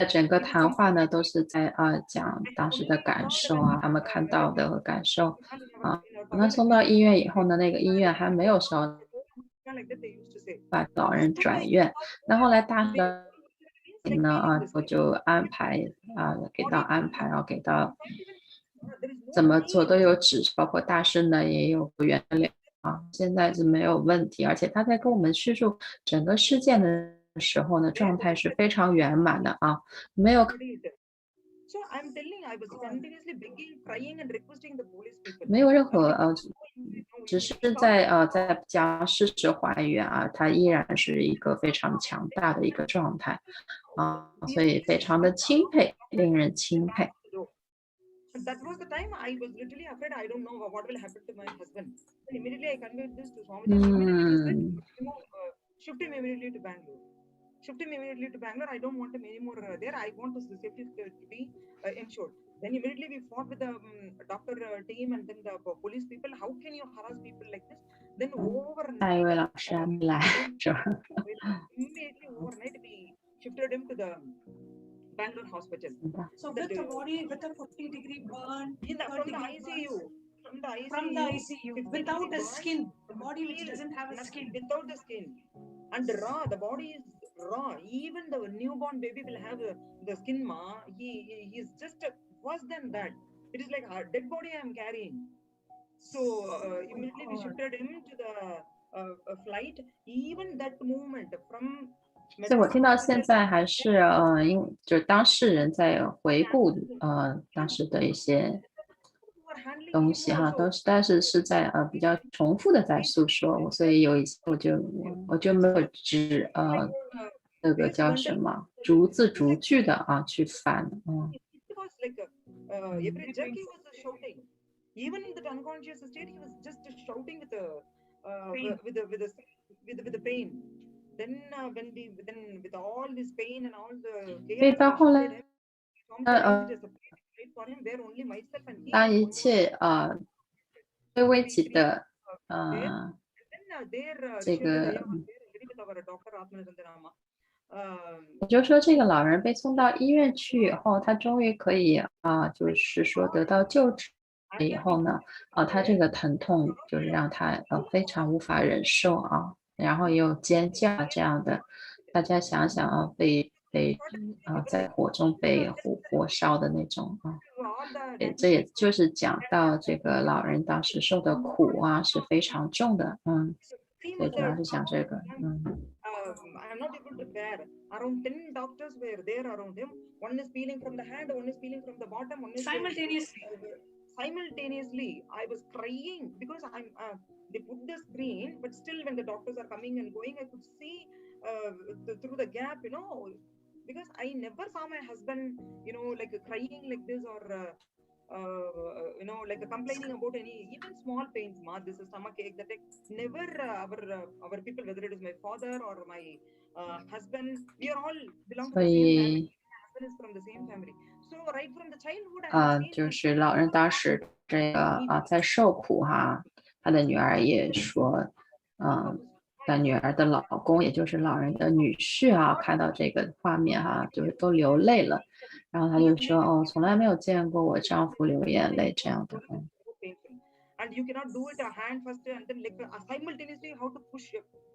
整个谈话呢都是在讲当时的感受啊，他们看到的和感受啊。那送到医院以后呢，那个医院还没有收，把老人转院。那后来大师呢我就安排给到安排，然后给到怎么做都有指示，包括大师呢也有原谅现在是没有问题，而且他在跟我们叙述整个事件的时候呢，状态是非常圆满的没有没有任何只是在将事实还原它依然是一个非常强大的一个状态所以非常的钦佩，令人钦佩。That was the time I was literally afraid. I don't know what will happen to my husband. And immediately I conveyed this to Swami. Shift him immediately to Bangalore. Shift him immediately to Bangalore. I don't want him anymore there. I want his safety to be ensured. Then immediately we fought with the doctor team and then the police people. How can you harass people like this? Then overnight, 一位老师还没来是吧？ immediately overnight we shifted him to the Bangalore hospital. So with the body with a 40-degree burn from the ICU. From the ICU without the skin, the body which doesn't have a skin. Without the skin and raw, the body is raw. Even the newborn baby will have the skin he is just worse than that. It is like a dead body I am carrying. So immediately we shifted him to the flight. Even that movement from 所以我听到现在还是因为就是当事人在回顾当时的一些东西但是是在比较重复的在诉说，所以有一些我就没有那个叫什么逐字逐句的去翻every jerk he was shouting. Even in the unconscious state, he was just shouting with the pain. Then with all this pain and all the chaos, 到后来for him where only myself and he. 当一切被危及的这个也就是说这个老人被送到医院去以后，他终于可以就是说得到救治以后呢他这个疼痛就是让他非常无法忍受然后也有尖叫这样的，大家想想被在火中被火烧的那种这也就是讲到这个老人当时受的苦是非常重的所以主要是讲这个I am not able to bear. Around 10 doctors were there around him. One is peeling from the hand, one is peeling from the bottom, one is simultaneously. I was crying because they put the screen, but still when the doctors are coming and going, I could see through the gap, because I never saw my husband, like crying like this or like complaining about any even small pains. This is stomach ache, that ache. Never our people, whether it is my father or my husband, we are all belong to the same family. My husband is from the same family. So right from the childhood, 就是老人当时这个在受苦他的女儿也说他女儿的老公也就是老人的女婿看到这个画面就是都流泪了，然后他就说从来没有见过我丈夫流眼泪这样的And you cannot do it a hand first and then like simultaneously how to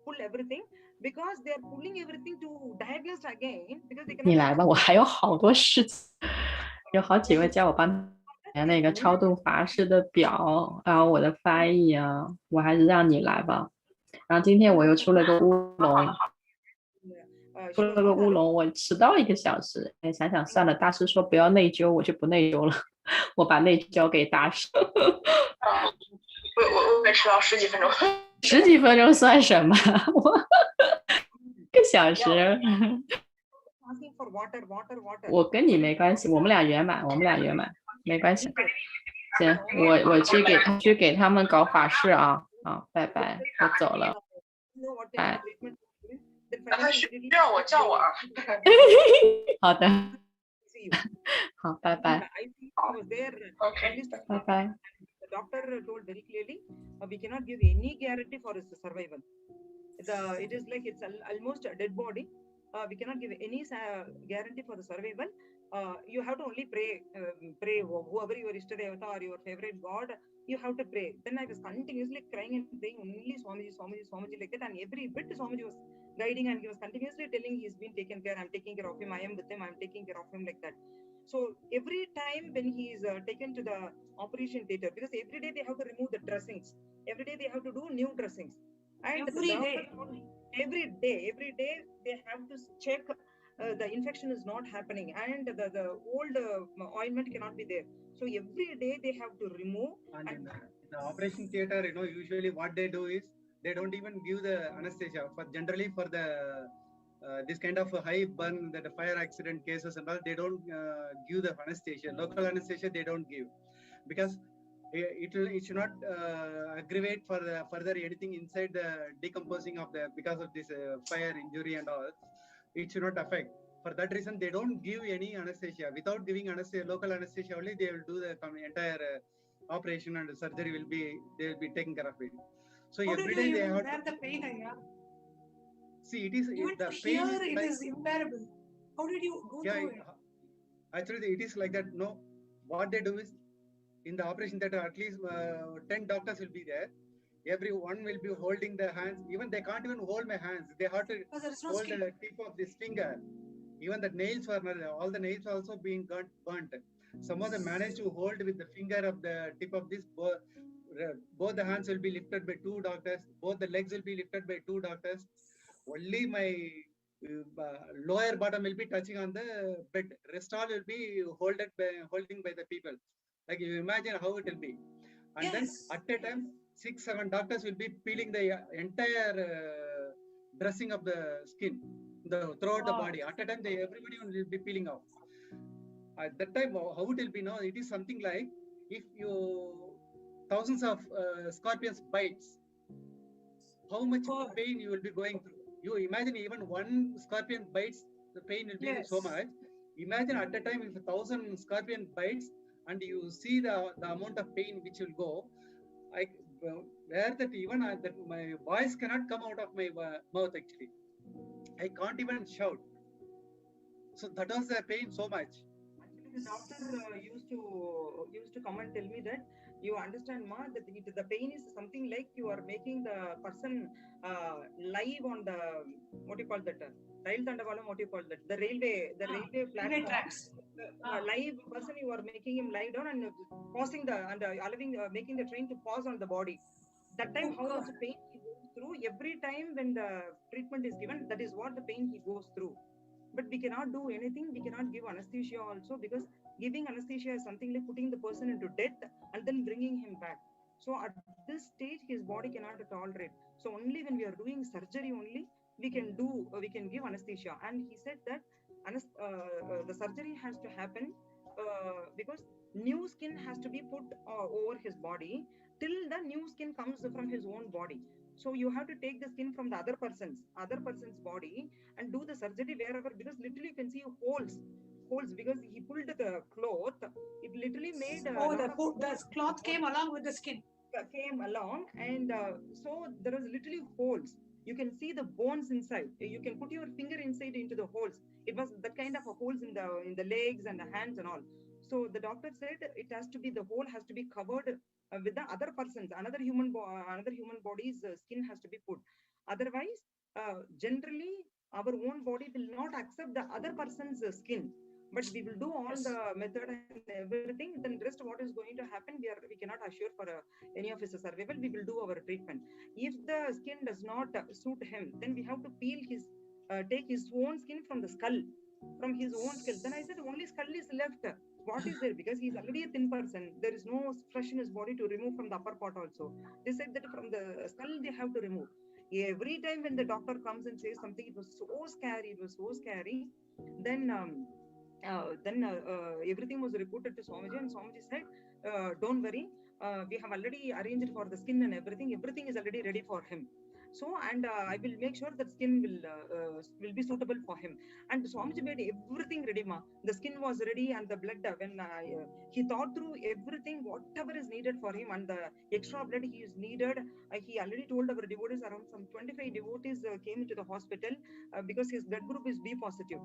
pull everything because they are pulling everything to diagnose again because they cannot. 你来吧，我还有好多事情，有好几位叫我帮那个超度法师的表，然后我的翻译我还是让你来吧。然后今天我又出了个乌龙，我迟到1个小时。想想算了，大师说不要内疚，我就不内疚了，我把内疚交给大师。我迟到10几分钟，10几分钟算什么？我1个小时。我跟你没关系，我们俩圆满，没关系。行，我去给他们搞法事拜拜，我走了。拜。他需要我叫我好的，好，拜拜。there. Okay. The doctor told very clearly, we cannot give any guarantee for his survival. It is like it's almost a dead body. We cannot give any guarantee for the survival. You have to only pray, whoever your Ishtadevata or your favorite god, you have to pray. Then I was continuously crying and praying only Swamiji, Swamiji, Swamiji like that, and every bit Swamiji was guiding, and he was continuously telling he's been taken care, I'm taking care of him, I am with him, I'm taking care of him like that. So every time when he is taken to the operation theater, because every day they have to remove the dressings, every day they have to do new dressings, and every day they have to check the infection is not happening, and the old ointment cannot be there. So every day they have to remove. And in the operation theater, usually what they do is they don't even give the anesthesia. Generally for the this kind of high burn, that fire accident cases and all, they don't give the anesthesia. Local anesthesia they don't give, because it should not aggravate for further anything inside the decomposing of because of this fire injury and all. It should not affect. For that reason, they don't give any anesthesia. Without giving anesthesia, local anesthesia only, they will do the entire operation, and the surgery they will be taking care of it. So how every day they have bear the pain, Aya? See, it is even the here pain it is unbearable. How did you go through it? Actually, it is like that. No, what they do is, in the operation theater, at least 10 doctors will be there. Everyone will be holding their hands. Even they can't even hold my hands. They have to hold the tip of this finger. Even the nails were not, all the nails are also being burnt. Some of them managed to hold with the finger of the tip of this. Both the hands will be lifted by 2 doctors. Both the legs will be lifted by 2 doctors. Only my lower bottom will be touching on the bed. Rest all will be holding by the people. Like you imagine how it will be. And then at a time, 6-7 doctors will be peeling the entire dressing of the skin throughout the body. At a time, everybody will be peeling off. At that time, how it will be now? It is something like if thousands of scorpions bites, how much pain you will be going through. You imagine even one scorpion bites, the pain will be so much. Imagine at a time if 1,000 scorpion bites, and you see the amount of pain which will go. Where that even that my voice cannot come out of my mouth actually. I can't even shout. So that was the pain so much. Actually, the doctor used to come and tell me that you understand, Ma, that the pain is something like you are making the person live on the what do you call that? Rail Tandavalam, what do you call that? The railway platform. Tracks. Live person, you are making him lie down and pausing allowing making the train to pause on the body. That time, how much pain he goes through every time when the treatment is given. That is what the pain he goes through. But we cannot do anything. We cannot give anesthesia also, because giving anesthesia is something like putting the person into death and then bringing him back. So at this stage, his body cannot tolerate. So only when we are doing surgery only, we can give anesthesia. And he said that the surgery has to happen because new skin has to be put over his body till the new skin comes from his own body. So you have to take the skin from the other person's body and do the surgery wherever, because literally you can see holes because he pulled the cloth. It literally made the cloth came along with the skin. Came along, and so there was literally holes. You can see the bones inside. You can put your finger inside into the holes. It was that kind of a holes in the legs and the hands and all. So the doctor said it has to be, the hole has to be covered with the other person's, another human body's skin has to be put. Otherwise, generally our own body will not accept the other person's skin. But we will do all the method and everything. Then rest what is going to happen, we cannot assure for any of his survival. We will do our treatment. If the skin does not suit him, then we have to take his own skin from the skull, from his own skull. Then I said only skull is left. What is there? Because he's already a thin person. There is no flesh in his body to remove from the upper part also. They said that from the skull they have to remove. Every time when the doctor comes and says something, it was so scary. Then everything was reported to Swamiji, and Swamiji said, don't worry, we have already arranged for the skin and everything is already ready for him. So, and I will make sure that skin will be suitable for him. And Swamiji made everything ready, ma. The skin was ready, and the blood, when he thought through everything, whatever is needed for him, and the extra blood he is needed. He already told our devotees, around some 25 devotees came into the hospital because his blood group is B positive.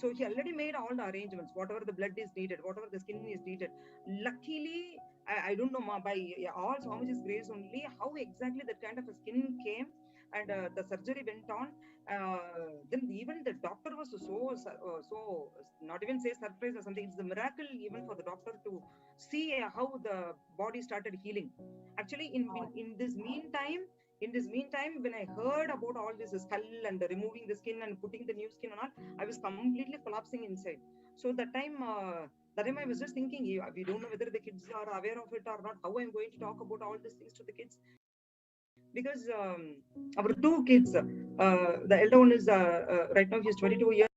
So he already made all the arrangements, whatever the blood is needed, whatever the skin is needed. Luckily, I don't know, ma, by all Swamiji's grace only, how exactly that kind of a skin came, and the surgery went on. Then even the doctor was so not even say surprised or something. It's a miracle even for the doctor to see how the body started healing. Actually, in this meantime, when I heard about all this skull and removing the skin and putting the new skin and all, I was completely collapsing inside. So that time I was just thinking, we don't know whether the kids are aware of it or not. How I'm going to talk about all these things to the kids? Because our two kids, the elder one is right now he's 22 years.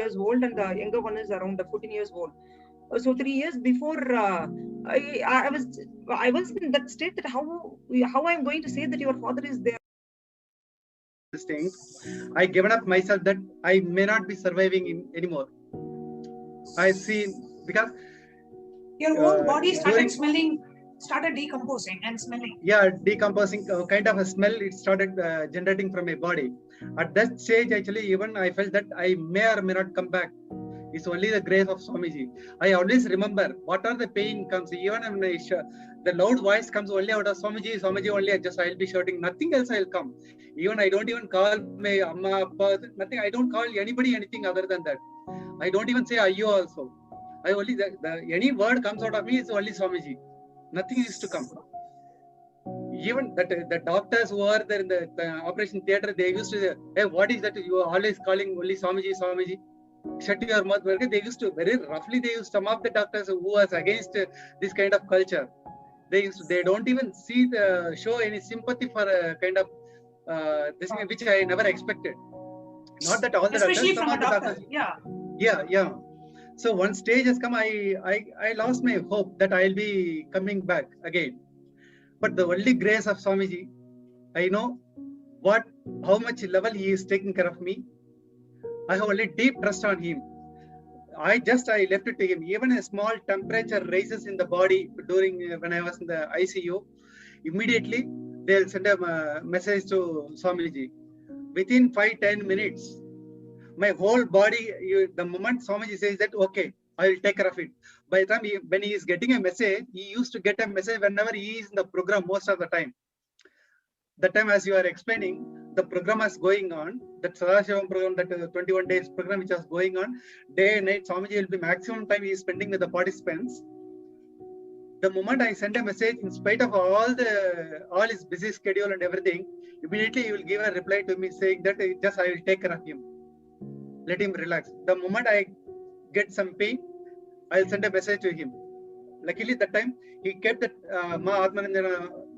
years old, and the younger one is around 14 years old. So 3 years before, I was in that state that how I'm going to say that your father is there. This thing, I given up myself that I may not be surviving anymore. I see, because your whole body started decomposing and smelling. Yeah, decomposing kind of a smell. It started generating from my body. At that stage, actually, even I felt that I may or may not come back. It's only the grace of Swamiji. I always remember what are the pain comes, even when the loud voice comes only out of Swamiji, Swamiji only, I'll be shouting, nothing else I'll come. Even I don't even call my Amma, Appa, nothing. I don't call anybody anything other than that. I don't even say Ayyo also. I only, any word comes out of me, it's only Swamiji. Nothing is to come. Even the doctors who are there in the operation theatre, they used to say, hey, what is that? You are always calling only Swamiji, Swamiji. Shut your mouth. They used to, very roughly, they used, some of the doctors who was against this kind of culture. They don't even show any sympathy for a kind of this thing, which I never expected. Not that all the especially doctors, from a doctor. Yeah. So one stage has come, I lost my hope that I'll be coming back again. But the only grace of Swamiji, I know how much level he is taking care of me. I have only deep trust on him. I left it to him. Even a small temperature rises in the body during when I was in the ICU, immediately they'll send a message to Swamiji. Within 5-10 minutes, my whole body, the moment Swamiji says that, okay, I will take care of it. By the time when he is getting a message, he used to get a message whenever he is in the program most of the time. The time, as you are explaining, the program is going on, that Sadashivam program, that 21 days program which was going on, day and night, Swamiji will be maximum time he is spending with the participants. The moment I send a message, in spite of all his busy schedule and everything, immediately he will give a reply to me saying that just I will take care of him. Let him relax. The moment I get some pain, I'll send a message to him. Luckily, that time he kept that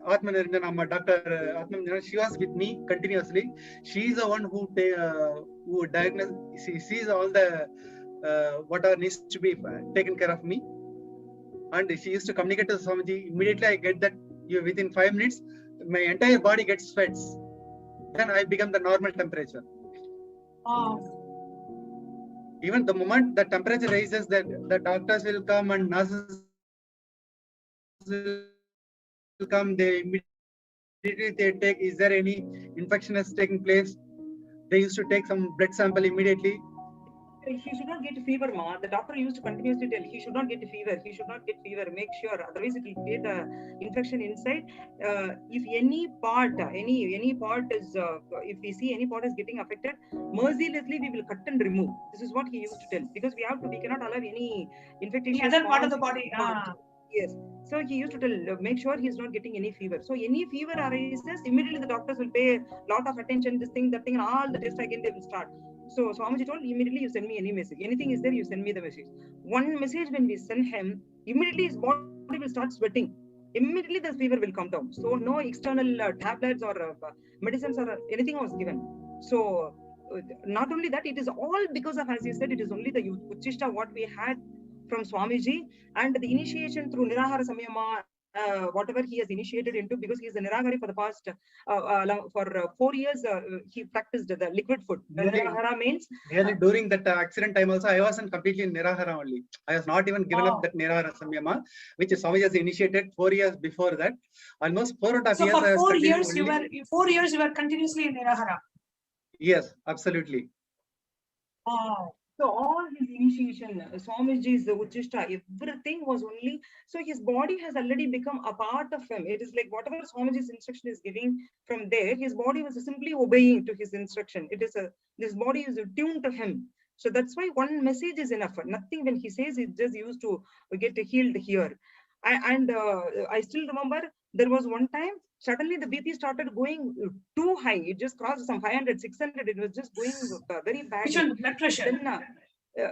Atmanirjana, Dr. Atmanirjana, she was with me continuously. She is the one who diagnosed. She sees all the what needs to be taken care of me, and she used to communicate to Swamiji. Immediately, I get that within 5 minutes, my entire body gets sweats. Then I become the normal temperature. Even the moment the temperature rises, the doctors will come and nurses will come. They immediately take, is there any infection is taking place? They used to take some blood sample immediately. He should not get fever, ma. The doctor used to continuously tell he should not get fever. He should not get fever. Make sure, otherwise it will create an infection inside. If any part is, if we see any part is getting affected, mercilessly we will cut and remove. This is what he used to tell, because we cannot allow any infection. The other part of the body. Yes. So he used to tell, make sure he is not getting any fever. So any fever arises, immediately the doctors will pay a lot of attention, this thing, that thing, and all the tests again they will start. So Swamiji told, immediately you send me any message. Anything is there, you send me the message. One message when we send him, immediately his body will start sweating. Immediately the fever will come down. So no external tablets or medicines or anything was given. So not only that, it is all because of, as you said, it is only the Uchishta what we had from Swamiji and the initiation through Nirahara Samyama, whatever he has initiated into, because he is a Niragari for the past, for 4 years, he practiced the liquid food. Nirahara means... Really, during that accident time also, I wasn't completely in Nirahara only. I was not even given up that Nirahara Samyama, which Swamiji has initiated 4 years before that. Almost 4.5 years. So for 4 years, you were continuously in Nirahara. Yes, absolutely. So all his initiation, Swamiji's Uchishta, everything was only, so his body has already become a part of him. It is like whatever Swamiji's instruction is giving from there, his body was simply obeying to his instruction. It is this body is tuned to him. So that's why one message is enough. Nothing when he says it just used to get healed here. I still remember there was one time, suddenly the BP started going too high. It just crossed some 500, 600. It was just going very bad. Which one? Blood pressure? Then,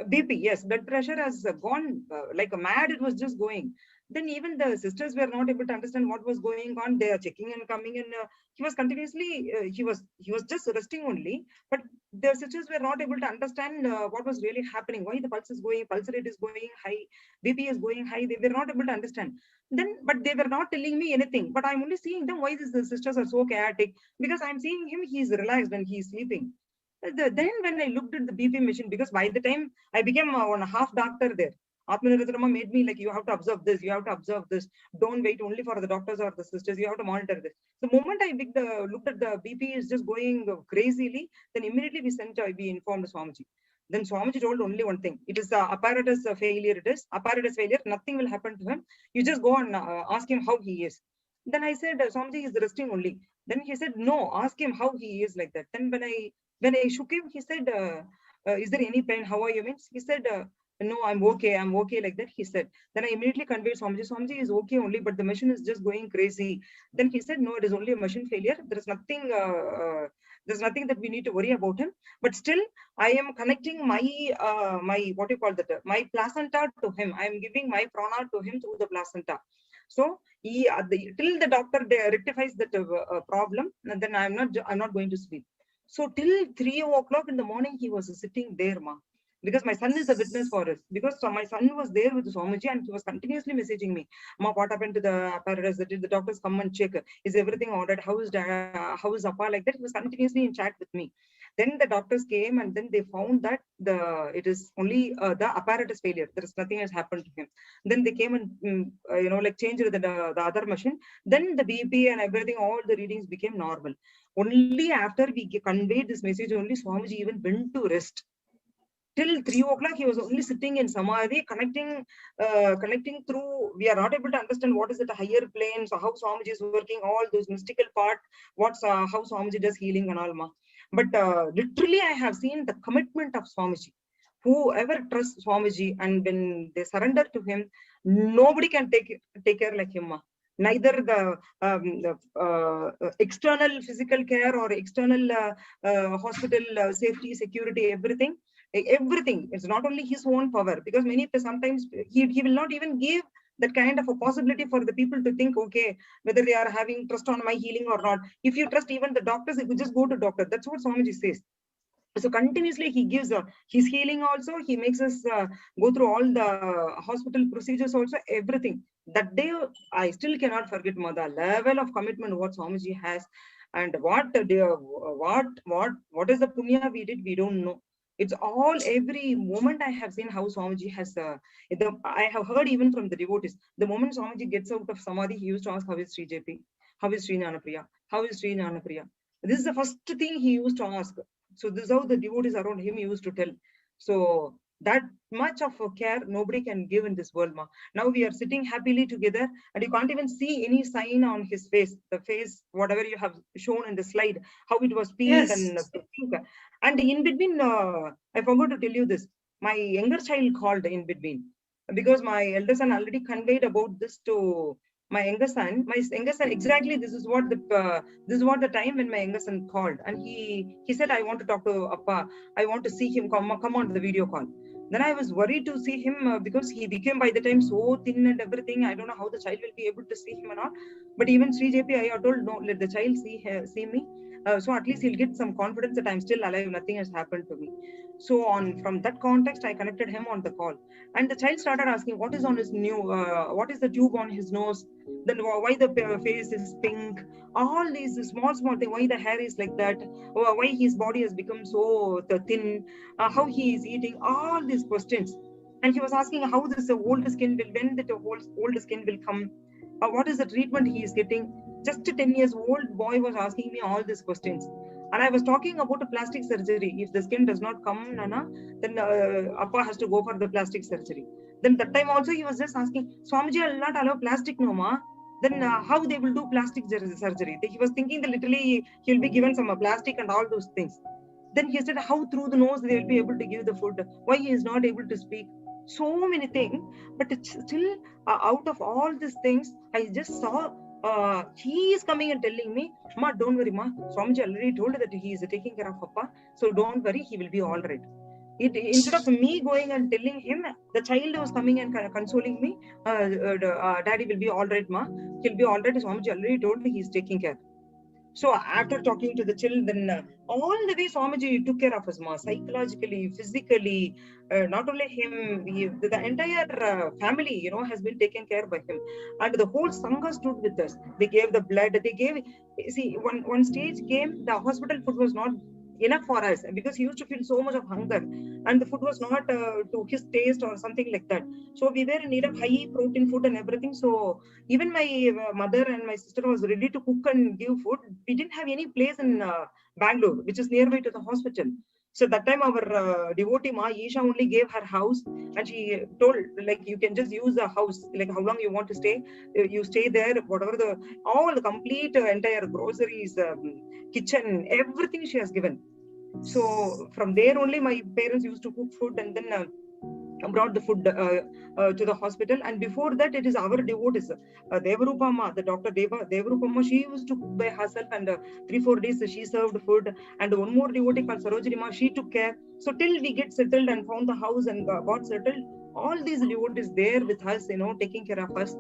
BP, yes. Blood pressure has gone like a mad. It was just going. Then even the sisters were not able to understand what was going on. They are checking and coming, and he was continuously, he was just resting only. But the sisters were not able to understand what was really happening. Why the pulse is going, pulse rate is going high, BP is going high. They were not able to understand. Then, but they were not telling me anything. But I'm only seeing them. Why the sisters are so chaotic? Because I'm seeing him. He's relaxed and he's sleeping. Then when I looked at the BP machine, because by the time I became one half doctor there, Atmanirajama made me like, you have to observe this, you have to observe this. Don't wait only for the doctors or the sisters. You have to monitor this. The moment I looked at the BP is just going crazily, then immediately we informed Swamiji. Then Swamiji told only one thing. It is apparatus failure. It is apparatus failure. Nothing will happen to him. You just go and ask him how he is. Then I said, Swamiji is resting only. Then he said, no, ask him how he is like that. Then when I shook him, he said, is there any pain? How are you? Means he said, no, I'm okay like that, he said. Then I immediately conveyed Swamiji. Swamiji is okay only, but the machine is just going crazy. Then he said, no, it is only a machine failure. There is nothing, there's nothing that we need to worry about him. But still, I am connecting my, what you call that, my placenta to him. I am giving my prana to him through the placenta. So till the doctor rectifies that problem, then I'm not going to sleep. So till 3 o'clock in the morning, he was sitting there, ma. Because my son is a witness for us. Because my son was there with Swamiji and he was continuously messaging me. Ma, what happened to the apparatus? Did the doctors come and check? Is everything ordered? How is Appa? Like that, he was continuously in chat with me. Then the doctors came and then they found that it is only the apparatus failure. There is nothing has happened to him. Then they came and like changed the other machine. Then the BP and everything, all the readings became normal. Only after we conveyed this message, only Swamiji even went to rest. Till 3 o'clock, he was only sitting in Samadhi, connecting through. We are not able to understand what is at a higher plane, so how Swamiji is working, all those mystical part, how Swamiji does healing and all. But literally, I have seen the commitment of Swamiji. Whoever trusts Swamiji and when they surrender to him, nobody can take care like him. Neither the external physical care or external hospital safety, security, everything. It's not only his own power, because sometimes he will not even give that kind of a possibility for the people to think, okay, whether they are having trust on my healing or not. If you trust even the doctors, you just go to doctor. That's what Swamiji says. So continuously he gives his healing also. He makes us go through all the hospital procedures also, everything. That day I still cannot forget the level of commitment what Swamiji has, and what is the punya we did, we don't know. It's all, every moment I have seen how Swamiji has, I have heard even from the devotees, the moment Swamiji gets out of Samadhi, he used to ask, how is Sri JP? How is Sri Jnanapriya? How is Sri Jnanapriya? This is the first thing he used to ask. So this is how the devotees around him used to tell. So that much of care nobody can give in this world. Now we are sitting happily together and you can't even see any sign on his face. The face, whatever you have shown in the slide, how it was pink and pink. And in between, I forgot to tell you this. My younger child called in between because my elder son already conveyed about this to my younger son. My younger son, exactly this is what the time when my younger son called, and he said, I want to talk to Appa. I want to see him. Come on the video call. Then I was worried to see him because he became by the time so thin and everything. I don't know how the child will be able to see him or not. But even Sri JP, I told, no, let the child see me. So at least he'll get some confidence that I'm still alive, nothing has happened to me. So from that context, I connected him on the call. And the child started asking, what is on his what is the tube on his nose? Then why the face is pink? All these small things, why the hair is like that? Why his body has become so thin? How he is eating? All these questions. And he was asking how this old skin will, when the old skin will come? What is the treatment he is getting? Just a 10 years old boy was asking me all these questions. And I was talking about a plastic surgery. If the skin does not come, Nana, then Appa has to go for the plastic surgery. Then that time also he was just asking, Swamiji will not allow plastic, no ma. Then how they will do plastic surgery? He was thinking that literally he will be given some plastic and all those things. Then he said how through the nose they will be able to give the food. Why he is not able to speak? So many things. But it's still out of all these things, I just saw he is coming and telling me, Ma, don't worry, Ma. Swamiji already told that he is taking care of Appa. So don't worry, he will be all right. Instead of me going and telling him, the child was coming and consoling me, Daddy will be all right, ma. He'll be all right. Swamiji already told me he's taking care. So after talking to the children, all the way Swamiji took care of us, ma, psychologically, physically. Not only him, the entire family, you know, has been taken care by him. And the whole Sangha stood with us. They gave the blood. They gave. See, one stage came, the hospital food was not enough for us because he used to feel so much of hunger, and the food was not to his taste or something like that. So we were in need of high protein food and everything. So even my mother and my sister was ready to cook and give food. We didn't have any place in Bangalore, which is nearby to the hospital. So that time our devotee Ma Isha only gave her house, and she told, like, you can just use the house, like how long you want to stay, you stay there, whatever all the complete entire groceries, kitchen, everything she has given. So from there only my parents used to cook food, and then brought the food to the hospital. And before that, it is our devotees, Devarupama, the doctor Devarupama, she used to cook by herself, and 3-4 days she served food. And one more devotee called Sarojini, she took care. So till we get settled and found the house and got settled, all these devotees there with us, you know, taking care of us.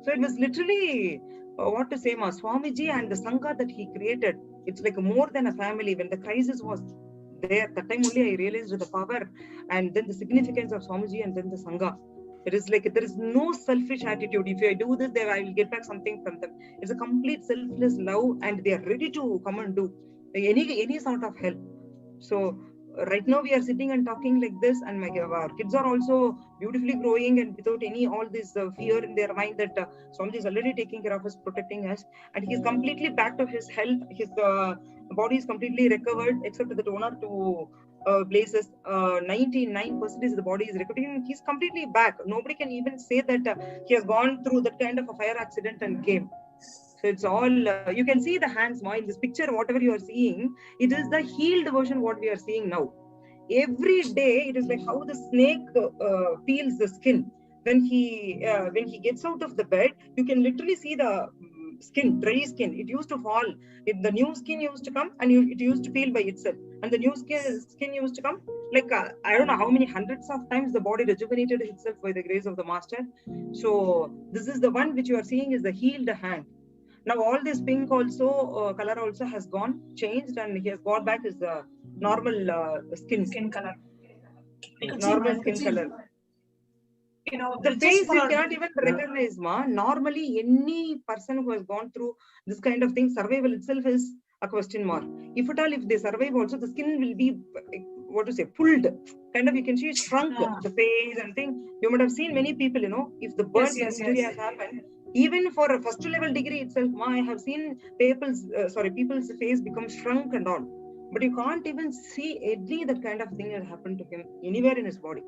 So it was literally what to say, ma, Swamiji and the Sangha that he created, it's like more than a family. When the crisis was there, that time only I realized the power and then the significance of Swamiji and then the Sangha. It is like there is no selfish attitude. If I do this, then I will get back something from them. It's a complete selfless love, and they are ready to come and do any sort of help. So right now we are sitting and talking like this, and our kids are also beautifully growing and without any all this fear in their mind that Swamiji is already taking care of us, protecting us, and he is completely back to his health. His body is completely recovered, except that 1 or 2 places. 99% of the body is recovering. He's completely back. Nobody can even say that he has gone through that kind of a fire accident and came. So it's all, you can see the hands, ma, in this picture, whatever you are seeing, it is the healed version what we are seeing now. Every day, it is like how the snake peels the skin. When he gets out of the bed, you can literally see the skin, dry skin. It used to fall. The new skin used to come, and it used to peel by itself. And the new skin used to come. Like, I don't know how many hundreds of times the body rejuvenated itself by the grace of the master. So this is the one which you are seeing is the healed hand. Now all this pink also, color also has gone, changed, and he has got back his normal skin color. Normal skin color. You know, the face you cannot even recognize, ma. Normally, any person who has gone through this kind of thing, survival itself is a question mark. If at all, if they survive also, the skin will be, what to say, pulled. Kind of, you can see it shrunk, the face and thing. You might have seen many people, you know, if the burn injury has happened, even for a first level degree itself, ma, I have seen people's face become shrunk and all. But you can't even see any that kind of thing has happened to him anywhere in his body.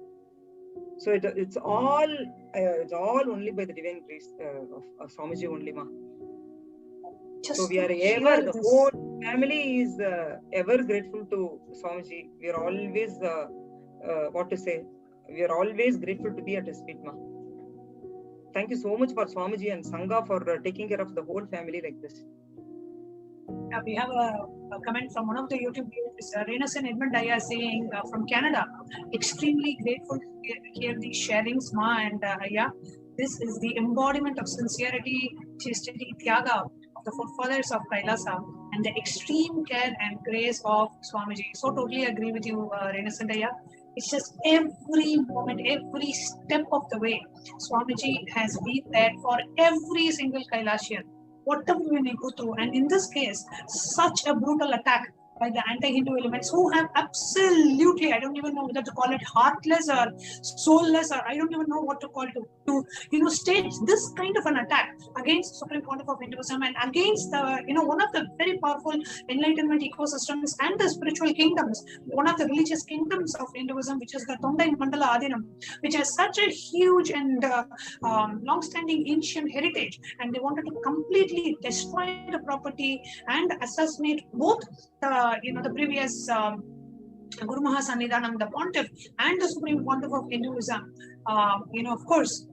So it's all only by the divine grace of Swamiji only, ma. So we are ever, the whole family is ever grateful to Swamiji. We are always, what to say, we are always grateful to be at his feet, ma. Thank you so much for Swamiji and Sangha for taking care of the whole family like this. We have a comment from one of the YouTube viewers, Renasan Edmund Daya, saying from Canada, extremely grateful to hear these sharings, ma and Aya. This is the embodiment of sincerity, chastity, tyaga of the forefathers of Kailasa, and the extreme care and grace of Swamiji. So totally agree with you, Renasan Daya. It's just every moment, every step of the way, Swamiji has been there for every single Kailasian, whatever we may go through. And in this case, such a brutal attack by the anti-Hindu elements who have absolutely, I don't even know whether to call it heartless or soulless, or I don't even know what to call to stage this kind of an attack against the Supreme Court of Hinduism and against the, one of the very powerful enlightenment ecosystems and the spiritual kingdoms, one of the religious kingdoms of Hinduism, which is the Tondai Mandala Adinam, which has such a huge and long-standing ancient heritage, and they wanted to completely destroy the property and assassinate both the previous Guru Mahasannidhanam, the Pontiff, and the Supreme Pontiff of Hinduism. Of course,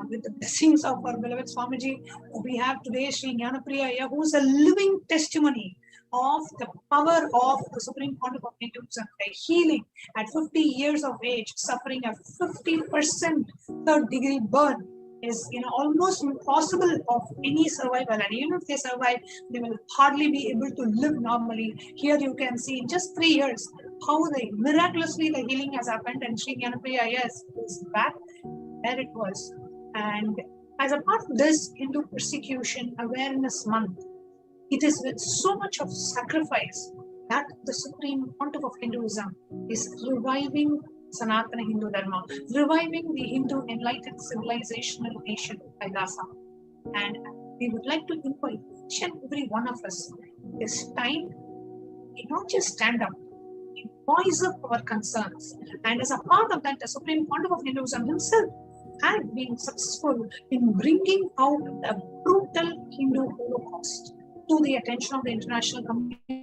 with the blessings of our beloved Swamiji, we have today Sri Jnanapriya, who is a living testimony of the power of the Supreme Pontiff of Hinduism, the healing at 50 years of age, suffering a 50% third-degree burn is almost impossible of any survival, and even if they survive, they will hardly be able to live normally. Here you can see in just 3 years how miraculously the healing has happened, and Sri Jnanapriya is back where it was. And as a part of this Hindu Persecution Awareness Month, it is with so much of sacrifice that the Supreme Pontiff of Hinduism is reviving Sanatana Hindu Dharma, reviving the Hindu enlightened civilizational nation, Kailasa. And we would like to invite each and every one of us this time to not just stand up, voice up our concerns. And as a part of that, the Supreme Pontiff of Hinduism himself had been successful in bringing out the brutal Hindu Holocaust to the attention of the international community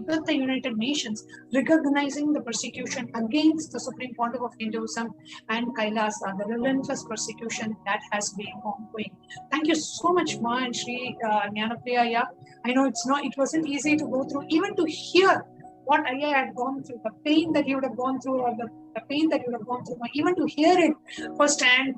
with the United Nations, recognizing the persecution against the Supreme Pontiff of Hinduism and Kailasa, the relentless persecution that has been ongoing. Thank you so much, Ma and Sri Jnanapriya. I know it wasn't easy to go through, even to hear what I had gone through, the pain that you would have gone through, or the pain that you would have gone through, even to hear it firsthand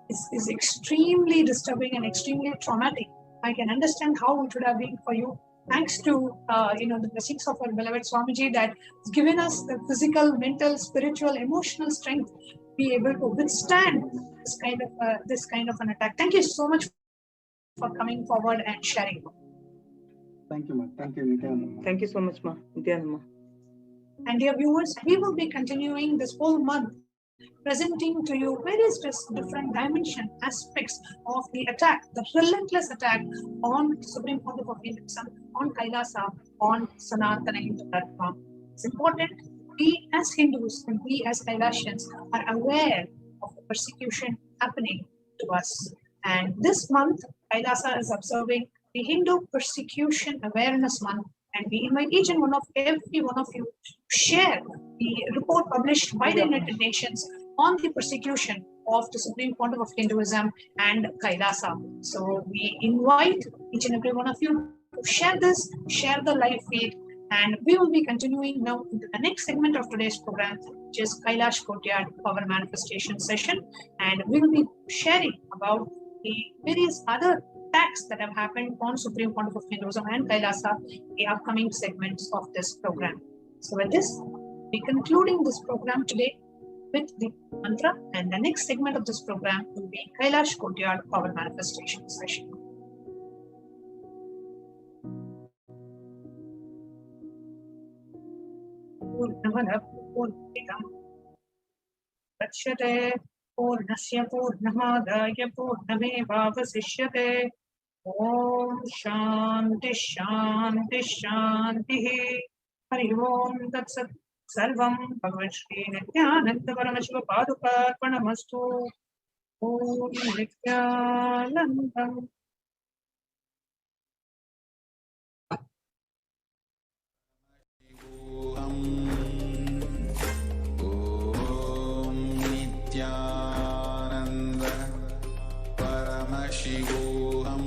is extremely disturbing and extremely traumatic. I can understand how it would have been for you. Thanks to the blessings of our beloved Swamiji that has given us the physical, mental, spiritual, emotional strength to be able to withstand this kind of an attack. Thank you so much for coming forward and sharing. Thank you, Ma. Thank you, Nityananda. Thank you so much, Ma. Nityananda. And dear viewers, we will be continuing this whole month presenting to you various different aspects of the attack, the relentless attack on Supreme Pontiff of Hinduism, on Kailasa, on Sanatana Hindu Dharma. It's important we as Hindus and we as Kailasians are aware of the persecution happening to us. And this month, Kailasa is observing the Hindu Persecution Awareness Month, and we invite each and every one of you to share the report published by the United Nations on the persecution of the Supreme Pontiff of Hinduism and Kailasa. So we invite each and every one of you to share this, share the live feed, and we will be continuing now into the next segment of today's program, which is Kailash Courtyard Power Manifestation Session, and we will be sharing about the various other attacks that have happened on Supreme Pontiff of Hinduism and Kailasa in the upcoming segments of this program. So with this, we'll be concluding this program today with the mantra, and the next segment of this program will be Kailash Courtyard Power Manifestation Session. Prachyate Purnasya Purnamadaya Purnamevavasishyate. Om Shanti Shanti Shanti. Hari Om Tat Sat. Sarvam Bhagavan Shri Nityananda Paramashiva Paduka Arpanamastu. Om Nityanandam. Om Nityananda Paramashivoham.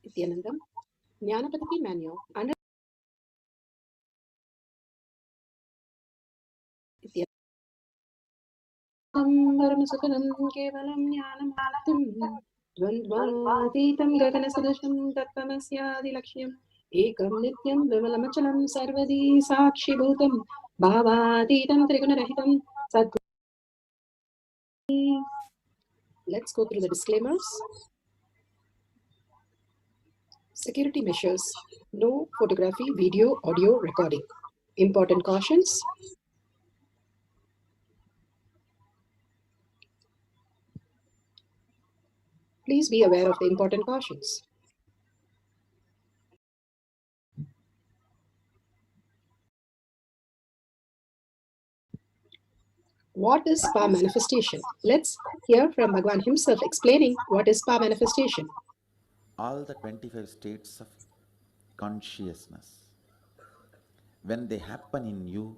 Nityanandam, Jnanapati Manual under Paramasukhanam Kevalam Jnanamatum Dvandvatitam Gaganasudasham Tattamasyadilaksham Ekam Nityam Vimalamachalam Sarvadi Sakshi Bhutam Bhavatitam Trigunarahitam Sadguru. Let's go through the disclaimers. Security measures. No photography, video, audio recording. Important cautions. Please be aware of the important cautions. What is Pa manifestation? Let's hear from Bhagwan himself explaining what is Pa manifestation. All the 25 states of consciousness, when they happen in you,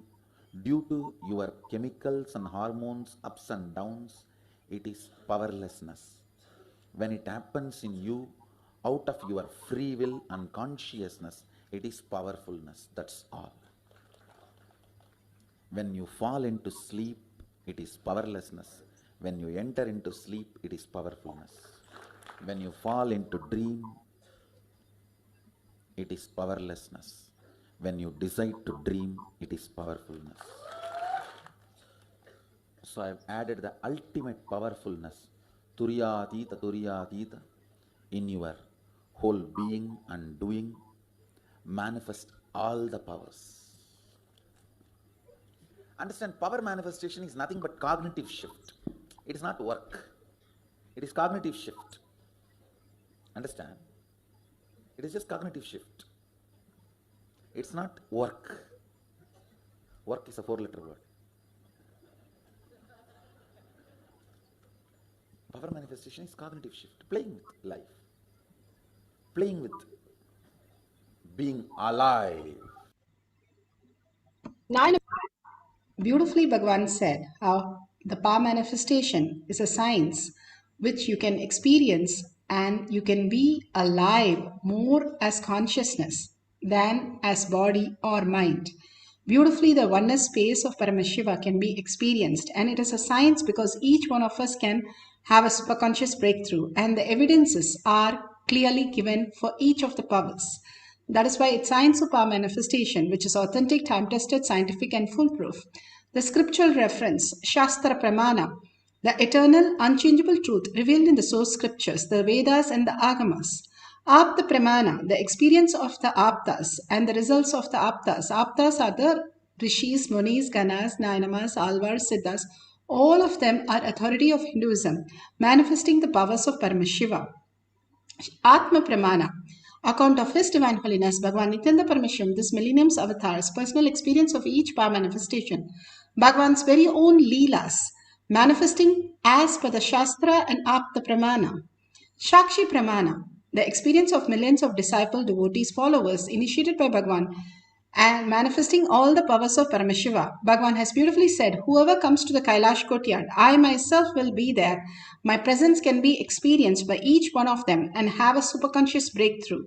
due to your chemicals and hormones ups and downs, it is powerlessness. When it happens in you, out of your free will and consciousness, it is powerfulness. That's all. When you fall into sleep, it is powerlessness. When you enter into sleep, it is powerfulness. When you fall into dream, it is powerlessness. When you decide to dream, it is powerfulness. So I have added the ultimate powerfulness, Turiyatita, in your whole being and doing. Manifest all the powers. Understand, power manifestation is nothing but cognitive shift. It is not work. It is cognitive shift. Understand? It is just cognitive shift. It's not work. Work is a 4-letter word. Power manifestation is cognitive shift. Playing with life. Playing with being alive. Beautifully, Bhagwan said how the Pa manifestation is a science which you can experience and you can be alive more as consciousness than as body or mind. Beautifully, the oneness space of Paramashiva can be experienced, and it is a science because each one of us can have a superconscious breakthrough, and the evidences are clearly given for each of the powers. That is why it's science of our manifestation, which is authentic, time-tested, scientific, and foolproof. The scriptural reference, Shastra Pramana, the eternal, unchangeable truth revealed in the source scriptures, the Vedas and the Agamas. Apta Pramana, the experience of the Aptas and the results of the Aptas. Aptas are the Rishis, Munis, Ganas, Nainamas, Alvars, Siddhas. All of them are authority of Hinduism, manifesting the powers of Paramashiva. Atma Pramana, account of His Divine Holiness Bhagavan Nityananda Parameshwaram, this millennium's avatars, personal experience of each power manifestation, Bhagavan's very own Leelas, manifesting as per the Shastra and Apta Pramana. Shakshi Pramana, the experience of millions of disciple, devotees, followers initiated by Bhagavan and manifesting all the powers of Paramashiva. Bhagavan has beautifully said, whoever comes to the Kailash courtyard, I myself will be there. My presence can be experienced by each one of them and have a superconscious breakthrough.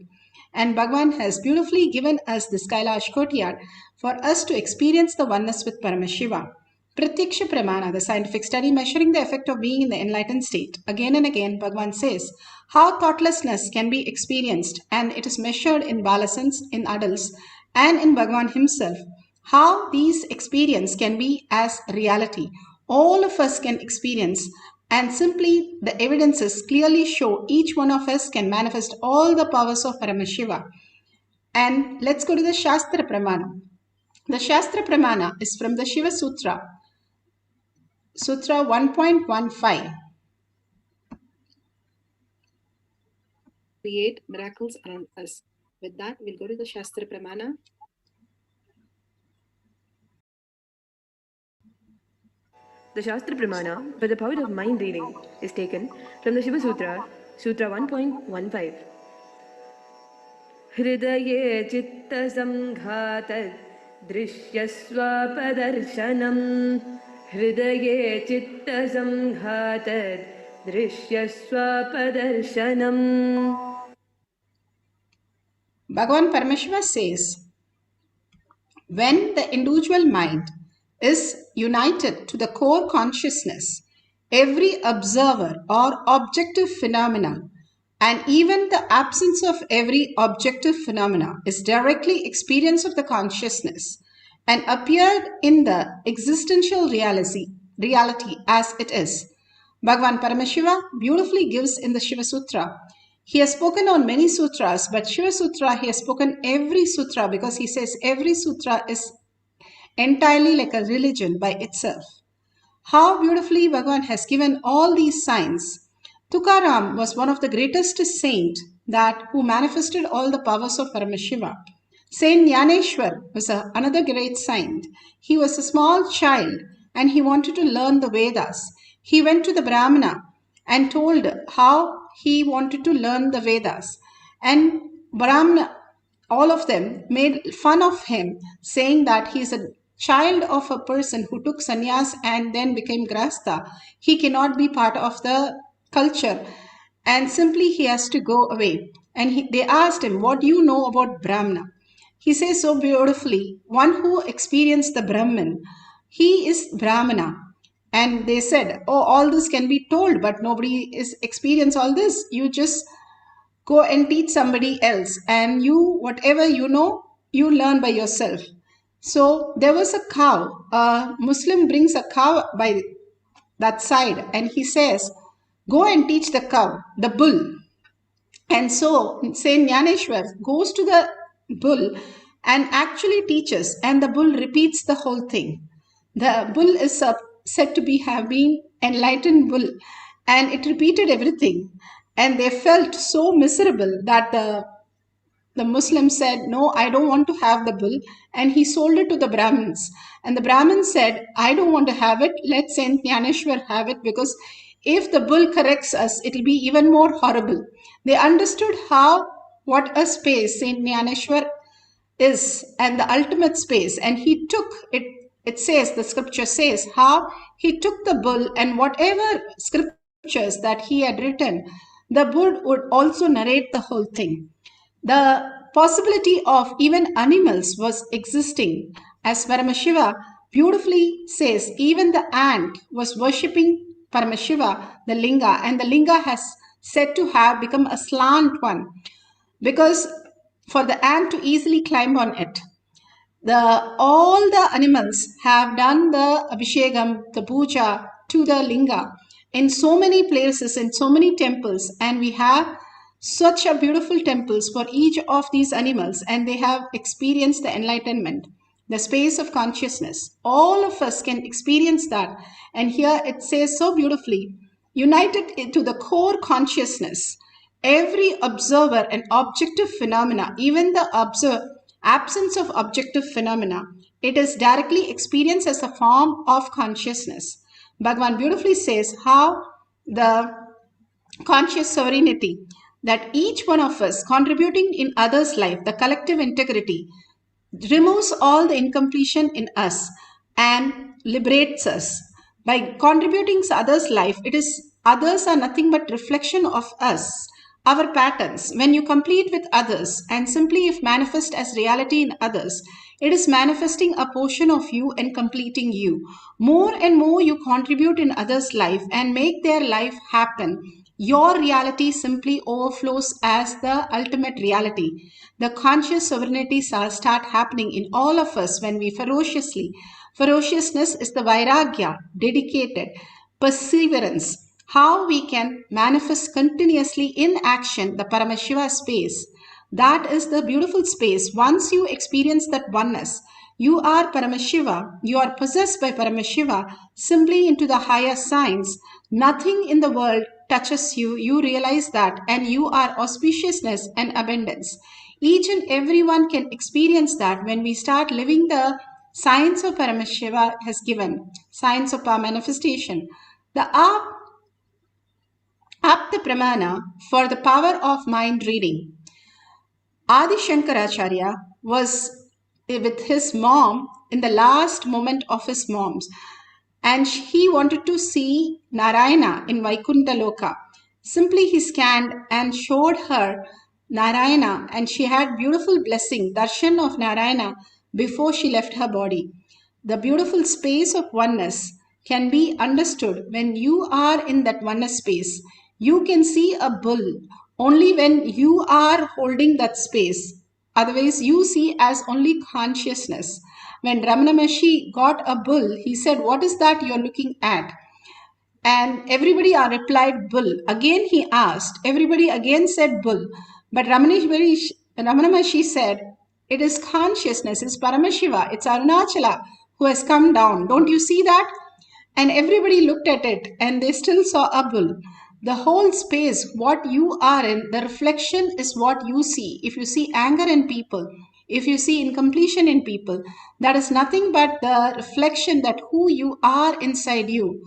And Bhagavan has beautifully given us this Kailash courtyard for us to experience the oneness with Paramashiva. Pratyaksha Pramana, the scientific study measuring the effect of being in the enlightened state. Again and again, Bhagavan says how thoughtlessness can be experienced, and it is measured in adolescents, in adults, and in Bhagavan himself. How these experiences can be as reality. All of us can experience, and simply the evidences clearly show each one of us can manifest all the powers of Paramashiva. And let's go to the Shastra Pramana. The Shastra Pramana is from the Shiva Sutra, Sutra 1.15. Create miracles around us. With that, we'll go to the Shastra Pramana. The Shastra Pramana for the power of mind reading is taken from the Shiva Sutra, Sutra 1.15. Hridaye chitta samghatad drishyaswapadarshanam. Hridaye chitta samghatad drishyaswapadarshanam. Bhagavan Paramashiva says, when the individual mind is united to the core consciousness, every observer or objective phenomenon and even the absence of every objective phenomena is directly experience of the consciousness and appeared in the existential reality as it is. Bhagavan Paramashiva beautifully gives in the Shiva Sutra, He has spoken on many sutras, but Shiva Sutra, he has spoken every sutra because he says every sutra is entirely like a religion by itself. How beautifully Bhagavan has given all these signs. Tukaram was one of the greatest saints who manifested all the powers of Paramashiva. Saint Jnaneshwar was another great saint. He was a small child and he wanted to learn the Vedas. He went to the Brahmana and told how he wanted to learn the Vedas. And Brahmana, all of them made fun of him, saying that he is a child of a person who took sannyas and then became grahastha. He cannot be part of the culture and simply he has to go away. And they asked him, what do you know about Brahmana? He says so beautifully, one who experienced the Brahman, he is Brahmana. And they said, oh, all this can be told, but nobody is experienced all this. You just go and teach somebody else. And whatever you know, you learn by yourself. So there was a cow. A Muslim brings a cow by that side. And he says, go and teach the cow, the bull. And so Saint Jnaneshwar goes to the bull and actually teaches. And the bull repeats the whole thing. The bull is said to have been enlightened bull, and it repeated everything. And they felt so miserable that the Muslim said, no, I don't want to have the bull. And he sold it to the Brahmins. And the Brahmins said, I don't want to have it. Let Saint Jnaneshwar have it, because if the bull corrects us, it will be even more horrible. They understood what a space Saint Jnaneshwar is and the ultimate space. And he took it. It says, the scripture says, how he took the bull and whatever scriptures that he had written, the bull would also narrate the whole thing. The possibility of even animals was existing. As Paramashiva beautifully says, even the ant was worshipping Paramashiva, the linga, and the linga has said to have become a slant one, because for the ant to easily climb on it. All the animals have done the abhishekam, the puja to the linga in so many places, in so many temples, and we have such a beautiful temples for each of these animals, and they have experienced the enlightenment, the space of consciousness. All of us can experience that. And here it says so beautifully, united to the core consciousness, every observer and objective phenomena, even the absence of objective phenomena, it is directly experienced as a form of consciousness. Bhagavan beautifully says how the conscious sovereignty, that each one of us contributing in others' life, the collective integrity, removes all the incompletion in us and liberates us. By contributing to others' life, others are nothing but reflection of us, our patterns. When you complete with others and simply if manifest as reality in others, it is manifesting a portion of you and completing you. More and more you contribute in others' life and make their life happen, your reality simply overflows as the ultimate reality. The conscious sovereignty start happening in all of us when we ferociousness is the vairagya, dedicated, perseverance, how we can manifest continuously in action the Paramashiva space. That is the beautiful space. Once you experience that oneness, you are Paramashiva, you are possessed by Paramashiva, simply into the higher signs. Nothing in the world touches you, you realize that, and you are auspiciousness and abundance. Each and everyone can experience that when we start living the science of Paramashiva has given, science of our manifestation. The Apta Pramana for the power of mind reading. Adi Shankaracharya was with his mom in the last moment of his mom's, and he wanted to see Narayana in Vaikuntha Loka. Simply he scanned and showed her Narayana, and she had beautiful blessing, darshan of Narayana before she left her body. The beautiful space of oneness can be understood when you are in that oneness space. You can see a bull only when you are holding that space. Otherwise, you see as only consciousness. When Ramana Maharshi got a bull, he said, "What is that you're looking at?" And everybody replied bull. Again he asked. Everybody again said bull. But Ramana Maharshi said, it is consciousness, it's Paramashiva, it's Arunachala who has come down. Don't you see that? And everybody looked at it and they still saw a bull. The whole space, what you are in, the reflection is what you see. If you see anger in people, if you see incompletion in people, that is nothing but the reflection that who you are inside you.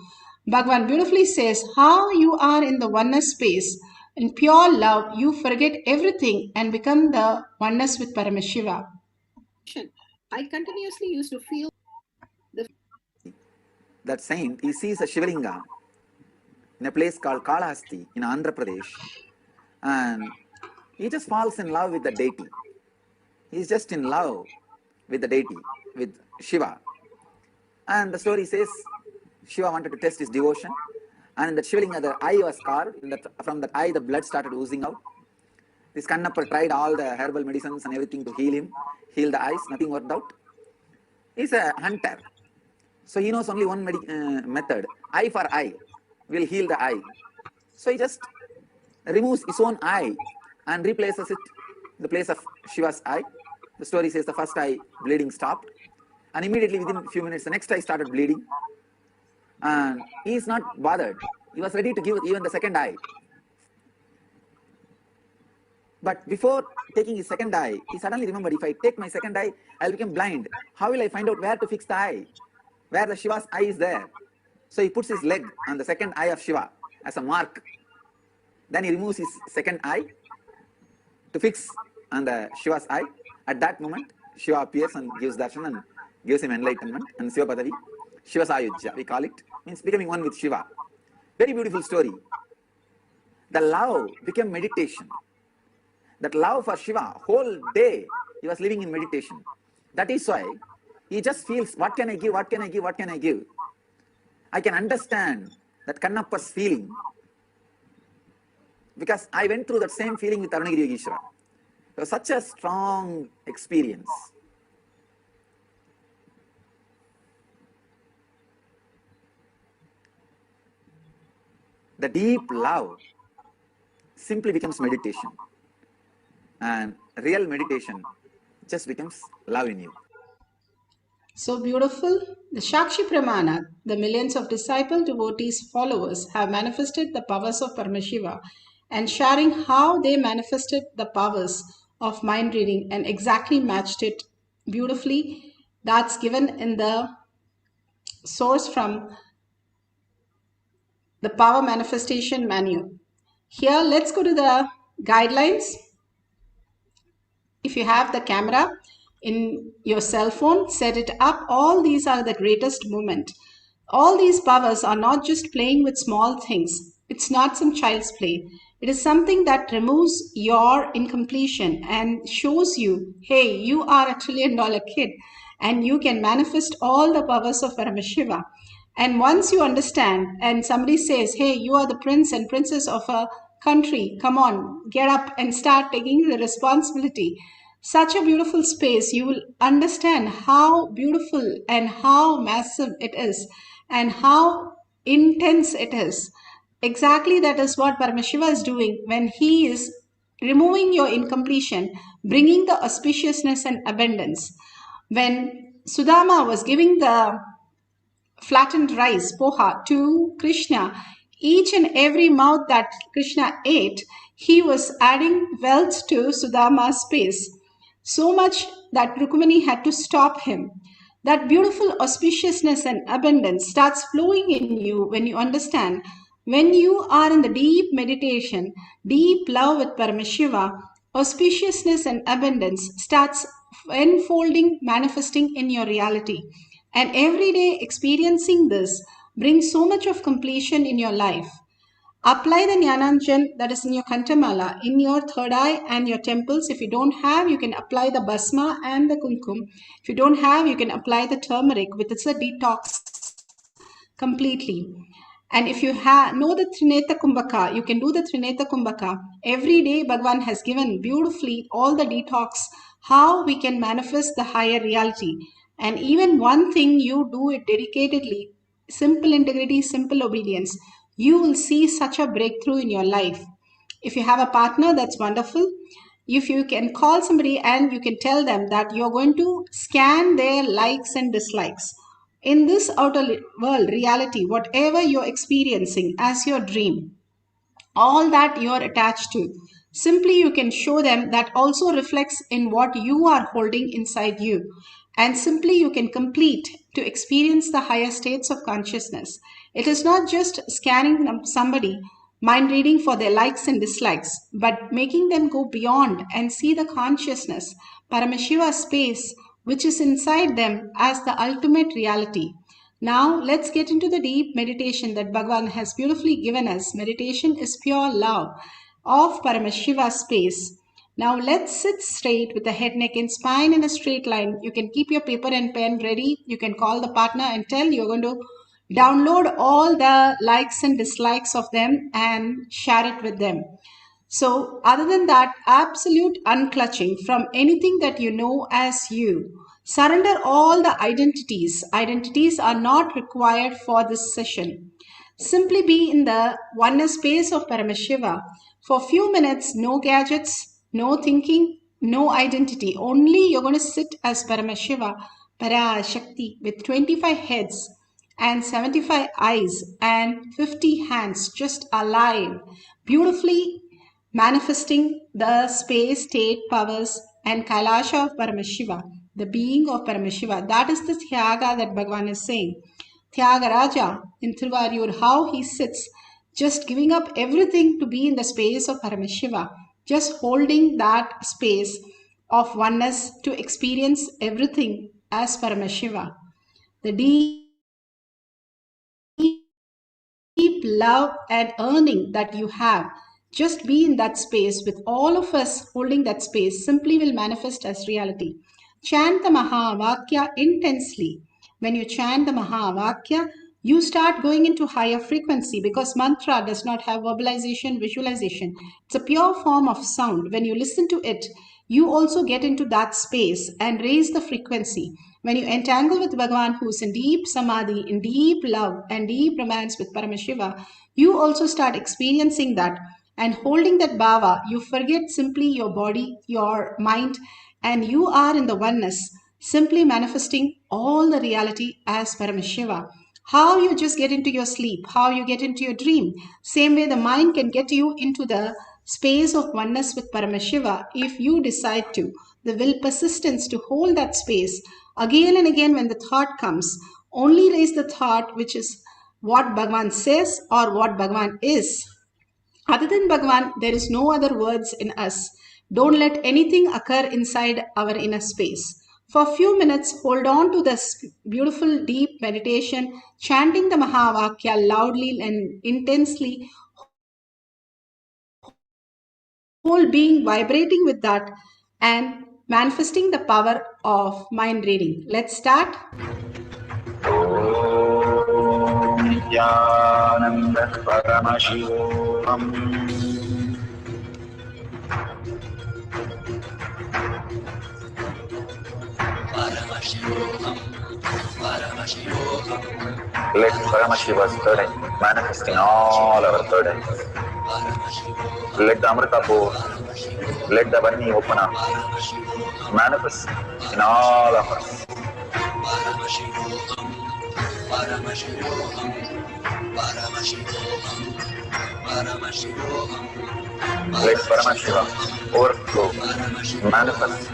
Bhagavan beautifully says, how you are in the oneness space, in pure love, you forget everything and become the oneness with Paramashiva. I continuously used to feel that saint, he sees a Shivalinga in a place called Kalahasti in Andhra Pradesh, and he just falls in love with the deity. He's just in love with the deity, with Shiva. And the story says Shiva wanted to test his devotion, and in that Shivalinga the eye was carved. From that eye the blood started oozing out. This Kannappa tried all the herbal medicines and everything to heal him, heal the eyes, nothing worked out. He's a hunter, so he knows only one method, eye for eye will heal the eye. So he just removes his own eye and replaces it in the place of Shiva's eye. The story says the first eye bleeding stopped, and immediately within a few minutes the next eye started bleeding, and he is not bothered. He was ready to give even the second eye. But before taking his second eye, he suddenly remembered, if I take my second eye, I will become blind. How will I find out where to fix the eye? Where the Shiva's eye is there? So he puts his leg on the second eye of Shiva as a mark. Then he removes his second eye to fix on the Shiva's eye. At that moment, Shiva appears and gives darshan and gives him enlightenment and Shiva Padavi. Shiva's Ayujya, we call it, means becoming one with Shiva. Very beautiful story. The love became meditation. That love for Shiva, whole day he was living in meditation. That is why he just feels, what can I give, what can I give, what can I give? I can understand that Kannappa's feeling, because I went through that same feeling with Arunagiri Yogeshwara. It was such a strong experience. The deep love simply becomes meditation, and real meditation just becomes love in you. So beautiful. The Shakshi Pramana, the millions of disciple, devotees, followers have manifested the powers of Paramashiva and sharing how they manifested the powers of mind reading and exactly matched it beautifully. That's given in the source from the Power Manifestation Manual. Here, let's go to the guidelines. If you have the camera in your cell phone, set it up. All these are the greatest moment. All these powers are not just playing with small things. It's not some child's play. It is something that removes your incompletion and shows you, hey, you are a $1 trillion kid and you can manifest all the powers of Paramashiva. And once you understand and somebody says, hey, you are the prince and princess of a country, come on, get up and start taking the responsibility. Such a beautiful space, you will understand how beautiful and how massive it is and how intense it is. Exactly that is what Paramashiva is doing when he is removing your incompletion, bringing the auspiciousness and abundance. When Sudama was giving the flattened rice, poha, to Krishna, each and every mouth that Krishna ate, he was adding wealth to Sudama's space. So much that Rukmani had to stop him. That beautiful auspiciousness and abundance starts flowing in you when you understand. When you are in the deep meditation, deep love with Paramashiva, auspiciousness and abundance starts unfolding, manifesting in your reality. And every day experiencing this brings so much of completion in your life. Apply the Jnananjan that is in your Kantamala, in your third eye and your temples. If you don't have, you can apply the Basma and the Kumkum. If you don't have, you can apply the turmeric, which is a detox completely. And if you know the Trineta Kumbhaka, you can do the Trineta Kumbhaka. Every day Bhagavan has given beautifully all the detox, how we can manifest the higher reality. And even one thing you do it dedicatedly, simple integrity, simple obedience, you will see such a breakthrough in your life. If you have a partner, that's wonderful. If you can call somebody and you can tell them that you're going to scan their likes and dislikes. In this outer world reality, whatever you're experiencing as your dream, all that you're attached to, simply you can show them that also reflects in what you are holding inside you. And simply you can complete to experience the higher states of consciousness. It is not just scanning somebody, mind reading for their likes and dislikes, but making them go beyond and see the consciousness, Paramashiva space, which is inside them as the ultimate reality. Now let's get into the deep meditation that Bhagavan has beautifully given us. Meditation is pure love of Paramashiva space. Now let's sit straight with the head, neck and spine in a straight line. You can keep your paper and pen ready. You can call the partner and tell you're going to download all the likes and dislikes of them and share it with them. So other than that, absolute unclutching from anything that you know as you. Surrender all the identities. Identities are not required for this session. Simply be in the oneness space of Paramashiva. For a few minutes, no gadgets, no thinking, no identity. Only you're going to sit as Paramashiva, PARASHAKTI, with 25 heads and 75 eyes and 50 hands, just alive, beautifully manifesting the space, state, powers and Kailasha of Paramashiva, the being of Paramashiva. That is the Thyaga that Bhagavan is saying. Thyagaraja in Thiruvarur, how he sits, just giving up everything to be in the space of Paramashiva, just holding that space of oneness to experience everything as Paramashiva. The deep love and earning that you have, just be in that space with all of us holding that space, simply will manifest as reality. Chant the Mahavakya intensely. When you chant the Mahavakya, you start going into higher frequency because mantra does not have verbalization, visualization. It's a pure form of sound. When you listen to it, you also get into that space and raise the frequency. When you entangle with Bhagavan, who is in deep samadhi, in deep love and deep romance with Paramashiva, you also start experiencing that. And holding that bhava, you forget simply your body, your mind, and you are in the oneness, simply manifesting all the reality as Paramashiva. How you just get into your sleep, how you get into your dream. Same way the mind can get you into the space of oneness with Paramashiva if you decide to. The will persistence to hold that space. Again and again when the thought comes, only raise the thought which is what Bhagavan says or what Bhagavan is. Other than Bhagavan, there is no other words in us. Don't let anything occur inside our inner space. For a few minutes, hold on to this beautiful deep meditation, chanting the Mahavakya loudly and intensely, whole being vibrating with that and manifesting the power of mind reading. Let's start. Let Paramashiva's burden manifest in all our burdens. Let the Amritapur, let the Vani open up, manifest in all of us. Let Paramashiva overflow, manifest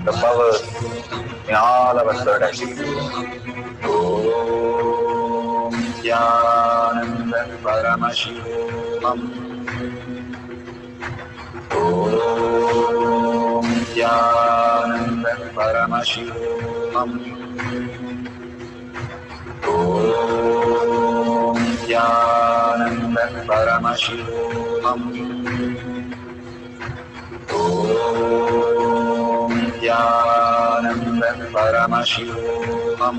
the powers in all our burdens. Om Jnanam Paramashivam. Om Jnanam Paramashivam. Om Jnanam Paramashivam. Om Jnanam Paramashivam. Om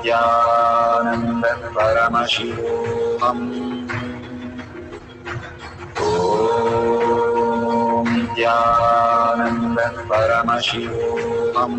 Jnanam Paramashivam. Om Jnanam Paramashivam.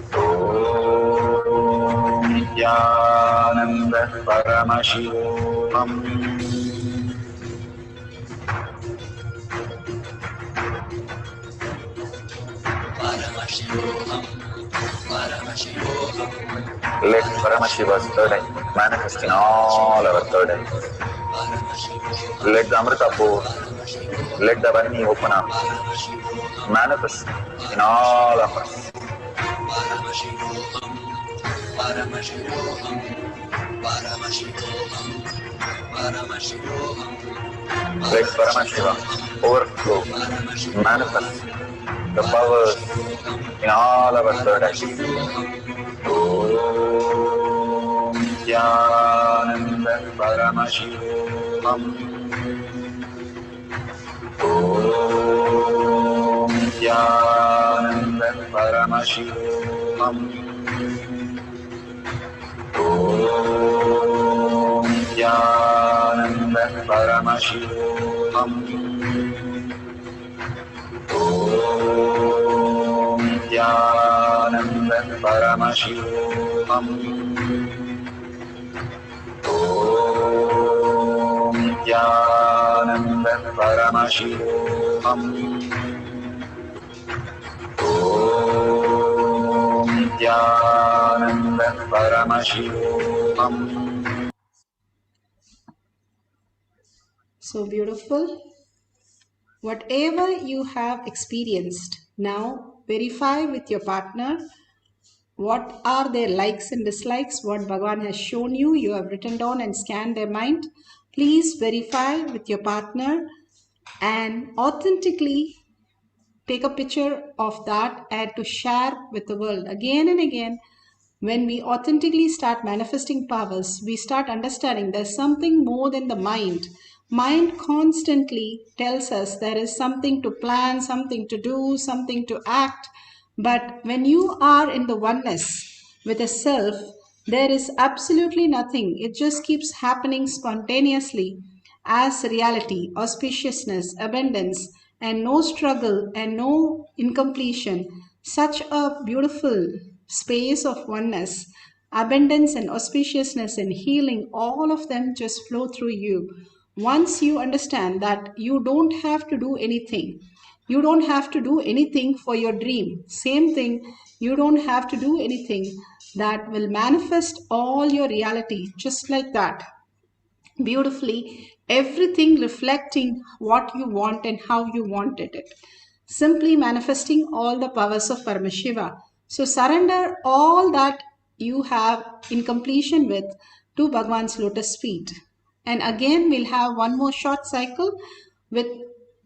Nityanand परमशिवोऽहम् Let Paramashiva's third eye manifest in all our third eyes. Let the Amrita pour, let the Varni open up, manifest in all of us. Let Paramashiva overflow, manifest the powers in all our third eyes. Om Nityananda Paramashivoham. Om Nityananda Paramashivoham. Om Nityananda Paramashivoham. Om Nityananda Paramashivoham. Om Nityananda Paramashivoham. Om Nityananda Paramashivoham. So beautiful. Whatever you have experienced, now verify with your partner what are their likes and dislikes, what Bhagavan has shown you. You have written down and scanned their mind. Please verify with your partner and authentically take a picture of that and to share with the world. Again and again, when we authentically start manifesting powers, we start understanding there's something more than the mind. Mind constantly tells us there is something to plan, something to do, something to act. But when you are in the oneness with a self, there is absolutely nothing. It just keeps happening spontaneously as reality, auspiciousness, abundance, and no struggle and no incompletion. Such a beautiful space of oneness, abundance and auspiciousness and healing, all of them just flow through you. Once you understand that you don't have to do anything, you don't have to do anything for your dream. Same thing, you don't have to do anything that will manifest all your reality just like that. Beautifully, everything reflecting what you want and how you wanted it. Simply manifesting all the powers of Paramashiva. So surrender all that you have in completion with to Bhagavan's lotus feet. And again, we'll have one more short cycle with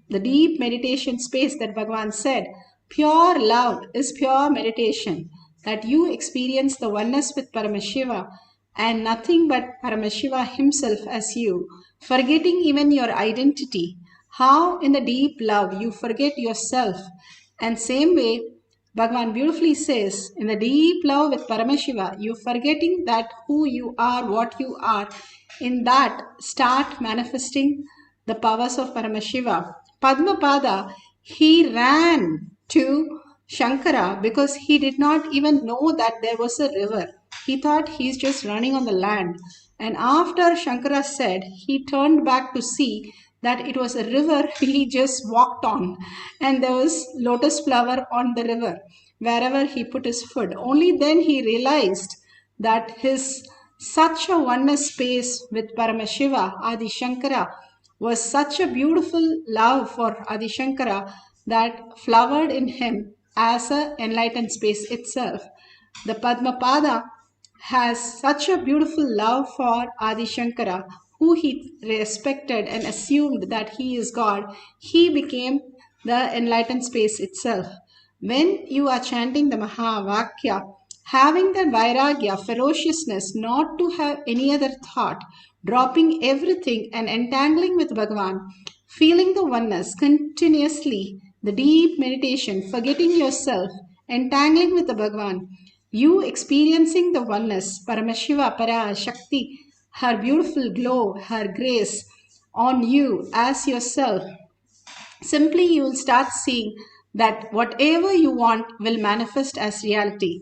the deep meditation space that Bhagavan said. Pure love is pure meditation. That you experience the oneness with Paramashiva and nothing but Paramashiva himself as you. Forgetting even your identity. How in the deep love you forget yourself. And same way, Bhagavan beautifully says, in the deep love with Paramashiva, you forgetting that who you are, what you are. In that, start manifesting the powers of Paramashiva. Padmapada, he ran to Shankara because he did not even know that there was a river. He thought he's just running on the land. And after Shankara said, he turned back to see that it was a river he just walked on. And there was lotus flower on the river wherever he put his foot. Only then he realized that his such a oneness space with Paramashiva, Adi Shankara, was such a beautiful love for Adi Shankara that flowered in him as an enlightened space itself. The Padmapada has such a beautiful love for Adi Shankara, who he respected and assumed that he is God. He became the enlightened space itself. When you are chanting the Mahavakya, having that vairagya, ferociousness, not to have any other thought, dropping everything and entangling with Bhagavan, feeling the oneness continuously, the deep meditation, forgetting yourself, entangling with the Bhagavan, you experiencing the oneness, Paramashiva, PARASHAKTI, her beautiful glow, her grace on you as yourself. Simply you will start seeing that whatever you want will manifest as reality.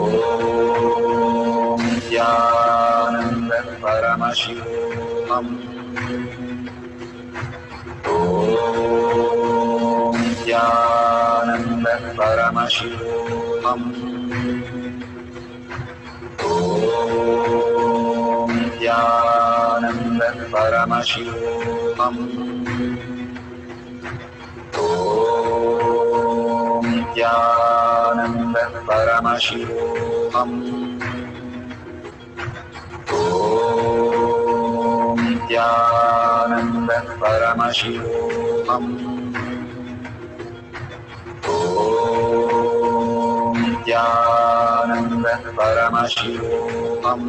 Om Nityananda Paramashivamam. Om Nityananda Paramashivamam. Om Nityananda Paramashivamam. Om Nityananda Paramashivamam. Om Nityananda Paramashivamam. Om Nityananda Paramashivamam.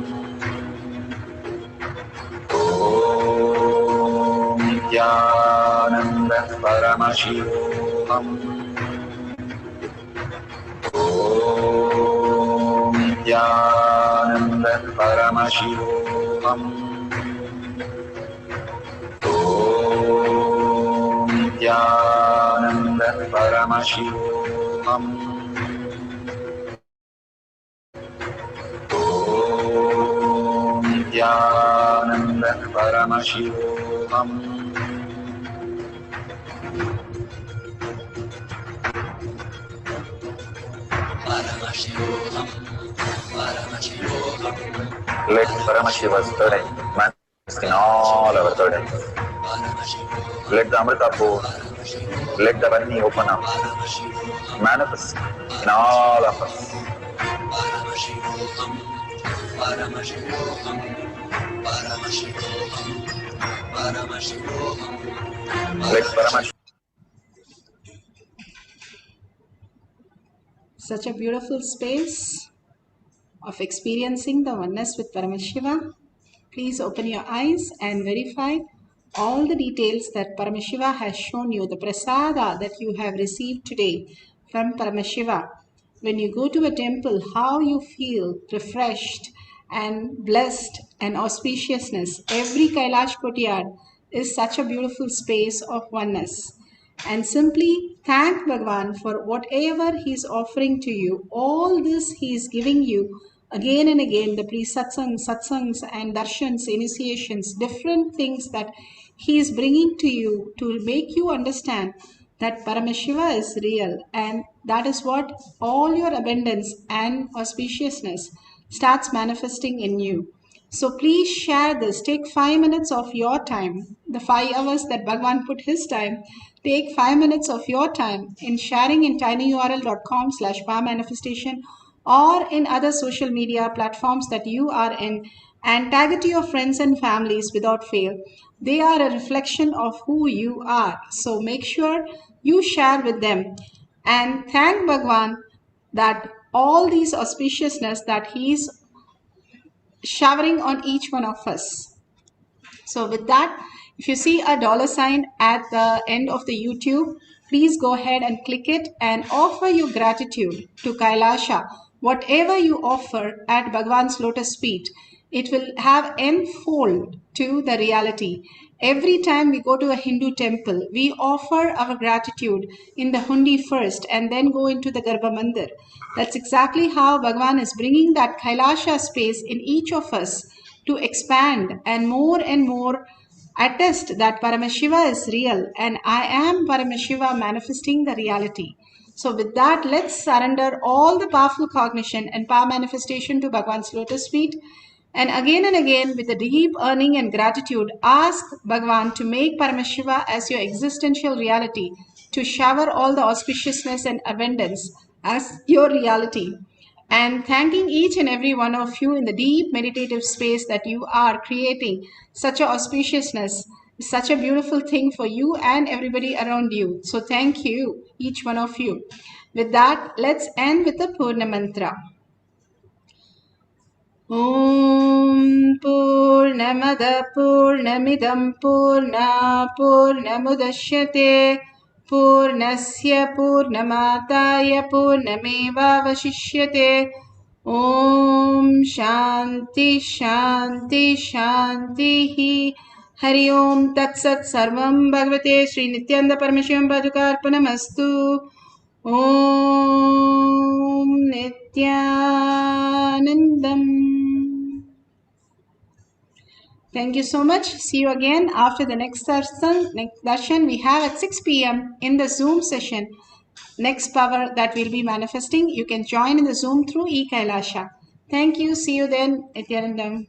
Om Nityananda Paramashivamam. Om Nityananda Paramashivamam. Om Nityananda Paramashivamam. Om Nityananda Paramashivamam. Let Paramashiva's third eye manifest in all our third eyes. Let the Amrita pour, let the Vani open up, manifest in all of us. Let Paramashiva. Such a beautiful space of experiencing the oneness with Paramashiva. Please open your eyes and verify all the details that Paramashiva has shown you, the prasada that you have received today from Paramashiva. When you go to a temple, how you feel refreshed and blessed and auspiciousness. Every Kailash courtyard is such a beautiful space of oneness. And simply thank Bhagavan for whatever he is offering to you. All this he is giving you again and again, the pre-satsangs, satsangs and darshans, initiations, different things that he is bringing to you to make you understand that Paramashiva is real, and that is what all your abundance and auspiciousness starts manifesting in you. So please share this. Take 5 minutes of your time, the 5 hours that Bhagavan put his time. Take 5 minutes of your time in sharing in tinyurl.com/powermanifestation or in other social media platforms that you are in, and tag it to your friends and families without fail. They are a reflection of who you are. So make sure you share with them and thank Bhagavan that all these auspiciousness that he is showering on each one of us. So with that, if you see a $sign at the end of the YouTube, please go ahead and click it and offer your gratitude to Kailasha. Whatever you offer at Bhagavan's lotus feet, it will have n-fold to the reality. Every time we go to a Hindu temple, we offer our gratitude in the hundi first and then go into the Garbha Mandir. That's exactly how Bhagavan is bringing that Kailasha space in each of us to expand and more attest that Paramashiva is real and I am Paramashiva manifesting the reality. So with that, let's surrender all the powerful cognition and power manifestation to Bhagavan's lotus feet. And again, with a deep earning and gratitude, ask Bhagavan to make Paramashiva as your existential reality, to shower all the auspiciousness and abundance as your reality. And thanking each and every one of you in the deep meditative space that you are creating such a auspiciousness, such a beautiful thing for you and everybody around you. So thank you, each one of you. With that, let's end with the Purna Mantra. Om Purnamada Purnamidam Purna Purnamudashyate Purnasya Purnamataya Purnameva Vashishyate. Om Shanti Shanti Shanti Hari Om Tat Sat Sarvam Bhagavate Sri Nityananda Paramashivam Padukarpanamastu. Om Nityanandam. Thank you so much. See you again after the next darshan we have at 6 p.m. in the Zoom session. Next power that we'll be manifesting. You can join in the Zoom through eKailasha. Thank you. See you then. Nityanandam.